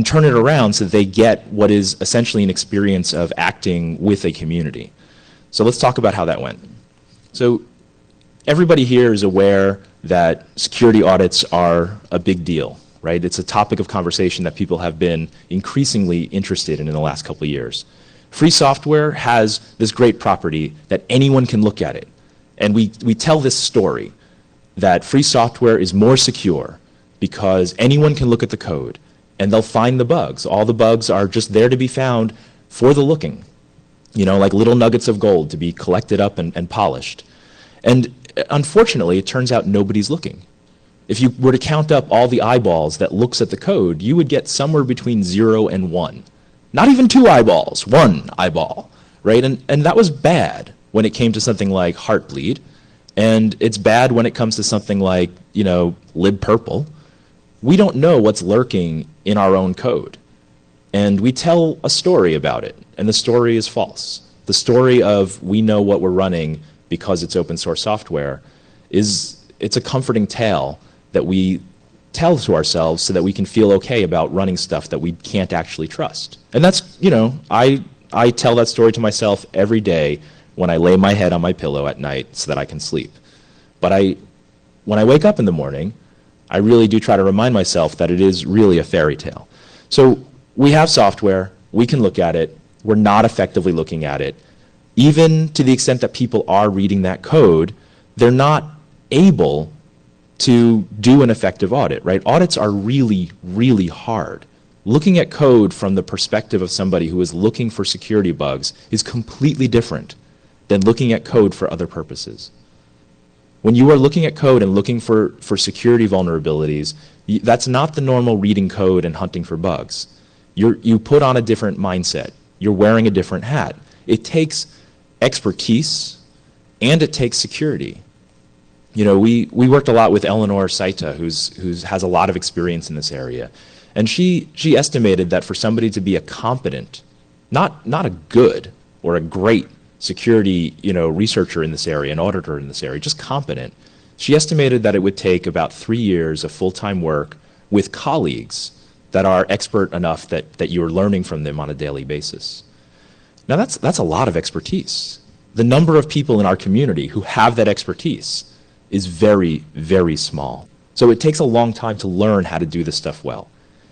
turn it around so that they get what is essentially an experience of acting with a community. So let's talk about how that went. So everybody here is aware that security audits are a big deal, right? It's a topic of conversation that people have been increasingly interested in the last couple of years. Free software has this great property that anyone can look at it. And we tell this story that free software is more secure because anyone can look at the code and they'll find the bugs. All the bugs are just there to be found for the looking, like little nuggets of gold to be collected up and polished. And unfortunately, it turns out nobody's looking. If you were to count up all the eyeballs that looks at the code, you would get somewhere between 0 and 1. Not even 2 eyeballs, 1 eyeball, right? And that was bad when it came to something like Heartbleed, and it's bad when it comes to something like, libpurple. We don't know what's lurking in our own code, and we tell a story about it, and the story is false. The story of we know what we're running because it's open source software it's a comforting tale that we tell to ourselves so that we can feel okay about running stuff that we can't actually trust. And that's, I I tell that story to myself every day when I lay my head on my pillow at night so that I can sleep. But when I wake up in the morning, I really do try to remind myself that it is really a fairy tale. So we have software, we can look at it, we're not effectively looking at it. Even to the extent that people are reading that code, they're not able to do an effective audit, right? Audits are really, really hard. Looking at code from the perspective of somebody who is looking for security bugs is completely different than looking at code for other purposes. When you are looking at code and looking for security vulnerabilities, that's not the normal reading code and hunting for bugs. You put on a different mindset. You're wearing a different hat. It takes expertise and it takes security. You know, we worked a lot with Eleanor Saita, who has a lot of experience in this area. And she estimated that for somebody to be a competent, not a good or a great security, researcher in this area, an auditor in this area, just competent, she estimated that it would take about 3 years of full-time work with colleagues that are expert enough that you're learning from them on a daily basis. Now that's a lot of expertise. The number of people in our community who have that expertise is very, very small. So it takes a long time to learn how to do this stuff well.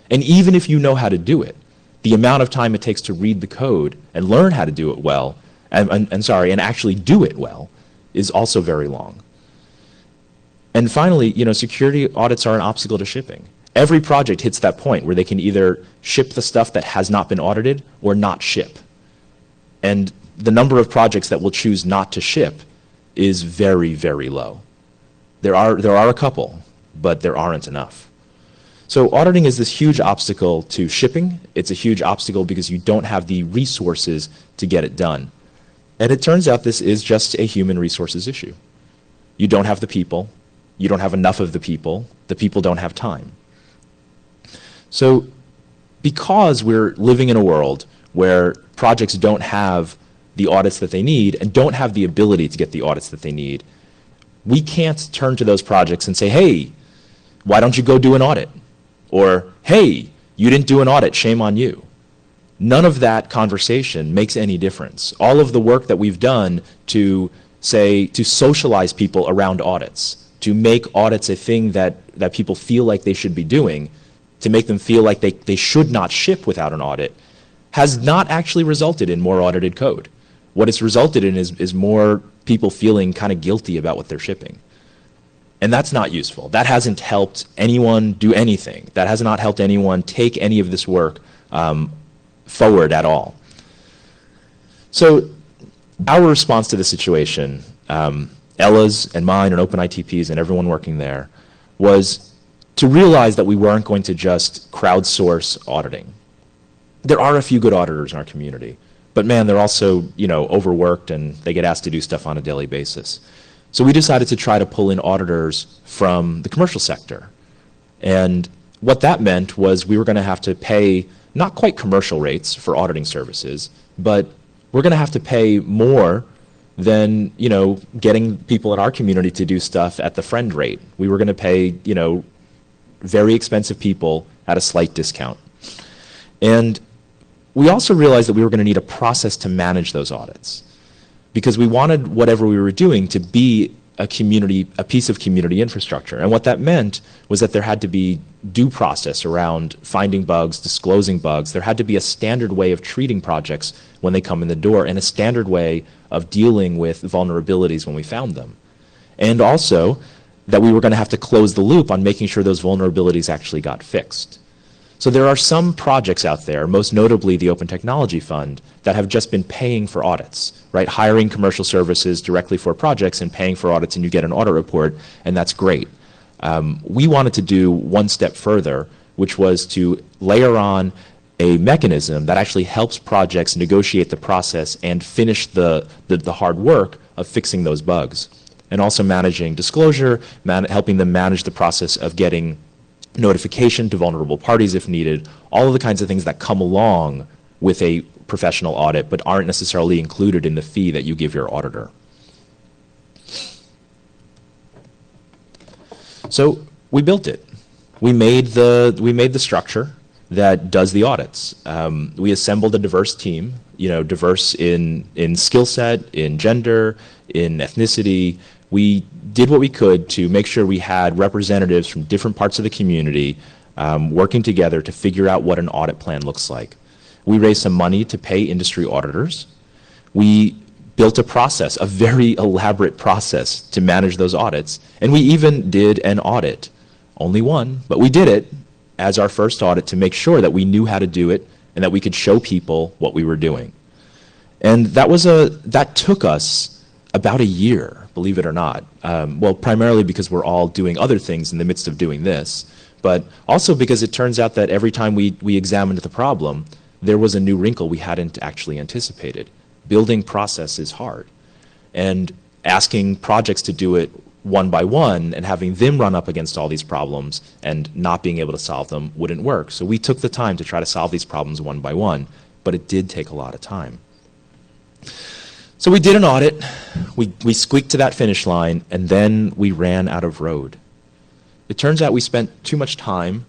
And even if you know how to do it, the amount of time it takes to read the code and learn how to do it well, and actually do it well, is also very long. And finally, security audits are an obstacle to shipping. Every project hits that point where they can either ship the stuff that has not been audited or not ship. And the number of projects that will choose not to ship is very, very low. There are a couple, but there aren't enough. So auditing is this huge obstacle to shipping. It's a huge obstacle because you don't have the resources to get it done. And it turns out this is just a human resources issue. You don't have the people. You don't have enough of the people. The people don't have time. So because we're living in a world where projects don't have the audits that they need and don't have the ability to get the audits that they need, we can't turn to those projects and say, hey, why don't you go do an audit? Or, hey, you didn't do an audit, shame on you. None of that conversation makes any difference. All of the work that we've done to socialize people around audits, to make audits a thing that people feel like they should be doing, to make them feel like they should not ship without an audit, has not actually resulted in more audited code. What it's resulted in is more people feeling kind of guilty about what they're shipping. And that's not useful. That hasn't helped anyone do anything. That has not helped anyone take any of this work forward at all. So our response to the situation, Ella's and mine and OpenITP's and everyone working there, was to realize that we weren't going to just crowdsource auditing. There are a few good auditors in our community, but man, they're also, overworked and they get asked to do stuff on a daily basis. So we decided to try to pull in auditors from the commercial sector. And what that meant was we were going to have to pay not quite commercial rates for auditing services, but we're going to have to pay more than, getting people in our community to do stuff at the friend rate. We were going to pay, very expensive people at a slight discount. And we also realized that we were going to need a process to manage those audits, because we wanted whatever we were doing to be a piece of community infrastructure. And what that meant was that there had to be due process around finding bugs, disclosing bugs. There had to be a standard way of treating projects when they come in the door, and a standard way of dealing with vulnerabilities when we found them. And also that we were going to have to close the loop on making sure those vulnerabilities actually got fixed. So there are some projects out there, most notably the Open Technology Fund, that have just been paying for audits, right? Hiring commercial services directly for projects and paying for audits, and you get an audit report, and that's great. We wanted to do one step further, which was to layer on a mechanism that actually helps projects negotiate the process and finish the hard work of fixing those bugs, and also managing disclosure, helping them manage the process of getting notification to vulnerable parties if needed, all of the kinds of things that come along with a professional audit but aren't necessarily included in the fee that you give your auditor. So we built it. We made the structure. that does the audits. We assembled a diverse team, diverse in skill set, in gender, in ethnicity. We did what we could to make sure we had representatives from different parts of the community working together to figure out what an audit plan looks like. We raised some money to pay industry auditors. We built a process, a very elaborate process to manage those audits, and we even did an audit. Only one, but we did it as our first audit to make sure that we knew how to do it and that we could show people what we were doing. And that took us about a year, believe it or not. Well, primarily because we're all doing other things in the midst of doing this, but also because it turns out that every time we examined the problem, there was a new wrinkle we hadn't actually anticipated. Building process is hard, and asking projects to do it one by one and having them run up against all these problems and not being able to solve them wouldn't work. So we took the time to try to solve these problems one by one, but it did take a lot of time. So we did an audit, we squeaked to that finish line, and then we ran out of road. It turns out we spent too much time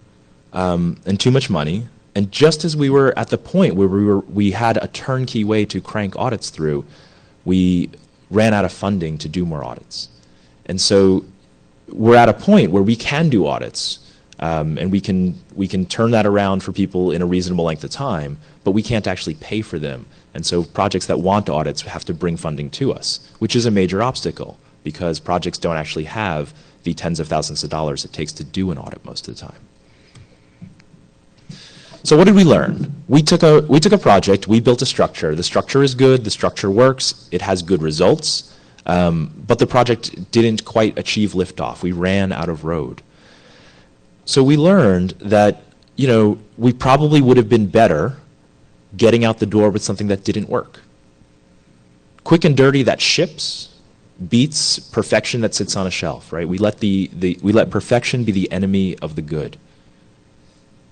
and too much money, and just as we were at the point where we had a turnkey way to crank audits through, we ran out of funding to do more audits. And so we're at a point where we can do audits, and we can turn that around for people in a reasonable length of time, but we can't actually pay for them. And so projects that want audits have to bring funding to us, which is a major obstacle because projects don't actually have the tens of thousands of dollars it takes to do an audit most of the time. So what did we learn? We took a project, we built a structure. The structure is good, the structure works, it has good results, but the project didn't quite achieve liftoff. We ran out of road. So we learned that, we probably would have been better getting out the door with something that didn't work. Quick and dirty that ships beats perfection that sits on a shelf, right? We let perfection be the enemy of the good.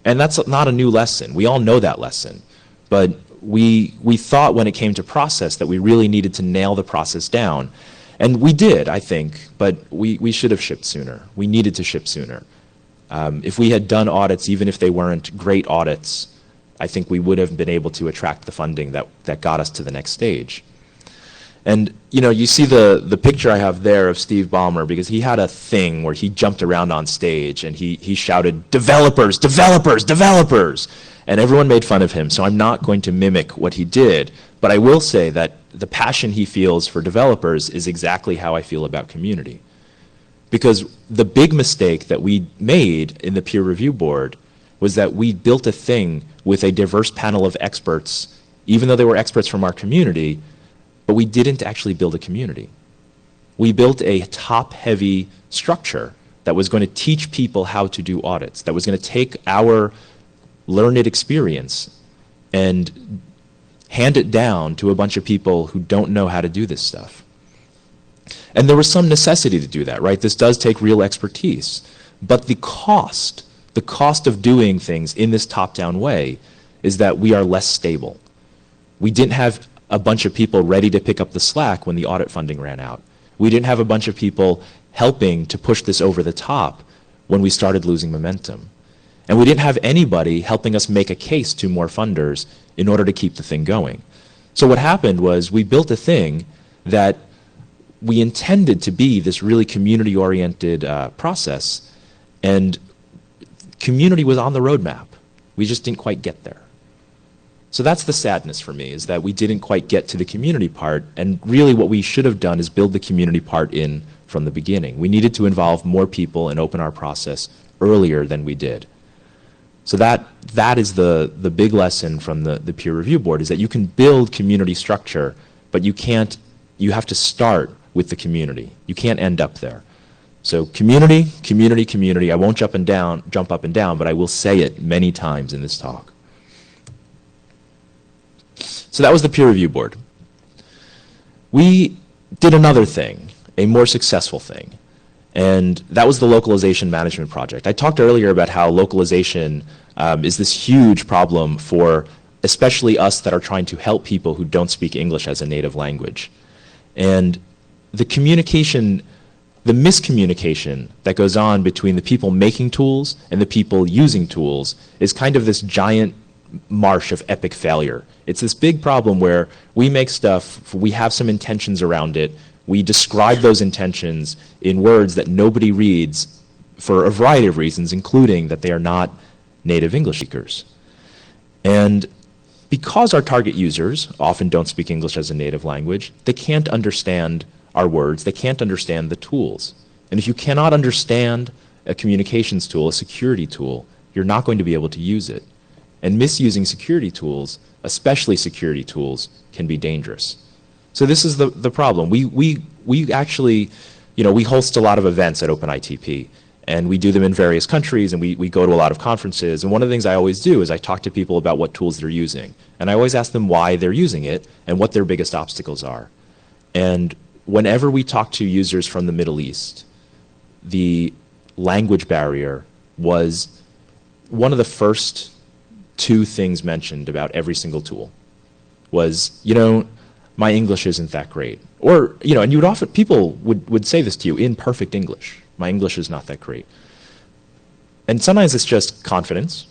And that's not a new lesson. We all know that lesson. But we thought when it came to process that we really needed to nail the process down. And we did, I think, but we should have shipped sooner. We needed to ship sooner. If we had done audits, even if they weren't great audits, I think we would have been able to attract the funding that got us to the next stage. And you see the picture I have there of Steve Ballmer, because he had a thing where he jumped around on stage and he shouted, "Developers, developers, developers!" And everyone made fun of him, so I'm not going to mimic what he did, but I will say that the passion he feels for developers is exactly how I feel about community. Because the big mistake that we made in the peer review board was that we built a thing with a diverse panel of experts, even though they were experts from our community, but we didn't actually build a community. We built a top-heavy structure that was going to teach people how to do audits, that was going to take our learned experience and hand it down to a bunch of people who don't know how to do this stuff. And there was some necessity to do that, right? This does take real expertise. But the cost of doing things in this top-down way is that we are less stable. We didn't have a bunch of people ready to pick up the slack when the audit funding ran out. We didn't have a bunch of people helping to push this over the top when we started losing momentum. And we didn't have anybody helping us make a case to more funders in order to keep the thing going. So what happened was we built a thing that we intended to be this really community-oriented process, and community was on the roadmap. We just didn't quite get there. So that's the sadness for me, is that we didn't quite get to the community part, and really what we should have done is build the community part in from the beginning. We needed to involve more people and open our process earlier than we did. So that is the big lesson from the peer review board, is that you can build community structure, but you have to start with the community. You can't end up there. So community, community, community. I won't jump up and down, but I will say it many times in this talk. So that was the peer review board. We did another thing, a more successful thing, and that was the localization management project. I talked earlier about how localization is this huge problem for especially us that are trying to help people who don't speak English as a native language. And the communication the miscommunication that goes on between the people making tools and the people using tools is kind of this giant marsh of epic failure. It's this big problem where we make stuff, we have some intentions around it, we describe those intentions in words that nobody reads for a variety of reasons, including that they are not native English speakers. And because our target users often don't speak English as a native language, they can't understand our words, they can't understand the tools. And if you cannot understand a communications tool, a security tool, you're not going to be able to use it. And misusing security tools, especially security tools, can be dangerous. So this is the problem. We actually, we host a lot of events at OpenITP, and we do them in various countries, and we go to a lot of conferences. And one of the things I always do is I talk to people about what tools they're using. And I always ask them why they're using it and what their biggest obstacles are. And whenever we talk to users from the Middle East, the language barrier was one of the first two things mentioned about every single tool. Was, my English isn't that great. Or, and you would often, people would say this to you in perfect English. My English is not that great. And sometimes it's just confidence,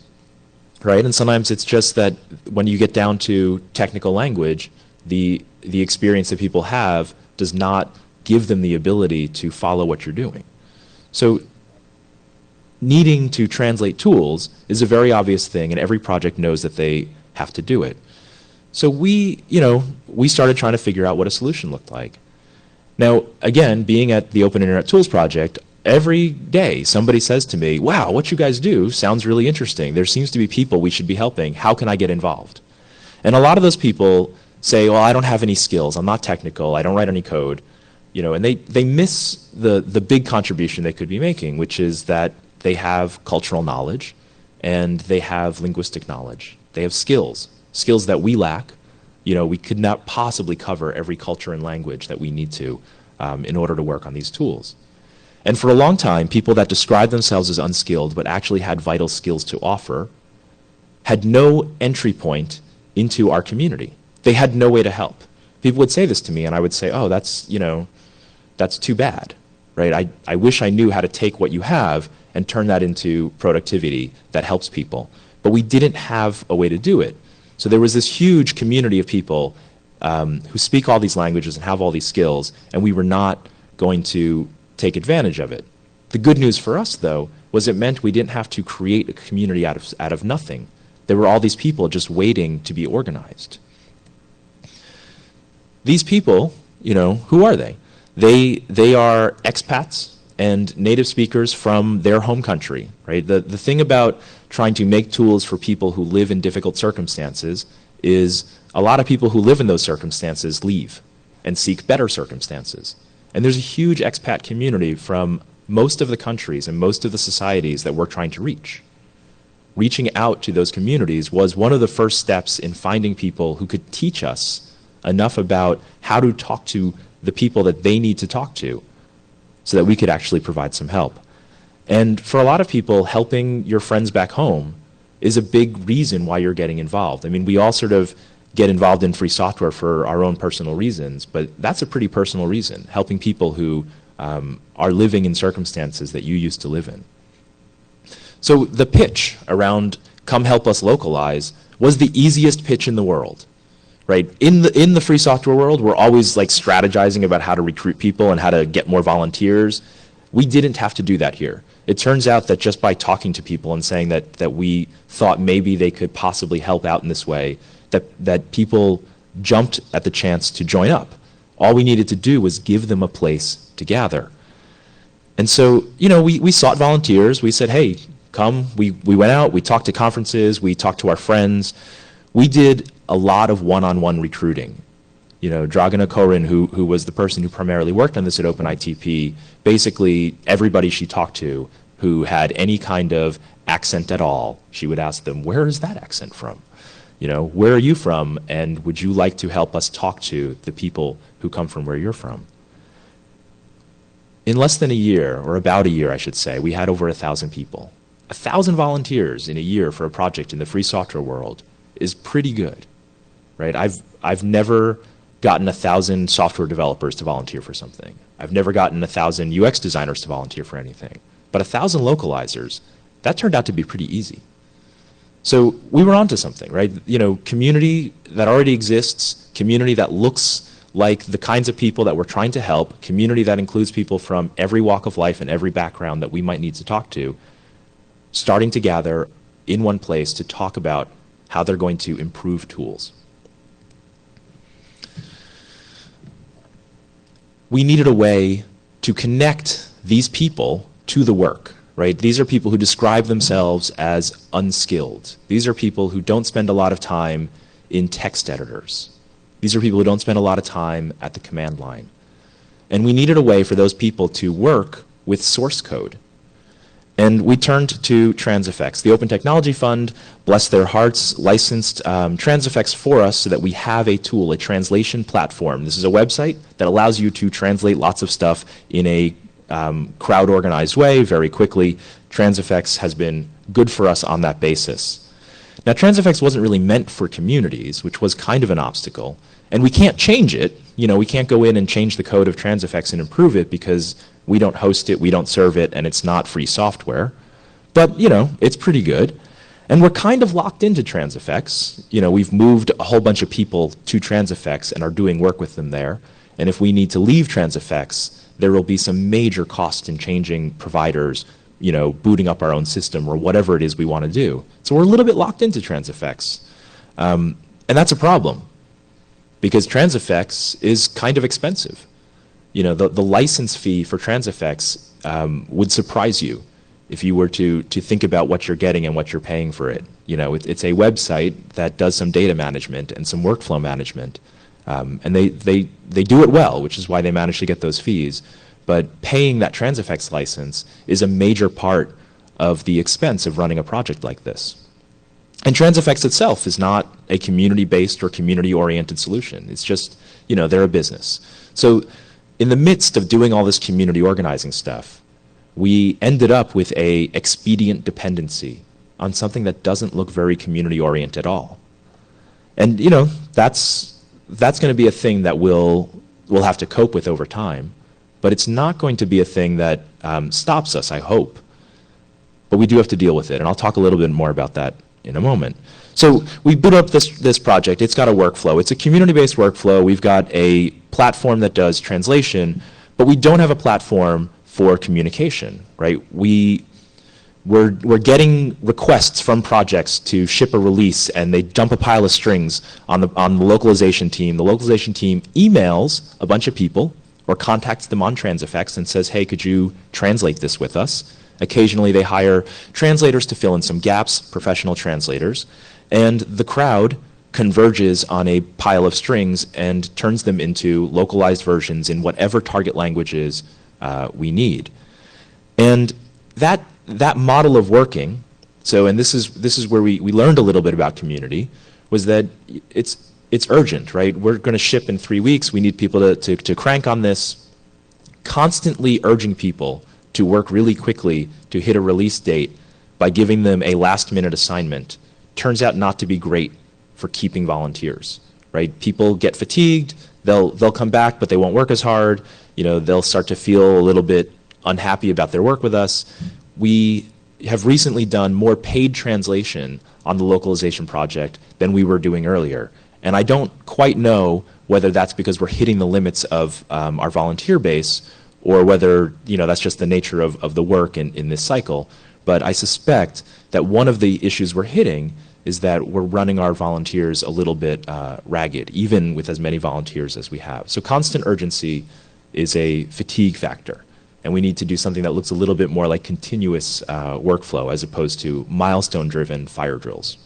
right? And sometimes it's just that when you get down to technical language, the experience that people have does not give them the ability to follow what you're doing. So needing to translate tools is a very obvious thing, and every project knows that they have to do it. So we started trying to figure out what a solution looked like. Now, again, being at the Open Internet Tools Project, every day somebody says to me, wow, what you guys do sounds really interesting. There seems to be people we should be helping. How can I get involved? And a lot of those people say, well, I don't have any skills. I'm not technical. I don't write any code. And they miss the big contribution they could be making, which is that they have cultural knowledge and they have linguistic knowledge. They have skills that we lack. We could not possibly cover every culture and language that we need to in order to work on these tools. And for a long time, people that described themselves as unskilled but actually had vital skills to offer had no entry point into our community. They had no way to help. People would say this to me, and I would say, oh, that's too bad, right? I wish I knew how to take what you have and turn that into productivity that helps people. But we didn't have a way to do it. So there was this huge community of people who speak all these languages and have all these skills, and we were not going to take advantage of it. The good news for us, though, was it meant we didn't have to create a community out of nothing. There were all these people just waiting to be organized. These people, who are they? They are expats and native speakers from their home country, right? The thing about trying to make tools for people who live in difficult circumstances is a lot of people who live in those circumstances leave and seek better circumstances. And there's a huge expat community from most of the countries and most of the societies that we're trying to reach. Reaching out to those communities was one of the first steps in finding people who could teach us enough about how to talk to the people that they need to talk to so that we could actually provide some help. And for a lot of people, helping your friends back home is a big reason why you're getting involved. I mean, we all sort of get involved in free software for our own personal reasons, but that's a pretty personal reason, helping people who are living in circumstances that you used to live in. So the pitch around come help us localize was the easiest pitch in the world. Right? In the free software world, we're always like strategizing about how to recruit people and how to get more volunteers. We didn't have to do that here. It turns out that just by talking to people and saying that we thought maybe they could possibly help out in this way, that people jumped at the chance to join up. All we needed to do was give them a place to gather. And so, we sought volunteers. We said, hey, come. We went out, we talked to conferences, we talked to our friends. We did a lot of one-on-one recruiting. Dragana Korin, who was the person who primarily worked on this at OpenITP, basically everybody she talked to who had any kind of accent at all, she would ask them, where is that accent from? Where are you from? And would you like to help us talk to the people who come from where you're from? In less than a year, or about a year, I should say, we had over 1,000 people. 1,000 volunteers in a year for a project in the free software world is pretty good. Right? I've never gotten 1,000 software developers to volunteer for something. I've never gotten 1,000 UX designers to volunteer for anything. But 1,000 localizers, that turned out to be pretty easy. So we were onto something, right? You know, community that already exists, community that looks like the kinds of people that we're trying to help, community that includes people from every walk of life and every background that we might need to talk to, starting to gather in one place to talk about how they're going to improve tools. We needed a way to connect these people to the work, right? These are people who describe themselves as unskilled. These are people who don't spend a lot of time in text editors. These are people who don't spend a lot of time at the command line. And we needed a way for those people to work with source code. And we turned to Transifex. The Open Technology Fund, bless their hearts, licensed Transifex for us so that we have a tool, a translation platform. This is a website that allows you to translate lots of stuff in a crowd-organized way very quickly. Transifex has been good for us on that basis. Now, Transifex wasn't really meant for communities, which was kind of an obstacle. And we can't change it. You know, we can't go in and change the code of Transifex and improve it because we don't host it, we don't serve it, and it's not free software. But, you know, it's pretty good. And we're kind of locked into Transifex. You know, we've moved a whole bunch of people to Transifex and are doing work with them there. And if we need to leave Transifex, there will be some major cost in changing providers, you know, booting up our own system or whatever it is we want to do. So we're a little bit locked into Transifex. And that's a problem because Transifex is kind of expensive. You know, the license fee for Transifex would surprise you if you were to think about what you're getting and what you're paying for it. You know, it's a website that does some data management and some workflow management. And they do it well, which is why they manage to get those fees. But paying that Transifex license is a major part of the expense of running a project like this. And Transifex itself is not a community-based or community-oriented solution. It's just, you know, they're a business. So in the midst of doing all this community organizing stuff, we ended up with a expedient dependency on something that doesn't look very community-oriented at all. And, you know, that's going to be a thing that we'll have to cope with over time. But it's not going to be a thing that stops us, I hope. But we do have to deal with it, and I'll talk a little bit more about that in a moment. So we boot up this project. It's got a workflow. It's a community-based workflow. We've got a platform that does translation, but we don't have a platform for communication, right? We're getting requests from projects to ship a release, and they dump a pile of strings on the localization team. The localization team emails a bunch of people or contacts them on Transifex and says, hey, could you translate this with us? Occasionally they hire translators to fill in some gaps, professional translators, and the crowd converges on a pile of strings and turns them into localized versions in whatever target languages we need. And that model of working, and this is where we learned a little bit about community, was that it's urgent, right? We're going to ship in 3 weeks. We need people to crank on this, constantly urging people to work really quickly to hit a release date by giving them a last-minute assignment turns out not to be great for keeping volunteers, right? People get fatigued, they'll come back, but they won't work as hard. You know, they'll start to feel a little bit unhappy about their work with us. We have recently done more paid translation on the localization project than we were doing earlier. And I don't quite know whether that's because we're hitting the limits of our volunteer base or whether, you know, that's just the nature of the work in this cycle. But I suspect that one of the issues we're hitting is that we're running our volunteers a little bit ragged, even with as many volunteers as we have. So constant urgency is a fatigue factor. And we need to do something that looks a little bit more like continuous workflow as opposed to milestone-driven fire drills.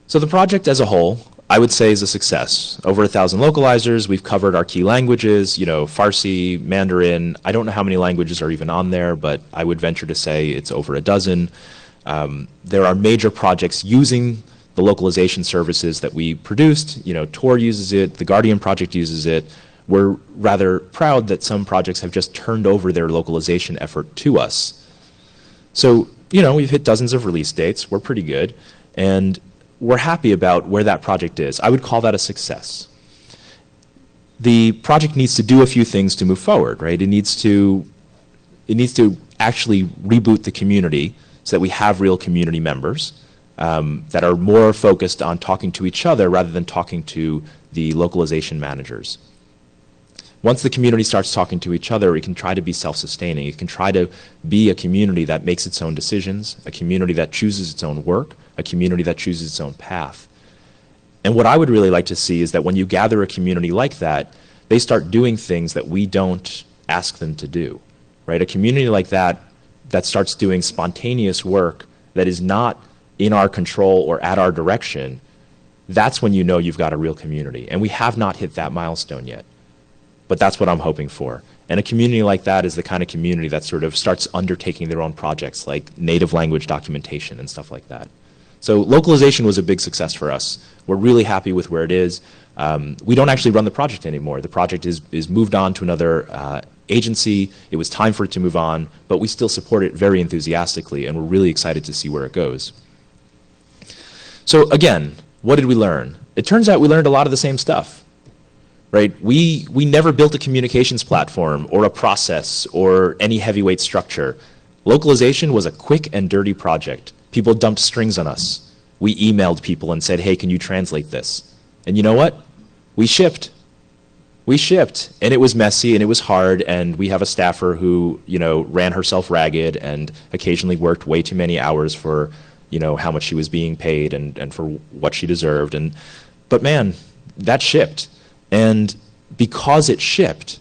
So the project as a whole, I would say, is a success. Over 1,000 localizers. We've covered our key languages, you know, Farsi, Mandarin. I don't know how many languages are even on there, but I would venture to say it's over a dozen. There are major projects using the localization services that we produced. You know, Tor uses it, the Guardian project uses it. We're rather proud that some projects have just turned over their localization effort to us. So, you know, we've hit dozens of release dates. We're pretty good. And we're happy about where that project is. I would call that a success. The project needs to do a few things to move forward, right? It needs to actually reboot the community so that we have real community members that are more focused on talking to each other rather than talking to the localization managers. Once the community starts talking to each other, it can try to be self-sustaining. It can try to be a community that makes its own decisions, a community that chooses its own work, a community that chooses its own path. And what I would really like to see is that when you gather a community like that, they start doing things that we don't ask them to do, right? A community like that starts doing spontaneous work that is not in our control or at our direction, that's when you know you've got a real community. And we have not hit that milestone yet. But that's what I'm hoping for. And a community like that is the kind of community that sort of starts undertaking their own projects like native language documentation and stuff like that. So localization was a big success for us. We're really happy with where it is. We don't actually run the project anymore. The project is moved on to another agency. It was time for it to move on, but we still support it very enthusiastically, and we're really excited to see where it goes. So again, what did we learn? It turns out we learned a lot of the same stuff. Right? We never built a communications platform or a process or any heavyweight structure. Localization was a quick and dirty project. People dumped strings on us. We emailed people and said, hey, can you translate this? And you know what? We shipped. We shipped. And it was messy and it was hard, and we have a staffer who, ran herself ragged and occasionally worked way too many hours for, how much she was being paid and for what she deserved. But man, that shipped. And because it shipped,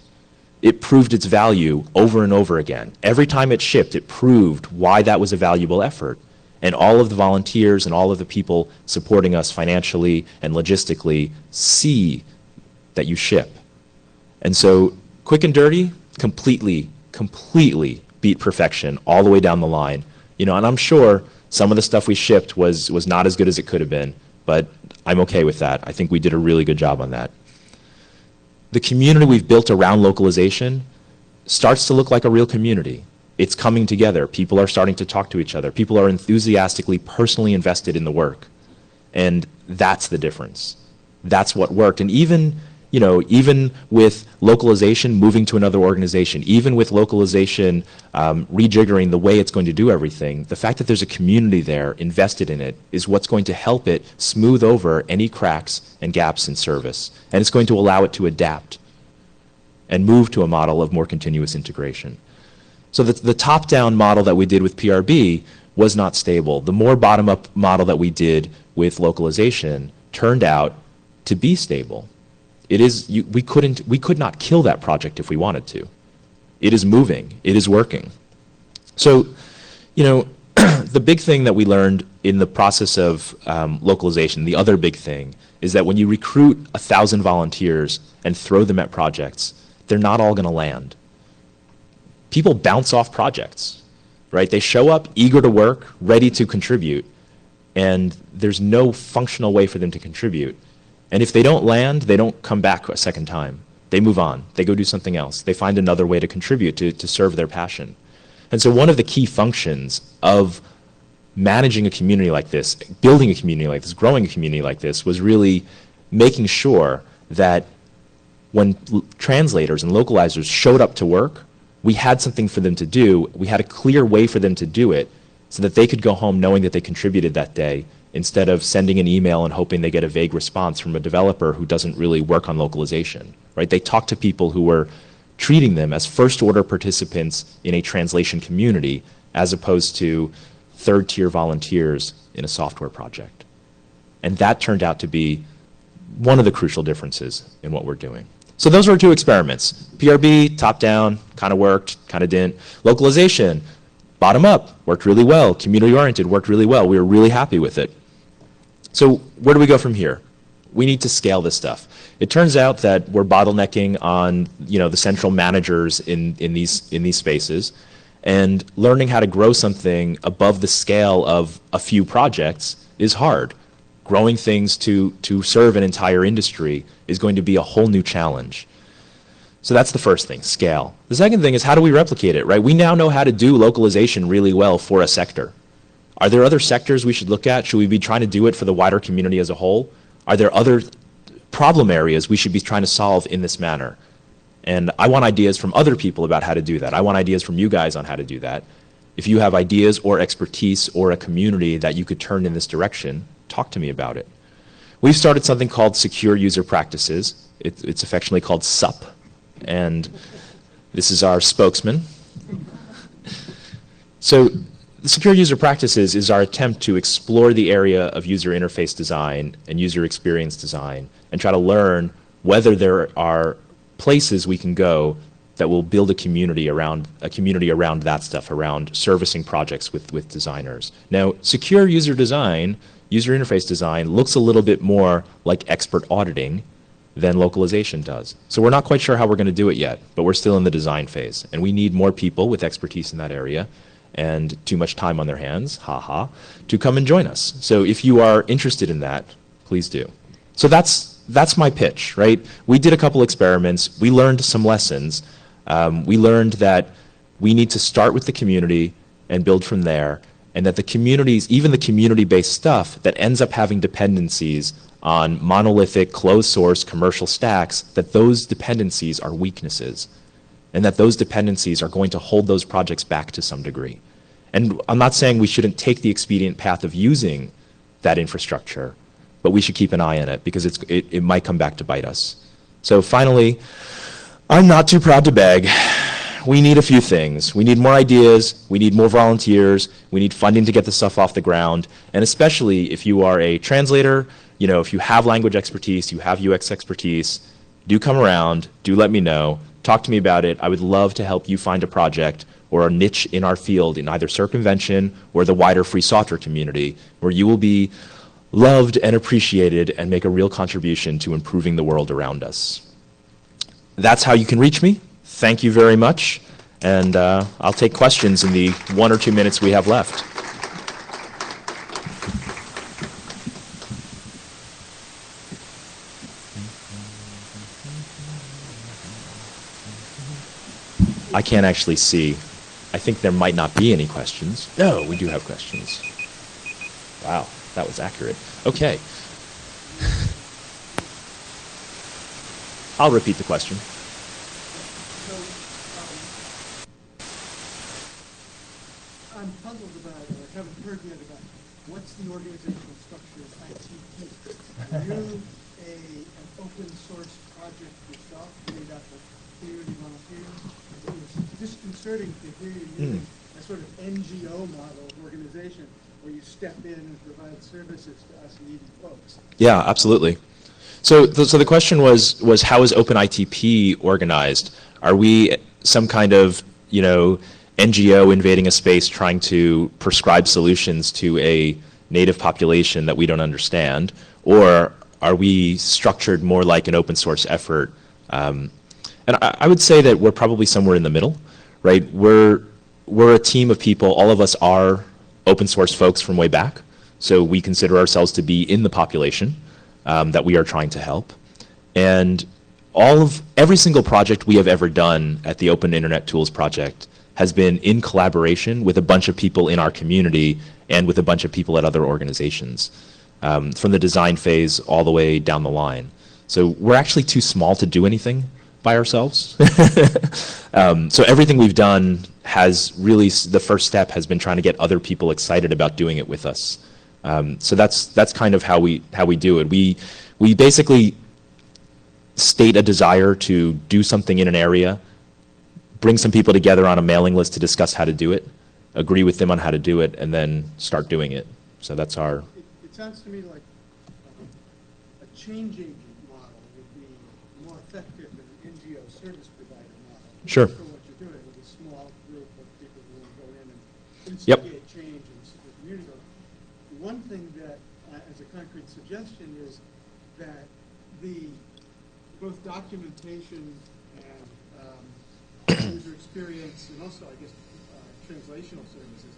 it proved its value over and over again. Every time it shipped, it proved why that was a valuable effort. And all of the volunteers and all of the people supporting us financially and logistically see that you ship. And so quick and dirty, completely beat perfection all the way down the line. And I'm sure some of the stuff we shipped was not as good as it could have been, but I'm okay with that. I think we did a really good job on that. The community we've built around localization starts to look like a real community. It's coming together. People are starting to talk to each other. People are enthusiastically, personally invested in the work. And that's the difference. That's what worked. And even with localization moving to another organization, even with localization rejiggering the way it's going to do everything, the fact that there's a community there invested in it is what's going to help it smooth over any cracks and gaps in service. And it's going to allow it to adapt and move to a model of more continuous integration. So the top-down model that we did with PRB was not stable. The more bottom-up model that we did with localization turned out to be stable. We could not kill that project if we wanted to. It is moving. It is working. So, the big thing that we learned in the process of localization, the other big thing, is that when you recruit 1,000 volunteers and throw them at projects, they're not all going to land. People bounce off projects, right? They show up eager to work, ready to contribute, and there's no functional way for them to contribute. And if they don't land, they don't come back a second time. They move on. They go do something else. They find another way to contribute, to serve their passion. And so one of the key functions of managing a community like this, building a community like this, growing a community like this, was really making sure that when translators and localizers showed up to work, we had something for them to do. We had a clear way for them to do it so that they could go home knowing that they contributed that day, instead of sending an email and hoping they get a vague response from a developer who doesn't really work on localization, right? They talk to people who were treating them as first-order participants in a translation community as opposed to third-tier volunteers in a software project. And that turned out to be one of the crucial differences in what we're doing. So those were two experiments. PRB, top-down, kind of worked, kind of didn't. Localization, bottom-up, worked really well. Community-oriented, worked really well. We were really happy with it. So where do we go from here? We need to scale this stuff. It turns out that we're bottlenecking on the central managers in these spaces, and learning how to grow something above the scale of a few projects is hard. Growing things to serve an entire industry is going to be a whole new challenge. So that's the first thing, scale. The second thing is, how do we replicate it, right? We now know how to do localization really well for a sector. Are there other sectors we should look at? Should we be trying to do it for the wider community as a whole? Are there other problem areas we should be trying to solve in this manner? And I want ideas from other people about how to do that. I want ideas from you guys on how to do that. If you have ideas or expertise or a community that you could turn in this direction, talk to me about it. We've started something called Secure User Practices. It's affectionately called SUP. And this is our spokesman. So the Secure User Practices is our attempt to explore the area of user interface design and user experience design and try to learn whether there are places we can go that will build a community around that stuff, around servicing projects with designers. Now, secure user design, user interface design, looks a little bit more like expert auditing than localization does. So we're not quite sure how we're going to do it yet, but we're still in the design phase. And we need more people with expertise in that area and too much time on their hands, haha, to come and join us. So if you are interested in that, please do. So that's my pitch, right? We did a couple experiments. We learned some lessons. We learned that we need to start with the community and build from there, and that the communities, even the community-based stuff that ends up having dependencies on monolithic, closed-source commercial stacks, that those dependencies are weaknesses, and that those dependencies are going to hold those projects back to some degree. And I'm not saying we shouldn't take the expedient path of using that infrastructure, but we should keep an eye on it because it might come back to bite us. So finally, I'm not too proud to beg. We need a few things. We need more ideas, we need more volunteers, we need funding to get the stuff off the ground, and especially if you are a translator, if you have language expertise, you have UX expertise, do come around, do let me know, talk to me about it. I would love to help you find a project or a niche in our field in either circumvention or the wider free software community where you will be loved and appreciated and make a real contribution to improving the world around us. That's how you can reach me. Thank you very much, and I'll take questions in the 1 or 2 minutes we have left. I can't actually see. I think there might not be any questions. No, we do have questions. Wow, that was accurate. Okay. I'll repeat the question. I'm puzzled about, or haven't heard yet about, what's the organizational structure of ITP? Are you an open source project yourself, made up of community volunteers? It's disconcerting to hear you using a sort of NGO model of organization where you step in and provide services to us needy folks. Yeah, absolutely. So the question was how is OpenITP organized? Are we some kind of, NGO invading a space trying to prescribe solutions to a native population that we don't understand? Or are we structured more like an open source effort? And I would say that we're probably somewhere in the middle, right? We're a team of people, all of us are open source folks from way back, so we consider ourselves to be in the population that we are trying to help. And every single project we have ever done at the Open Internet Tools Project has been in collaboration with a bunch of people in our community and with a bunch of people at other organizations, from the design phase all the way down the line. So we're actually too small to do anything by ourselves. So everything we've done has really, the first step has been trying to get other people excited about doing it with us. So that's kind of how we do it. We basically state a desire to do something in an area, bring some people together on a mailing list to discuss how to do it, agree with them on how to do it, and then start doing it. So that's our... It sounds to me like a change agent model would be more effective than an NGO service provider model. Sure. For what you're doing with a small group of people who will go in and instigate change in the community. One thing that, as a concrete suggestion, is that both documentation and user experience, and also, I guess, translational services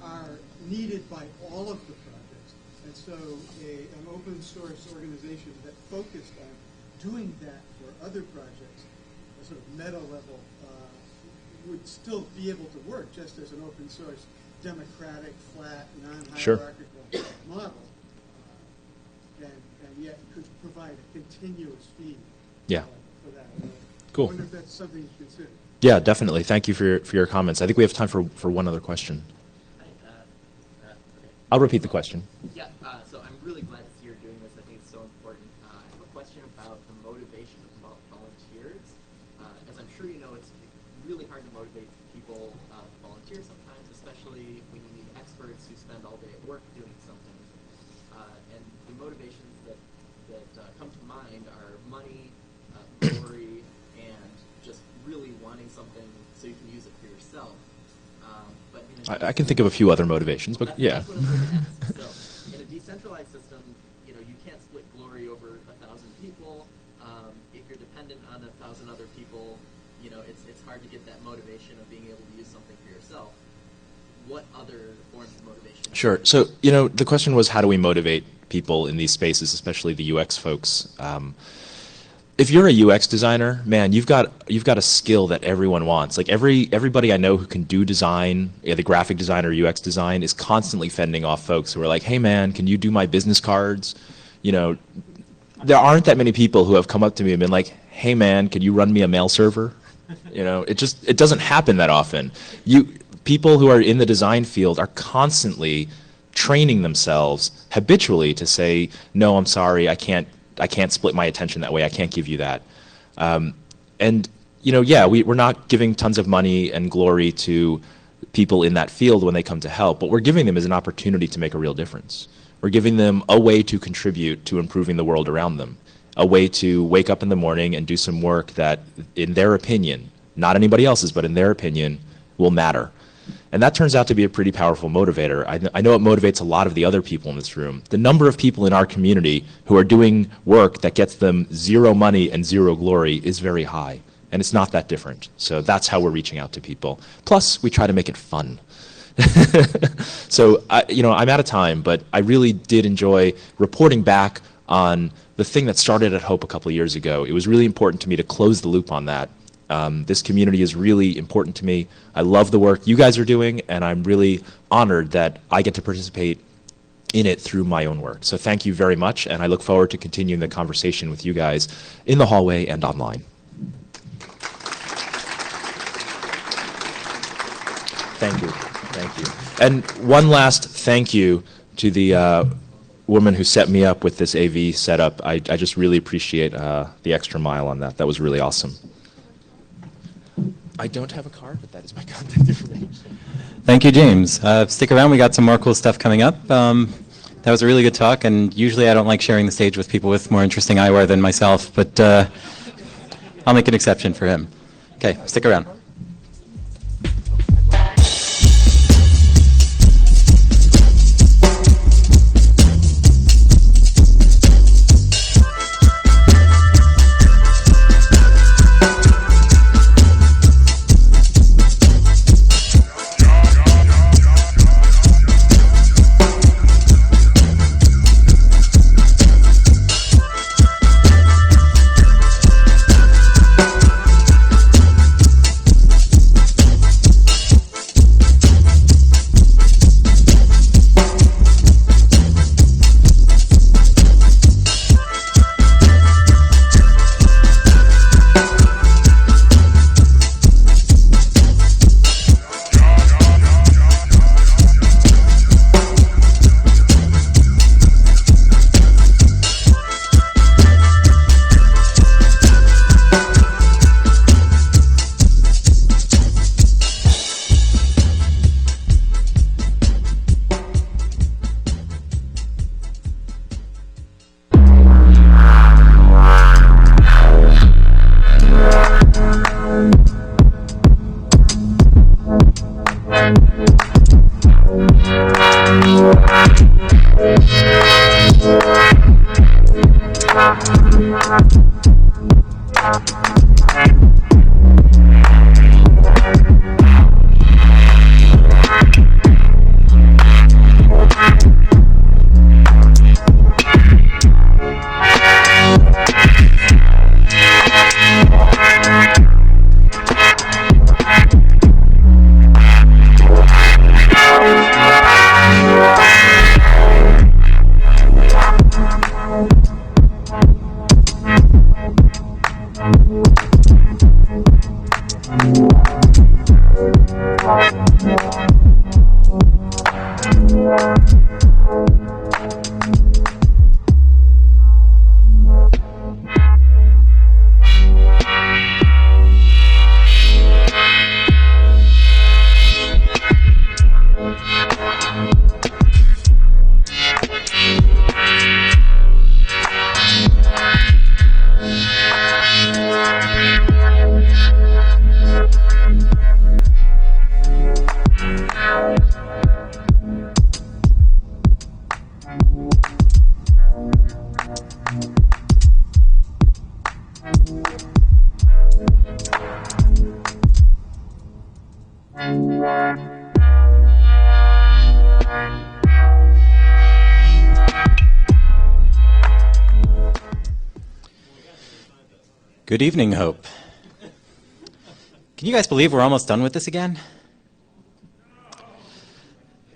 are needed by all of the projects. And so an open source organization that focused on doing that for other projects, a sort of meta level would still be able to work just as an open source, democratic, flat, Sure. non-hierarchical model, and yet could provide a continuous feed Yeah. for that. Cool. I wonder if that's something you consider. Yeah, definitely. Thank you for your comments. I think we have time for one other question. I'll repeat the question. Yeah, so I'm really glad to see you're doing this. I think it's so important. I have a question about the motivation of volunteers. As I'm sure you know, it's really hard to motivate people to volunteer sometimes, especially when you need experts who spend all day at work doing something. And the motivations that come to mind are money, glory, and just really wanting something so you can use it for yourself. But I can think of a few other motivations, but yeah. That's what I'm going to ask. So, in a decentralized system, you can't split glory over 1,000 people. If you're dependent on 1,000 other people, it's hard to get that motivation of being able to use something for yourself. What other forms of motivation? Sure. So, the question was, how do we motivate people in these spaces, especially the UX folks? If you're a UX designer, man, you've got a skill that everyone wants. Like everybody I know who can do design, the graphic design or UX design, is constantly fending off folks who are like, "Hey, man, can you do my business cards?" There aren't that many people who have come up to me and been like, "Hey, man, can you run me a mail server?" It doesn't happen that often. People who are in the design field are constantly training themselves habitually to say, "No, I'm sorry, I can't split my attention that way. I can't give you that." We're not giving tons of money and glory to people in that field when they come to help. What we're giving them is an opportunity to make a real difference. We're giving them a way to contribute to improving the world around them, a way to wake up in the morning and do some work that, in their opinion, not anybody else's, but in their opinion, will matter. And that turns out to be a pretty powerful motivator. I know it motivates a lot of the other people in this room. The number of people in our community who are doing work that gets them zero money and zero glory is very high. And it's not that different. So that's how we're reaching out to people. Plus, we try to make it fun. So, I'm out of time, but I really did enjoy reporting back on the thing that started at Hope a couple of years ago. It was really important to me to close the loop on that. This community is really important to me. I love the work you guys are doing, and I'm really honored that I get to participate in it through my own work. So thank you very much, and I look forward to continuing the conversation with you guys in the hallway and online. Thank you. Thank you. And one last thank you to the woman who set me up with this AV setup. I just really appreciate the extra mile on that. That was really awesome. I don't have a card, but that is my contact information. Thank you, James. Stick around. We got some more cool stuff coming up. That was a really good talk, and usually I don't like sharing the stage with people with more interesting eyewear than myself, but I'll make an exception for him. Okay, stick around. Good evening, Hope. Can you guys believe we're almost done with this again?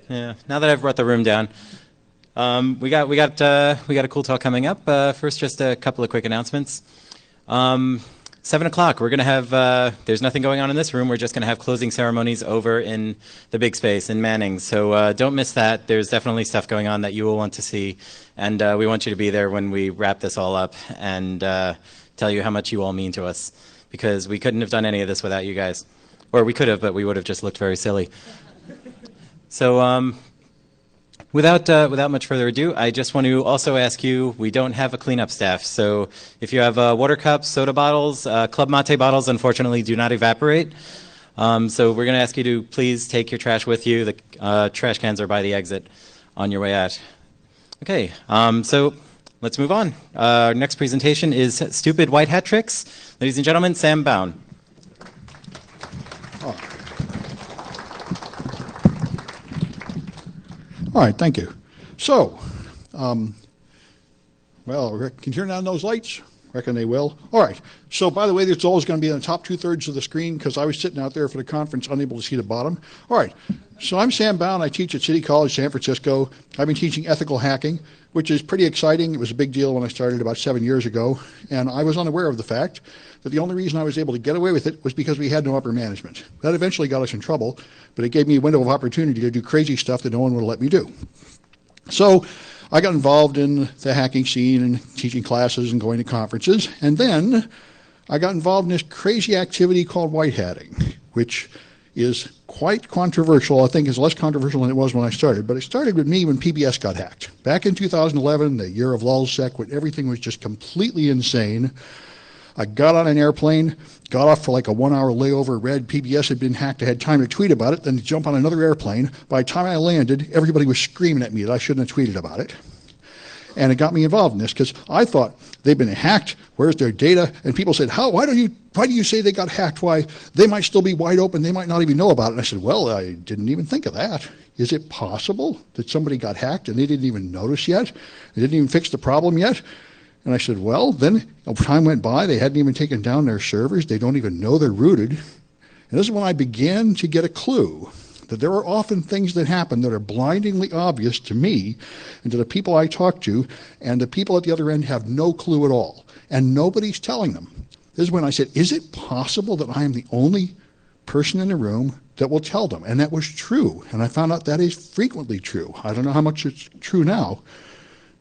Yeah, now that I've brought the room down, we got a cool talk coming up. First, just a couple of quick announcements. 7 o'clock, we're going to have, there's nothing going on in this room. We're just going to have closing ceremonies over in the big space in Manning. So don't miss that. There's definitely stuff going on that you will want to see. And we want you to be there when we wrap this all up and tell you how much you all mean to us. Because we couldn't have done any of this without you guys. Or we could have, but we would have just looked very silly. So without much further ado, I just want to also ask you, we don't have a cleanup staff. So if you have water cups, soda bottles, Club Mate bottles, unfortunately do not evaporate. So we're going to ask you to please take your trash with you. The trash cans are by the exit on your way out. Okay, so let's move on. Our next presentation is Stupid White Hat Tricks. Ladies and gentlemen, Sam Bown. All right, thank you. So, well, can you turn on those lights? Reckon they will. All right. So, by the way, it's always going to be in the top 2/3 of the screen because I was sitting out there for the conference unable to see the bottom. All right. So I'm Sam Bown. I teach at City College, San Francisco. I've been teaching ethical hacking, which is pretty exciting. It was a big deal when I started about 7 years ago. And I was unaware of the fact that the only reason I was able to get away with it was because we had no upper management. That eventually got us in trouble, but it gave me a window of opportunity to do crazy stuff that no one would let me do. So I got involved in the hacking scene and teaching classes and going to conferences. And then I got involved in this crazy activity called white hatting, which is quite controversial. I think it's less controversial than it was when I started. But it started with me when PBS got hacked. Back in 2011, the year of LulzSec, when everything was just completely insane. I got on an airplane, got off for like a 1-hour layover, read PBS had been hacked. I had time to tweet about it, then to jump on another airplane. By the time I landed, everybody was screaming at me that I shouldn't have tweeted about it. And it got me involved in this because I thought they've been hacked. Where's their data? And people said, why do you say they got hacked? Why, they might still be wide open. They might not even know about it. And I said, well, I didn't even think of that. Is it possible that somebody got hacked and they didn't even notice yet? They didn't even fix the problem yet? And I said, well, then time went by. They hadn't even taken down their servers. They don't even know they're rooted. And this is when I began to get a clue that there are often things that happen that are blindingly obvious to me and to the people I talk to, and the people at the other end have no clue at all, and nobody's telling them. This is when I said, is it possible that I am the only person in the room that will tell them? And that was true, and I found out that is frequently true. I don't know how much it's true now,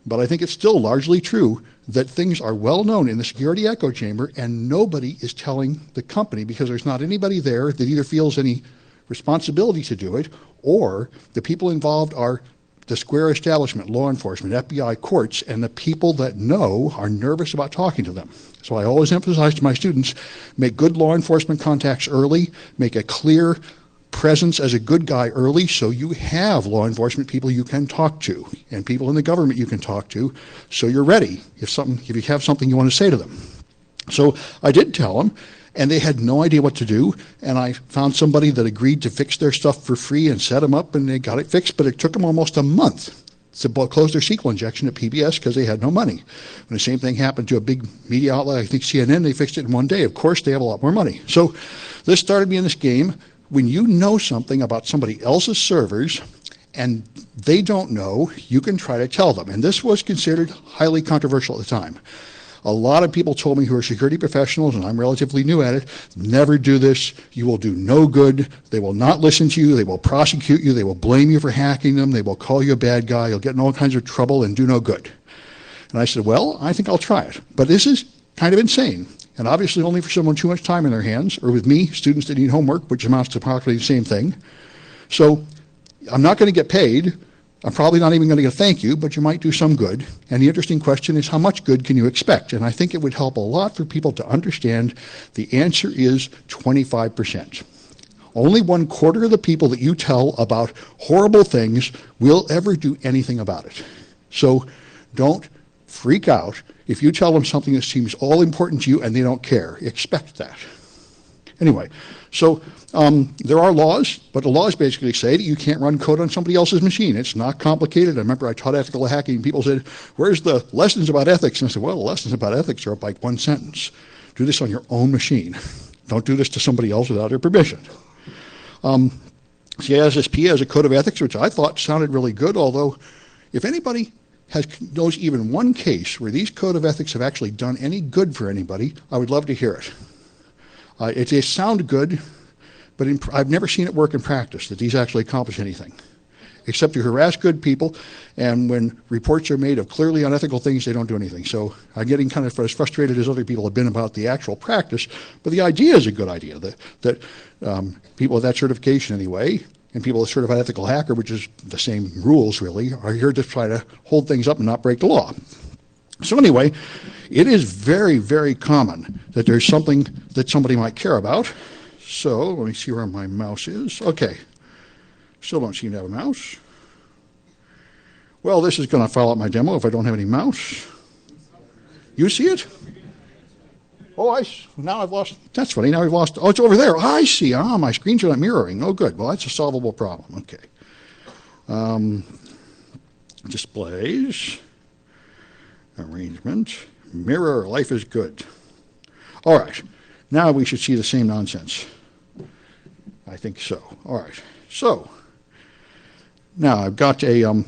but I think it's still largely true that things are well known in the security echo chamber, and nobody is telling the company because there's not anybody there that either feels any responsibility to do it, or the people involved are the square establishment, law enforcement, FBI, courts, and the people that know are nervous about talking to them. So I always emphasize to my students, make good law enforcement contacts early, make a clear presence as a good guy early so you have law enforcement people you can talk to and people in the government you can talk to so you're ready if you have something you want to say to them. So I did tell them, and they had no idea what to do, and I found somebody that agreed to fix their stuff for free and set them up, and they got it fixed, but it took them almost a month to close their SQL injection at PBS because they had no money. When the same thing happened to a big media outlet, I think CNN, they fixed it in one day. Of course, they have a lot more money. So this started me in this game. When you know something about somebody else's servers and they don't know, you can try to tell them. And this was considered highly controversial at the time. A lot of people told me who are security professionals, and I'm relatively new at it, never do this. You will do no good. They will not listen to you. They will prosecute you. They will blame you for hacking them. They will call you a bad guy. You'll get in all kinds of trouble and do no good. And I said, well, I think I'll try it. But this is kind of insane. And obviously only for someone too much time in their hands, or with me, students that need homework, which amounts to approximately the same thing. So I'm not going to get paid. I'm probably not even going to get a thank you, but you might do some good. And the interesting question is, how much good can you expect? And I think it would help a lot for people to understand the answer is 25%. Only 1/4 of the people that you tell about horrible things will ever do anything about it. So don't freak out if you tell them something that seems all important to you and they don't care. Expect that. Anyway, so there are laws, but the laws basically say that you can't run code on somebody else's machine. It's not complicated. I remember I taught ethical hacking, and people said, where's the lessons about ethics? And I said, well, the lessons about ethics are like one sentence. Do this on your own machine. Don't do this to somebody else without their permission. CISSP has a code of ethics, which I thought sounded really good, although if anybody knows even one case where these code of ethics have actually done any good for anybody, I would love to hear it. They sound good, but I've never seen it work in practice, that these actually accomplish anything, except to harass good people, and when reports are made of clearly unethical things, they don't do anything. So I'm getting kind of as frustrated as other people have been about the actual practice, but the idea is a good idea, that people with that certification anyway, and people with certified ethical hacker, which is the same rules really, are here to try to hold things up and not break the law. So anyway, it is very, very common that there's something that somebody might care about. So let me see where my mouse is. Okay, still don't seem to have a mouse. Well, this is going to foul out my demo if I don't have any mouse. You see it? Oh, now I've lost, that's funny, now I've lost, oh, it's over there. I see, my screens are not mirroring. Oh, good, well, that's a solvable problem, okay. Displays, arrangement, mirror, life is good. All right, now we should see the same nonsense. I think so, all right. So, now I've got a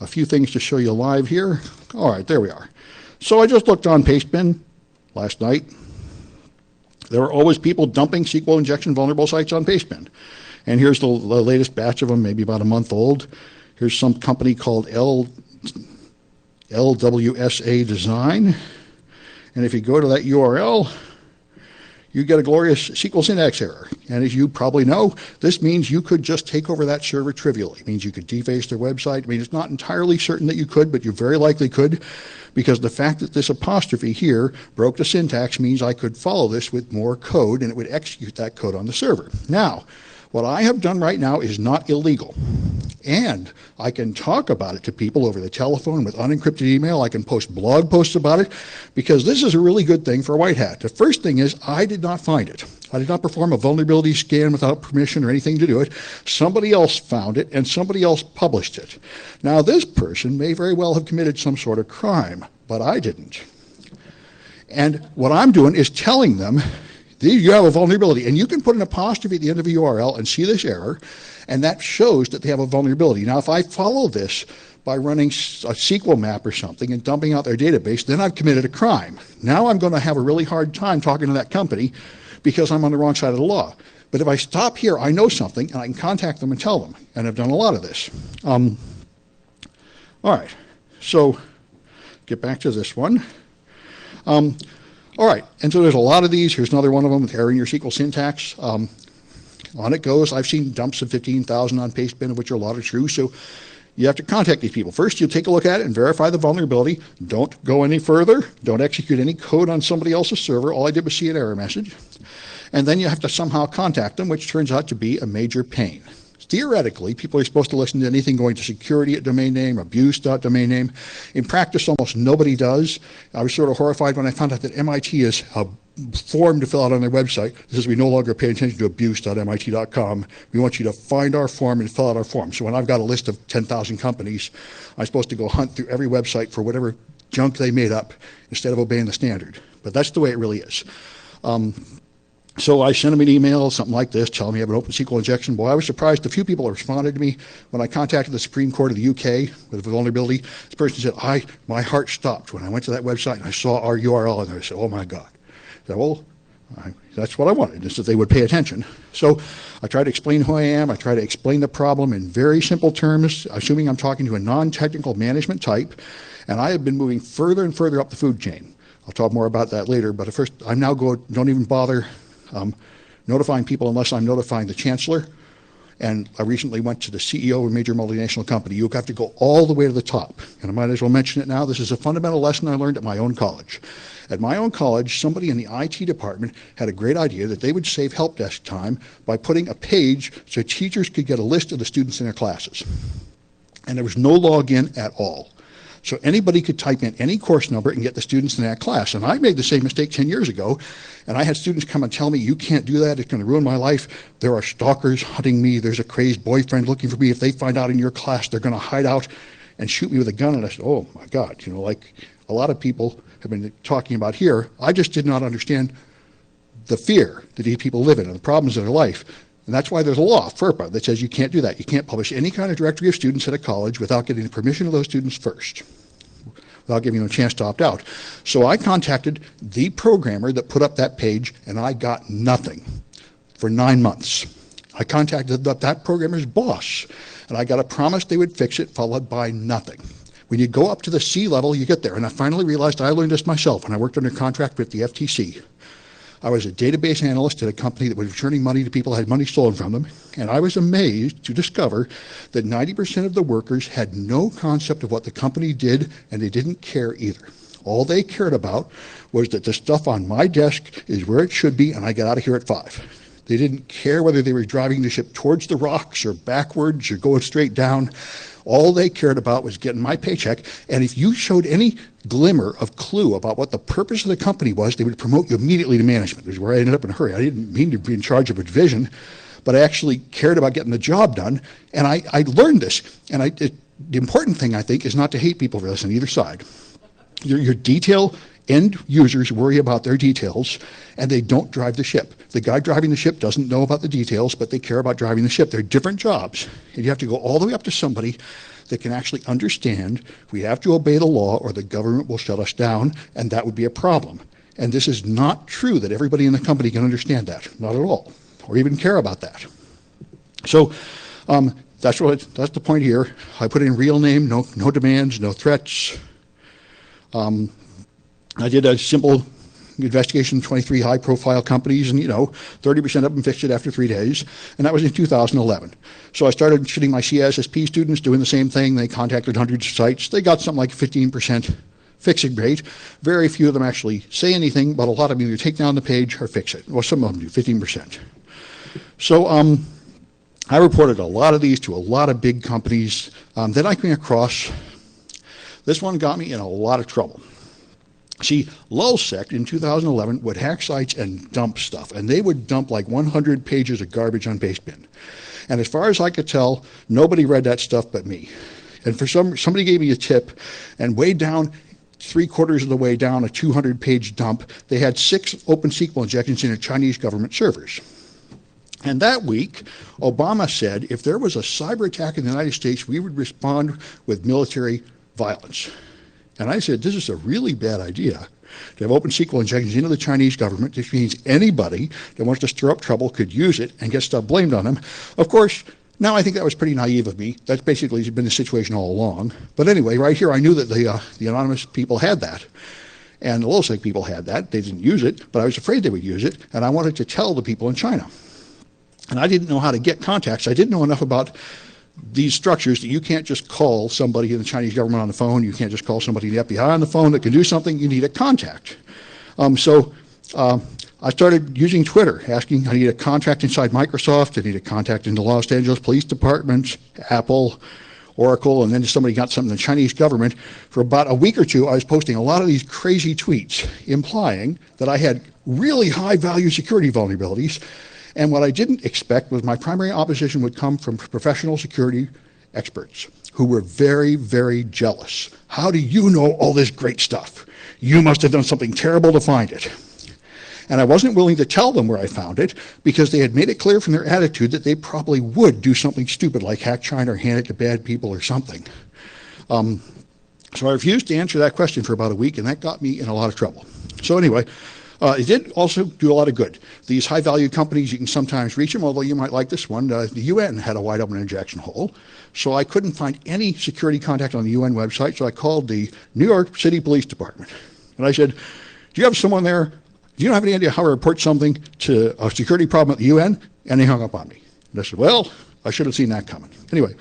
few things to show you live here. All right, there we are. So I just looked on Pastebin last night. There are always people dumping SQL injection vulnerable sites on Pastebin. And here's the latest batch of them, maybe about a month old. Here's some company called LWSA Design. And if you go to that URL, you get a glorious SQL syntax error. And as you probably know, this means you could just take over that server trivially. It means you could deface their website. I mean, it's not entirely certain that you could, but you very likely could, because the fact that this apostrophe here broke the syntax means I could follow this with more code and it would execute that code on the server. Now, what I have done right now is not illegal. And I can talk about it to people over the telephone with unencrypted email. I can post blog posts about it, because this is a really good thing for a white hat. The first thing is I did not find it. I did not perform a vulnerability scan without permission or anything to do it. Somebody else found it and somebody else published it. Now this person may very well have committed some sort of crime, but I didn't. And what I'm doing is telling them, you have a vulnerability, and you can put an apostrophe at the end of a URL and see this error, and that shows that they have a vulnerability. Now, if I follow this by running a SQL map or something and dumping out their database, then I've committed a crime. Now I'm going to have a really hard time talking to that company because I'm on the wrong side of the law. But if I stop here, I know something, and I can contact them and tell them, and I've done a lot of this. All right, so get back to this one. All right, and so there's a lot of these. Here's another one of them with error in your SQL syntax. On it goes. I've seen dumps of 15,000 on Pastebin, of which are a lot are true. So you have to contact these people. First, you'll take a look at it and verify the vulnerability. Don't go any further. Don't execute any code on somebody else's server. All I did was see an error message. And then you have to somehow contact them, which turns out to be a major pain. Theoretically, people are supposed to listen to anything going to security at domain name, abuse.domain name. In practice, almost nobody does. I was sort of horrified when I found out that MIT has a form to fill out on their website. It says we no longer pay attention to abuse.mit.com. We want you to find our form and fill out our form. So when I've got a list of 10,000 companies, I'm supposed to go hunt through every website for whatever junk they made up instead of obeying the standard. But that's the way it really is. So I sent him an email, something like this, telling me I have an open SQL injection. Boy, I was surprised. A few people responded to me when I contacted the Supreme Court of the UK with a vulnerability. This person said, my heart stopped when I went to that website and I saw our URL, and I said, oh my God. I said, well, that's what I wanted, is that they would pay attention. So I try to explain who I am. I try to explain the problem in very simple terms, assuming I'm talking to a non-technical management type, and I have been moving further and further up the food chain. I'll talk more about that later, but at first, I'm now don't even bother notifying people unless I'm notifying the chancellor. And I recently went to the CEO of a major multinational company. You have to go all the way to the top. And I might as well mention it now. This is a fundamental lesson I learned at my own college. At my own college, somebody in the IT department had a great idea that they would save help desk time by putting a page so teachers could get a list of the students in their classes. And there was no login at all. So anybody could type in any course number and get the students in that class. And I made the same mistake 10 years ago. And I had students come and tell me, you can't do that. It's going to ruin my life. There are stalkers hunting me. There's a crazed boyfriend looking for me. If they find out in your class, they're going to hide out and shoot me with a gun. And I said, oh my God, like a lot of people have been talking about here. I just did not understand the fear that these people live in and the problems in their life. And that's why there's a law, FERPA, that says you can't do that. You can't publish any kind of directory of students at a college without getting the permission of those students first, without giving them a chance to opt out. So I contacted the programmer that put up that page, and I got nothing for 9 months. I contacted that programmer's boss, and I got a promise they would fix it, followed by nothing. When you go up to the C level, you get there. And I finally realized I learned this myself when I worked under contract with the FTC. I was a database analyst at a company that was returning money to people who had money stolen from them, and I was amazed to discover that 90% of the workers had no concept of what the company did, and they didn't care either. All they cared about was that the stuff on my desk is where it should be, and I get out of here at 5. They didn't care whether they were driving the ship towards the rocks or backwards or going straight down. All they cared about was getting my paycheck, and if you showed any glimmer of clue about what the purpose of the company was, they would promote you immediately to management. This is where I ended up in a hurry. I didn't mean to be in charge of a division, but I actually cared about getting the job done, and I learned this. And the important thing, I think, is not to hate people for this on either side. Your detail end users worry about their details, and they don't drive the ship. The guy driving the ship doesn't know about the details, but they care about driving the ship. They're different jobs, and you have to go all the way up to somebody that can actually understand we have to obey the law or the government will shut us down, and that would be a problem. And this is not true that everybody in the company can understand that, not at all, or even care about that. So that's the point here. I put in real name, no demands, no threats. I did a simple investigation of 23 high-profile companies, and 30% of them fixed it after 3 days, and that was in 2011. So I started shooting my CSSP students doing the same thing. They contacted hundreds of sites. They got something like 15% fixing rate. Very few of them actually say anything, but a lot of them either take down the page or fix it. Well, some of them do, 15%. So I reported a lot of these to a lot of big companies. Then I came across, this one got me in a lot of trouble. See, LulzSec in 2011 would hack sites and dump stuff, and they would dump like 100 pages of garbage on Basebin. And as far as I could tell, nobody read that stuff but me. And somebody gave me a tip, and way down, 3/4 of the way down a 200-page dump, they had 6 OpenSQL injections into Chinese government servers. And that week, Obama said if there was a cyber attack in the United States, we would respond with military violence. And I said, this is a really bad idea to have OpenSQL injections into the Chinese government. This means anybody that wants to stir up trouble could use it and get stuff blamed on them. Of course, now I think that was pretty naive of me. That's basically been the situation all along. But anyway, right here, I knew that the anonymous people had that. And the LulzSec people had that. They didn't use it, but I was afraid they would use it. And I wanted to tell the people in China. And I didn't know how to get contacts. I didn't know enough about these structures that you can't just call somebody in the Chinese government on the phone. You can't just call somebody in the FBI on the phone that can do something. You need a contact. So I started using Twitter, asking, I need a contact inside Microsoft. I need a contact in the Los Angeles Police Department, Apple, Oracle, and then somebody got something in the Chinese government. For about a week or two, I was posting a lot of these crazy tweets implying that I had really high-value security vulnerabilities. And what I didn't expect was my primary opposition would come from professional security experts who were very, very jealous. How do you know all this great stuff? You must have done something terrible to find it. And I wasn't willing to tell them where I found it because they had made it clear from their attitude that they probably would do something stupid like hack China or hand it to bad people or something. So I refused to answer that question for about a week, and that got me in a lot of trouble. So anyway, it did also do a lot of good. These high-value companies, you can sometimes reach them, although you might like this one. The UN had a wide-open injection hole, so I couldn't find any security contact on the UN website, so I called the New York City Police Department. And I said, do you have someone there? Do you have any idea how to report something to a security problem at the UN? And they hung up on me. And I said, well, I should have seen that coming. Anyway,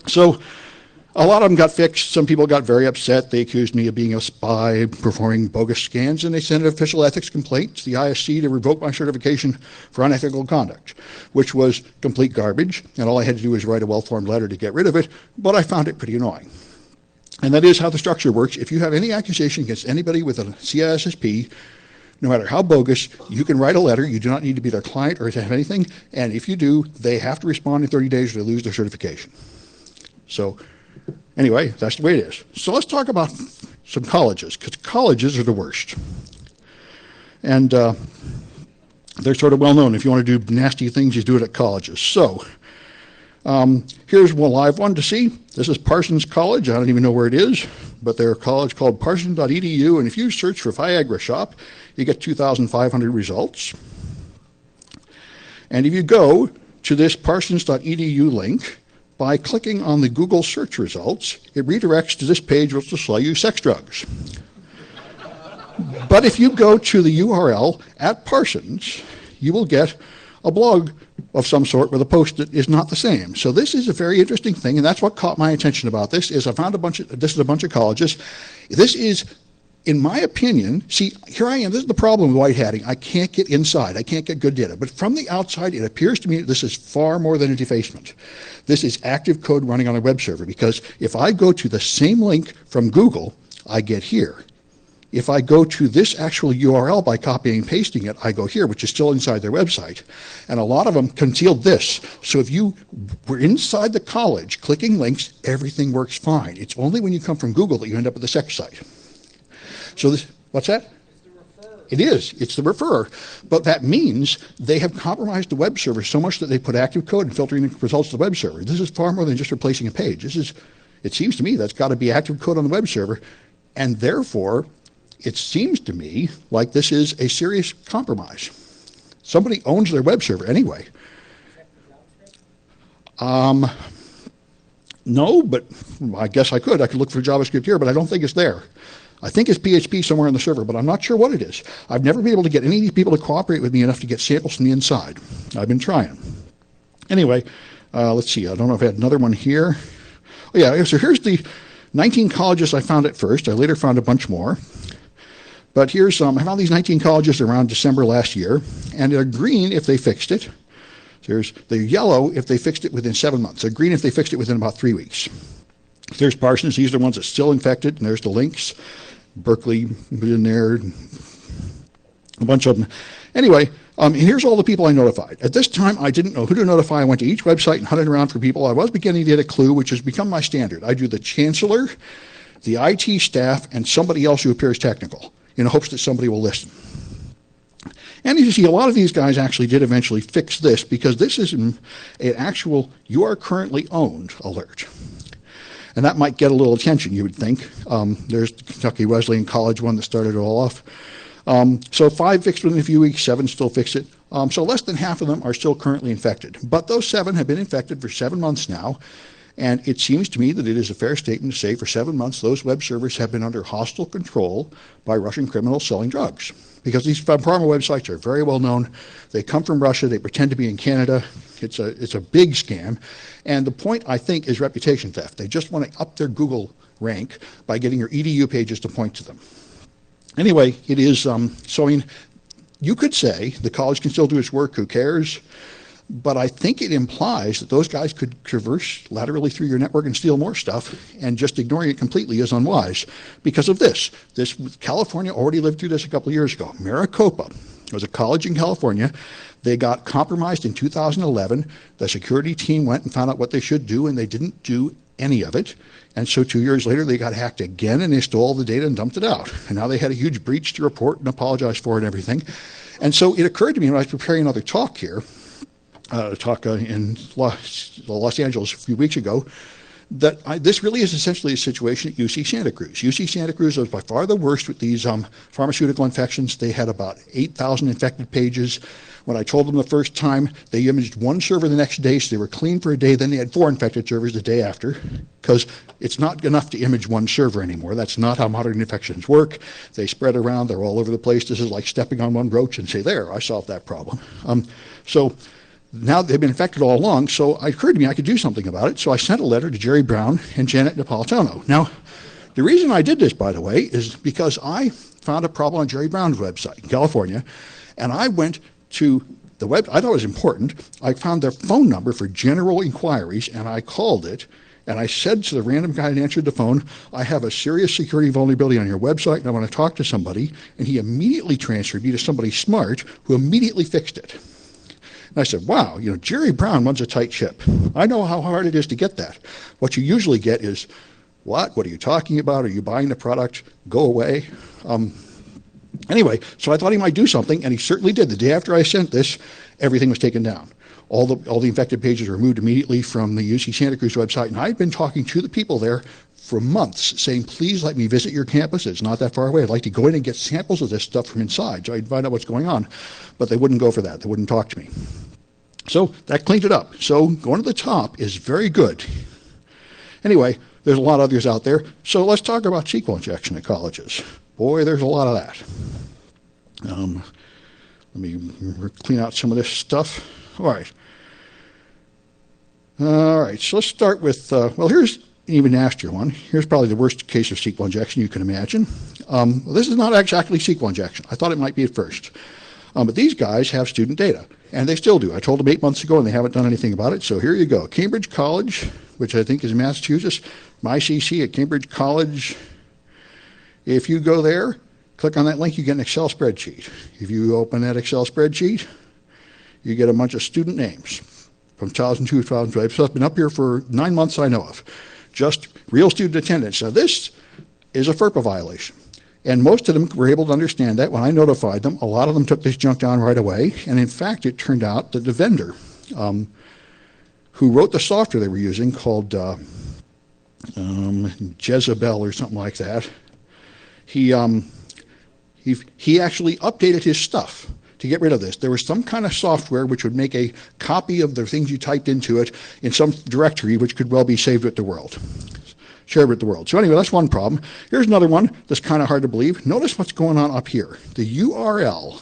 so a lot of them got fixed. Some people got very upset. They accused me of being a spy, performing bogus scans, and they sent an official ethics complaint to the ISC to revoke my certification for unethical conduct, which was complete garbage, and all I had to do was write a well-formed letter to get rid of it, but I found it pretty annoying. And that is how the structure works. If you have any accusation against anybody with a CISSP, no matter how bogus, you can write a letter. You do not need to be their client or to have anything, and if you do, they have to respond in 30 days or they lose their certification. So anyway, that's the way it is. So let's talk about some colleges, because colleges are the worst. And they're sort of well known. If you want to do nasty things, you do it at colleges. So here's one live one to see. This is Parsons College. I don't even know where it is, but they're a college called parsons.edu. And if you search for Viagra shop, you get 2,500 results. And if you go to this parsons.edu link, by clicking on the Google search results, it redirects to this page which will sell you sex drugs. But if you go to the URL at Parsons, you will get a blog of some sort with a post that is not the same. So this is a very interesting thing, and that's what caught my attention about this, is I found this is a bunch of colleges. This is, in my opinion, see, here I am, this is the problem with white hatting. I can't get inside, I can't get good data. But from the outside, it appears to me that this is far more than a defacement. This is active code running on a web server, because if I go to the same link from Google, I get here. If I go to this actual URL by copying and pasting it, I go here, which is still inside their website. And a lot of them concealed this. So if you were inside the college clicking links, everything works fine. It's only when you come from Google that you end up with the sex site. So this, what's that? It is. It's the referrer. But that means they have compromised the web server so much that they put active code and filtering the results to the web server. This is far more than just replacing a page. This is, it seems to me that's got to be active code on the web server. And therefore, it seems to me like this is a serious compromise. Somebody owns their web server anyway. No, but I guess I could. I could look for JavaScript here, but I don't think it's there. I think it's PHP somewhere on the server, but I'm not sure what it is. I've never been able to get any of these people to cooperate with me enough to get samples from the inside. I've been trying. Anyway, let's see. I don't know if I had another one here. Oh, yeah, so here's the 19 colleges I found at first. I later found a bunch more. But here's I found these 19 colleges around December last year, and they're green if they fixed it. They're yellow if they fixed it within 7 months. They're green if they fixed it within about 3 weeks. There's Parsons. These are the ones that's still infected, and there's the links. Berkeley in there, a bunch of them. Anyway, and here's all the people I notified. At this time, I didn't know who to notify. I went to each website and hunted around for people. I was beginning to get a clue, which has become my standard. I do the chancellor, the IT staff, and somebody else who appears technical, in hopes that somebody will listen. And as you see, a lot of these guys actually did eventually fix this, because this is an actual "you are currently owned" alert. And that might get a little attention, you would think. There's the Kentucky Wesleyan College one that started it all off. So 5 fixed within a few weeks, 7 still fix it. So less than half of them are still currently infected. But those 7 have been infected for 7 months now. And it seems to me that it is a fair statement to say for 7 months, those web servers have been under hostile control by Russian criminals selling drugs. Because these pharma websites are very well known. They come from Russia. They pretend to be in Canada. It's a big scam. And the point, I think, is reputation theft. They just want to up their Google rank by getting your EDU pages to point to them. Anyway, it is, so I mean, you could say the college can still do its work, who cares? But I think it implies that those guys could traverse laterally through your network and steal more stuff, and just ignoring it completely is unwise because of this. California already lived through this a couple of years ago. Maricopa was a college in California. They got compromised in 2011. The security team went and found out what they should do, and they didn't do any of it. And so 2 years later, they got hacked again, and they stole all the data and dumped it out. And now they had a huge breach to report and apologize for and everything. And so it occurred to me when I was preparing another talk here, in Los Angeles a few weeks ago, that this really is essentially a situation at UC Santa Cruz. UC Santa Cruz was by far the worst with these pharmaceutical infections. They had about 8,000 infected pages. When I told them the first time, they imaged one server the next day, so they were clean for a day. Then they had 4 infected servers the day after, because it's not enough to image one server anymore. That's not how modern infections work. They spread around. They're all over the place. This is like stepping on one roach and say, there, I solved that problem. So now they've been infected all along, so it occurred to me I could do something about it. So I sent a letter to Jerry Brown and Janet Napolitano. Now, the reason I did this, by the way, is because I found a problem on Jerry Brown's website in California, and I went to the web. I thought it was important. I found their phone number for general inquiries, and I called it, and I said to the random guy that answered the phone, I have a serious security vulnerability on your website, and I want to talk to somebody. And he immediately transferred me to somebody smart who immediately fixed it. And I said, wow, Jerry Brown runs a tight ship. I know how hard it is to get that. What you usually get is, what? What are you talking about? Are you buying the product? Go away. Anyway, so I thought he might do something, and he certainly did. The day after I sent this, everything was taken down. All the infected pages were removed immediately from the UC Santa Cruz website, and I'd been talking to the people there for months, saying, please let me visit your campus. It's not that far away. I'd like to go in and get samples of this stuff from inside, so I'd find out what's going on. But they wouldn't go for that. They wouldn't talk to me. So that cleaned it up. So going to the top is very good. Anyway, there's a lot of others out there. So let's talk about SQL injection at colleges. Boy, there's a lot of that. Let me clean out some of this stuff. All right. All right, so let's start with, well, here's an even nastier one. Here's probably the worst case of SQL injection you can imagine. This is not exactly SQL injection. I thought it might be at first. But these guys have student data, and they still do. I told them 8 months ago, and they haven't done anything about it. So here you go. Cambridge College, which I think is Massachusetts, MyCC at Cambridge College. If you go there, click on that link, you get an Excel spreadsheet. If you open that Excel spreadsheet, you get a bunch of student names from 2002 to 2005. So it's been up here for 9 months I know of. Just real student attendance. Now this is a FERPA violation. And most of them were able to understand that when I notified them. A lot of them took this junk down right away. And in fact, it turned out that the vendor who wrote the software they were using called Jezebel or something like that, he actually updated his stuff to get rid of this. There was some kind of software which would make a copy of the things you typed into it in some directory which could well be saved with the world, shared with the world. So anyway, that's one problem. Here's another one that's kind of hard to believe. Notice what's going on up here. The URL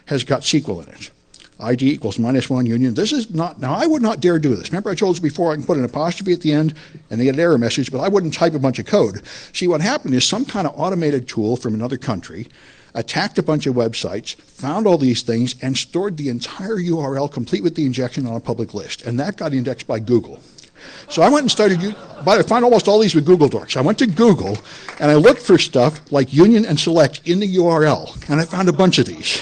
has got SQL in it. ID equals -1 union. This is not, now I would not dare do this. Remember I told you before I can put an apostrophe at the end and they get an error message, but I wouldn't type a bunch of code. See, what happened is some kind of automated tool from another country attacked a bunch of websites, found all these things, and stored the entire URL complete with the injection on a public list. And that got indexed by Google. So I went and started, I found almost all these with Google Docs. I went to Google and I looked for stuff like union and select in the URL, and I found a bunch of these.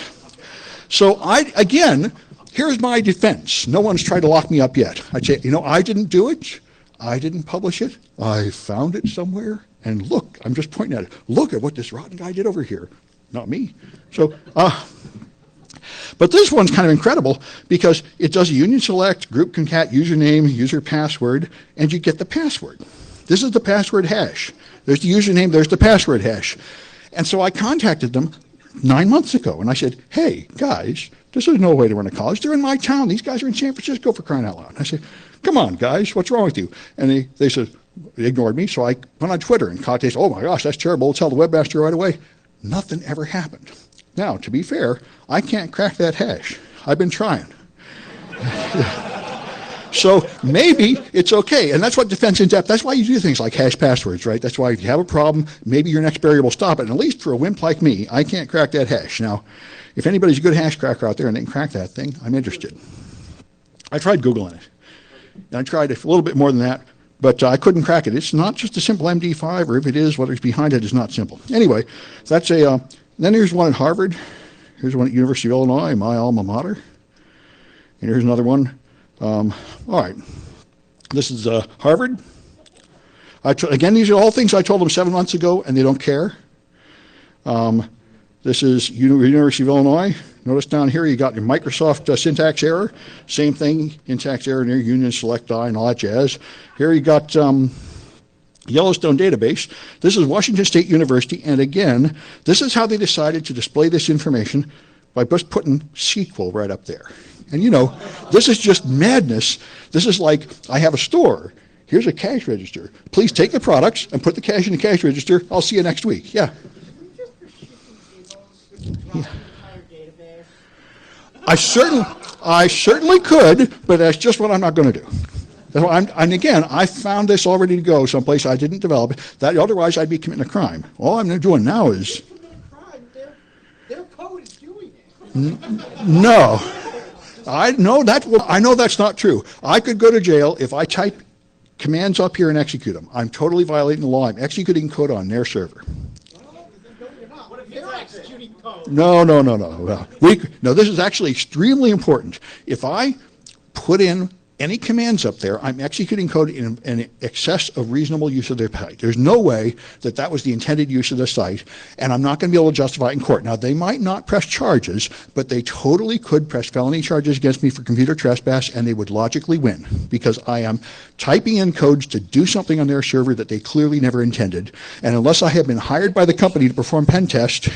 So again, here's my defense. No one's tried to lock me up yet. I'd say, I didn't do it. I didn't publish it. I found it somewhere. And look, I'm just pointing at it. Look at what this rotten guy did over here. Not me. So, but this one's kind of incredible because it does a union select, group concat, username, user password, and you get the password. This is the password hash. There's the username, there's the password hash. And so I contacted them 9 months ago, and I said, hey, guys, this is no way to run a college. They're in my town. These guys are in San Francisco, for crying out loud. And I said, come on, guys, what's wrong with you? And they said, they ignored me, so I went on Twitter and contacted, oh my gosh, that's terrible. Tell the webmaster right away. Nothing ever happened. Now, to be fair, I can't crack that hash. I've been trying. So maybe it's okay. And that's what defense in depth, that's why you do things like hash passwords, right? That's why if you have a problem, maybe your next barrier will stop it. And at least for a wimp like me, I can't crack that hash. Now, if anybody's a good hash cracker out there and they can crack that thing, I'm interested. I tried Googling it. And I tried a little bit more than that, but I couldn't crack it. It's not just a simple MD5, or if it is, whatever's behind it is not simple. Anyway, that's then here's one at Harvard. Here's one at University of Illinois, my alma mater. And here's another one. All right, this is Harvard. Again, these are all things I told them 7 months ago, and they don't care. This is University of Illinois. Notice down here you got your Microsoft syntax error. Same thing, syntax error near union select I and all that jazz. Here you got Yellowstone database. This is Washington State University, and again, this is how they decided to display this information by just putting SQL right up there. And this is just madness. This is like, I have a store. Here's a cash register. Please take the products and put the cash in the cash register. I'll see you next week. Yeah. I certainly could, but that's just what I'm not going to do. And again, I found this all ready to go someplace. I didn't develop it. Otherwise, I'd be committing a crime. All I'm doing now is... Their code is doing it. No. I know that's not true. I could go to jail if I type commands up here and execute them. I'm totally violating the law. I'm executing code on their server. What if you're executing code? No. No, this is actually extremely important. If I put in any commands up there, I'm executing code in excess of reasonable use of their site. There's no way that that was the intended use of the site, and I'm not going to be able to justify it in court. Now, they might not press charges, but they totally could press felony charges against me for computer trespass, and they would logically win, because I am typing in codes to do something on their server that they clearly never intended. And unless I have been hired by the company to perform pen test,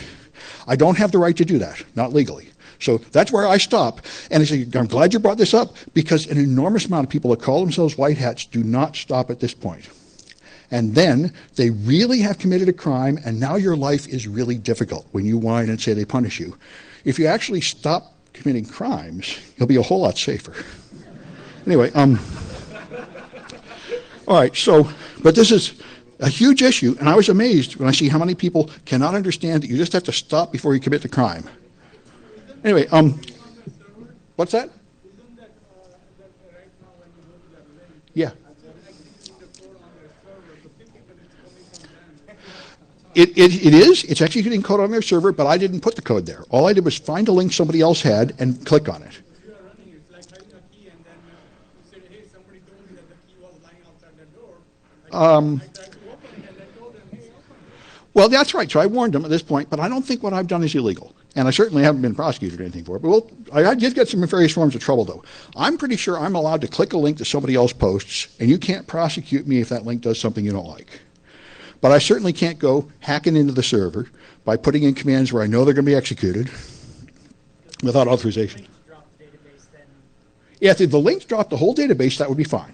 I don't have the right to do that, not legally. So that's where I stop. And I say, I'm glad you brought this up, because an enormous amount of people that call themselves white hats do not stop at this point. And then they really have committed a crime, and now your life is really difficult when you whine and say they punish you. If you actually stop committing crimes, you'll be a whole lot safer. Anyway, all right, so, but this is a huge issue, and I was amazed when I see how many people cannot understand that you just have to stop before you commit the crime. Anyway, what's that? Yeah. It is. It's executing code on their server, but I didn't put the code there. All I did was find a link somebody else had and click on it. Well, that's right. So I warned them at this point, but I don't think what I've done is illegal. And I certainly haven't been prosecuted or anything for it. But I did get some various forms of trouble, though. I'm pretty sure I'm allowed to click a link that somebody else posts, and you can't prosecute me if that link does something you don't like. But I certainly can't go hacking into the server by putting in commands where I know they're going to be executed without authorization. Yeah, if the link dropped the whole database, that would be fine.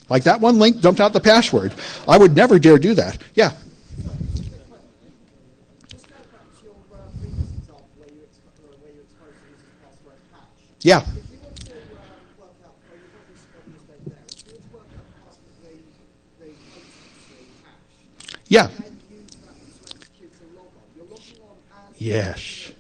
Like that one link dumped out the password. I would never dare do that. Yeah. Yeah. Yeah. Yes.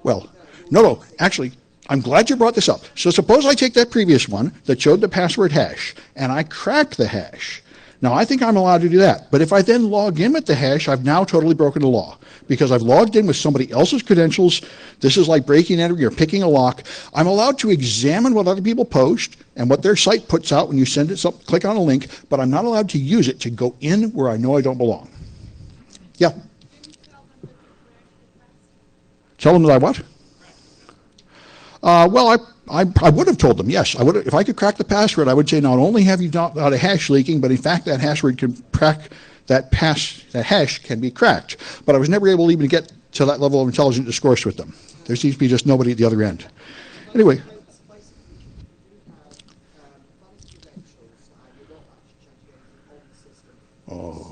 Well, no, actually, I'm glad you brought this up. So suppose I take that previous one that showed the password hash, and I crack the hash. Now, I think I'm allowed to do that. But if I then log in with the hash, I've now totally broken the law, because I've logged in with somebody else's credentials. This is like breaking and entering or picking a lock. I'm allowed to examine what other people post and what their site puts out when you send it, click on a link, but I'm not allowed to use it to go in where I know I don't belong. Yeah. Tell them that I what? Well, I would have told them, yes. I would have, if I could crack the password, I would say not only have you not a hash leaking, but in fact that password can crack that hash can be cracked. But I was never able even to get to that level of intelligent discourse with them. There seems to be just nobody at the other end. Anyway. Oh.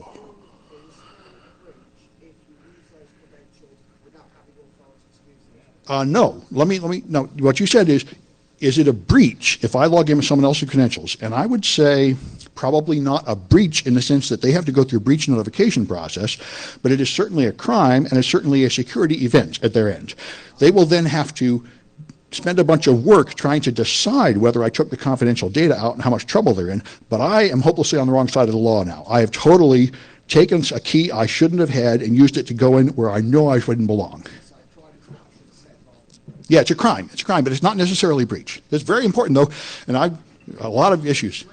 No. No. What you said is it a breach if I log in with someone else's credentials? And I would say probably not a breach in the sense that they have to go through a breach notification process, but it is certainly a crime and it's certainly a security event at their end. They will then have to spend a bunch of work trying to decide whether I took the confidential data out and how much trouble they're in, but I am hopelessly on the wrong side of the law now. I have totally taken a key I shouldn't have had and used it to go in where I know I wouldn't belong. Yeah, it's a crime. It's a crime, but it's not necessarily a breach. It's very important, though, and a lot of issues.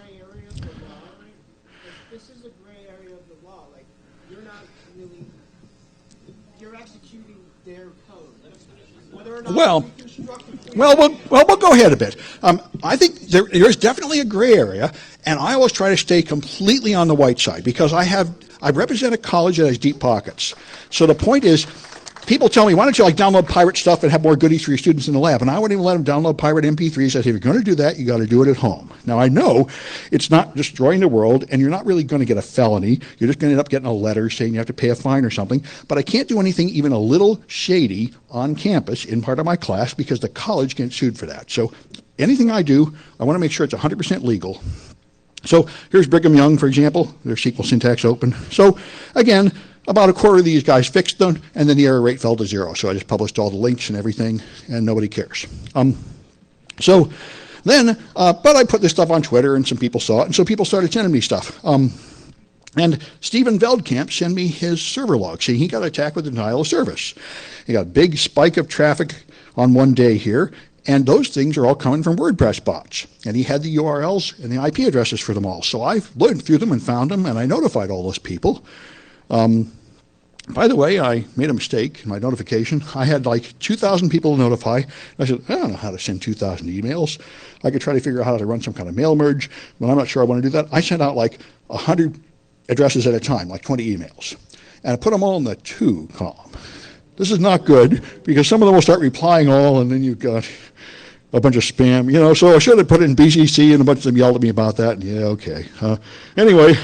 This is a gray area of the law. Like, you're not really, you're executing their code. Whether or not We'll go ahead a bit. I think there's definitely a gray area, and I always try to stay completely on the white side because I represent a college that has deep pockets. So the point is, people tell me, why don't you download pirate stuff and have more goodies for your students in the lab? And I wouldn't even let them download pirate MP3s. I say, if you're going to do that, you got to do it at home. Now, I know it's not destroying the world, and you're not really going to get a felony. You're just going to end up getting a letter saying you have to pay a fine or something. But I can't do anything even a little shady on campus in part of my class because the college gets sued for that. So anything I do, I want to make sure it's 100% legal. So here's Brigham Young, for example. Their SQL syntax open. So again, about a quarter of these guys fixed them, and then the error rate fell to 0. So I just published all the links and everything, and nobody cares. So then, but I put this stuff on Twitter, and some people saw it, and so people started sending me stuff. And And Stephen Veldkamp sent me his server log saying he got attacked with denial of service. He got a big spike of traffic on one day here, and those things are all coming from WordPress bots. And he had the URLs and the IP addresses for them all. So I looked through them and found them, and I notified all those people. By the way, I made a mistake in my notification. I had like 2,000 people to notify. I said, I don't know how to send 2,000 emails. I could try to figure out how to run some kind of mail merge, but I'm not sure I want to do that. I sent out like 100 addresses at a time, like 20 emails. And I put them all in the to column. This is not good because some of them will start replying all, and then you've got a bunch of spam, you know. So I should have put it in BCC, and a bunch of them yelled at me about that. And yeah, okay. Anyway,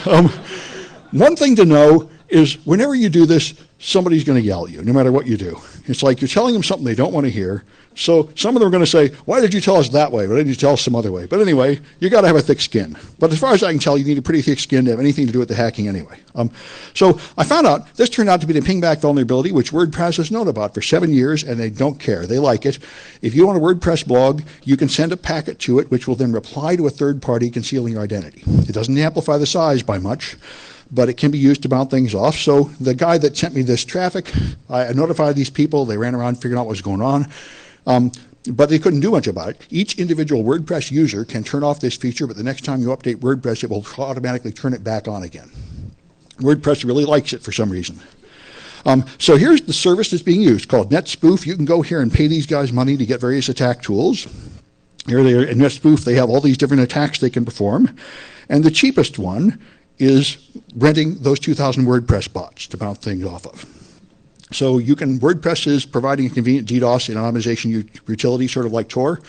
one thing to know is whenever you do this, somebody's going to yell at you, no matter what you do. It's like you're telling them something they don't want to hear. So some of them are going to say, why did you tell us that way? Why didn't you tell us some other way? But anyway, you got to have a thick skin. But as far as I can tell, you need a pretty thick skin to have anything to do with the hacking anyway. So I found out this turned out to be the pingback vulnerability, which WordPress has known about for 7 years, and they don't care. They like it. If you want a WordPress blog, you can send a packet to it, which will then reply to a third party concealing your identity. It doesn't amplify the size by much, but it can be used to bounce things off. So the guy that sent me this traffic, I notified these people. They ran around figuring out what was going on. But they couldn't do much about it. Each individual WordPress user can turn off this feature, but the next time you update WordPress, it will automatically turn it back on again. WordPress really likes it for some reason. So here's the service that's being used called NetSpoof. You can go here and pay these guys money to get various attack tools. Here they are in NetSpoof. They have all these different attacks they can perform. And the cheapest one is renting those 2,000 WordPress bots to bounce things off of. So you can, WordPress is providing a convenient DDoS anonymization utility, sort of like Tor,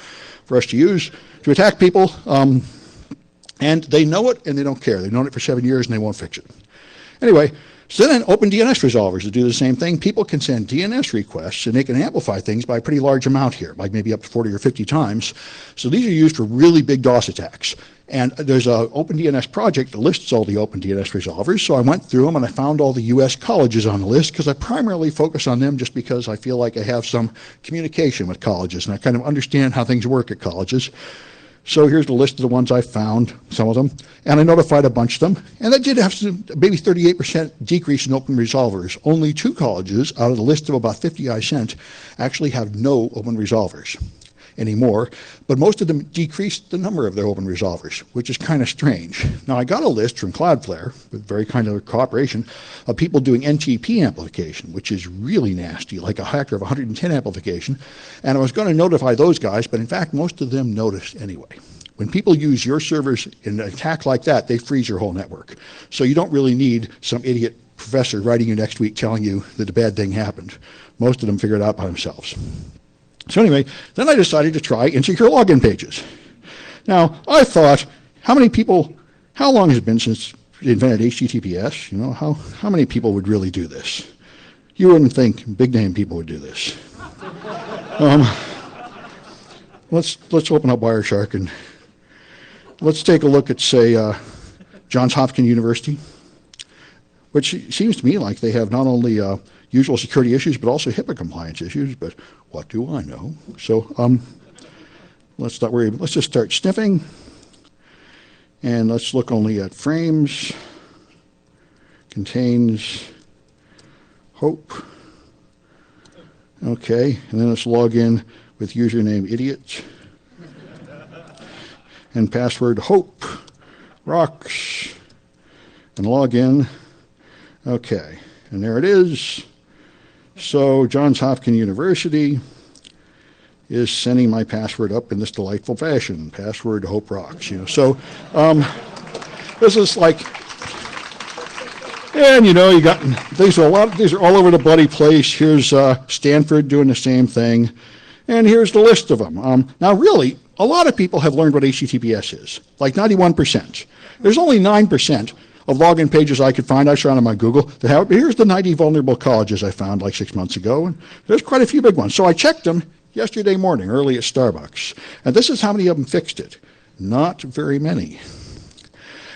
for us to use to attack people. And they know it and they don't care. They've known it for 7 years and they won't fix it. Anyway, so then open DNS resolvers to do the same thing. People can send DNS requests and they can amplify things by a pretty large amount here, like maybe up to 40 or 50 times. So these are used for really big DOS attacks. And there's an OpenDNS project that lists all the OpenDNS resolvers. So I went through them and I found all the US colleges on the list because I primarily focus on them just because I feel like I have some communication with colleges and I kind of understand how things work at colleges. So here's the list of the ones I found, some of them, and I notified a bunch of them. And that did have some, maybe 38% decrease in open resolvers. Only 2 colleges out of the list of about 50 I sent actually have no open resolvers anymore, but most of them decreased the number of their open resolvers, which is kind of strange. Now, I got a list from Cloudflare, with very kind of cooperation, of people doing NTP amplification, which is really nasty, like a factor of 110 amplification, and I was going to notify those guys, but in fact, most of them noticed anyway. When people use your servers in an attack like that, they freeze your whole network. So you don't really need some idiot professor writing you next week telling you that a bad thing happened. Most of them figure it out by themselves. So anyway, then I decided to try insecure login pages. Now, I thought, how long has it been since they invented HTTPS? You know, how many people would really do this? You wouldn't think big name people would do this. Let's open up Wireshark and let's take a look at, say, Johns Hopkins University, which seems to me like they have not only usual security issues, but also HIPAA compliance issues, but what do I know? So let's not worry. Let's just start sniffing, and let's look only at frames, contains hope. Okay, and then let's log in with username idiot and password hope rocks and log in. Okay, and there it is. So Johns Hopkins University is sending my password up in this delightful fashion. Password hope rocks. You know, so this is like, and you know, you got these are all over the bloody place. Here's Stanford doing the same thing, and here's the list of them. Now, really, a lot of people have learned what HTTPS is, like 91%. There's only 9% of login pages I could find. I surrounded my Google that have, here's the 90 vulnerable colleges I found like 6 months ago, and there's quite a few big ones. So I checked them yesterday morning, early at Starbucks, and this is how many of them fixed it. Not very many.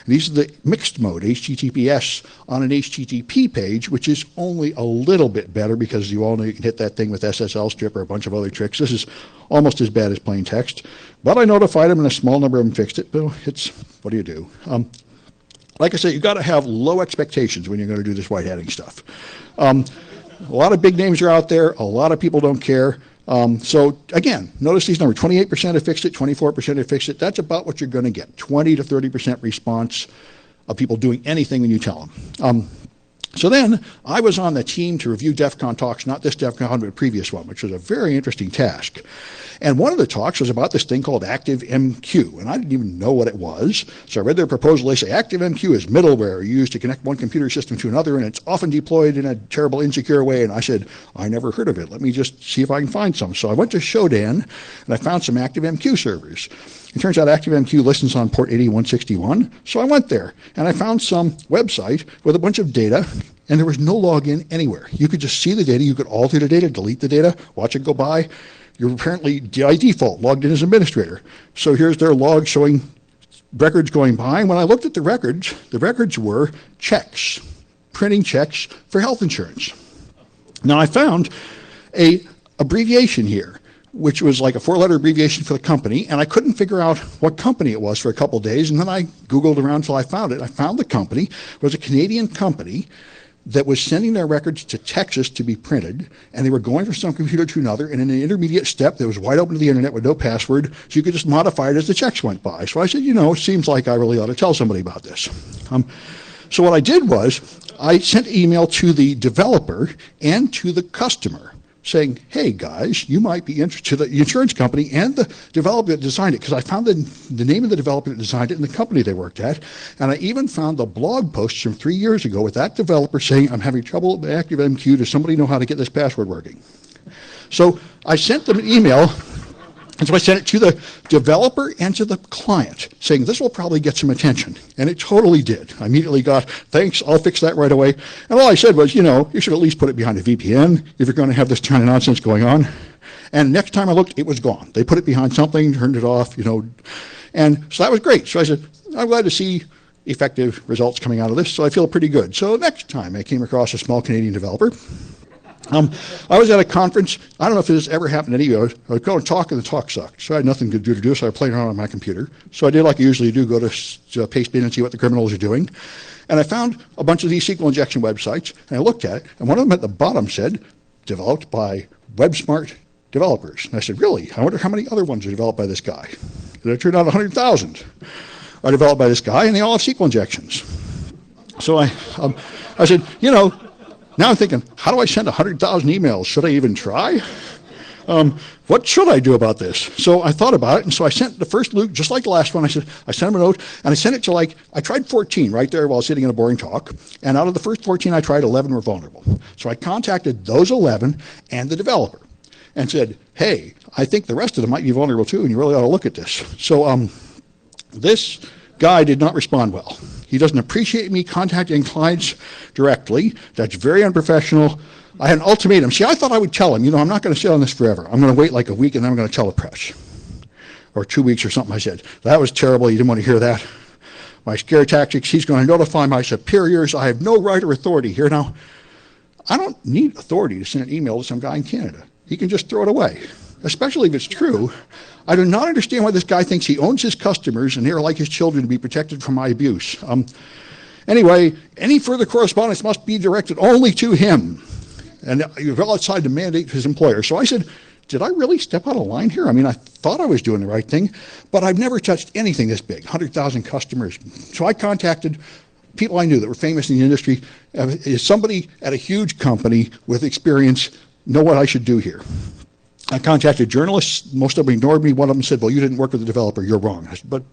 These are the mixed mode HTTPS on an HTTP page, which is only a little bit better because you all know you can hit that thing with SSL strip or a bunch of other tricks. This is almost as bad as plain text. But I notified them and a small number of them fixed it. But it's, what do you do? like I say, you've got to have low expectations when you're going to do this white hatting stuff. A lot of big names are out there. A lot of people don't care. So again, notice these numbers. 28% have fixed it, 24% have fixed it. That's about what you're going to get. 20 to 30% response of people doing anything when you tell them. So then I was on the team to review DEF CON talks, not this DEF CON, but a previous one, which was a very interesting task. And one of the talks was about this thing called ActiveMQ, and I didn't even know what it was. So I read their proposal. They say ActiveMQ is middleware used to connect one computer system to another, and it's often deployed in a terrible, insecure way. And I said, I never heard of it. Let me just see if I can find some. So I went to Shodan, and I found some ActiveMQ servers. It turns out ActiveMQ listens on port 8161, so I went there, and I found some website with a bunch of data, and there was no login anywhere. You could just see the data. You could alter the data, delete the data, watch it go by. You're apparently, by default, logged in as administrator. So here's their log showing records going by, and when I looked at the records were checks, printing checks for health insurance. Now I found a abbreviation here, which was like a 4-letter abbreviation for the company, and I couldn't figure out what company it was for a couple of days, and then I Googled around until I found it. I found the company. It was a Canadian company that was sending their records to Texas to be printed, and they were going from some computer to another, and in an intermediate step that was wide open to the internet with no password, so you could just modify it as the checks went by. So I said, it seems like I really ought to tell somebody about this. So what I did was I sent an email to the developer and to the customer saying, hey guys, you might be interested, the insurance company and the developer that designed it, because I found the name of the developer that designed it and the company they worked at, and I even found the blog posts from 3 years ago with that developer saying, I'm having trouble with ActiveMQ, does somebody know how to get this password working? So I sent them an email, and so I sent it to the developer and to the client, saying this will probably get some attention. And it totally did. I immediately got, thanks, I'll fix that right away. And all I said was, you should at least put it behind a VPN if you're going to have this kind of nonsense going on. And next time I looked, it was gone. They put it behind something, turned it off, And so that was great. So I said, I'm glad to see effective results coming out of this, so I feel pretty good. So next time I came across a small Canadian developer, I was at a conference. I don't know if this ever happened to any of you. I was going to talk, and the talk sucked. So I had nothing to do, so I played around on my computer. So I did like I usually do, go to Pastebin and see what the criminals are doing. And I found a bunch of these SQL injection websites, and I looked at it, and one of them at the bottom said, developed by WebSmart developers. And I said, really? I wonder how many other ones are developed by this guy. And it turned out 100,000 are developed by this guy, and they all have SQL injections. So I said, now I'm thinking, how do I send 100,000 emails? Should I even try? What should I do about this? So I thought about it, and so I sent the first loop, just like the last one. I sent him a note, and I sent it to I tried 14 right there while sitting in a boring talk, and out of the first 14 I tried, 11 were vulnerable. So I contacted those 11 and the developer and said, hey, I think the rest of them might be vulnerable too, and you really ought to look at this. So this guy did not respond well. He doesn't appreciate me contacting clients directly. That's very unprofessional. I had an ultimatum. See, I thought I would tell him, I'm not going to sit on this forever. I'm going to wait like a week, and then I'm going to tell the press. Or 2 weeks or something, I said. That was terrible. You didn't want to hear that. My scare tactics, he's going to notify my superiors. I have no right or authority here. Now, I don't need authority to send an email to some guy in Canada. He can just throw it away, especially if it's true. I do not understand why this guy thinks he owns his customers and they're like his children to be protected from my abuse. Anyway, any further correspondence must be directed only to him, and you're well outside the mandate of his employer. So I said, did I really step out of line here? I mean, I thought I was doing the right thing, but I've never touched anything this big, 100,000 customers. So I contacted people I knew that were famous in the industry. Is somebody at a huge company with experience know what I should do here? I contacted journalists. Most of them ignored me. One of them said, well, you didn't work with the developer. You're wrong. I said,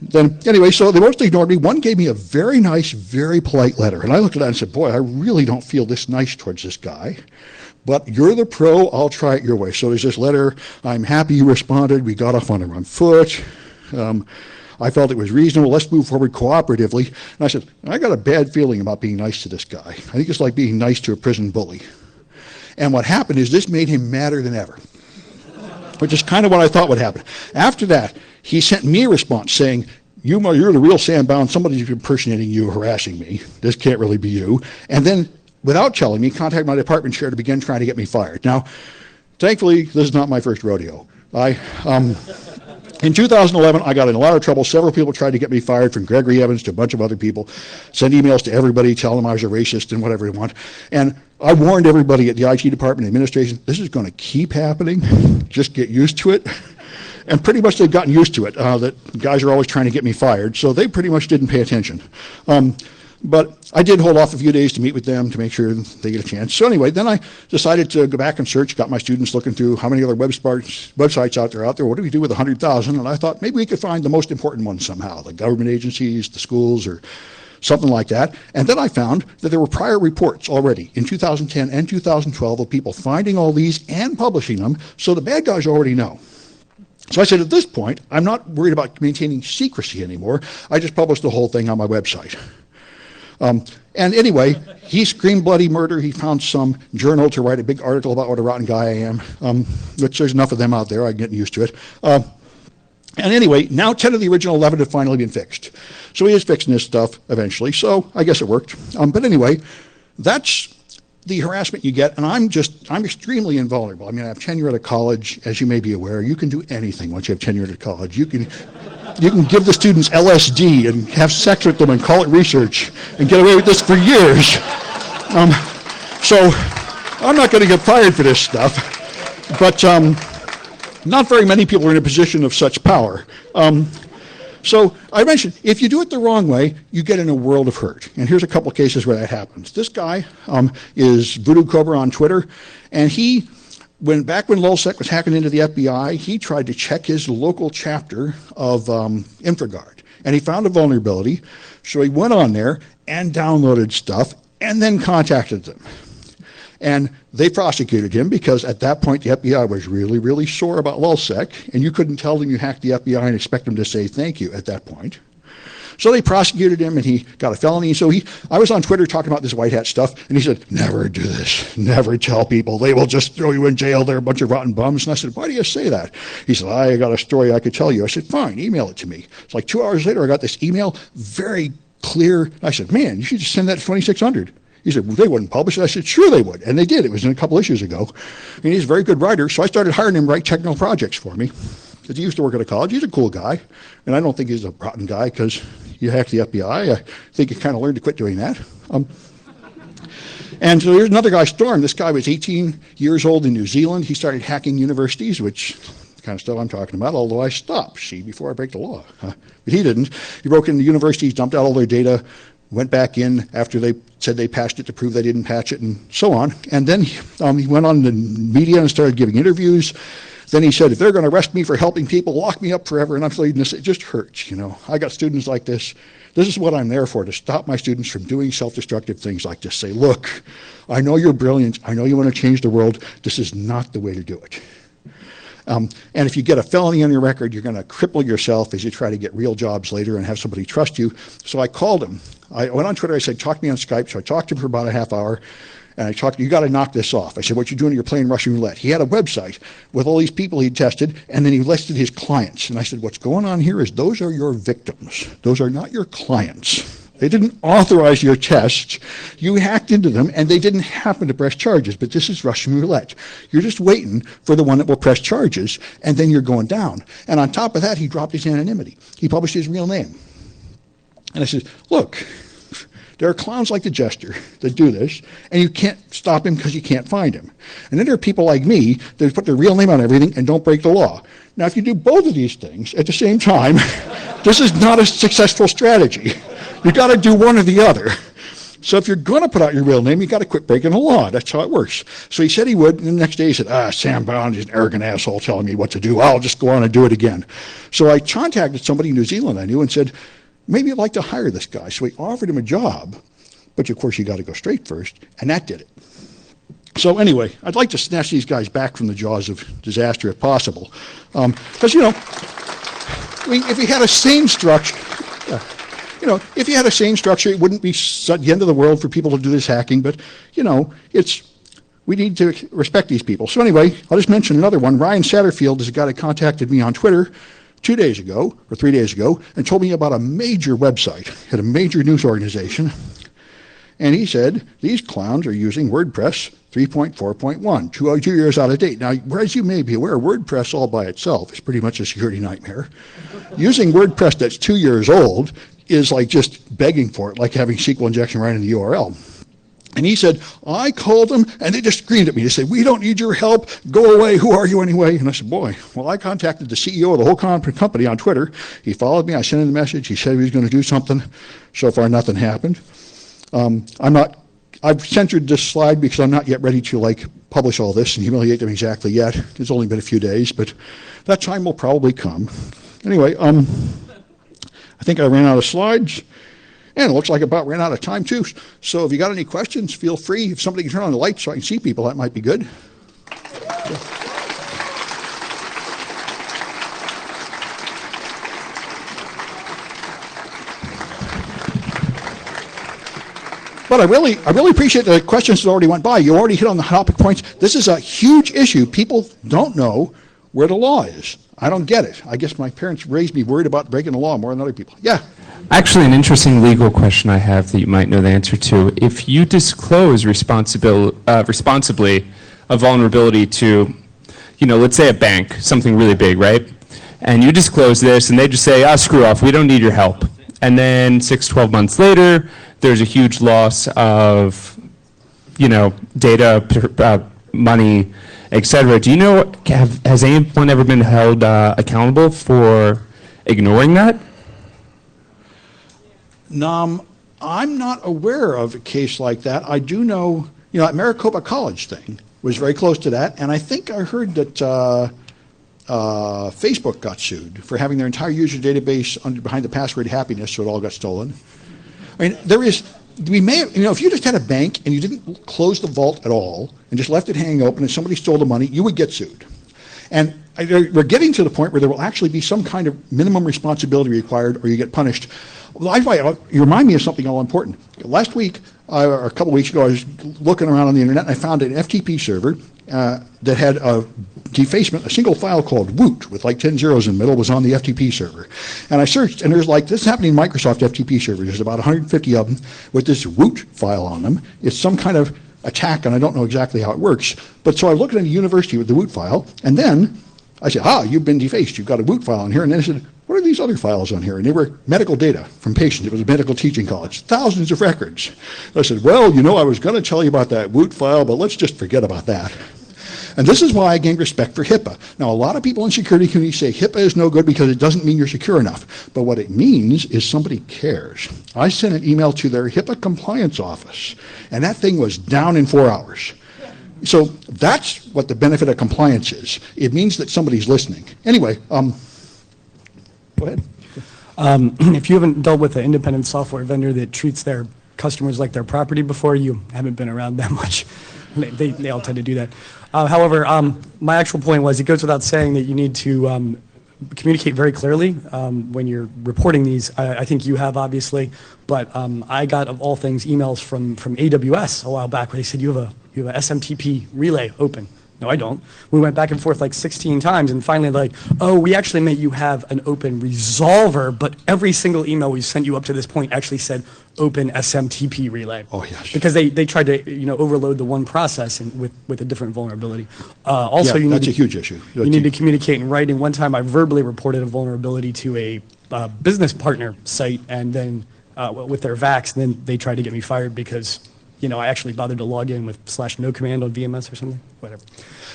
then anyway, so they mostly ignored me. One gave me a very nice, very polite letter. And I looked at that and said, boy, I really don't feel this nice towards this guy. But you're the pro. I'll try it your way. So there's this letter. I'm happy you responded. We got off on the wrong foot. I felt it was reasonable. Let's move forward cooperatively. And I said, I got a bad feeling about being nice to this guy. I think it's like being nice to a prison bully. And what happened is this made him madder than ever, which is kind of what I thought would happen. After that, he sent me a response saying, you're the real Sam Bound. Somebody's impersonating you, harassing me. This can't really be you. And then, without telling me, contacted my department chair to begin trying to get me fired. Now, thankfully, this is not my first rodeo. In 2011, I got in a lot of trouble. Several people tried to get me fired, from Gregory Evans to a bunch of other people. Send emails to everybody, tell them I was a racist and whatever they want. And I warned everybody at the IT department, administration, this is going to keep happening. Just get used to it. And pretty much they've gotten used to it, that guys are always trying to get me fired. So they pretty much didn't pay attention. But I did hold off a few days to meet with them to make sure they get a chance. So anyway, then I decided to go back and search, got my students looking through how many other websites out there. What do we do with 100,000? And I thought maybe we could find the most important ones somehow, the government agencies, the schools, or something like that. And then I found that there were prior reports already in 2010 and 2012 of people finding all these and publishing them, so the bad guys already know. So I said, at this point, I'm not worried about maintaining secrecy anymore. I just published the whole thing on my website. And anyway, he screamed bloody murder. He found some journal to write a big article about what a rotten guy I am, which there's enough of them out there. I'm getting used to it. And anyway, now 10 of the original 11 have finally been fixed. So he is fixing this stuff eventually, so I guess it worked. But anyway, that's the harassment you get, and I'm extremely invulnerable. I mean, I have tenure at a college, as you may be aware. You can do anything once you have tenure at a college. You can give the students LSD and have sex with them and call it research and get away with this for years. So I'm not going to get fired for this stuff, but not very many people are in a position of such power. So I mentioned, if you do it the wrong way, you get in a world of hurt. And here's a couple cases where that happens. This guy is Voodoo Cobra on Twitter, and back when LulzSec was hacking into the FBI, he tried to check his local chapter of InfraGard, and he found a vulnerability. So he went on there and downloaded stuff, and then contacted them. And they prosecuted him because at that point the FBI was really, really sore about LulzSec, and you couldn't tell them you hacked the FBI and expect them to say thank you at that point. So they prosecuted him, and he got a felony. So I was on Twitter talking about this white hat stuff, and he said, never do this. Never tell people. They will just throw you in jail. They're a bunch of rotten bums. And I said, why do you say that? He said, I got a story I could tell you. I said, fine, email it to me. It's like 2 hours later, I got this email, very clear. I said, man, you should just send that to 2600. He said, well, they wouldn't publish it. I said, sure they would. And they did. It was in a couple issues ago. And he's a very good writer, so I started hiring him to write technical projects for me. Because he used to work at a college. He's a cool guy. And I don't think he's a rotten guy because you hacked the FBI. I think he kind of learned to quit doing that. And so here's another guy, Storm. This guy was 18 years old in New Zealand. He started hacking universities, which the kind of stuff I'm talking about, although I stopped, before I break the law. But he didn't. He broke into universities, dumped out all their data, went back in after they said they patched it to prove they didn't patch it, and so on. And then he went on the media and started giving interviews. Then he said, if they're going to arrest me for helping people, lock me up forever. And I'm saying this, it just hurts, I got students like this. This is what I'm there for, to stop my students from doing self-destructive things like this. Say, look, I know you're brilliant. I know you want to change the world. This is not the way to do it. And if you get a felony on your record, you're going to cripple yourself as you try to get real jobs later and have somebody trust you. So I called him. I went on Twitter. I said, talk to me on Skype. So I talked to him for about a half hour. And I talked, you got to knock this off. I said, what you doing? You're playing Russian roulette. He had a website with all these people he'd tested, and then he listed his clients. And I said, what's going on here is those are your victims. Those are not your clients. They didn't authorize your tests. You hacked into them, and they didn't happen to press charges. But this is Russian roulette. You're just waiting for the one that will press charges, and then you're going down. And on top of that, he dropped his anonymity. He published his real name. And I said, look, there are clowns like the Jester that do this, and you can't stop him because you can't find him. And then there are people like me that put their real name on everything and don't break the law. Now, if you do both of these things at the same time, this is not a successful strategy. You got to do one or the other. So if you're going to put out your real name, you got to quit breaking the law. That's how it works. So he said he would, and the next day he said, Sam Brown is an arrogant asshole telling me what to do. I'll just go on and do it again. So I contacted somebody in New Zealand I knew and said, maybe I'd like to hire this guy. So we offered him a job, but of course you got to go straight first, and that did it. So anyway, I'd like to snatch these guys back from the jaws of disaster if possible. Because, if we had a sane structure, if you had a sane structure, it wouldn't be the end of the world for people to do this hacking, but, we need to respect these people. So anyway, I'll just mention another one. Ryan Satterfield is a guy that contacted me on Twitter 2 days ago, or 3 days ago, and told me about a major website at a major news organization. And he said, these clowns are using WordPress 3.4.1, 2 years out of date. Now, as you may be aware, WordPress all by itself is pretty much a security nightmare. Using WordPress that's 2 years old is like just begging for it, like having SQL injection right in the URL. And he said, I called them, and they just screamed at me. They said, we don't need your help. Go away. Who are you anyway? And I said, boy, well, I contacted the CEO of the whole company on Twitter. He followed me. I sent him the message. He said he was going to do something. So far, nothing happened. I've censored this slide because I'm not yet ready to publish all this and humiliate them exactly yet. It's only been a few days, but that time will probably come. Anyway, I think I ran out of slides. And it looks like I about ran out of time, too. So if you got any questions, feel free. If somebody can turn on the lights so I can see people, that might be good. But I really appreciate the questions that already went by. You already hit on the topic points. This is a huge issue. People don't know where the law is. I don't get it. I guess my parents raised me worried about breaking the law more than other people. Yeah. Actually, an interesting legal question I have that you might know the answer to. If you disclose responsibly a vulnerability to, let's say a bank, something really big, right? And you disclose this and they just say, screw off, we don't need your help. And then 12 months later, there's a huge loss of, data, money, etc. Do you know, has anyone ever been held accountable for ignoring that? I'm not aware of a case like that. I do know, that Maricopa College thing was very close to that, and I think I heard that Facebook got sued for having their entire user database behind the password happiness, so it all got stolen. I mean, if you just had a bank and you didn't close the vault at all and just left it hanging open and somebody stole the money, you would get sued. And we're getting to the point where there will actually be some kind of minimum responsibility required or you get punished. Well, you remind me of something all important. Last week, or a couple weeks ago, I was looking around on the internet and I found an FTP server that had a defacement, a single file called woot with 10 zeros in the middle was on the FTP server. And I searched and there's this is happening in Microsoft FTP servers. There's about 150 of them with this woot file on them. It's some kind of attack and I don't know exactly how it works. But so I looked at a university with the woot file and then I said, you've been defaced. You've got a woot file on here. And then I said, what are these other files on here? And they were medical data from patients. It was a medical teaching college, thousands of records. I said, well, I was going to tell you about that woot file, but let's just forget about that. And this is why I gained respect for HIPAA. Now, a lot of people in security community say HIPAA is no good because it doesn't mean you're secure enough. But what it means is somebody cares. I sent an email to their HIPAA compliance office, and that thing was down in 4 hours. So that's what the benefit of compliance is. It means that somebody's listening. Anyway, go ahead. If you haven't dealt with an independent software vendor that treats their customers like their property before, you haven't been around that much. They all tend to do that. However, my actual point was, it goes without saying that you need to communicate very clearly when you're reporting these. I think you have, obviously, but I got, of all things, emails from AWS a while back where they said, you have a SMTP relay open. No, I don't. We went back and forth 16 times, and finally we actually meant you have an open resolver, but every single email we sent you up to this point actually said open SMTP relay. Oh, yes. Because they tried to overload the one process with a different vulnerability. Also, yeah, that's a huge issue. You need to communicate in writing. One time I verbally reported a vulnerability to a business partner site, and then with their VAX, and then they tried to get me fired because I actually bothered to log in with /no command on VMS or something, whatever.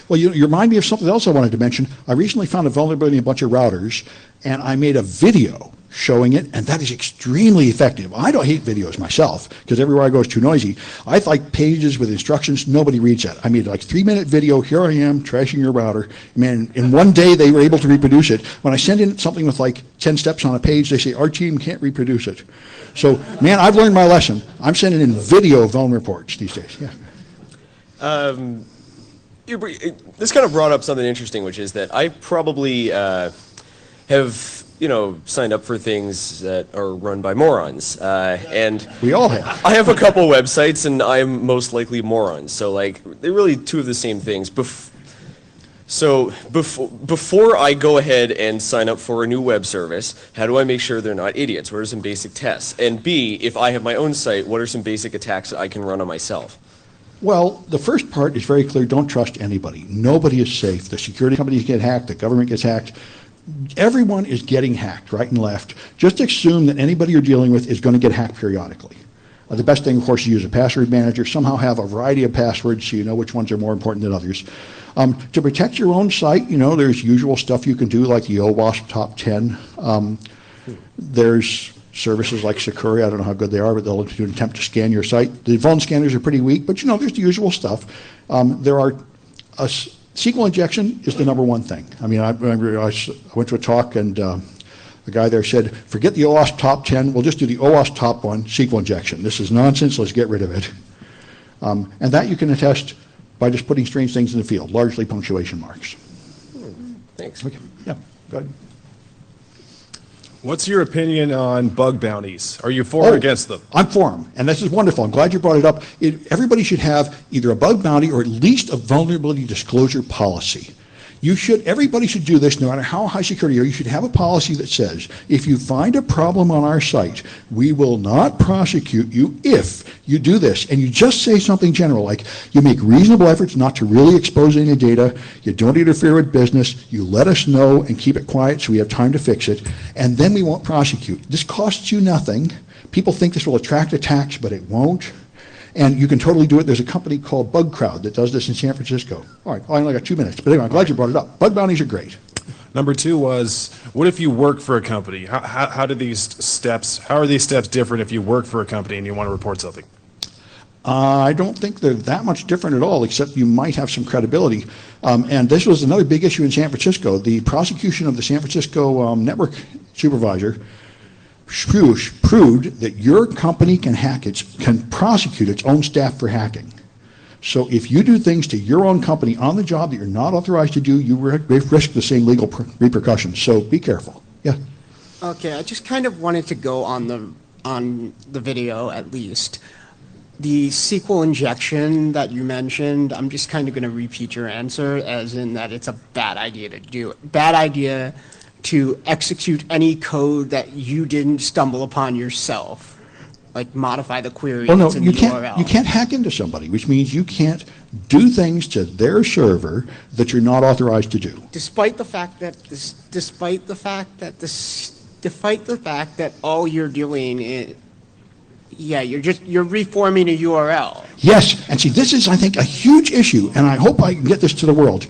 Well, you remind me of something else I wanted to mention. I recently found a vulnerability in a bunch of routers, and I made a video showing it, and that is extremely effective. I don't hate videos myself, because everywhere I go is too noisy. I like pages with instructions. Nobody reads that. I made a 3-minute video. Here I am, trashing your router. Man, in one day, they were able to reproduce it. When I send in something with 10 steps on a page, they say, our team can't reproduce it. So, man, I've learned my lesson. I'm sending in video vuln reports these days. Yeah. This kind of brought up something interesting, which is that I probably have, signed up for things that are run by morons. And we all have. I have a couple websites, and I'm most likely morons. So, they're really two of the same things. So before I go ahead and sign up for a new web service, how do I make sure they're not idiots? What are some basic tests? And B, if I have my own site, what are some basic attacks that I can run on myself? Well, the first part is very clear. Don't trust anybody. Nobody is safe. The security companies get hacked. The government gets hacked. Everyone is getting hacked, right and left. Just assume that anybody you're dealing with is going to get hacked periodically. The best thing, of course, is use a password manager. Somehow have a variety of passwords so you know which ones are more important than others. To protect your own site, there's usual stuff you can do, like the OWASP Top 10. There's services like Sakuri. I don't know how good they are, but they'll do an attempt to scan your site. The vuln scanners are pretty weak, but there's the usual stuff. SQL injection is the number one thing. I mean, I remember I went to a talk and the guy there said, forget the OWASP top 10, we'll just do the OWASP top 1, SQL injection. This is nonsense, let's get rid of it. And that you can attest by just putting strange things in the field, largely punctuation marks. Thanks. Okay. Yeah, go ahead. What's your opinion on bug bounties? Are you for or against them? I'm for them, and this is wonderful. I'm glad you brought it up. Everybody should have either a bug bounty or at least a vulnerability disclosure policy. Everybody should do this, no matter how high security you are. You should have a policy that says, if you find a problem on our site, we will not prosecute you if you do this. And you just say something general, like you make reasonable efforts not to really expose any data, you don't interfere with business, you let us know and keep it quiet so we have time to fix it, and then we won't prosecute. This costs you nothing. People think this will attract attacks, but it won't. And you can totally do it. There's a company called Bug Crowd that does this in San Francisco. All right, I only got 2 minutes, but anyway, I'm glad you brought it up. Bug bounties are great. Number 2 was, what if you work for a company? How are these steps different if you work for a company and you want to report something? I don't think they're that much different at all, except you might have some credibility. And this was another big issue in San Francisco. The prosecution of the San Francisco network supervisor proved that your company can prosecute its own staff for hacking. So if you do things to your own company on the job that you're not authorized to do, you risk the same legal repercussions. So be careful. Yeah. Okay, I just kind of wanted to go on the video at least. The SQL injection that you mentioned, I'm just kind of going to repeat your answer, as in that it's a bad idea to do it. Bad idea to execute any code that you didn't stumble upon yourself, like modify the query. Well, no, in you the can't. URL. You can't hack into somebody, which means you can't do things to their server that you're not authorized to do. Despite the fact that all you're doing is, you're reforming a URL. Yes, and see, this is, I think, a huge issue, and I hope I can get this to the world.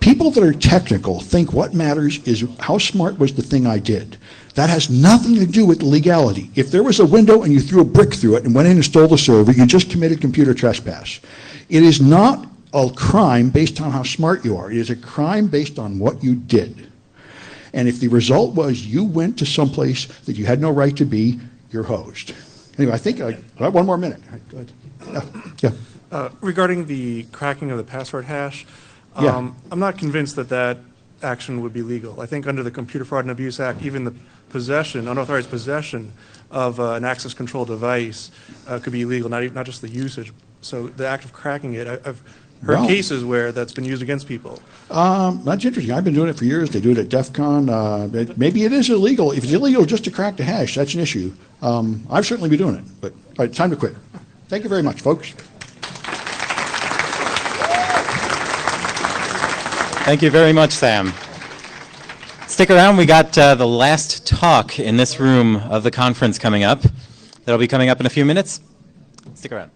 People that are technical think what matters is how smart was the thing I did. That has nothing to do with legality. If there was a window and you threw a brick through it and went in and stole the server, you just committed computer trespass. It is not a crime based on how smart you are. It is a crime based on what you did. And if the result was you went to someplace that you had no right to be, you're hosed. Anyway, I think I have 1 more minute. Go ahead. Yeah. Regarding the cracking of the password hash, Yeah. I'm not convinced that action would be legal. I think under the Computer Fraud and Abuse Act, even the unauthorized possession of an access control device could be illegal, not just the usage. So the act of cracking it, I've heard Wow. cases where that's been used against people. That's interesting. I've been doing it for years. They do it at DEF CON. Maybe it is illegal. If it's illegal just to crack the hash, that's an issue. I've certainly been doing it, but all right, time to quit. Thank you very much, folks. Thank you very much, Sam. Stick around. We got the last talk in this room of the conference coming up. That'll be coming up in a few minutes. Stick around.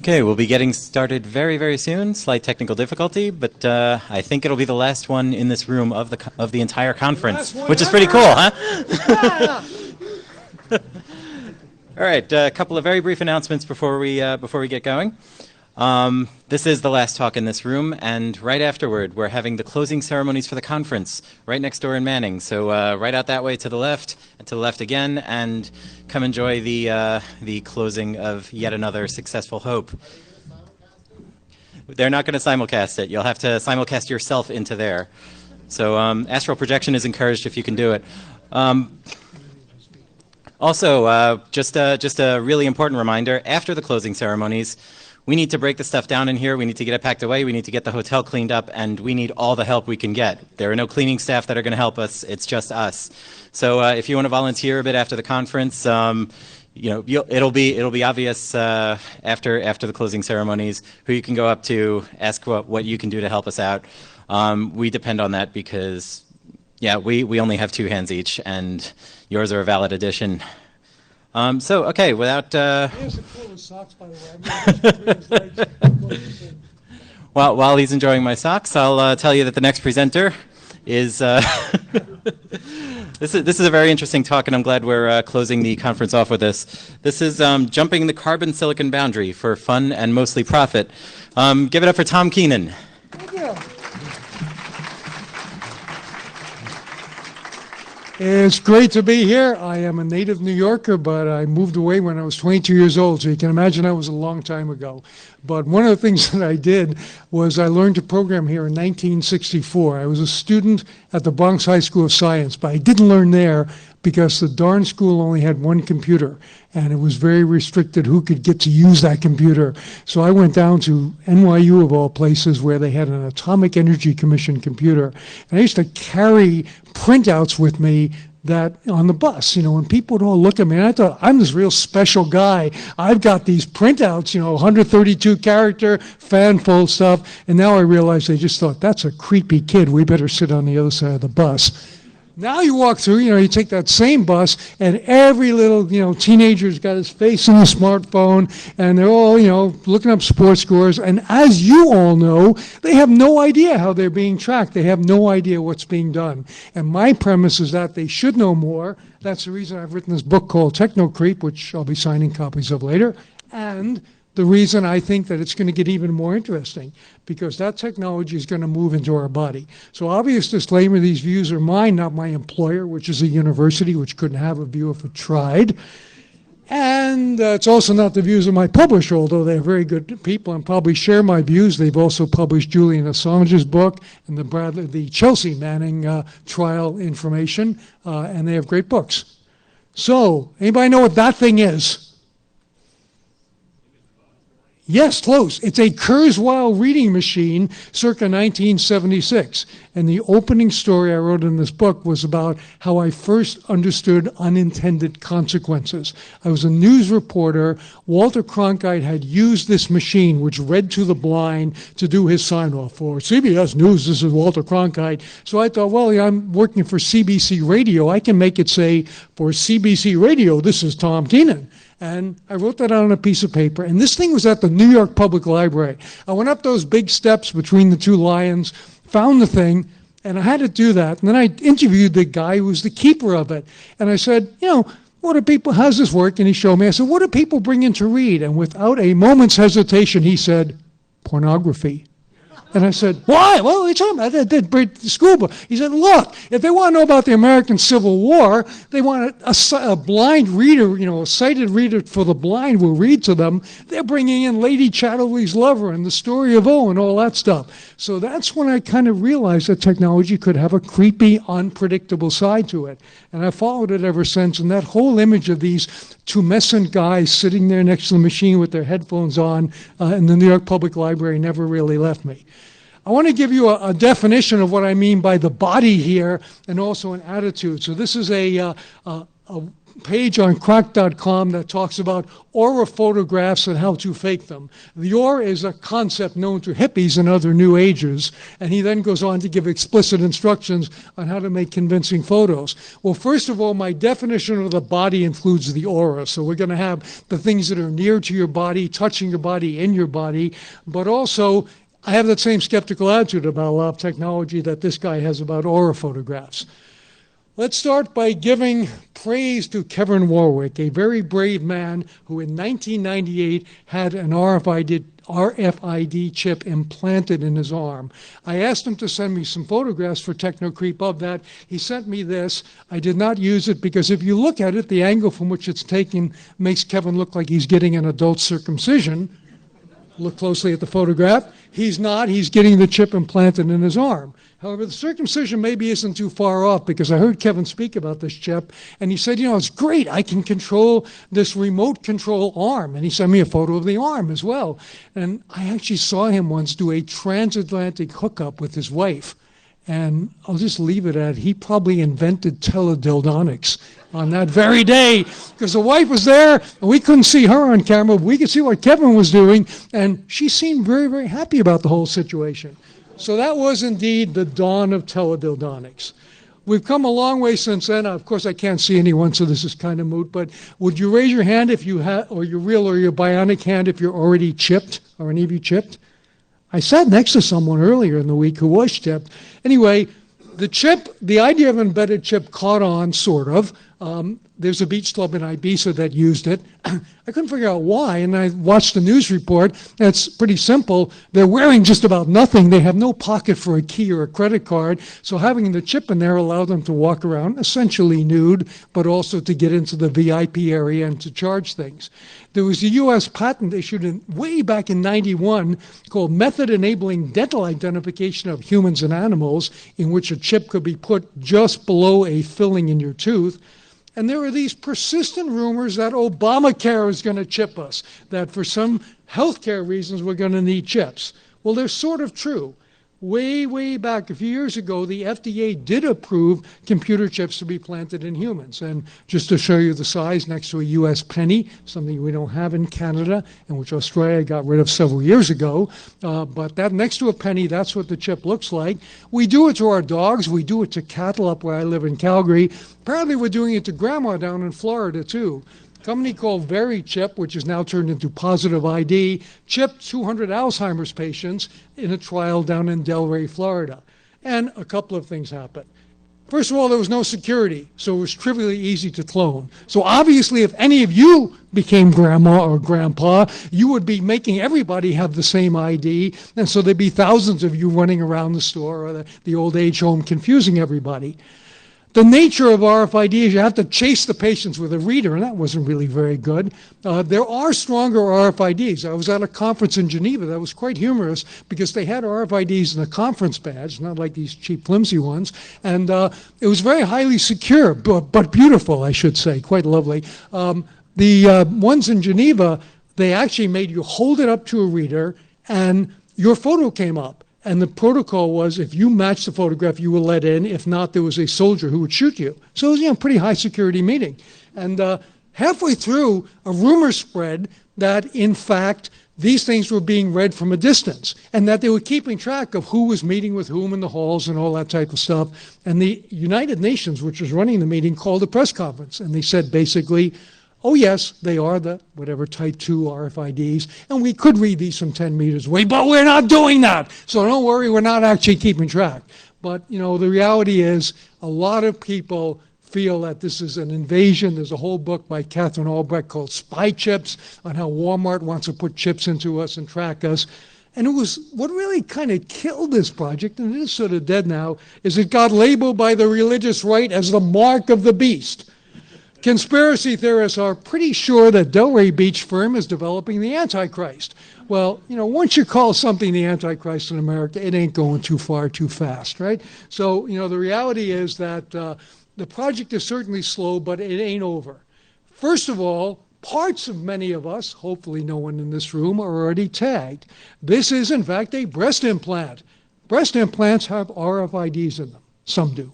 Okay, we'll be getting started very, very soon. Slight technical difficulty, but I think it'll be the last one in this room of the entire conference, which is pretty cool, huh? All right, a couple of very brief announcements before we get going. This is the last talk in this room, and right afterward, we're having the closing ceremonies for the conference right next door in Manning. So right out that way to the left, and to the left again, and come enjoy the closing of yet another successful Hope. They're not going to simulcast it. You'll have to simulcast yourself into there. So astral projection is encouraged if you can do it. Also, just a really important reminder, after the closing ceremonies, we need to break the stuff down in here, we need to get it packed away, we need to get the hotel cleaned up, and we need all the help we can get. There are no cleaning staff that are going to help us, it's just us. So if you want to volunteer a bit after the conference, it'll be obvious after the closing ceremonies who you can go up to, ask what you can do to help us out. We depend on that because, we only have 2 hands each, and yours are a valid addition. Okay, without... While he's enjoying my socks, I'll tell you that the next presenter is... This is a very interesting talk, and I'm glad we're closing the conference off with this. This is Jumping the Carbon-Silicon Boundary for Fun and Mostly Profit. Give it up for Tom Keenan. Thank you. It's great to be here. I am a native New Yorker, but I moved away when I was 22 years old, so you can imagine that was a long time ago. But one of the things that I did was I learned to program here in 1964. I was a student at the Bronx High School of Science, but I didn't learn there because the darn school only had one computer, and it was very restricted who could get to use that computer. So I went down to NYU, of all places, where they had an Atomic Energy Commission computer, and I used to carry printouts with me that on the bus, when people would all look at me, and I thought, I'm this real special guy. I've got these printouts, 132 character, fan-fold stuff, and now I realize they just thought, that's a creepy kid. We better sit on the other side of the bus. Now you walk through, you take that same bus, and every little, teenager's got his face in the smartphone, and they're all, looking up sports scores. And as you all know, they have no idea how they're being tracked. They have no idea what's being done. And my premise is that they should know more. That's the reason I've written this book called Techno Creep, which I'll be signing copies of later. And the reason I think that it's going to get even more interesting, because that technology is going to move into our body. So obvious disclaimer, these views are mine, not my employer, which is a university, which couldn't have a view if it tried. And it's also not the views of my publisher, although they're very good people and probably share my views. They've also published Julian Assange's book and the Chelsea Manning trial information, and they have great books. So, anybody know what that thing is? Yes, close. It's a Kurzweil reading machine circa 1976. And the opening story I wrote in this book was about how I first understood unintended consequences. I was a news reporter. Walter Cronkite had used this machine, which read to the blind, to do his sign-off for CBS News. This is Walter Cronkite. So I thought, well, I'm working for CBC Radio. I can make it say, for CBC Radio, this is Tom Keenan. And I wrote that out on a piece of paper. And this thing was at the New York Public Library. I went up those big steps between the 2 lions, found the thing, and I had to do that. And then I interviewed the guy who was the keeper of it. And I said, what do people, how's this work? And he showed me. I said, what do people bring in to read? And without a moment's hesitation, he said, pornography. And I said, why? Well, what are you talking about? I did school book. He said, look, if they want to know about the American Civil War, they want a blind reader, a sighted reader for the blind will read to them. They're bringing in Lady Chatterley's Lover and the Story of O and all that stuff. So that's when I kind of realized that technology could have a creepy, unpredictable side to it. And I followed it ever since. And that whole image of these tumescent guys sitting there next to the machine with their headphones on in the New York Public Library never really left me. I want to give you a definition of what I mean by the body here and also an attitude. So this is a page on crack.com that talks about aura photographs and how to fake them. The aura is a concept known to hippies and other new agers, and he then goes on to give explicit instructions on how to make convincing photos. Well, first of all, my definition of the body includes the aura. So we're going to have the things that are near to your body, touching your body, in your body, but also I have that same skeptical attitude about a lot of technology that this guy has about aura photographs. Let's start by giving praise to Kevin Warwick, a very brave man who in 1998 had an RFID chip implanted in his arm. I asked him to send me some photographs for TechnoCreep of that. He sent me this. I did not use it because if you look at it, the angle from which it's taken makes Kevin look like he's getting an adult circumcision. Look closely at the photograph. He's not. He's getting the chip implanted in his arm. However, the circumcision maybe isn't too far off, because I heard Kevin speak about this chip, and he said, it's great. I can control this remote control arm. And he sent me a photo of the arm as well. And I actually saw him once do a transatlantic hookup with his wife. And I'll just leave it at, he probably invented teledildonics on that very day, because the wife was there, and we couldn't see her on camera, but we could see what Kevin was doing, and she seemed very, very happy about the whole situation. So that was indeed the dawn of teledildonics. We've come a long way since then. Of course, I can't see anyone, so this is kind of moot, but would you raise your hand if you have, or your real or your bionic hand if you're already chipped? Are any of you chipped? I sat next to someone earlier in the week who was chipped. Anyway, the chip, the idea of embedded chip caught on, sort of. There's a beach club in Ibiza that used it. I couldn't figure out why, and I watched the news report. It's pretty simple. They're wearing just about nothing. They have no pocket for a key or a credit card, so having the chip in there allowed them to walk around essentially nude, but also to get into the VIP area and to charge things. There was a U.S. patent issued way back in '91 called Method Enabling Dental Identification of Humans and Animals, in which a chip could be put just below a filling in your tooth. And there are these persistent rumors that Obamacare is going to chip us, that for some healthcare reasons we're going to need chips. Well, they're sort of true. Way, way back a few years ago, the FDA did approve computer chips to be planted in humans. And just to show you the size, next to a U.S. penny, something we don't have in Canada, and which Australia got rid of several years ago. But that next to a penny, that's what the chip looks like. We do it to our dogs. We do it to cattle up where I live in Calgary. Apparently, we're doing it to grandma down in Florida, too. Company called VeriChip, which is now turned into Positive ID, chipped 200 Alzheimer's patients in a trial down in Delray, Florida. And a couple of things happened. First of all, there was no security, so it was trivially easy to clone. So obviously, if any of you became grandma or grandpa, you would be making everybody have the same ID, and so there'd be thousands of you running around the store or the old age home confusing everybody. The nature of RFID is you have to chase the patients with a reader, and that wasn't really very good. There are stronger RFIDs. I was at a conference in Geneva that was quite humorous because they had RFIDs in a conference badge, not like these cheap, flimsy ones, and it was very highly secure, but beautiful, I should say, quite lovely. The ones in Geneva, they actually made you hold it up to a reader, and your photo came up. And the protocol was if you matched the photograph, you were let in. If not, there was a soldier who would shoot you. So it was a pretty high security meeting. And halfway through, a rumor spread that, in fact, these things were being read from a distance and that they were keeping track of who was meeting with whom in the halls and all that type of stuff. And the United Nations, which was running the meeting, called a press conference. And they said basically, oh, yes, they are the whatever type 2 RFIDs, and we could read these from 10 meters away, but we're not doing that. So don't worry, we're not actually keeping track. But, the reality is a lot of people feel that this is an invasion. There's a whole book by Catherine Albrecht called Spy Chips on how Walmart wants to put chips into us and track us. And it was what really kind of killed this project, and it is sort of dead now, is it got labeled by the religious right as the mark of the beast. Conspiracy theorists are pretty sure that Delray Beach firm is developing the Antichrist. Well, once you call something the Antichrist in America, it ain't going too far too fast, right? So, the reality is that the project is certainly slow, but it ain't over. First of all, parts of many of us, hopefully no one in this room, are already tagged. This is, in fact, a breast implant. Breast implants have RFIDs in them. Some do.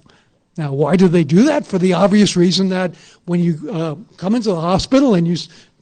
Now, why do they do that? For the obvious reason that when you come into the hospital and you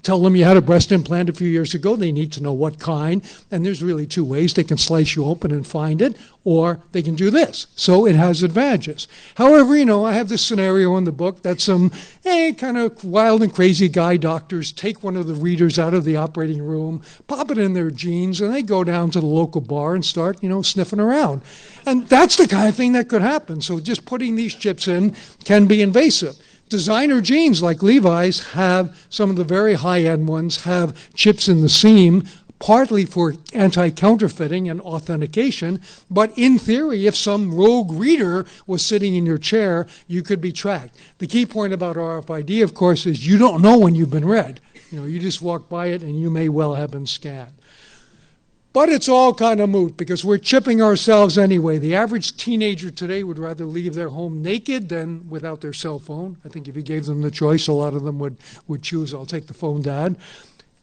tell them you had a breast implant a few years ago, they need to know what kind. And there's really two ways. They can slice you open and find it, or they can do this. So it has advantages. However, I have this scenario in the book that some kind of wild and crazy guy doctors take one of the readers out of the operating room, pop it in their jeans, and they go down to the local bar and start, sniffing around. And that's the kind of thing that could happen. So just putting these chips in can be invasive. Designer jeans like Levi's have, some of the very high-end ones have chips in the seam, partly for anti-counterfeiting and authentication, but in theory, if some rogue reader was sitting in your chair, you could be tracked. The key point about RFID, of course, is you don't know when you've been read. You just walk by it and you may well have been scanned. But it's all kind of moot because we're chipping ourselves anyway. The average teenager today would rather leave their home naked than without their cell phone. I think if you gave them the choice, a lot of them would choose, I'll take the phone, Dad.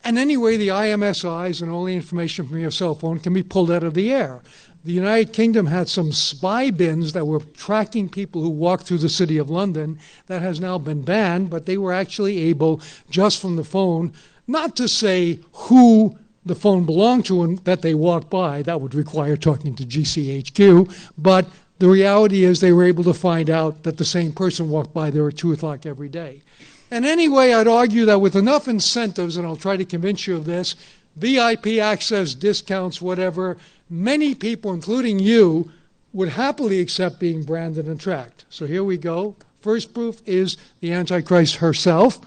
And anyway, the IMSIs and all the information from your cell phone can be pulled out of the air. The United Kingdom had some spy bins that were tracking people who walked through the city of London. That has now been banned, but they were actually able, just from the phone, not to say who the phone belonged to and that they walked by. That would require talking to GCHQ. But the reality is they were able to find out that the same person walked by there at 2 o'clock every day. And anyway, I'd argue that with enough incentives, and I'll try to convince you of this, VIP access, discounts, whatever, many people, including you, would happily accept being branded and tracked. So here we go. First proof is the Antichrist herself.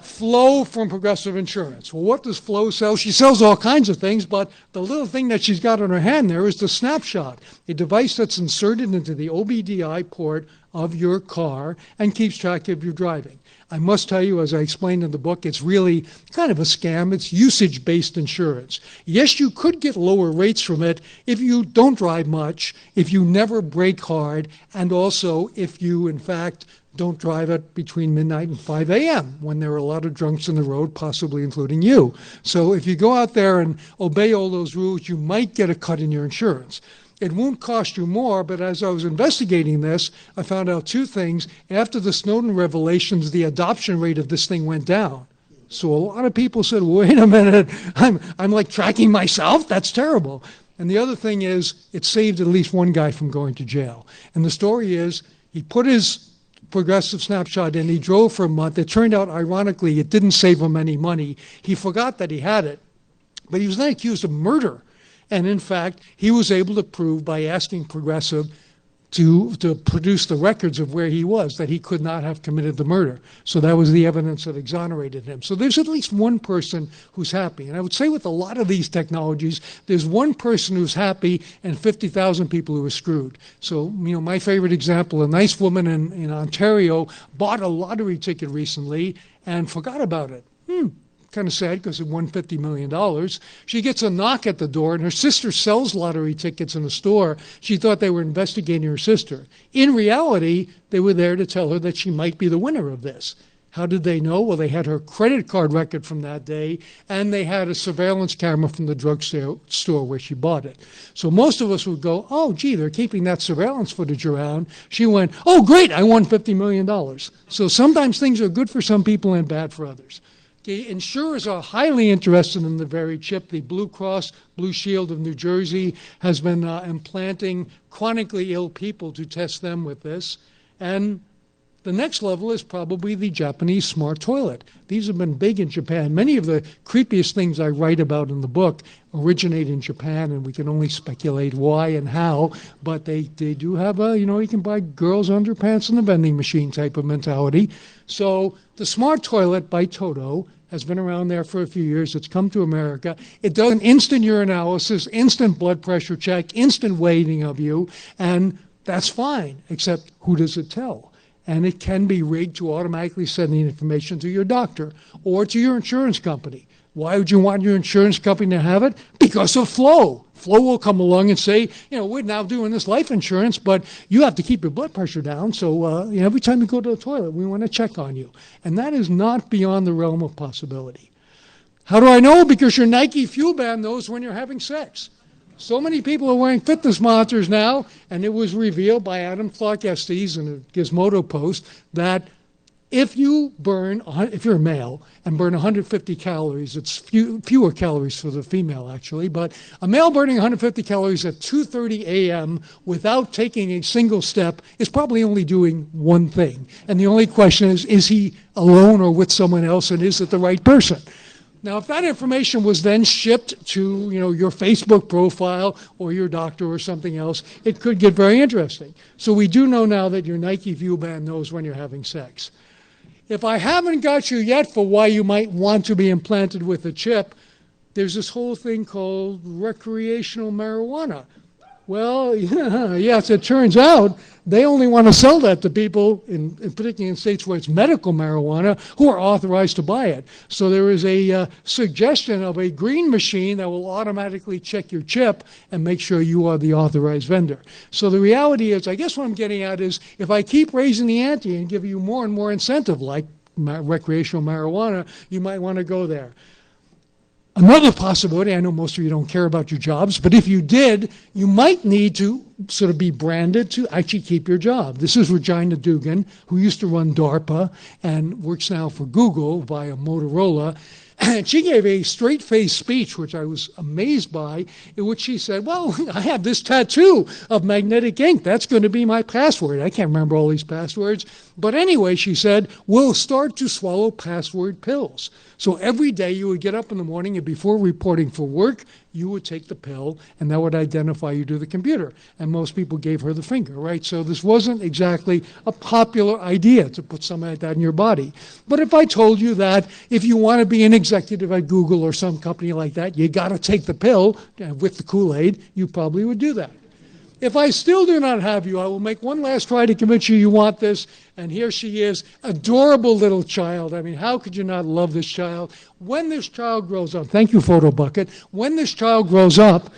Flo from Progressive Insurance. Well, what does Flo sell? She sells all kinds of things, but the little thing that she's got on her hand there is the Snapshot, a device that's inserted into the OBDI port of your car and keeps track of your driving. I must tell you, as I explained in the book, it's really kind of a scam. It's usage-based insurance. Yes, you could get lower rates from it if you don't drive much, if you never brake hard, and also if you, in fact, don't drive it between midnight and 5 a.m. when there are a lot of drunks in the road, possibly including you. So if you go out there and obey all those rules, you might get a cut in your insurance. It won't cost you more, but as I was investigating this, I found out two things. After the Snowden revelations, the adoption rate of this thing went down. So a lot of people said, wait a minute, I'm like tracking myself? That's terrible. And the other thing is, it saved at least one guy from going to jail. And the story is, he put his Progressive Snapshot in, he drove for a month. It turned out, ironically, it didn't save him any money. He forgot that he had it, but he was then accused of murder. And in fact, he was able to prove by asking Progressive to produce the records of where he was, that he could not have committed the murder. So that was the evidence that exonerated him. So there's at least one person who's happy. And I would say with a lot of these technologies, there's one person who's happy and 50,000 people who are screwed. So, my favorite example, a nice woman in Ontario bought a lottery ticket recently and forgot about it. Kind of sad because it won $50 million. She gets a knock at the door, and her sister sells lottery tickets in a store. She thought they were investigating her sister. In reality, they were there to tell her that she might be the winner of this. How did they know? Well, they had her credit card record from that day, and they had a surveillance camera from the drugstore where she bought it. So most of us would go, oh, gee, they're keeping that surveillance footage around. She went, oh, great, I won $50 million. So sometimes things are good for some people and bad for others. Okay, insurers are highly interested in the very chip. The Blue Cross Blue Shield of New Jersey has been implanting chronically ill people to test them with this. And the next level is probably the Japanese smart toilet. These have been big in Japan. Many of the creepiest things I write about in the book originate in Japan, and we can only speculate why and how, but they do have you can buy girls' underpants in the vending machine type of mentality. So the smart toilet by Toto has been around there for a few years. It's come to America. It does an instant urinalysis, instant blood pressure check, instant weighing of you, and that's fine, except who does it tell? And it can be rigged to automatically send the information to your doctor or to your insurance company. Why would you want your insurance company to have it? Because of Flo. Flo will come along and say, we're now doing this life insurance, but you have to keep your blood pressure down. So every time you go to the toilet, we want to check on you. And that is not beyond the realm of possibility. How do I know? Because your Nike Fuel Band knows when you're having sex. So many people are wearing fitness monitors now, and it was revealed by Adam Clark Estes in a Gizmodo post that if you're a male and burn 150 calories, it's fewer calories for the female actually, but a male burning 150 calories at 2:30 a.m. without taking a single step is probably only doing one thing. And the only question is he alone or with someone else, and is it the right person? Now, if that information was then shipped to, your Facebook profile or your doctor or something else, it could get very interesting. So we do know now that your Nike Fuel Band knows when you're having sex. If I haven't got you yet for why you might want to be implanted with a chip, there's this whole thing called recreational marijuana. Well, yes, it turns out they only want to sell that to people, particularly in states where it's medical marijuana, who are authorized to buy it. So there is a suggestion of a green machine that will automatically check your chip and make sure you are the authorized vendor. So the reality is, I guess what I'm getting at is, if I keep raising the ante and give you more and more incentive, like recreational marijuana, you might want to go there. Another possibility, I know most of you don't care about your jobs, but if you did, you might need to sort of be branded to actually keep your job. This is Regina Dugan, who used to run DARPA and works now for Google via Motorola. And she gave a straight-faced speech, which I was amazed by, in which she said, well, I have this tattoo of magnetic ink. That's going to be my password. I can't remember all these passwords. But anyway, she said, we'll start to swallow password pills. So every day you would get up in the morning and before reporting for work, you would take the pill and that would identify you to the computer. And most people gave her the finger, right? So this wasn't exactly a popular idea to put something like that in your body. But if I told you that if you want to be an executive at Google or some company like that, you got to take the pill with the Kool-Aid, you probably would do that. If I still do not have you, I will make one last try to convince you want this. And here she is, adorable little child. I mean, how could you not love this child? When this child grows up, thank you, Photo Bucket. When this child grows up,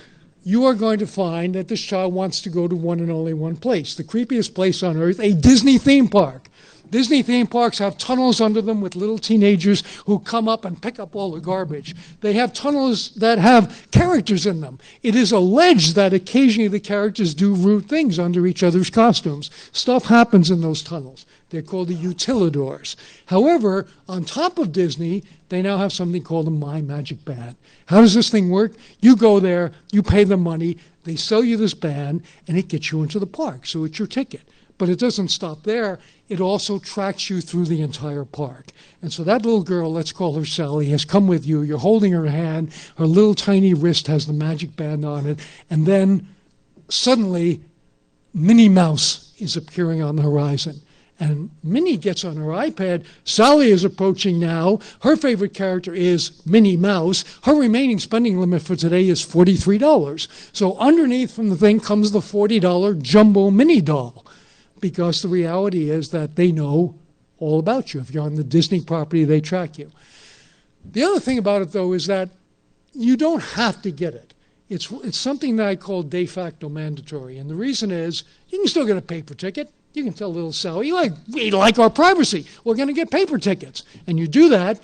you are going to find that this child wants to go to one and only one place, the creepiest place on earth, a Disney theme park. Disney theme parks have tunnels under them with little teenagers who come up and pick up all the garbage. They have tunnels that have characters in them. It is alleged that occasionally the characters do rude things under each other's costumes. Stuff happens in those tunnels. They're called the utilidors. However, on top of Disney, they now have something called a My Magic Band. How does this thing work? You go there, you pay the money, they sell you this band, and it gets you into the park. So it's your ticket. But it doesn't stop there. It also tracks you through the entire park. And so that little girl, let's call her Sally, has come with you. You're holding her hand. Her little tiny wrist has the magic band on it. And then suddenly, Minnie Mouse is appearing on the horizon. And Minnie gets on her iPad. Sally is approaching now. Her favorite character is Minnie Mouse. Her remaining spending limit for today is $43. So underneath from the thing comes the $40 jumbo mini doll. Because the reality is that they know all about you. If you're on the Disney property, they track you. The other thing about it, though, is that you don't have to get it. It's something that I call de facto mandatory. And the reason is you can still get a paper ticket. You can tell little Sally, we like our privacy. We're going to get paper tickets. And you do that,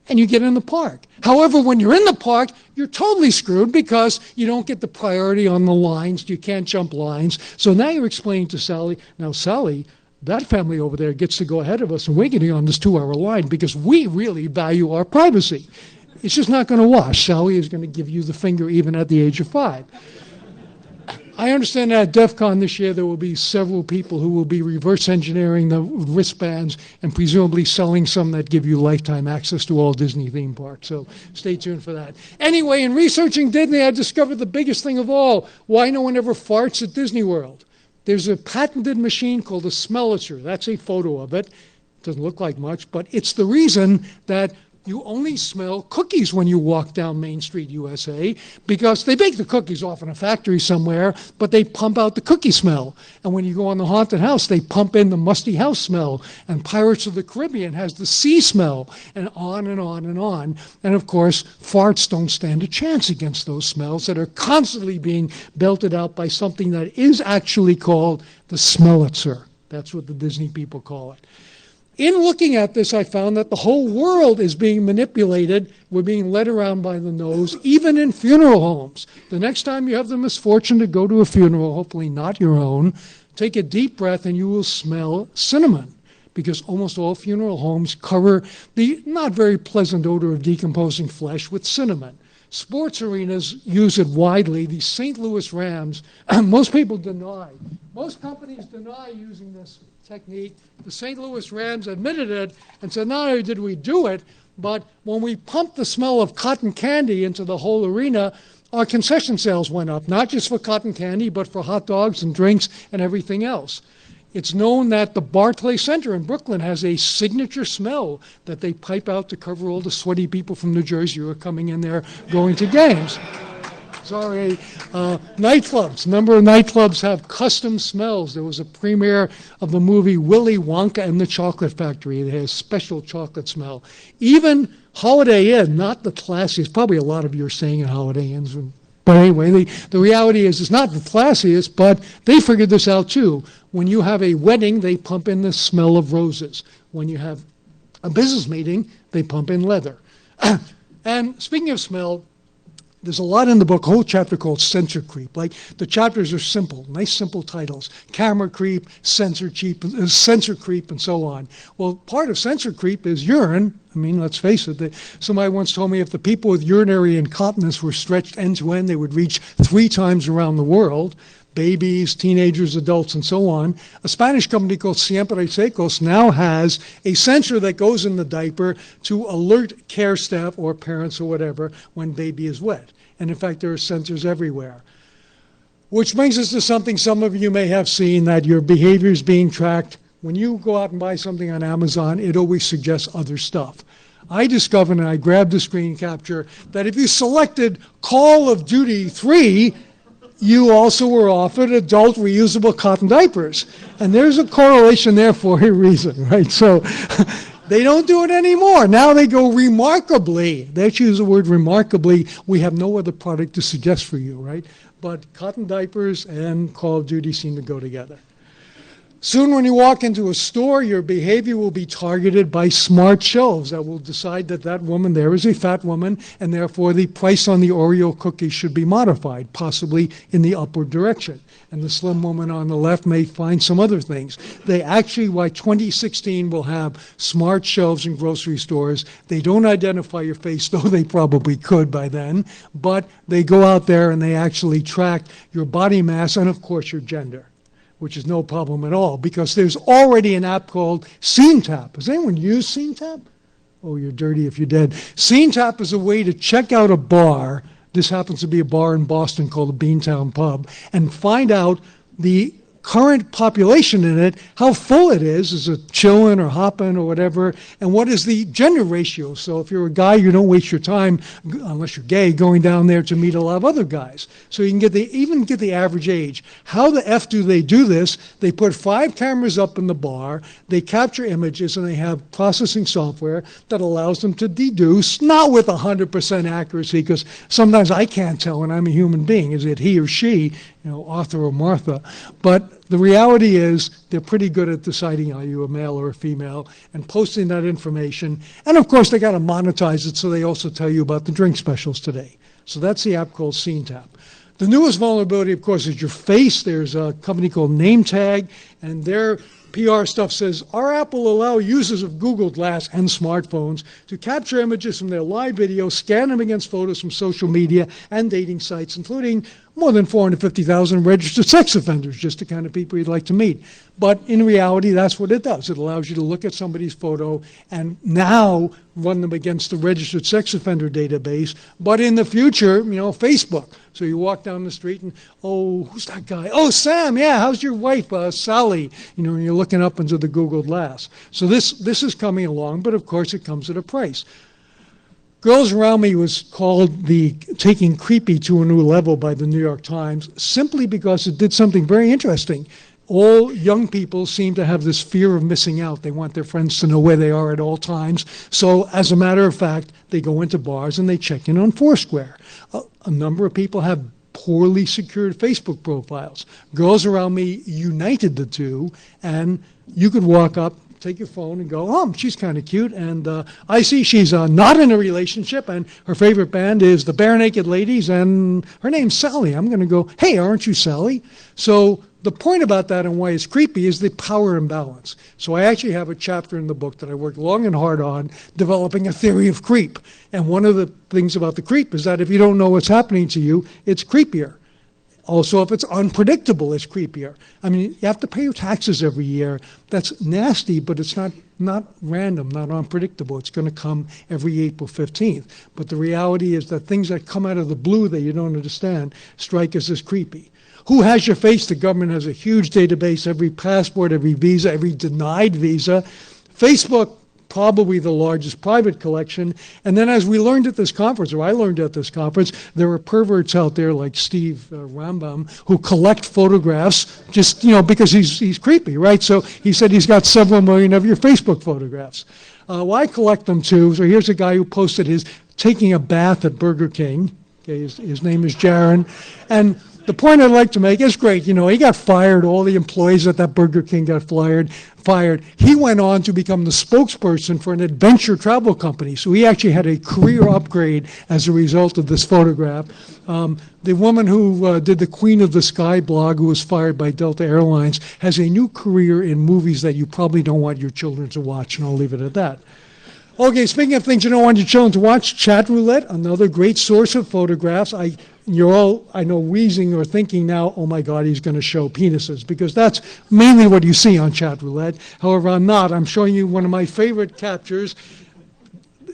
and you get in the park. However, when you're in the park, you're totally screwed because you don't get the priority on the lines. You can't jump lines. So now you're explaining to Sally, now Sally, that family over there gets to go ahead of us and we're getting on this 2-hour line because we really value our privacy. It's just not going to wash. Sally is going to give you the finger even at the age of 5. I understand that at DEF CON this year there will be several people who will be reverse engineering the wristbands and presumably selling some that give you lifetime access to all Disney theme parks. So stay tuned for that. Anyway, in researching Disney, I discovered the biggest thing of all, why no one ever farts at Disney World. There's a patented machine called a Smellitzer. That's a photo of it. Doesn't look like much, but it's the reason that you only smell cookies when you walk down Main Street, USA, because they bake the cookies off in a factory somewhere, but they pump out the cookie smell. And when you go on the haunted house, they pump in the musty house smell. And Pirates of the Caribbean has the sea smell, and on and on and on. And of course, farts don't stand a chance against those smells that are constantly being belted out by something that is actually called the Smellitzer. That's what the Disney people call it. In looking at this, I found that the whole world is being manipulated. We're being led around by the nose, even in funeral homes. The next time you have the misfortune to go to a funeral, hopefully not your own, take a deep breath and you will smell cinnamon, because almost all funeral homes cover the not very pleasant odor of decomposing flesh with cinnamon. Sports arenas use it widely. The St. Louis Rams, most people deny. Most companies deny using this technique. The St. Louis Rams admitted it and said, not only did we do it, but when we pumped the smell of cotton candy into the whole arena, our concession sales went up, not just for cotton candy, but for hot dogs and drinks and everything else. It's known that the Barclay Center in Brooklyn has a signature smell that they pipe out to cover all the sweaty people from New Jersey who are coming in there going to games. Sorry. Nightclubs. A number of nightclubs have custom smells. There was a premiere of the movie Willy Wonka and the Chocolate Factory. It has special chocolate smell. Even Holiday Inn, not the classiest, probably a lot of you are staying at Holiday Inns. But anyway, the reality is it's not the classiest, but they figured this out too. When you have a wedding, they pump in the smell of roses. When you have a business meeting, they pump in leather. And speaking of smell, there's a lot in the book, a whole chapter called Sensor Creep. Like, the chapters are simple, nice simple titles. Camera creep, sensor creep, and so on. Well, part of sensor creep is urine. I mean, let's face it. Somebody once told me if the people with urinary incontinence were stretched end to end, they would reach 3 times around the world. Babies, teenagers, adults, and so on. A Spanish company called Siempre Secos now has a sensor that goes in the diaper to alert care staff or parents or whatever when baby is wet. And in fact, there are sensors everywhere. Which brings us to something some of you may have seen, that your behavior is being tracked. When you go out and buy something on Amazon, it always suggests other stuff. I discovered, and I grabbed the screen capture, that if you selected Call of Duty 3, you also were offered adult reusable cotton diapers. And there's a correlation there for a reason, right? So they don't do it anymore. Now they go remarkably. They actually use the word remarkably. We have no other product to suggest for you, right? But cotton diapers and Call of Duty seem to go together. Soon when you walk into a store, your behavior will be targeted by smart shelves that will decide that that woman there is a fat woman, and therefore the price on the Oreo cookie should be modified, possibly in the upward direction. And the slim woman on the left may find some other things. They actually, by 2016, will have smart shelves in grocery stores. They don't identify your face, though they probably could by then, but they go out there and they actually track your body mass and, of course, your gender, which is no problem at all, because there's already an app called SceneTap. Has anyone used SceneTap? Oh, you're dirty if you did. SceneTap is a way to check out a bar. This happens to be a bar in Boston called the Beantown Pub, and find out the current population in it, how full it is it chillin' or hoppin' or whatever, and what is the gender ratio. So if you're a guy, you don't waste your time, unless you're gay, going down there to meet a lot of other guys. So you can even get the average age. How the F do they do this? They put 5 cameras up in the bar, they capture images, and they have processing software that allows them to deduce, not with 100% accuracy, because sometimes I can't tell when I'm a human being, is it he or she, Arthur or Martha, but the reality is they're pretty good at deciding are you a male or a female and posting that information. And of course, they got to monetize it, so they also tell you about the drink specials today. So that's the app called SceneTap. The newest vulnerability, of course, is your face. There's a company called NameTag, and their PR stuff says, our app will allow users of Google Glass and smartphones to capture images from their live video, scan them against photos from social media and dating sites, including more than 450,000 registered sex offenders, just the kind of people you'd like to meet. But in reality, that's what it does. It allows you to look at somebody's photo and now run them against the registered sex offender database. But in the future, Facebook. So you walk down the street and, oh, who's that guy? Oh, Sam, yeah, how's your wife, Sally? And you're looking up into the Google Glass. So this is coming along, but of course it comes at a price. Girls Around Me was called the taking creepy to a new level by the New York Times, simply because it did something very interesting. All young people seem to have this fear of missing out. They want their friends to know where they are at all times. So as a matter of fact, they go into bars and they check in on Foursquare. A number of people have poorly secured Facebook profiles. Girls Around Me united the two, and you could walk up, take your phone and go, oh, she's kind of cute, and I see she's not in a relationship, and her favorite band is the Bare Naked Ladies, and her name's Sally. I'm going to go, hey, aren't you Sally? So the point about that and why it's creepy is the power imbalance. So I actually have a chapter in the book that I worked long and hard on, developing a theory of creep. And one of the things about the creep is that if you don't know what's happening to you, it's creepier. Also, if it's unpredictable, it's creepier. I mean, you have to pay your taxes every year. That's nasty, but it's not random, not unpredictable. It's going to come every April 15th. But the reality is that things that come out of the blue that you don't understand strike us as creepy. Who has your face? The government has a huge database, every passport, every visa, every denied visa. Facebook probably the largest private collection. And then as we learned at this conference, or I learned at this conference, there are perverts out there like Steve Rambam who collect photographs just, because he's creepy, right? So he said he's got several million of your Facebook photographs. Well, I collect them too. So here's a guy who posted his taking a bath at Burger King. Okay, his name is Jaron. And the point I'd like to make is great. He got fired. All the employees at that Burger King got fired. He went on to become the spokesperson for an adventure travel company. So he actually had a career upgrade as a result of this photograph. The woman who did the Queen of the Sky blog, who was fired by Delta Airlines, has a new career in movies that you probably don't want your children to watch, and I'll leave it at that. Okay, speaking of things you don't want your children to watch, Chat Roulette, another great source of photographs. You're all, I know, wheezing or thinking now, oh my God, he's going to show penises, because that's mainly what you see on Chat Roulette. However, I'm not. I'm showing you one of my favorite captures.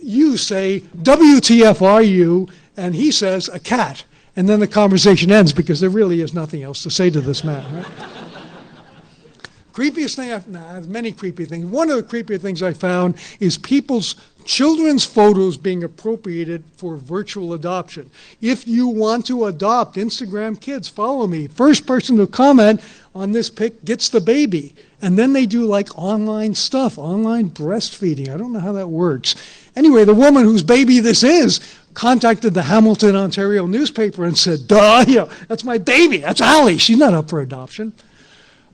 You say, WTF are you? And he says, a cat. And then the conversation ends because there really is nothing else to say to this man, right? Creepiest thing, there's many creepy things. One of the creepier things I found is children's photos being appropriated for virtual adoption. If you want to adopt Instagram kids, follow me. First person to comment on this pic gets the baby. And then they do like online stuff, online breastfeeding. I don't know how that works. Anyway, the woman whose baby this is contacted the Hamilton, Ontario newspaper and said, duh, that's my baby. That's Allie. She's not up for adoption.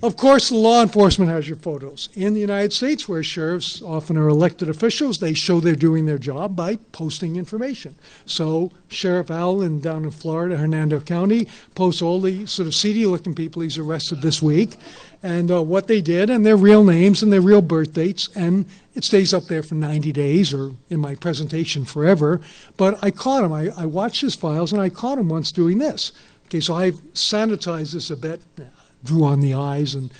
Of course, law enforcement has your photos. In the United States, where sheriffs often are elected officials, they show they're doing their job by posting information. So Sheriff Allen down in Florida, Hernando County, posts all the sort of seedy-looking people he's arrested this week, and what they did, and their real names and their real birth dates, and it stays up there for 90 days, or in my presentation forever. But I caught him. I watched his files, and I caught him once doing this. Okay, so I've sanitized this a bit, drew on the eyes and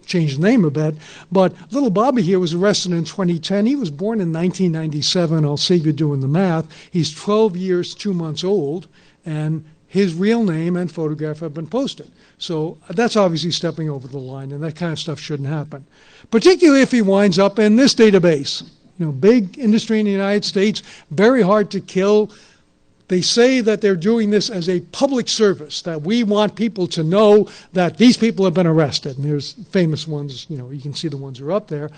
changed the name a bit. But little Bobby here was arrested in 2010. He was born in 1997. I'll save you doing the math. He's 12 years, 2 months old, and his real name and photograph have been posted. So that's obviously stepping over the line, and that kind of stuff shouldn't happen. Particularly if he winds up in this database. Big industry in the United States, very hard to kill. They say that they're doing this as a public service, that we want people to know that these people have been arrested. And there's famous ones, you can see the ones that are up there.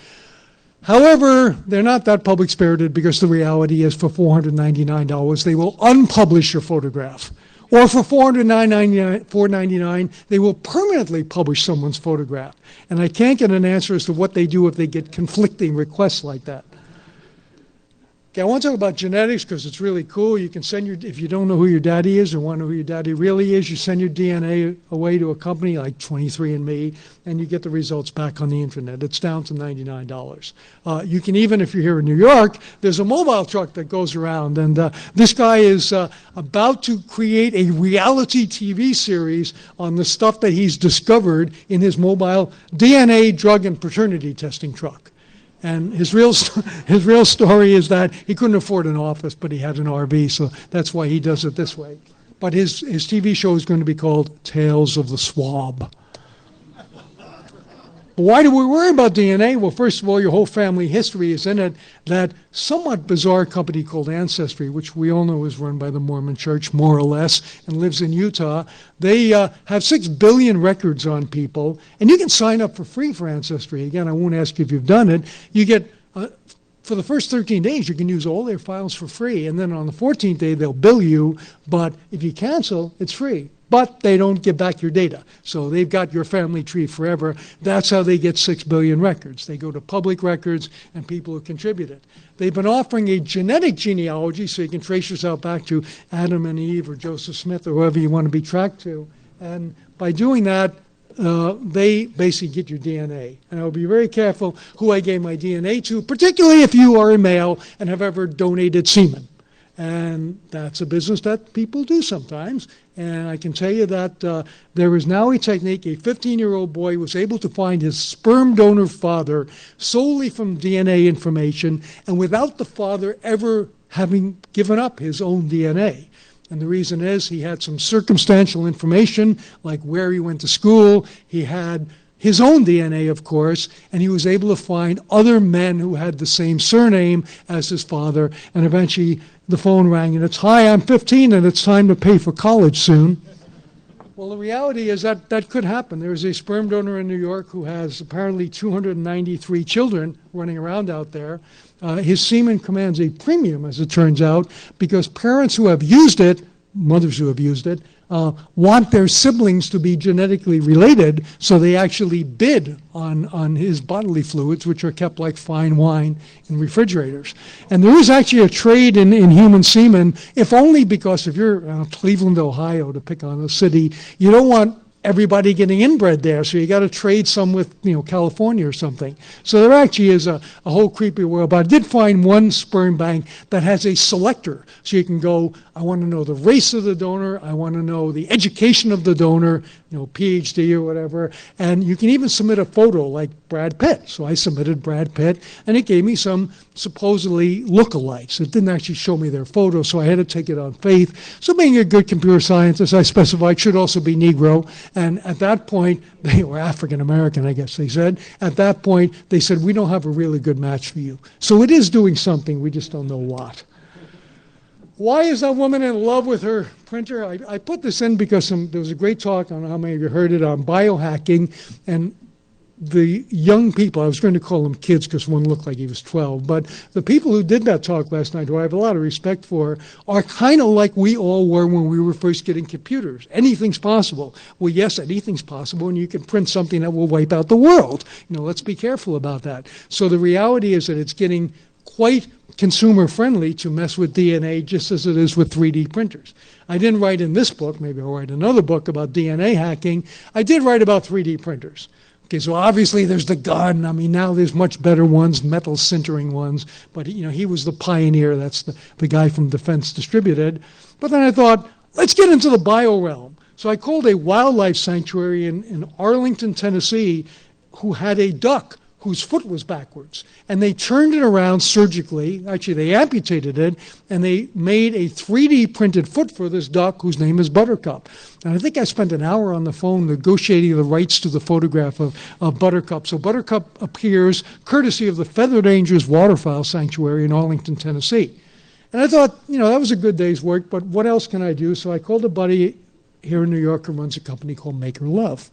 However, they're not that public-spirited, because the reality is for $499, they will unpublish your photograph. Or for $499, they will permanently publish someone's photograph. And I can't get an answer as to what they do if they get conflicting requests like that. Okay, I want to talk about genetics because it's really cool. You can send if you don't know who your daddy is or want to know who your daddy really is, you send your DNA away to a company like 23andMe, and you get the results back on the internet. It's down to $99. You can even, if you're here in New York, there's a mobile truck that goes around, and this guy is about to create a reality TV series on the stuff that he's discovered in his mobile DNA, drug, and paternity testing truck. And his real story is that he couldn't afford an office, but he had an RV, so that's why he does it this way. But his TV show is going to be called Tales of the Swab. Why do we worry about DNA? Well, first of all, your whole family history is in it. That somewhat bizarre company called Ancestry, which we all know is run by the Mormon Church, more or less, and lives in Utah. They have 6 billion records on people, and you can sign up for free for Ancestry. Again, I won't ask you if you've done it. You get, for the first 13 days, you can use all their files for free, and then on the 14th day, they'll bill you, but if you cancel, it's free. But they don't give back your data. So they've got your family tree forever. That's how they get 6 billion records. They go to public records and people who contributed. They've been offering a genetic genealogy so you can trace yourself back to Adam and Eve or Joseph Smith or whoever you want to be tracked to. And by doing that, they basically get your DNA. And I'll be very careful who I gave my DNA to, particularly if you are a male and have ever donated semen. And that's a business that people do sometimes. And I can tell you that there is now a technique. A 15-year-old boy was able to find his sperm donor father solely from DNA information and without the father ever having given up his own DNA. And the reason is he had some circumstantial information, like where he went to school. He had his own DNA, of course, and he was able to find other men who had the same surname as his father, and eventually the phone rang, and it's, "Hi, I'm 15, and it's time to pay for college soon." Well, the reality is that that could happen. There's a sperm donor in New York who has apparently 293 children running around out there. His semen commands a premium, as it turns out, because parents who have used it, mothers who have used it, want their siblings to be genetically related, so they actually bid on his bodily fluids, which are kept like fine wine in refrigerators. And there is actually a trade in human semen, if only because if you're Cleveland, Ohio, to pick on a city, you don't want everybody getting inbred there, so you got to trade some with, California or something. So there actually is a whole creepy world. But I did find one sperm bank that has a selector, so you can go, I want to know the race of the donor, I want to know the education of the donor, PhD or whatever, and you can even submit a photo like Brad Pitt. So I submitted Brad Pitt, and it gave me some supposedly lookalikes. It didn't actually show me their photo, so I had to take it on faith. So being a good computer scientist, I specified should also be Negro, and at that point, they were African American, I guess they said. At that point, they said, we don't have a really good match for you. So it is doing something, we just don't know what. Why is that woman in love with her printer? I put this in because there was a great talk, on how many of you heard it, on biohacking, and the young people, I was going to call them kids because one looked like he was 12, but the people who did that talk last night, who I have a lot of respect for, are kind of like we all were when we were first getting computers. Anything's possible. Well, yes, anything's possible, and you can print something that will wipe out the world. Let's be careful about that. So the reality is that it's getting quite consumer friendly to mess with DNA just as it is with 3D printers. I didn't write in this book, maybe I'll write another book about DNA hacking. I did write about 3D printers. Okay, so obviously there's the gun. I mean, now there's much better ones, metal sintering ones, but he was the pioneer. That's the guy from Defense Distributed. But then I thought, let's get into the bio realm. So I called a wildlife sanctuary in Arlington, Tennessee, who had a duck whose foot was backwards. And they turned it around surgically. Actually, they amputated it, and they made a 3D printed foot for this duck whose name is Buttercup. And I think I spent an hour on the phone negotiating the rights to the photograph of Buttercup. So Buttercup appears courtesy of the Feathered Angels Waterfowl Sanctuary in Arlington, Tennessee. And I thought, that was a good day's work, but what else can I do? So I called a buddy here in New York who runs a company called Maker Love.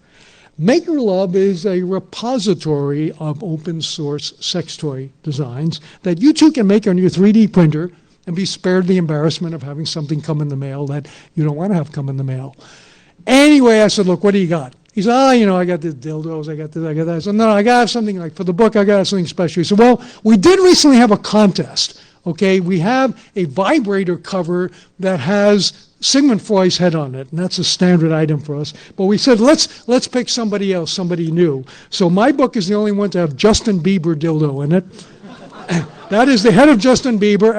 Maker Love is a repository of open source sex toy designs that you too can make on your 3D printer and be spared the embarrassment of having something come in the mail that you don't want to have come in the mail. Anyway, I said, look, what do you got? He said, I got the dildos, I got this, I got that. I said, no, I got to have something like, for the book, I got to have something special. He said, well, we did recently have a contest. Okay, we have a vibrator cover that has Sigmund Freud's head on it, and that's a standard item for us. But we said, let's pick somebody else, somebody new. So my book is the only one to have Justin Bieber dildo in it. That is the head of Justin Bieber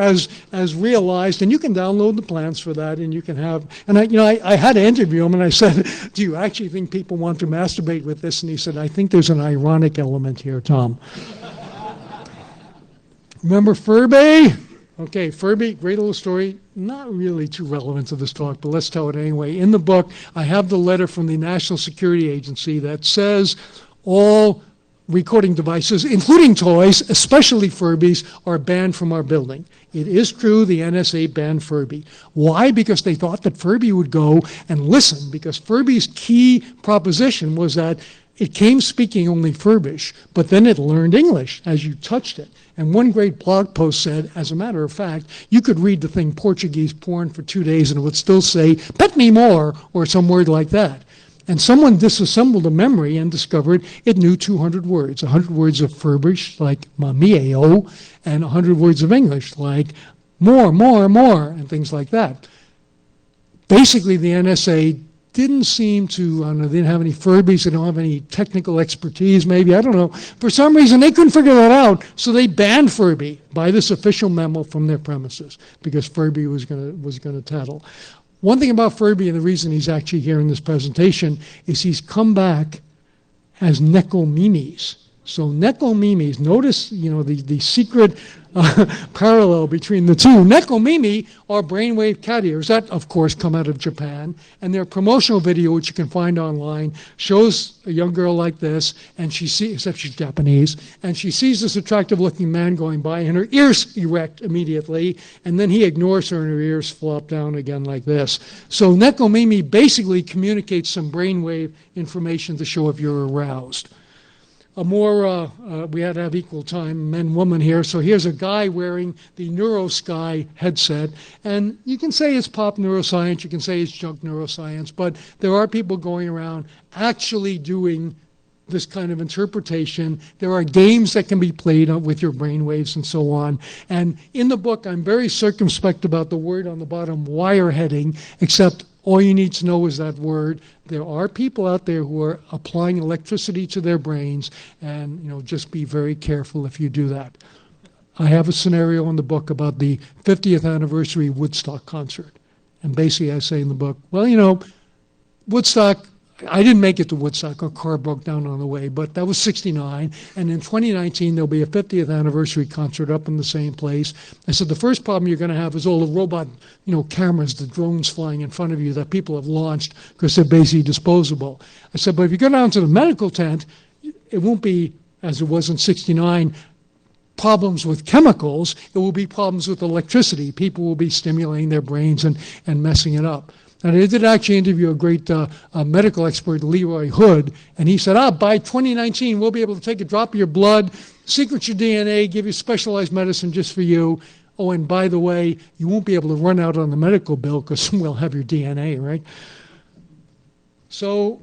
as realized, and you can download the plans for that, and you can have, and I had to interview him, and I said, do you actually think people want to masturbate with this? And he said, I think there's an ironic element here, Tom. Remember Furby? Okay, Furby, great little story, not really too relevant to this talk, but let's tell it anyway. In the book, I have the letter from the National Security Agency that says all recording devices, including toys, especially Furbies, are banned from our building. It is true the NSA banned Furby. Why? Because they thought that Furby would go and listen, because Furby's key proposition was that it came speaking only Furbish, but then it learned English as you touched it. And one great blog post said, as a matter of fact, you could read the thing Portuguese porn for 2 days and it would still say, pet me more, or some word like that. And someone disassembled a memory and discovered it knew 200 words, 100 words of Furbish, like mamieo, and 100 words of English, like more, and things like that. Basically, the NSA didn't seem to, they didn't have any Furbies, they don't have any technical expertise maybe, I don't know. For some reason, they couldn't figure that out, so they banned Furby by this official memo from their premises, because Furby was gonna tattle. One thing about Furby, and the reason he's actually here in this presentation, is he's come back as Nekomenes. So nekomimis, notice, the secret parallel between the two. Nekomimi are brainwave cat ears that, of course, come out of Japan. And their promotional video, which you can find online, shows a young girl like this, and she sees, except she's Japanese, and she sees this attractive-looking man going by, and her ears erect immediately, and then he ignores her, and her ears flop down again like this. So nekomimi basically communicates some brainwave information to show if you're aroused. We had to have equal time, men, woman here. So here's a guy wearing the NeuroSky headset. And you can say it's pop neuroscience, you can say it's junk neuroscience, but there are people going around actually doing this kind of interpretation. There are games that can be played with your brainwaves and so on. And in the book, I'm very circumspect about the word on the bottom, wireheading, except all you need to know is that word. There are people out there who are applying electricity to their brains, and just be very careful if you do that. I have a scenario in the book about the 50th anniversary Woodstock concert. And basically I say in the book, well, Woodstock, I didn't make it to Woodstock. Our car broke down on the way, but that was 69. And in 2019, there'll be a 50th anniversary concert up in the same place. I said, the first problem you're going to have is all the robot, cameras, the drones flying in front of you that people have launched because they're basically disposable. I said, but if you go down to the medical tent, it won't be, as it was in 69, problems with chemicals. It will be problems with electricity. People will be stimulating their brains and messing it up. And I did actually interview a great medical expert, Leroy Hood, and he said, by 2019, we'll be able to take a drop of your blood, sequence your DNA, give you specialized medicine just for you. Oh, and by the way, you won't be able to run out on the medical bill because we'll have your DNA, right? So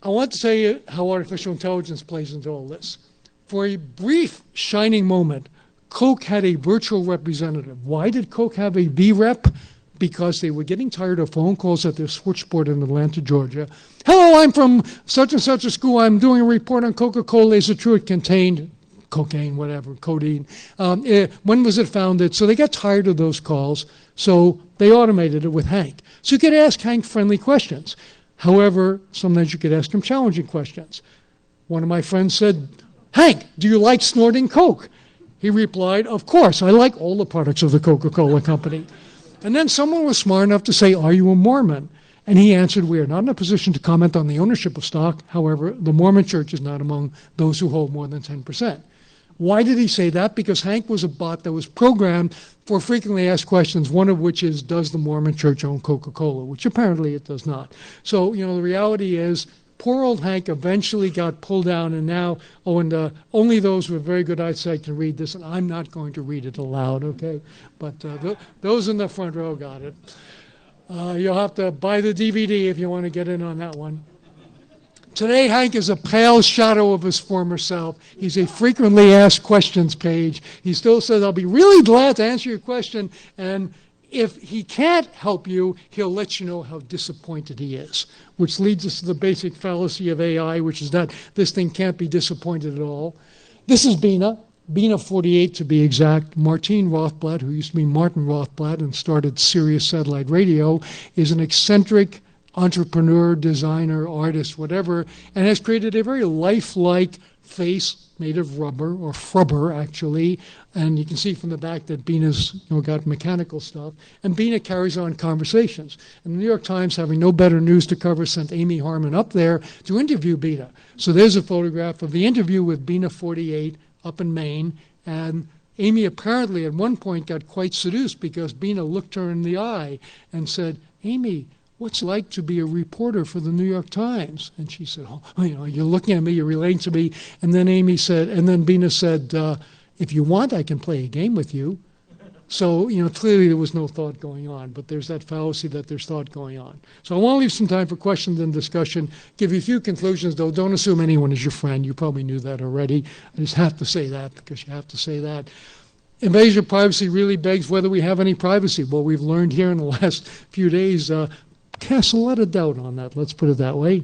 I want to tell you how artificial intelligence plays into all this. For a brief, shining moment, Coke had a virtual representative. Why did Coke have a V-rep? Because they were getting tired of phone calls at their switchboard in Atlanta, Georgia. Hello, I'm from such and such a school. I'm doing a report on Coca-Cola. Is it true it contained cocaine, whatever, codeine? When was it founded? So they got tired of those calls, so they automated it with Hank. So you could ask Hank friendly questions. However, sometimes you could ask him challenging questions. One of my friends said, Hank, do you like snorting Coke? He replied, of course, I like all the products of the Coca-Cola company. And then someone was smart enough to say, are you a Mormon? And he answered, we are not in a position to comment on the ownership of stock. However, the Mormon Church is not among those who hold more than 10%. Why did he say that? Because Hank was a bot that was programmed for frequently asked questions, one of which is, does the Mormon Church own Coca-Cola? Which apparently it does not. So, the reality is, poor old Hank eventually got pulled down, and now, only those with very good eyesight can read this, and I'm not going to read it aloud, okay? But those in the front row got it. You'll have to buy the DVD if you want to get in on that one. Today, Hank is a pale shadow of his former self. He's a frequently asked questions page. He still says, I'll be really glad to answer your question, and if he can't help you, he'll let you know how disappointed he is, which leads us to the basic fallacy of AI, which is that this thing can't be disappointed at all. This is Bina 48 to be exact. Martine Rothblatt, who used to be Martin Rothblatt and started Sirius Satellite Radio, is an eccentric entrepreneur, designer, artist, whatever, and has created a very lifelike face made of rubber, or frubber actually, and you can see from the back that Bina's got mechanical stuff, and Bina carries on conversations. And the New York Times, having no better news to cover, sent Amy Harmon up there to interview Bina. So there's a photograph of the interview with Bina 48 up in Maine, and Amy apparently at one point got quite seduced because Bina looked her in the eye and said, Amy, what's it like to be a reporter for the New York Times? And she said, you're looking at me, you're relating to me. And then Bina said, if you want, I can play a game with you. So, clearly there was no thought going on, but there's that fallacy that there's thought going on. So I want to leave some time for questions and discussion, give you a few conclusions, though. Don't assume anyone is your friend. You probably knew that already. I just have to say that because you have to say that. Invasion of privacy really begs whether we have any privacy. Well, we've learned here in the last few days, casts a lot of doubt on that, let's put it that way.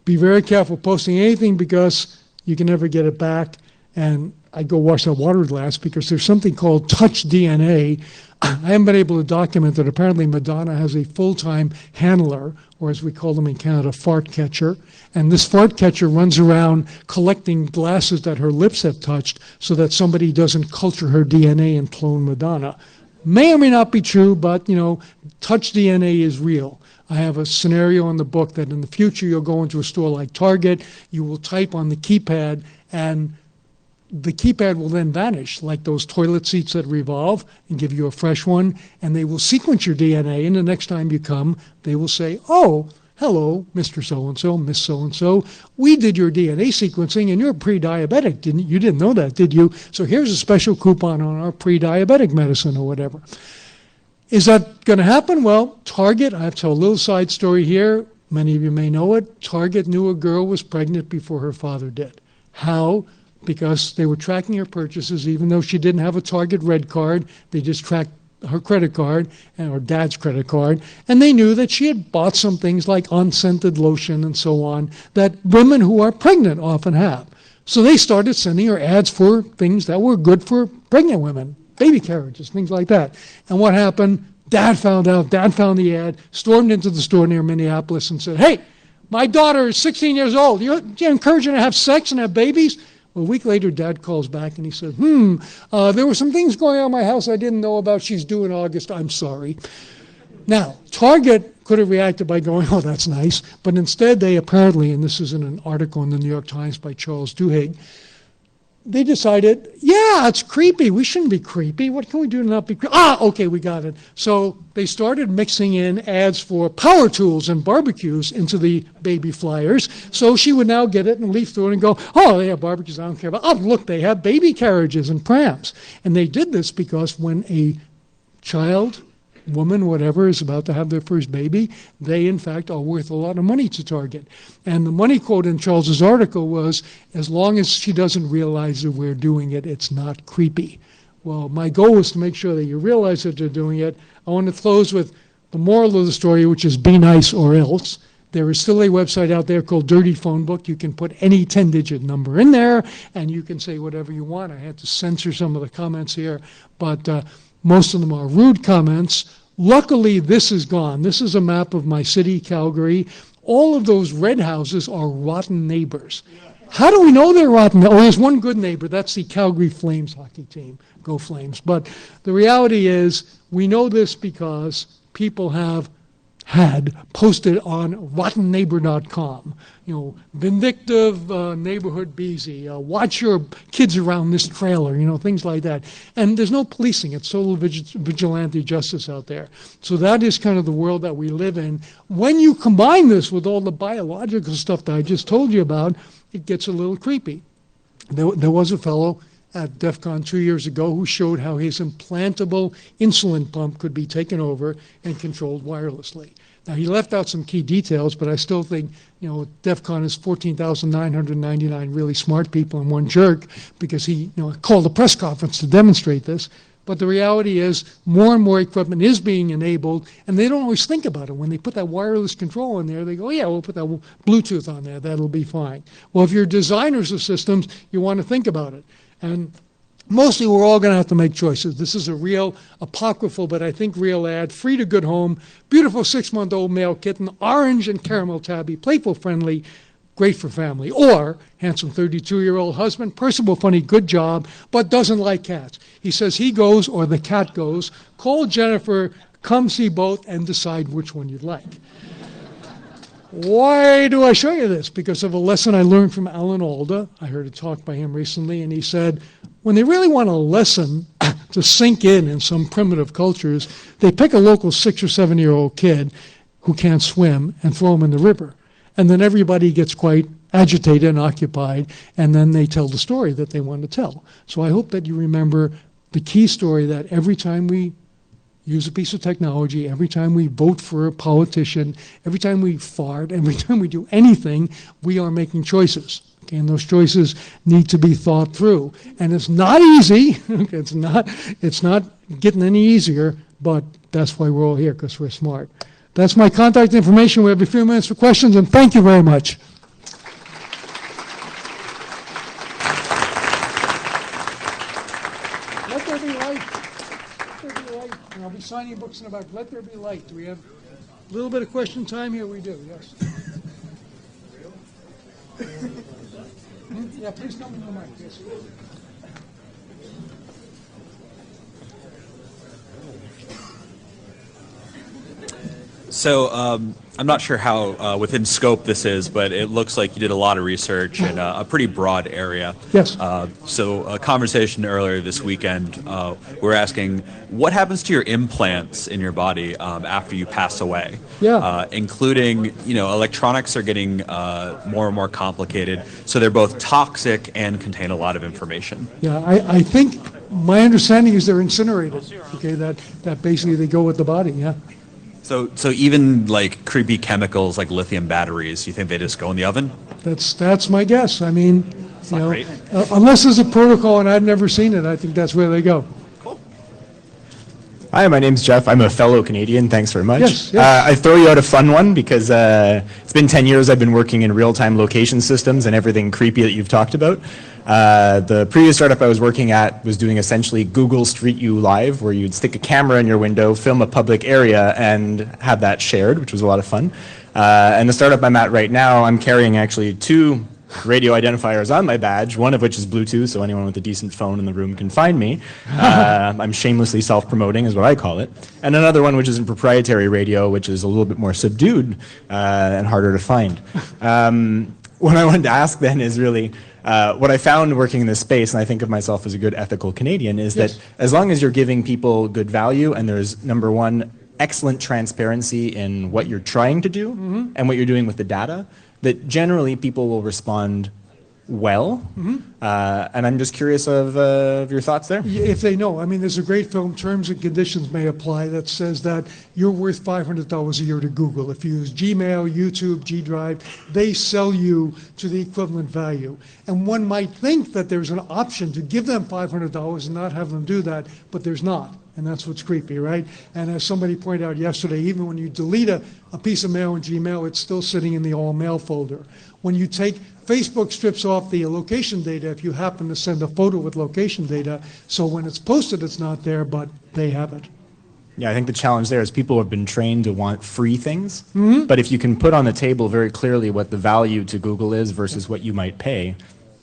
Be very careful posting anything because you can never get it back. And I go wash that water glass because there's something called touch DNA. I haven't been able to document that apparently Madonna has a full-time handler, or as we call them in Canada, fart catcher. And this fart catcher runs around collecting glasses that her lips have touched so that somebody doesn't culture her DNA and clone Madonna. May or may not be true, but, touch DNA is real. I have a scenario in the book that in the future you'll go into a store like Target, you will type on the keypad, and the keypad will then vanish, like those toilet seats that revolve, and give you a fresh one, and they will sequence your DNA, and the next time you come, they will say, oh, hello, Mr. So-and-so, Miss So-and-so, we did your DNA sequencing, and you're pre-diabetic. You didn't know that, did you? So here's a special coupon on our pre-diabetic medicine or whatever. Is that going to happen? Well, Target, I have to tell a little side story here. Many of you may know it. Target knew a girl was pregnant before her father did. How? Because they were tracking her purchases, even though she didn't have a Target red card. They just tracked her credit card, and her dad's credit card, and they knew that she had bought some things like unscented lotion and so on that women who are pregnant often have. So they started sending her ads for things that were good for pregnant women, baby carriages, things like that. And what happened? Dad found out, Dad found the ad, stormed into the store near Minneapolis and said, hey, my daughter is 16 years old. You're encouraging her to have sex and have babies? Well, a week later, Dad calls back and he said, there were some things going on in my house I didn't know about. She's due in August. I'm sorry. Now, Target could have reacted by going, oh, that's nice. But instead, they apparently, and this is in an article in the New York Times by Charles Duhigg, they decided, yeah, it's creepy. We shouldn't be creepy. What can we do to not be creepy? Okay, we got it. So they started mixing in ads for power tools and barbecues into the baby flyers. So she would now get it and leaf through it and go, oh, they have barbecues I don't care about. Oh, look, they have baby carriages and prams. And they did this because when a child, woman, whatever, is about to have their first baby, they, in fact, are worth a lot of money to Target. And the money quote in Charles's article was, as long as she doesn't realize that we're doing it, it's not creepy. Well, my goal was to make sure that you realize that they're doing it. I want to close with the moral of the story, which is be nice or else. There is still a website out there called Dirty Phone Book. You can put any 10-digit number in there, and you can say whatever you want. I had to censor some of the comments here, but most of them are rude comments. Luckily, this is gone. This is a map of my city, Calgary. All of those red houses are rotten neighbors. How do we know they're rotten? Oh, there's one good neighbor. That's the Calgary Flames hockey team. Go Flames. But the reality is, we know this because people had posted on rottenneighbor.com, vindictive neighborhood busy, watch your kids around this trailer, things like that. And there's no policing. It's total vigilante justice out there. So that is kind of the world that we live in. When you combine this with all the biological stuff that I just told you about, it gets a little creepy. There was a fellow at DEF CON 2 years ago who showed how his implantable insulin pump could be taken over and controlled wirelessly. Now, he left out some key details, but I still think, DEF CON is 14,999 really smart people and one jerk because he, called a press conference to demonstrate this. But the reality is more and more equipment is being enabled, and they don't always think about it. When they put that wireless control in there, they go, yeah, we'll put that Bluetooth on there. That'll be fine. Well, if you're designers of systems, you want to think about it. And mostly we're all going to have to make choices. This is a real apocryphal, but I think real ad. Free to good home, beautiful 6-month-old male kitten, orange and caramel tabby, playful, friendly, great for family. Or handsome 32-year-old husband, personable, funny, good job, but doesn't like cats. He says he goes or the cat goes. Call Jennifer, come see both, and decide which one you'd like. Why do I show you this? Because of a lesson I learned from Alan Alda. I heard a talk by him recently, and he said, when they really want a lesson to sink in some primitive cultures, they pick a local 6 or 7-year-old kid who can't swim and throw him in the river. And then everybody gets quite agitated and occupied, and then they tell the story that they want to tell. So I hope that you remember the key story that every time we use a piece of technology, every time we vote for a politician, every time we fart, every time we do anything, we are making choices. Okay, and those choices need to be thought through. And it's not easy. It's not getting any easier, but that's why we're all here, because we're smart. That's my contact information. We have a few minutes for questions, and thank you very much. finding books in the back. Let there be light. Do we have a little bit of question time here? We do, yes. Yeah, please come to the mic, yes. So I'm not sure how within scope this is, but it looks like you did a lot of research in a pretty broad area. Yes. So a conversation earlier this weekend, we're asking what happens to your implants in your body after you pass away? Yeah. Including, electronics are getting more and more complicated, so they're both toxic and contain a lot of information. Yeah, I think my understanding is they're incinerated, okay, that basically they go with the body, yeah. So even like creepy chemicals like lithium batteries, you think they just go in the oven? That's my guess. I mean, unless there's a protocol and I've never seen it, I think that's where they go. Hi, my name's Jeff. I'm a fellow Canadian. Thanks very much. Yes, yes. I throw you out a fun one because it's been 10 years I've been working in real-time location systems and everything creepy that you've talked about. The previous startup I was working at was doing essentially Google Street View Live, where you'd stick a camera in your window, film a public area, and have that shared, which was a lot of fun. And the startup I'm at right now, I'm carrying actually 2 radio identifiers on my badge, one of which is Bluetooth, so anyone with a decent phone in the room can find me. I'm shamelessly self-promoting is what I call it. And another one which is in proprietary radio, which is a little bit more subdued and harder to find. What I wanted to ask then is really, what I found working in this space, and I think of myself as a good ethical Canadian, is that as long as you're giving people good value and there's, number one, excellent transparency in what you're trying to do and what you're doing with the data, that generally people will respond well. And I'm just curious of your thoughts there. If they know. I mean, there's a great film, Terms and Conditions May Apply, that says that you're worth $500 a year to Google. If you use Gmail, YouTube, G Drive, they sell you to the equivalent value. And one might think that there's an option to give them $500 and not have them do that, but there's not. And that's what's creepy, right? And as somebody pointed out yesterday, even when you delete a piece of mail in Gmail, it's still sitting in the all mail folder. When you take, Facebook strips off the location data if you happen to send a photo with location data, so when it's posted, it's not there, but they have it. Yeah, I think the challenge there is people have been trained to want free things, but if you can put on the table very clearly what the value to Google is versus what you might pay,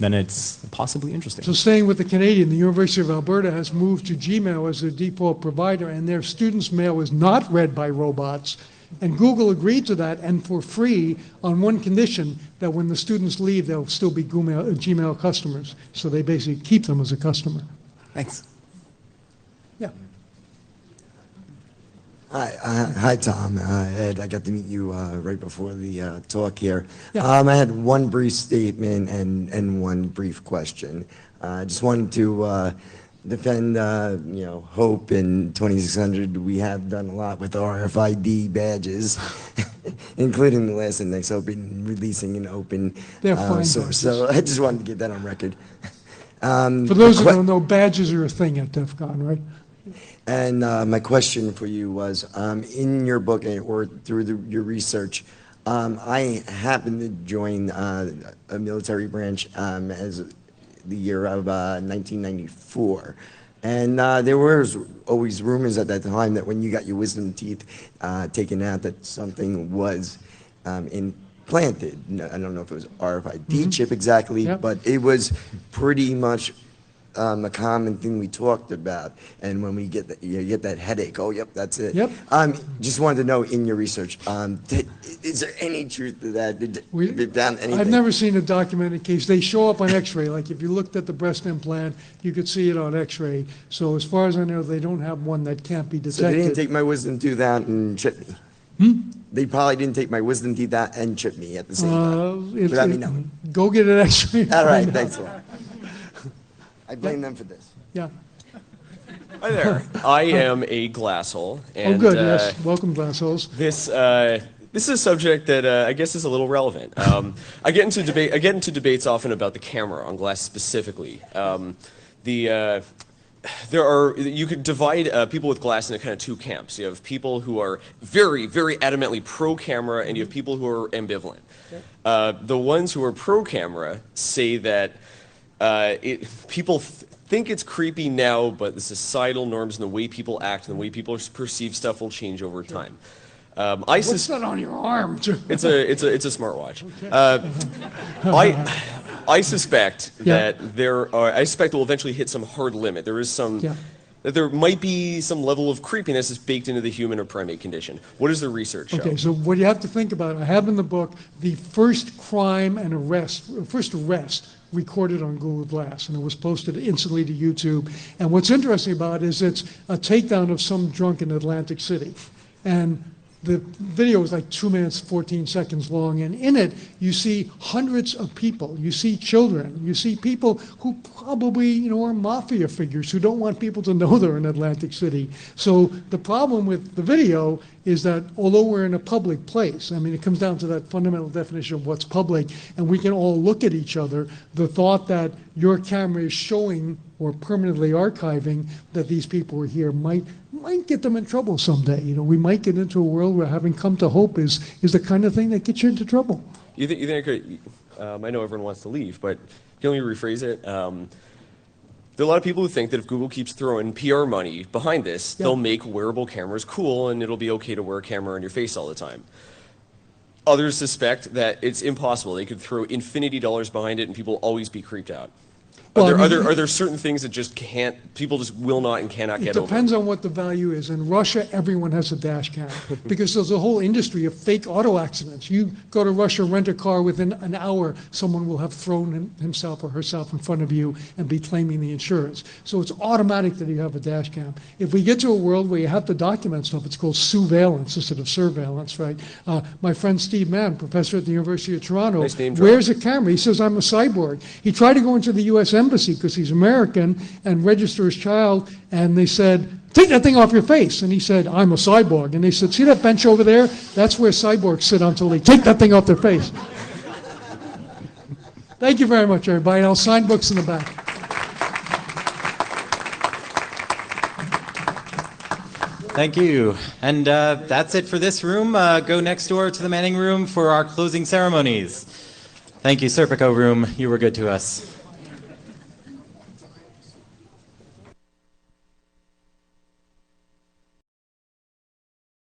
then it's possibly interesting. So staying with the Canadian, the University of Alberta has moved to Gmail as their default provider, and their students' mail is not read by robots. And Google agreed to that, and for free, on one condition, that when the students leave, they'll still be Gmail customers. So they basically keep them as a customer. Thanks. Yeah. Hi, Tom. Ed, I got to meet you right before the talk here. Yeah. I had one brief statement and one brief question. I just wanted to defend, Hope and 2600. We have done a lot with RFID badges, including the last index open, releasing an open They're fine source. So I just wanted to get that on record. For those who don't know, badges are a thing at DEF CON, right? And my question for you was, in your book or through your research, I happened to join a military branch as the year of 1994. And there was always rumors at that time that when you got your wisdom teeth taken out, that something was implanted. I don't know if it was RFID chip exactly, but it was pretty much a common thing we talked about. And when we get that, you get that headache, oh, yep, that's it. Yep. Just wanted to know in your research, is there any truth to that? Did you found anything? I've never seen a documented case. They show up on X-ray. Like if you looked at the breast implant, you could see it on X-ray. So as far as I know, they don't have one that can't be detected. So they didn't take my wisdom tooth out and chip me? They probably didn't take my wisdom teeth out and chip me at the same time, without me knowing. Go get an X-ray. All right, thanks a lot. I blame them for this. Yeah. Hi there. I am a glasshole. And, Oh, good, yes. Welcome, glassholes. This is a subject that I guess is a little relevant. I get into debates often about the camera on glass specifically. You could divide people with glass into kind of 2 camps. You have people who are very, very adamantly pro-camera, and you have people who are ambivalent. The ones who are pro-camera say that people think it's creepy now, but the societal norms and the way people act and the way people perceive stuff will change over time. What's that on your arm? It's a smartwatch. I suspect that I suspect we'll eventually hit some hard limit. There is some. That there might be some level of creepiness that's baked into the human or primate condition. What does the research show? Okay, so what you have to think about, I have in the book the first crime and first arrest recorded on Google Glass, and it was posted instantly to YouTube. And what's interesting about it is it's a takedown of some drunk in Atlantic City. And the video is like 2 minutes, 14 seconds long, and in it, you see hundreds of people. You see children. You see people who probably, are mafia figures who don't want people to know they're in Atlantic City. So the problem with the video is that although we're in a public place, I mean, it comes down to that fundamental definition of what's public, and we can all look at each other, the thought that your camera is showing or permanently archiving that these people are here might get them in trouble someday. We might get into a world where having come to hope is the kind of thing that gets you into trouble. You think I could? I know everyone wants to leave, but can we rephrase it? There are a lot of people who think that if Google keeps throwing PR money behind this, they'll make wearable cameras cool and it'll be okay to wear a camera on your face all the time. Others suspect that it's impossible. They could throw infinity dollars behind it and people will always be creeped out. Are there certain things that just people just will not and cannot get over? It depends on what the value is. In Russia, everyone has a dash cam because there's a whole industry of fake auto accidents. You go to Russia, rent a car, within an hour, someone will have thrown himself or herself in front of you and be claiming the insurance. So it's automatic that you have a dash cam. If we get to a world where you have to document stuff, it's called surveillance instead of surveillance, right? My friend Steve Mann, professor at the University of Toronto, wears a camera. He says, I'm a cyborg. He tried to go into the U.S. Embassy because he's American and register his child, and they said, take that thing off your face. And he said, I'm a cyborg. And they said, see that bench over there? That's where cyborgs sit until they take that thing off their face. Thank you very much, everybody. I'll sign books in the back. Thank you. And that's it for this room. Go next door to the Manning Room for our closing ceremonies. Thank you, Serpico Room. You were good to us.